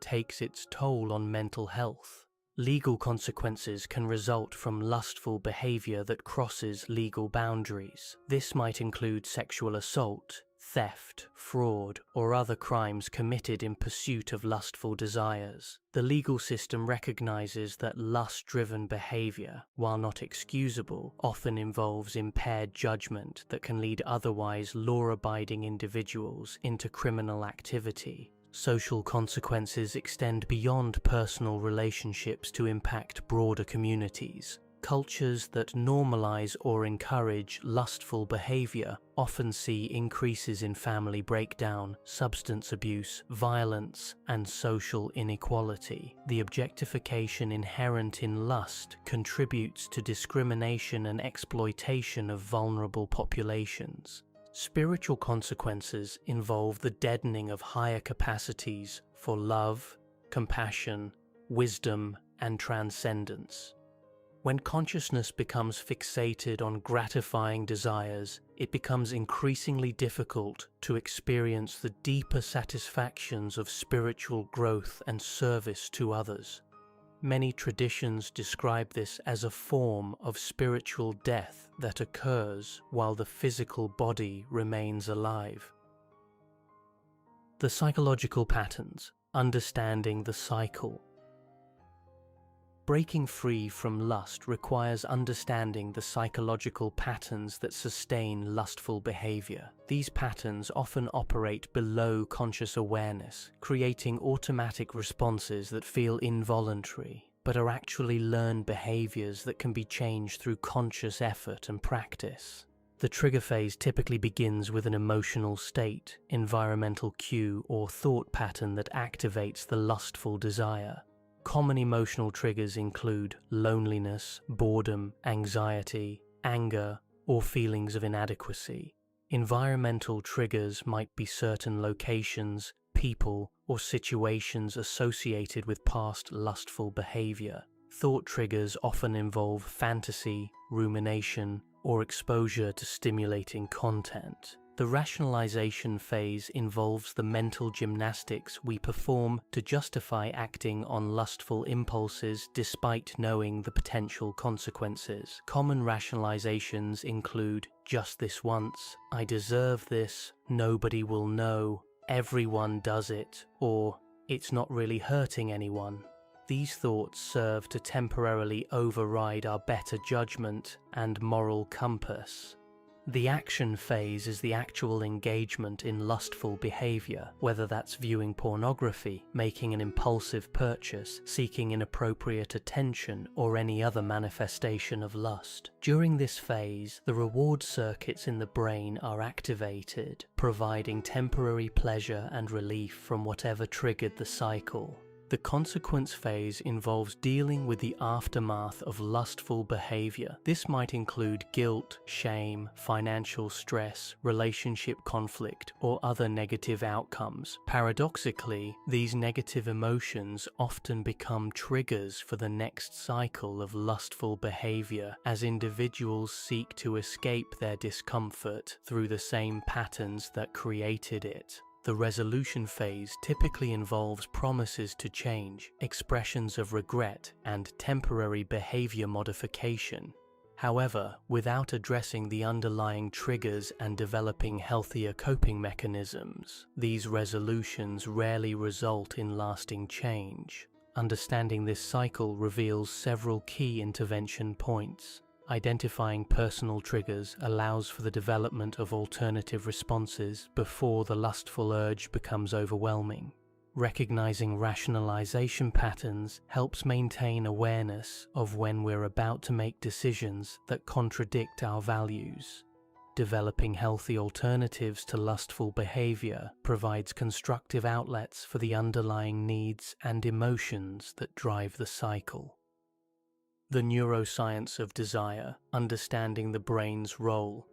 takes its toll on mental health. Legal consequences can result from lustful behavior that crosses legal boundaries. This might include sexual assault, theft, fraud, or other crimes committed in pursuit of lustful desires. The legal system recognizes that lust-driven behavior, while not excusable, often involves impaired judgment that can lead otherwise law-abiding individuals into criminal activity. Social consequences extend beyond personal relationships to impact broader communities. Cultures that normalize or encourage lustful behavior often see increases in family breakdown, substance abuse, violence, and social inequality. The objectification inherent in lust contributes to discrimination and exploitation of vulnerable populations. Spiritual consequences involve the deadening of higher capacities for love, compassion, wisdom, and transcendence. When consciousness becomes fixated on gratifying desires, it becomes increasingly difficult to experience the deeper satisfactions of spiritual growth and service to others. Many traditions describe this as a form of spiritual death that occurs while the physical body remains alive. The psychological patterns, understanding the cycle. Breaking free from lust requires understanding the psychological patterns that sustain lustful behavior. These patterns often operate below conscious awareness, creating automatic responses that feel involuntary, but are actually learned behaviors that can be changed through conscious effort and practice. The trigger phase typically begins with an emotional state, environmental cue, or thought pattern that activates the lustful desire. Common emotional triggers include loneliness, boredom, anxiety, anger, or feelings of inadequacy. Environmental triggers might be certain locations, people, or situations associated with past lustful behavior. Thought triggers often involve fantasy, rumination, or exposure to stimulating content. The rationalization phase involves the mental gymnastics we perform to justify acting on lustful impulses despite knowing the potential consequences. Common rationalizations include just this once, I deserve this, nobody will know, everyone does it, or it's not really hurting anyone. These thoughts serve to temporarily override our better judgment and moral compass. The action phase is the actual engagement in lustful behavior, whether that's viewing pornography, making an impulsive purchase, seeking inappropriate attention, or any other manifestation of lust. During this phase, the reward circuits in the brain are activated, providing temporary pleasure and relief from whatever triggered the cycle. The consequence phase involves dealing with the aftermath of lustful behavior. This might include guilt, shame, financial stress, relationship conflict, or other negative outcomes. Paradoxically, these negative emotions often become triggers for the next cycle of lustful behavior as individuals seek to escape their discomfort through the same patterns that created it. The resolution phase typically involves promises to change, expressions of regret, and temporary behavior modification. However, without addressing the underlying triggers and developing healthier coping mechanisms, these resolutions rarely result in lasting change. Understanding this cycle reveals several key intervention points. Identifying personal triggers allows for the development of alternative responses before the lustful urge becomes overwhelming. Recognizing rationalization patterns helps maintain awareness of when we're about to make decisions that contradict our values. Developing healthy alternatives to lustful behavior provides constructive outlets for the underlying needs and emotions that drive the cycle. The neuroscience of desire, understanding the brain's role.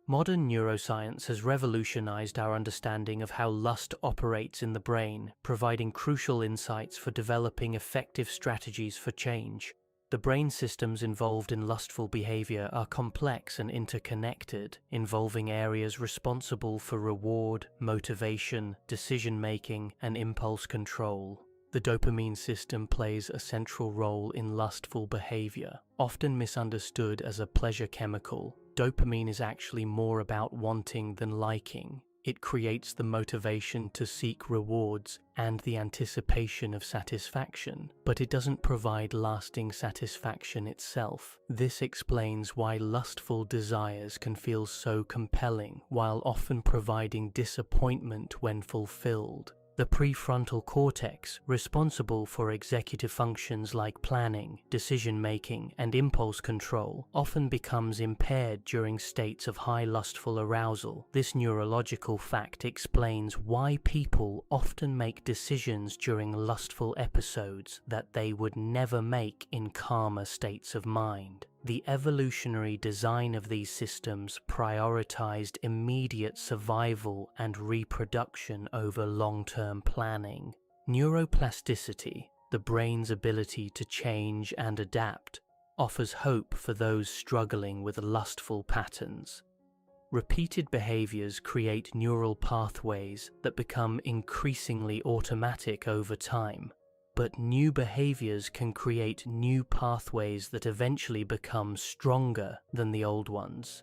Modern neuroscience has revolutionized our understanding of how lust operates in the brain, providing crucial insights for developing effective strategies for change. The brain systems involved in lustful behavior are complex and interconnected, involving areas responsible for reward, motivation, decision-making, and impulse control. The dopamine system plays a central role in lustful behavior. Often misunderstood as a pleasure chemical, dopamine is actually more about wanting than liking. It creates the motivation to seek rewards and the anticipation of satisfaction, but it doesn't provide lasting satisfaction itself. This explains why lustful desires can feel so compelling, while often providing disappointment when fulfilled. The prefrontal cortex, responsible for executive functions like planning, decision-making, and impulse control, often becomes impaired during states of high lustful arousal. This neurological fact explains why people often make decisions during lustful episodes that they would never make in calmer states of mind. The evolutionary design of these systems prioritized immediate survival and reproduction over long-term planning. Neuroplasticity, the brain's ability to change and adapt, offers hope for those struggling with lustful patterns. Repeated behaviors create neural pathways that become increasingly automatic over time. But new behaviors can create new pathways that eventually become stronger than the old ones.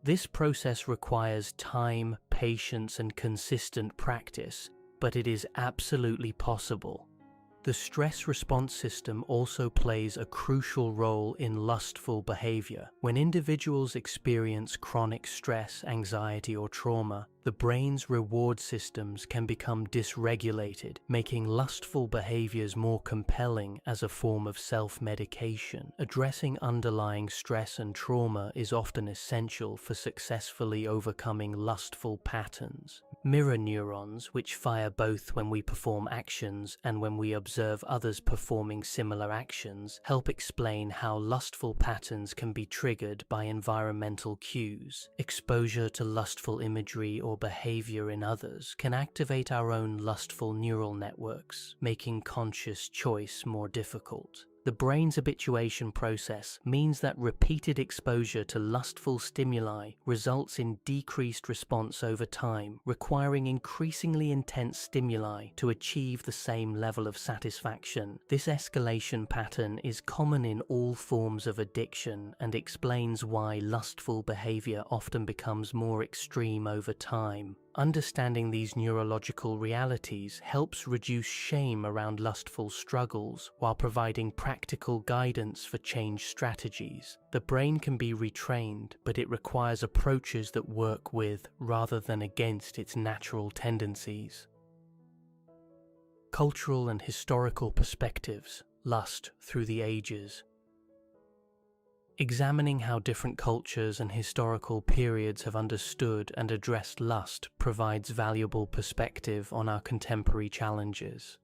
This process requires time, patience, and consistent practice, but it is absolutely possible. The stress response system also plays a crucial role in lustful behavior. When individuals experience chronic stress, anxiety, or trauma, the brain's reward systems can become dysregulated, making lustful behaviors more compelling as a form of self-medication. Addressing underlying stress and trauma is often essential for successfully overcoming lustful patterns. Mirror neurons, which fire both when we perform actions and when we observe others performing similar actions, help explain how lustful patterns can be triggered by environmental cues. Exposure to lustful imagery or behavior in others can activate our own lustful neural networks, making conscious choice more difficult. The brain's habituation process means that repeated exposure to lustful stimuli results in decreased response over time, requiring increasingly intense stimuli to achieve the same level of satisfaction. This escalation pattern is common in all forms of addiction and explains why lustful behavior often becomes more extreme over time. Understanding these neurological realities helps reduce shame around lustful struggles while providing practical guidance for change strategies. The brain can be retrained, but it requires approaches that work with rather than against its natural tendencies. Cultural and historical perspectives, lust through the ages. Examining how different cultures and historical periods have understood and addressed lust provides valuable perspective on our contemporary challenges.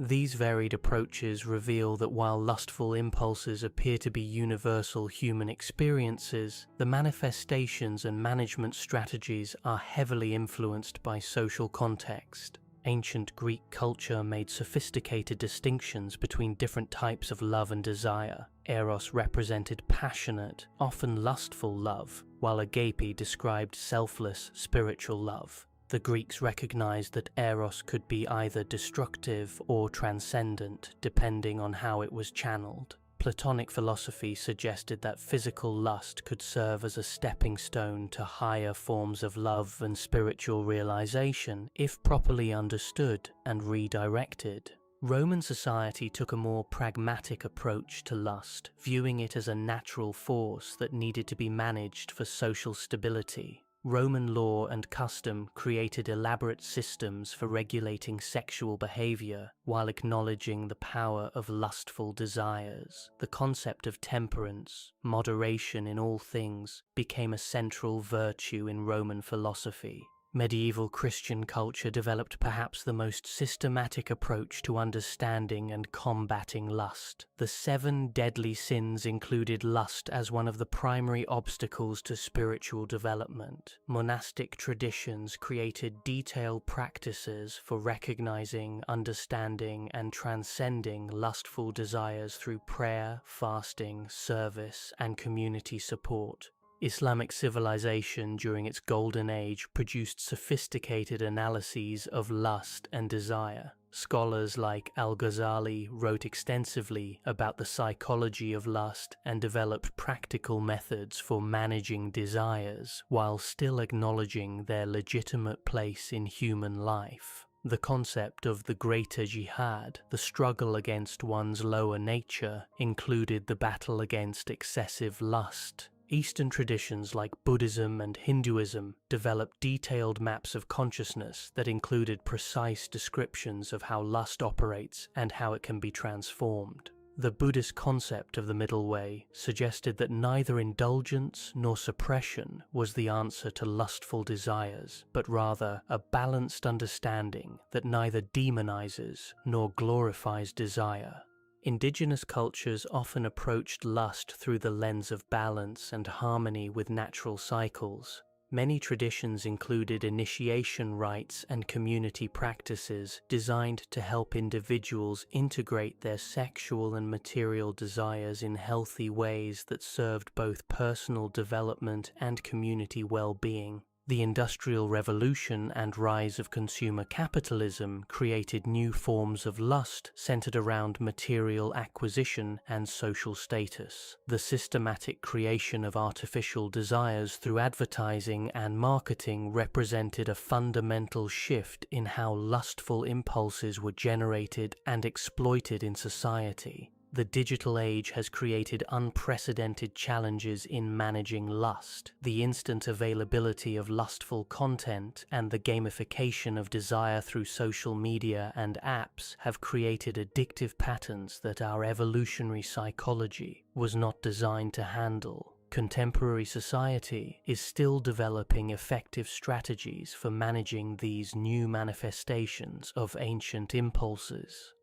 These varied approaches reveal that while lustful impulses appear to be universal human experiences, the manifestations and management strategies are heavily influenced by social context. Ancient Greek culture made sophisticated distinctions between different types of love and desire. Eros represented passionate, often lustful love, while agape described selfless, spiritual love. The Greeks recognized that eros could be either destructive or transcendent, depending on how it was channeled. Platonic philosophy suggested that physical lust could serve as a stepping stone to higher forms of love and spiritual realization if properly understood and redirected. Roman society took a more pragmatic approach to lust, viewing it as a natural force that needed to be managed for social stability. Roman law and custom created elaborate systems for regulating sexual behavior while acknowledging the power of lustful desires. The concept of temperance, moderation in all things, became a central virtue in Roman philosophy. Medieval Christian culture developed perhaps the most systematic approach to understanding and combating lust. The 7 deadly sins included lust as one of the primary obstacles to spiritual development. Monastic traditions created detailed practices for recognizing, understanding, and transcending lustful desires through prayer, fasting, service, and community support. Islamic civilization during its golden age produced sophisticated analyses of lust and desire. Scholars like Al-Ghazali wrote extensively about the psychology of lust and developed practical methods for managing desires while still acknowledging their legitimate place in human life. The concept of the greater jihad, the struggle against one's lower nature, included the battle against excessive lust. Eastern traditions like Buddhism and Hinduism developed detailed maps of consciousness that included precise descriptions of how lust operates and how it can be transformed. The Buddhist concept of the middle way suggested that neither indulgence nor suppression was the answer to lustful desires, but rather a balanced understanding that neither demonizes nor glorifies desire. Indigenous cultures often approached lust through the lens of balance and harmony with natural cycles. Many traditions included initiation rites and community practices designed to help individuals integrate their sexual and material desires in healthy ways that served both personal development and community well-being. The Industrial Revolution and rise of consumer capitalism created new forms of lust centered around material acquisition and social status. The systematic creation of artificial desires through advertising and marketing represented a fundamental shift in how lustful impulses were generated and exploited in society. The digital age has created unprecedented challenges in managing lust. The instant availability of lustful content and the gamification of desire through social media and apps have created addictive patterns that our evolutionary psychology was not designed to handle. Contemporary society is still developing effective strategies for managing these new manifestations of ancient impulses.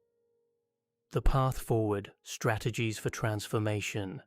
The path forward, strategies for transformation.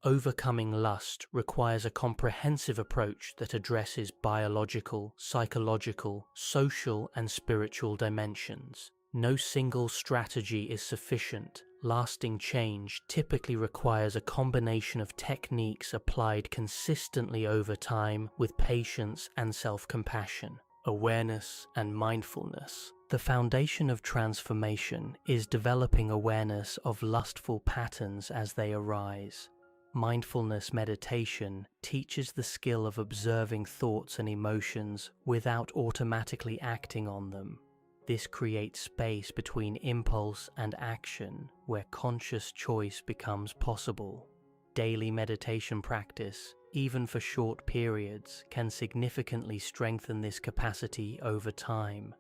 Overcoming lust requires a comprehensive approach that addresses biological, psychological, social, and spiritual dimensions. No single strategy is sufficient. Lasting change typically requires a combination of techniques applied consistently over time with patience and self-compassion, awareness and mindfulness. The foundation of transformation is developing awareness of lustful patterns as they arise. Mindfulness meditation teaches the skill of observing thoughts and emotions without automatically acting on them. This creates space between impulse and action, where conscious choice becomes possible. Daily meditation practice, even for short periods, can significantly strengthen this capacity over time.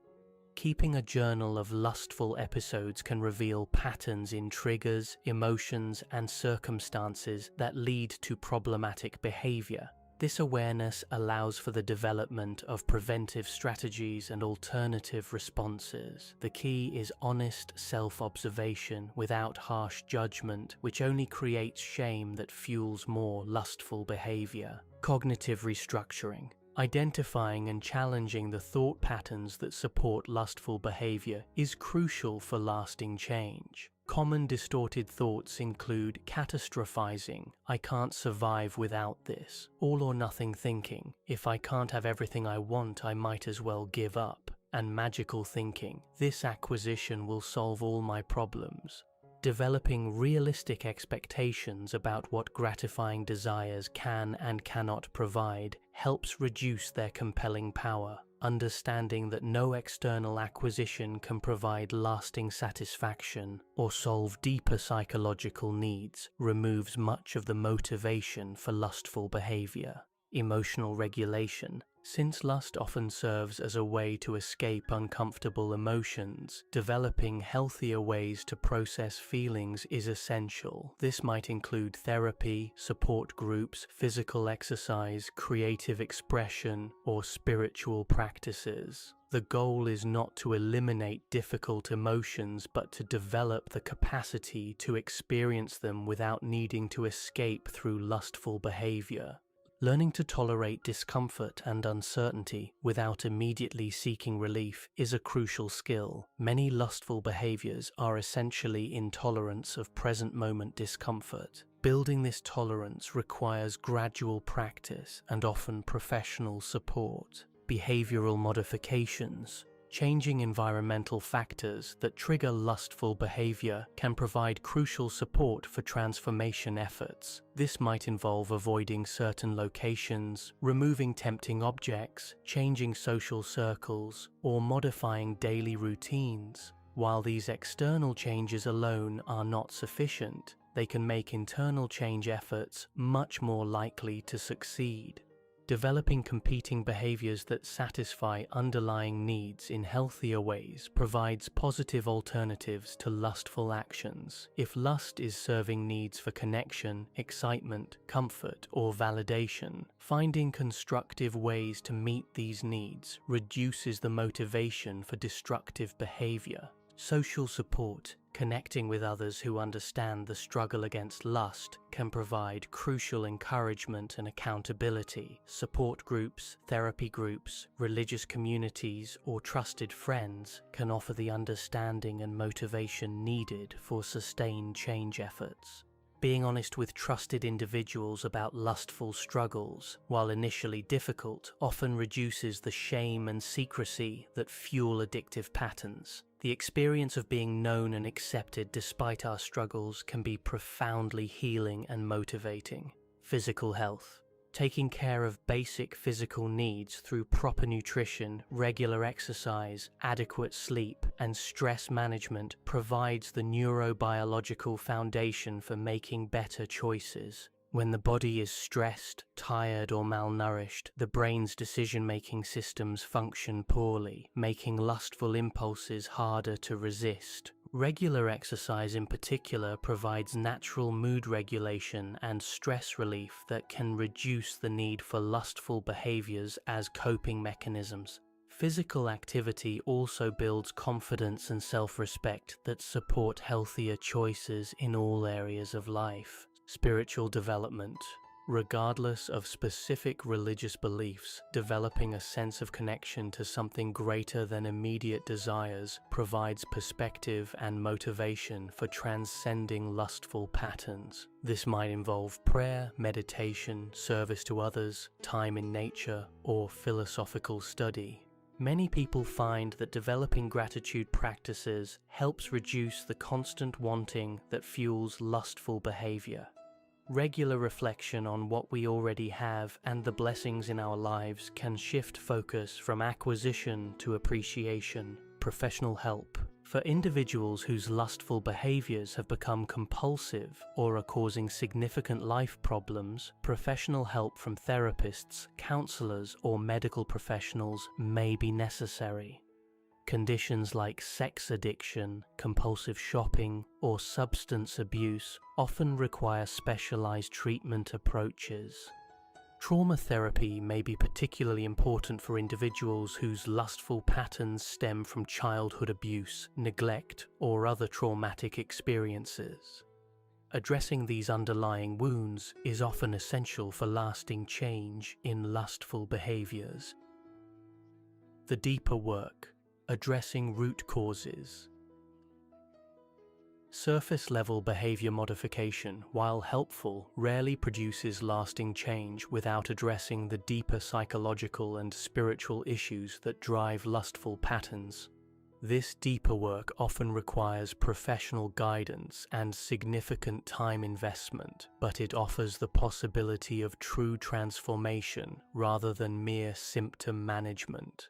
Keeping a journal of lustful episodes can reveal patterns in triggers, emotions, and circumstances that lead to problematic behavior. This awareness allows for the development of preventive strategies and alternative responses. The key is honest self-observation without harsh judgment, which only creates shame that fuels more lustful behavior. Cognitive restructuring. Identifying and challenging the thought patterns that support lustful behavior is crucial for lasting change. Common distorted thoughts include catastrophizing, I can't survive without this, all or nothing thinking, if I can't have everything I want, I might as well give up, and magical thinking, this acquisition will solve all my problems. Developing realistic expectations about what gratifying desires can and cannot provide helps reduce their compelling power. Understanding that no external acquisition can provide lasting satisfaction or solve deeper psychological needs removes much of the motivation for lustful behavior. Emotional regulation. Since lust often serves as a way to escape uncomfortable emotions, developing healthier ways to process feelings is essential. This might include therapy, support groups, physical exercise, creative expression, or spiritual practices. The goal is not to eliminate difficult emotions, but to develop the capacity to experience them without needing to escape through lustful behavior. Learning to tolerate discomfort and uncertainty without immediately seeking relief is a crucial skill. Many lustful behaviors are essentially intolerance of present-moment discomfort. Building this tolerance requires gradual practice and often professional support. Behavioral modifications. Changing environmental factors that trigger lustful behavior can provide crucial support for transformation efforts. This might involve avoiding certain locations, removing tempting objects, changing social circles, or modifying daily routines. While these external changes alone are not sufficient, they can make internal change efforts much more likely to succeed. Developing competing behaviors that satisfy underlying needs in healthier ways provides positive alternatives to lustful actions. If lust is serving needs for connection, excitement, comfort, or validation, finding constructive ways to meet these needs reduces the motivation for destructive behavior. Social support. Connecting with others who understand the struggle against lust can provide crucial encouragement and accountability. Support groups, therapy groups, religious communities, or trusted friends can offer the understanding and motivation needed for sustained change efforts. Being honest with trusted individuals about lustful struggles, while initially difficult, often reduces the shame and secrecy that fuel addictive patterns. The experience of being known and accepted despite our struggles can be profoundly healing and motivating. Physical health. Taking care of basic physical needs through proper nutrition, regular exercise, adequate sleep, and stress management provides the neurobiological foundation for making better choices. When the body is stressed, tired, or malnourished, the brain's decision-making systems function poorly, making lustful impulses harder to resist. Regular exercise in particular provides natural mood regulation and stress relief that can reduce the need for lustful behaviors as coping mechanisms. Physical activity also builds confidence and self-respect that support healthier choices in all areas of life. Spiritual development. Regardless of specific religious beliefs, developing a sense of connection to something greater than immediate desires provides perspective and motivation for transcending lustful patterns. This might involve prayer, meditation, service to others, time in nature, or philosophical study. Many people find that developing gratitude practices helps reduce the constant wanting that fuels lustful behavior. Regular reflection on what we already have and the blessings in our lives can shift focus from acquisition to appreciation. Professional help. For individuals whose lustful behaviors have become compulsive or are causing significant life problems, professional help from therapists, counselors, or medical professionals may be necessary. Conditions like sex addiction, compulsive shopping, or substance abuse often require specialized treatment approaches. Trauma therapy may be particularly important for individuals whose lustful patterns stem from childhood abuse, neglect, or other traumatic experiences. Addressing these underlying wounds is often essential for lasting change in lustful behaviors. The deeper work. Addressing root causes. Surface-level behavior modification, while helpful, rarely produces lasting change without addressing the deeper psychological and spiritual issues that drive lustful patterns. This deeper work often requires professional guidance and significant time investment, but it offers the possibility of true transformation rather than mere symptom management.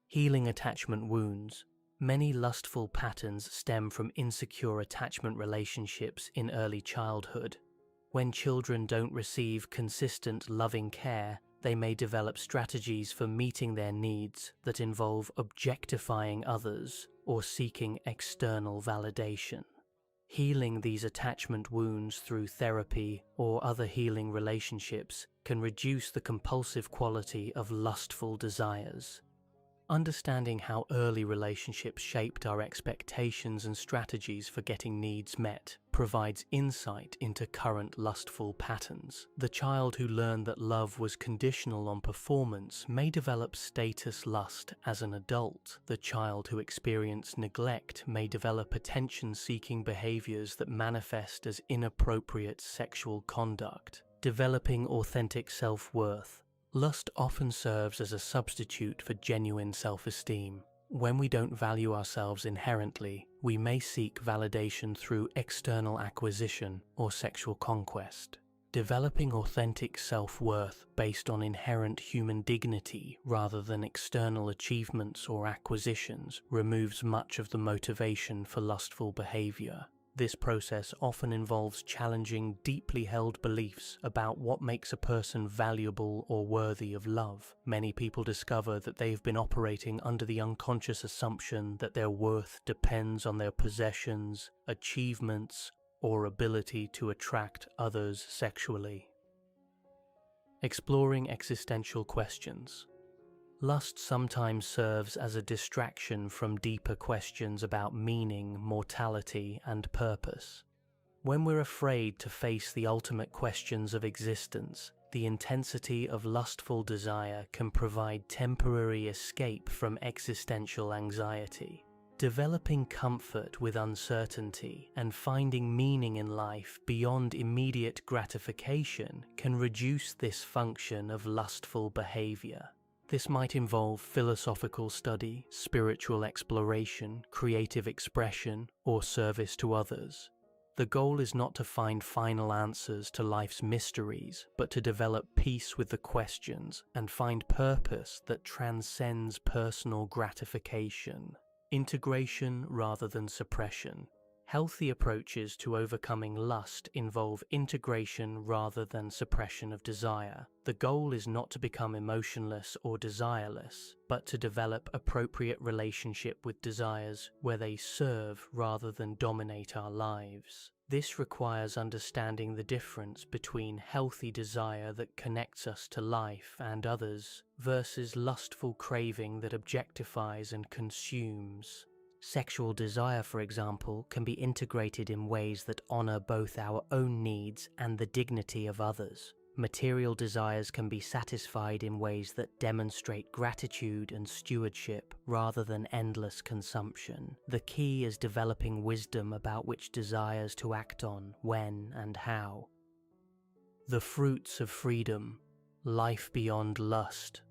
Healing attachment wounds. Many lustful patterns stem from insecure attachment relationships in early childhood. When children don't receive consistent loving care, they may develop strategies for meeting their needs that involve objectifying others or seeking external validation. Healing these attachment wounds through therapy or other healing relationships can reduce the compulsive quality of lustful desires. Understanding how early relationships shaped our expectations and strategies for getting needs met provides insight into current lustful patterns. The child who learned that love was conditional on performance may develop status lust as an adult. The child who experienced neglect may develop attention-seeking behaviors that manifest as inappropriate sexual conduct. Developing authentic self-worth. Lust often serves as a substitute for genuine self-esteem. When we don't value ourselves inherently, we may seek validation through external acquisition or sexual conquest. Developing authentic self-worth based on inherent human dignity rather than external achievements or acquisitions removes much of the motivation for lustful behavior. This process often involves challenging deeply held beliefs about what makes a person valuable or worthy of love. Many people discover that they've been operating under the unconscious assumption that their worth depends on their possessions, achievements, or ability to attract others sexually. Exploring existential questions. Lust sometimes serves as a distraction from deeper questions about meaning, mortality, and purpose. When we're afraid to face the ultimate questions of existence, the intensity of lustful desire can provide temporary escape from existential anxiety. Developing comfort with uncertainty and finding meaning in life beyond immediate gratification can reduce this function of lustful behavior. This might involve philosophical study, spiritual exploration, creative expression, or service to others. The goal is not to find final answers to life's mysteries, but to develop peace with the questions and find purpose that transcends personal gratification. Integration rather than suppression. Healthy approaches to overcoming lust involve integration rather than suppression of desire. The goal is not to become emotionless or desireless, but to develop appropriate relationship with desires where they serve rather than dominate our lives. This requires understanding the difference between healthy desire that connects us to life and others versus lustful craving that objectifies and consumes. Sexual desire, for example, can be integrated in ways that honor both our own needs and the dignity of others. Material desires can be satisfied in ways that demonstrate gratitude and stewardship rather than endless consumption. The key is developing wisdom about which desires to act on, when and how. The fruits of freedom, life beyond lust.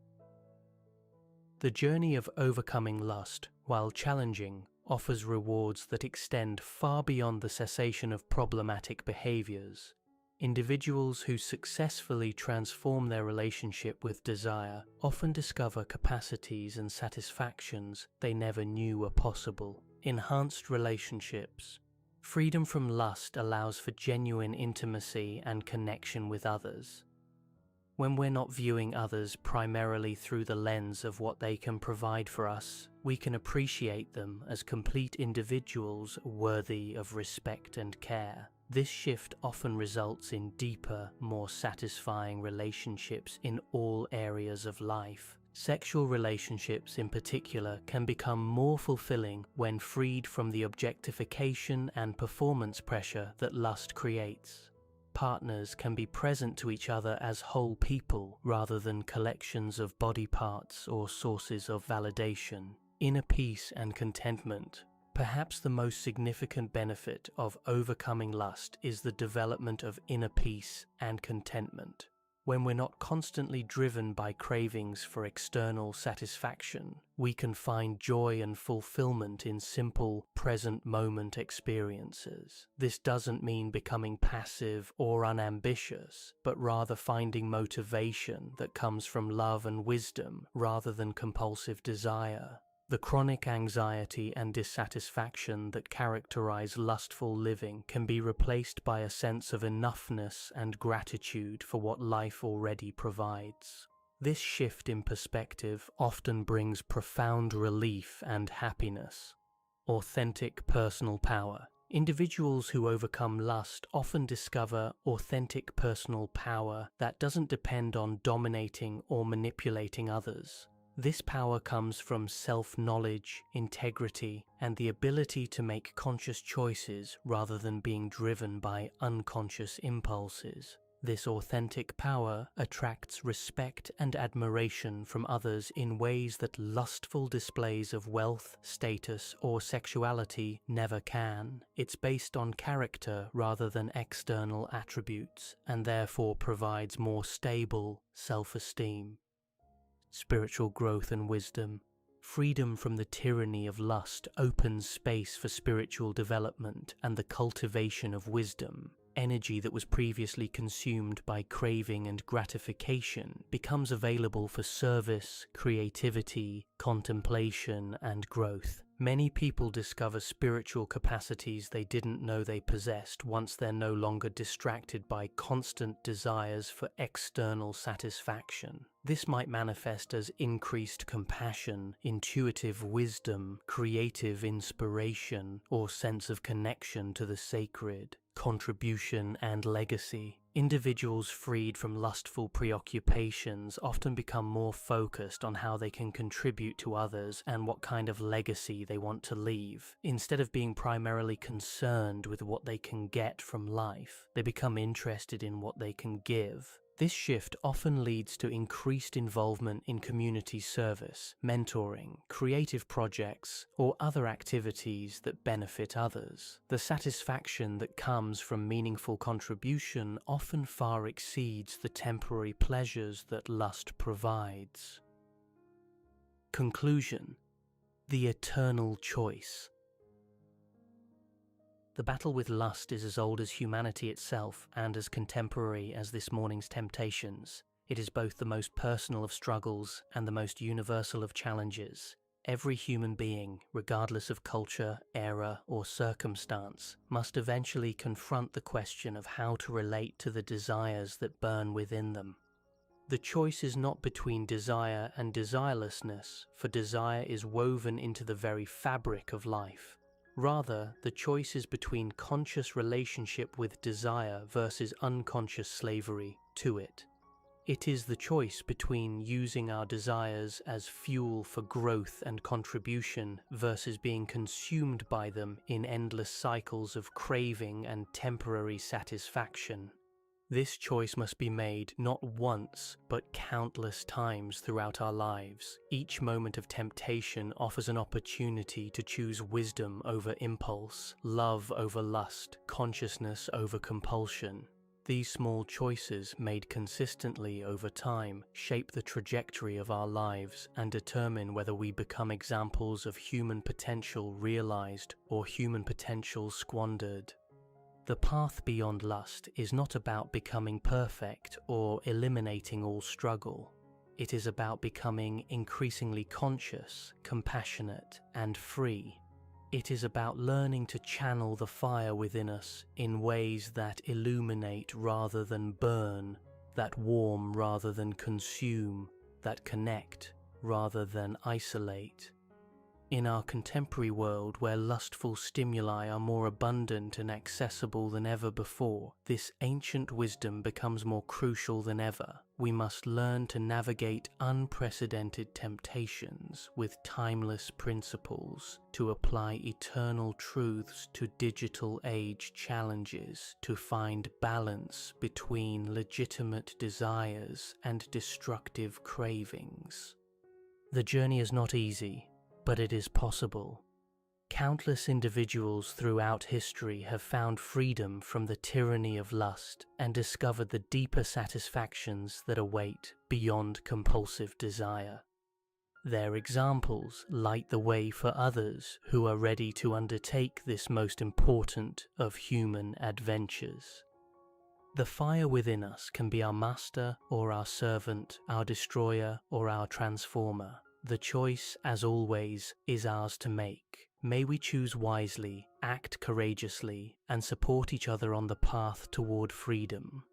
The journey of overcoming lust, while challenging, offers rewards that extend far beyond the cessation of problematic behaviors. Individuals who successfully transform their relationship with desire often discover capacities and satisfactions they never knew were possible. Enhanced relationships. Freedom from lust allows for genuine intimacy and connection with others. When we're not viewing others primarily through the lens of what they can provide for us, we can appreciate them as complete individuals worthy of respect and care. This shift often results in deeper, more satisfying relationships in all areas of life. Sexual relationships in particular can become more fulfilling when freed from the objectification and performance pressure that lust creates. Partners can be present to each other as whole people rather than collections of body parts or sources of validation. Inner peace and contentment. Perhaps the most significant benefit of overcoming lust is the development of inner peace and contentment. When we're not constantly driven by cravings for external satisfaction, we can find joy and fulfillment in simple, present moment experiences. This doesn't mean becoming passive or unambitious, but rather finding motivation that comes from love and wisdom rather than compulsive desire. The chronic anxiety and dissatisfaction that characterize lustful living can be replaced by a sense of enoughness and gratitude for what life already provides. This shift in perspective often brings profound relief and happiness. Authentic personal power. Individuals who overcome lust often discover authentic personal power that doesn't depend on dominating or manipulating others. This power comes from self-knowledge, integrity, and the ability to make conscious choices rather than being driven by unconscious impulses. This authentic power attracts respect and admiration from others in ways that lustful displays of wealth, status, or sexuality never can. It's based on character rather than external attributes, and therefore provides more stable self-esteem. Spiritual growth and wisdom. Freedom from the tyranny of lust opens space for spiritual development and the cultivation of wisdom. Energy that was previously consumed by craving and gratification becomes available for service, creativity, contemplation, and growth. Many people discover spiritual capacities they didn't know they possessed once they're no longer distracted by constant desires for external satisfaction. This might manifest as increased compassion, intuitive wisdom, creative inspiration, or sense of connection to the sacred, contribution, and legacy. Individuals freed from lustful preoccupations often become more focused on how they can contribute to others and what kind of legacy they want to leave. Instead of being primarily concerned with what they can get from life, they become interested in what they can give. This shift often leads to increased involvement in community service, mentoring, creative projects, or other activities that benefit others. The satisfaction that comes from meaningful contribution often far exceeds the temporary pleasures that lust provides. Conclusion: the eternal choice. The battle with lust is as old as humanity itself and as contemporary as this morning's temptations. It is both the most personal of struggles and the most universal of challenges. Every human being, regardless of culture, era, or circumstance, must eventually confront the question of how to relate to the desires that burn within them. The choice is not between desire and desirelessness, for desire is woven into the very fabric of life. Rather, the choice is between conscious relationship with desire versus unconscious slavery to it. It is the choice between using our desires as fuel for growth and contribution versus being consumed by them in endless cycles of craving and temporary satisfaction. This choice must be made not once, but countless times throughout our lives. Each moment of temptation offers an opportunity to choose wisdom over impulse, love over lust, consciousness over compulsion. These small choices, made consistently over time, shape the trajectory of our lives and determine whether we become examples of human potential realized or human potential squandered. The path beyond lust is not about becoming perfect or eliminating all struggle. It is about becoming increasingly conscious, compassionate, and free. It is about learning to channel the fire within us in ways that illuminate rather than burn, that warm rather than consume, that connect rather than isolate. In our contemporary world, where lustful stimuli are more abundant and accessible than ever before, this ancient wisdom becomes more crucial than ever. We must learn to navigate unprecedented temptations with timeless principles, to apply eternal truths to digital age challenges, to find balance between legitimate desires and destructive cravings. The journey is not easy, but it is possible. Countless individuals throughout history have found freedom from the tyranny of lust and discovered the deeper satisfactions that await beyond compulsive desire. Their examples light the way for others who are ready to undertake this most important of human adventures. The fire within us can be our master or our servant, our destroyer or our transformer. The choice, as always, is ours to make. May we choose wisely, act courageously, and support each other on the path toward freedom.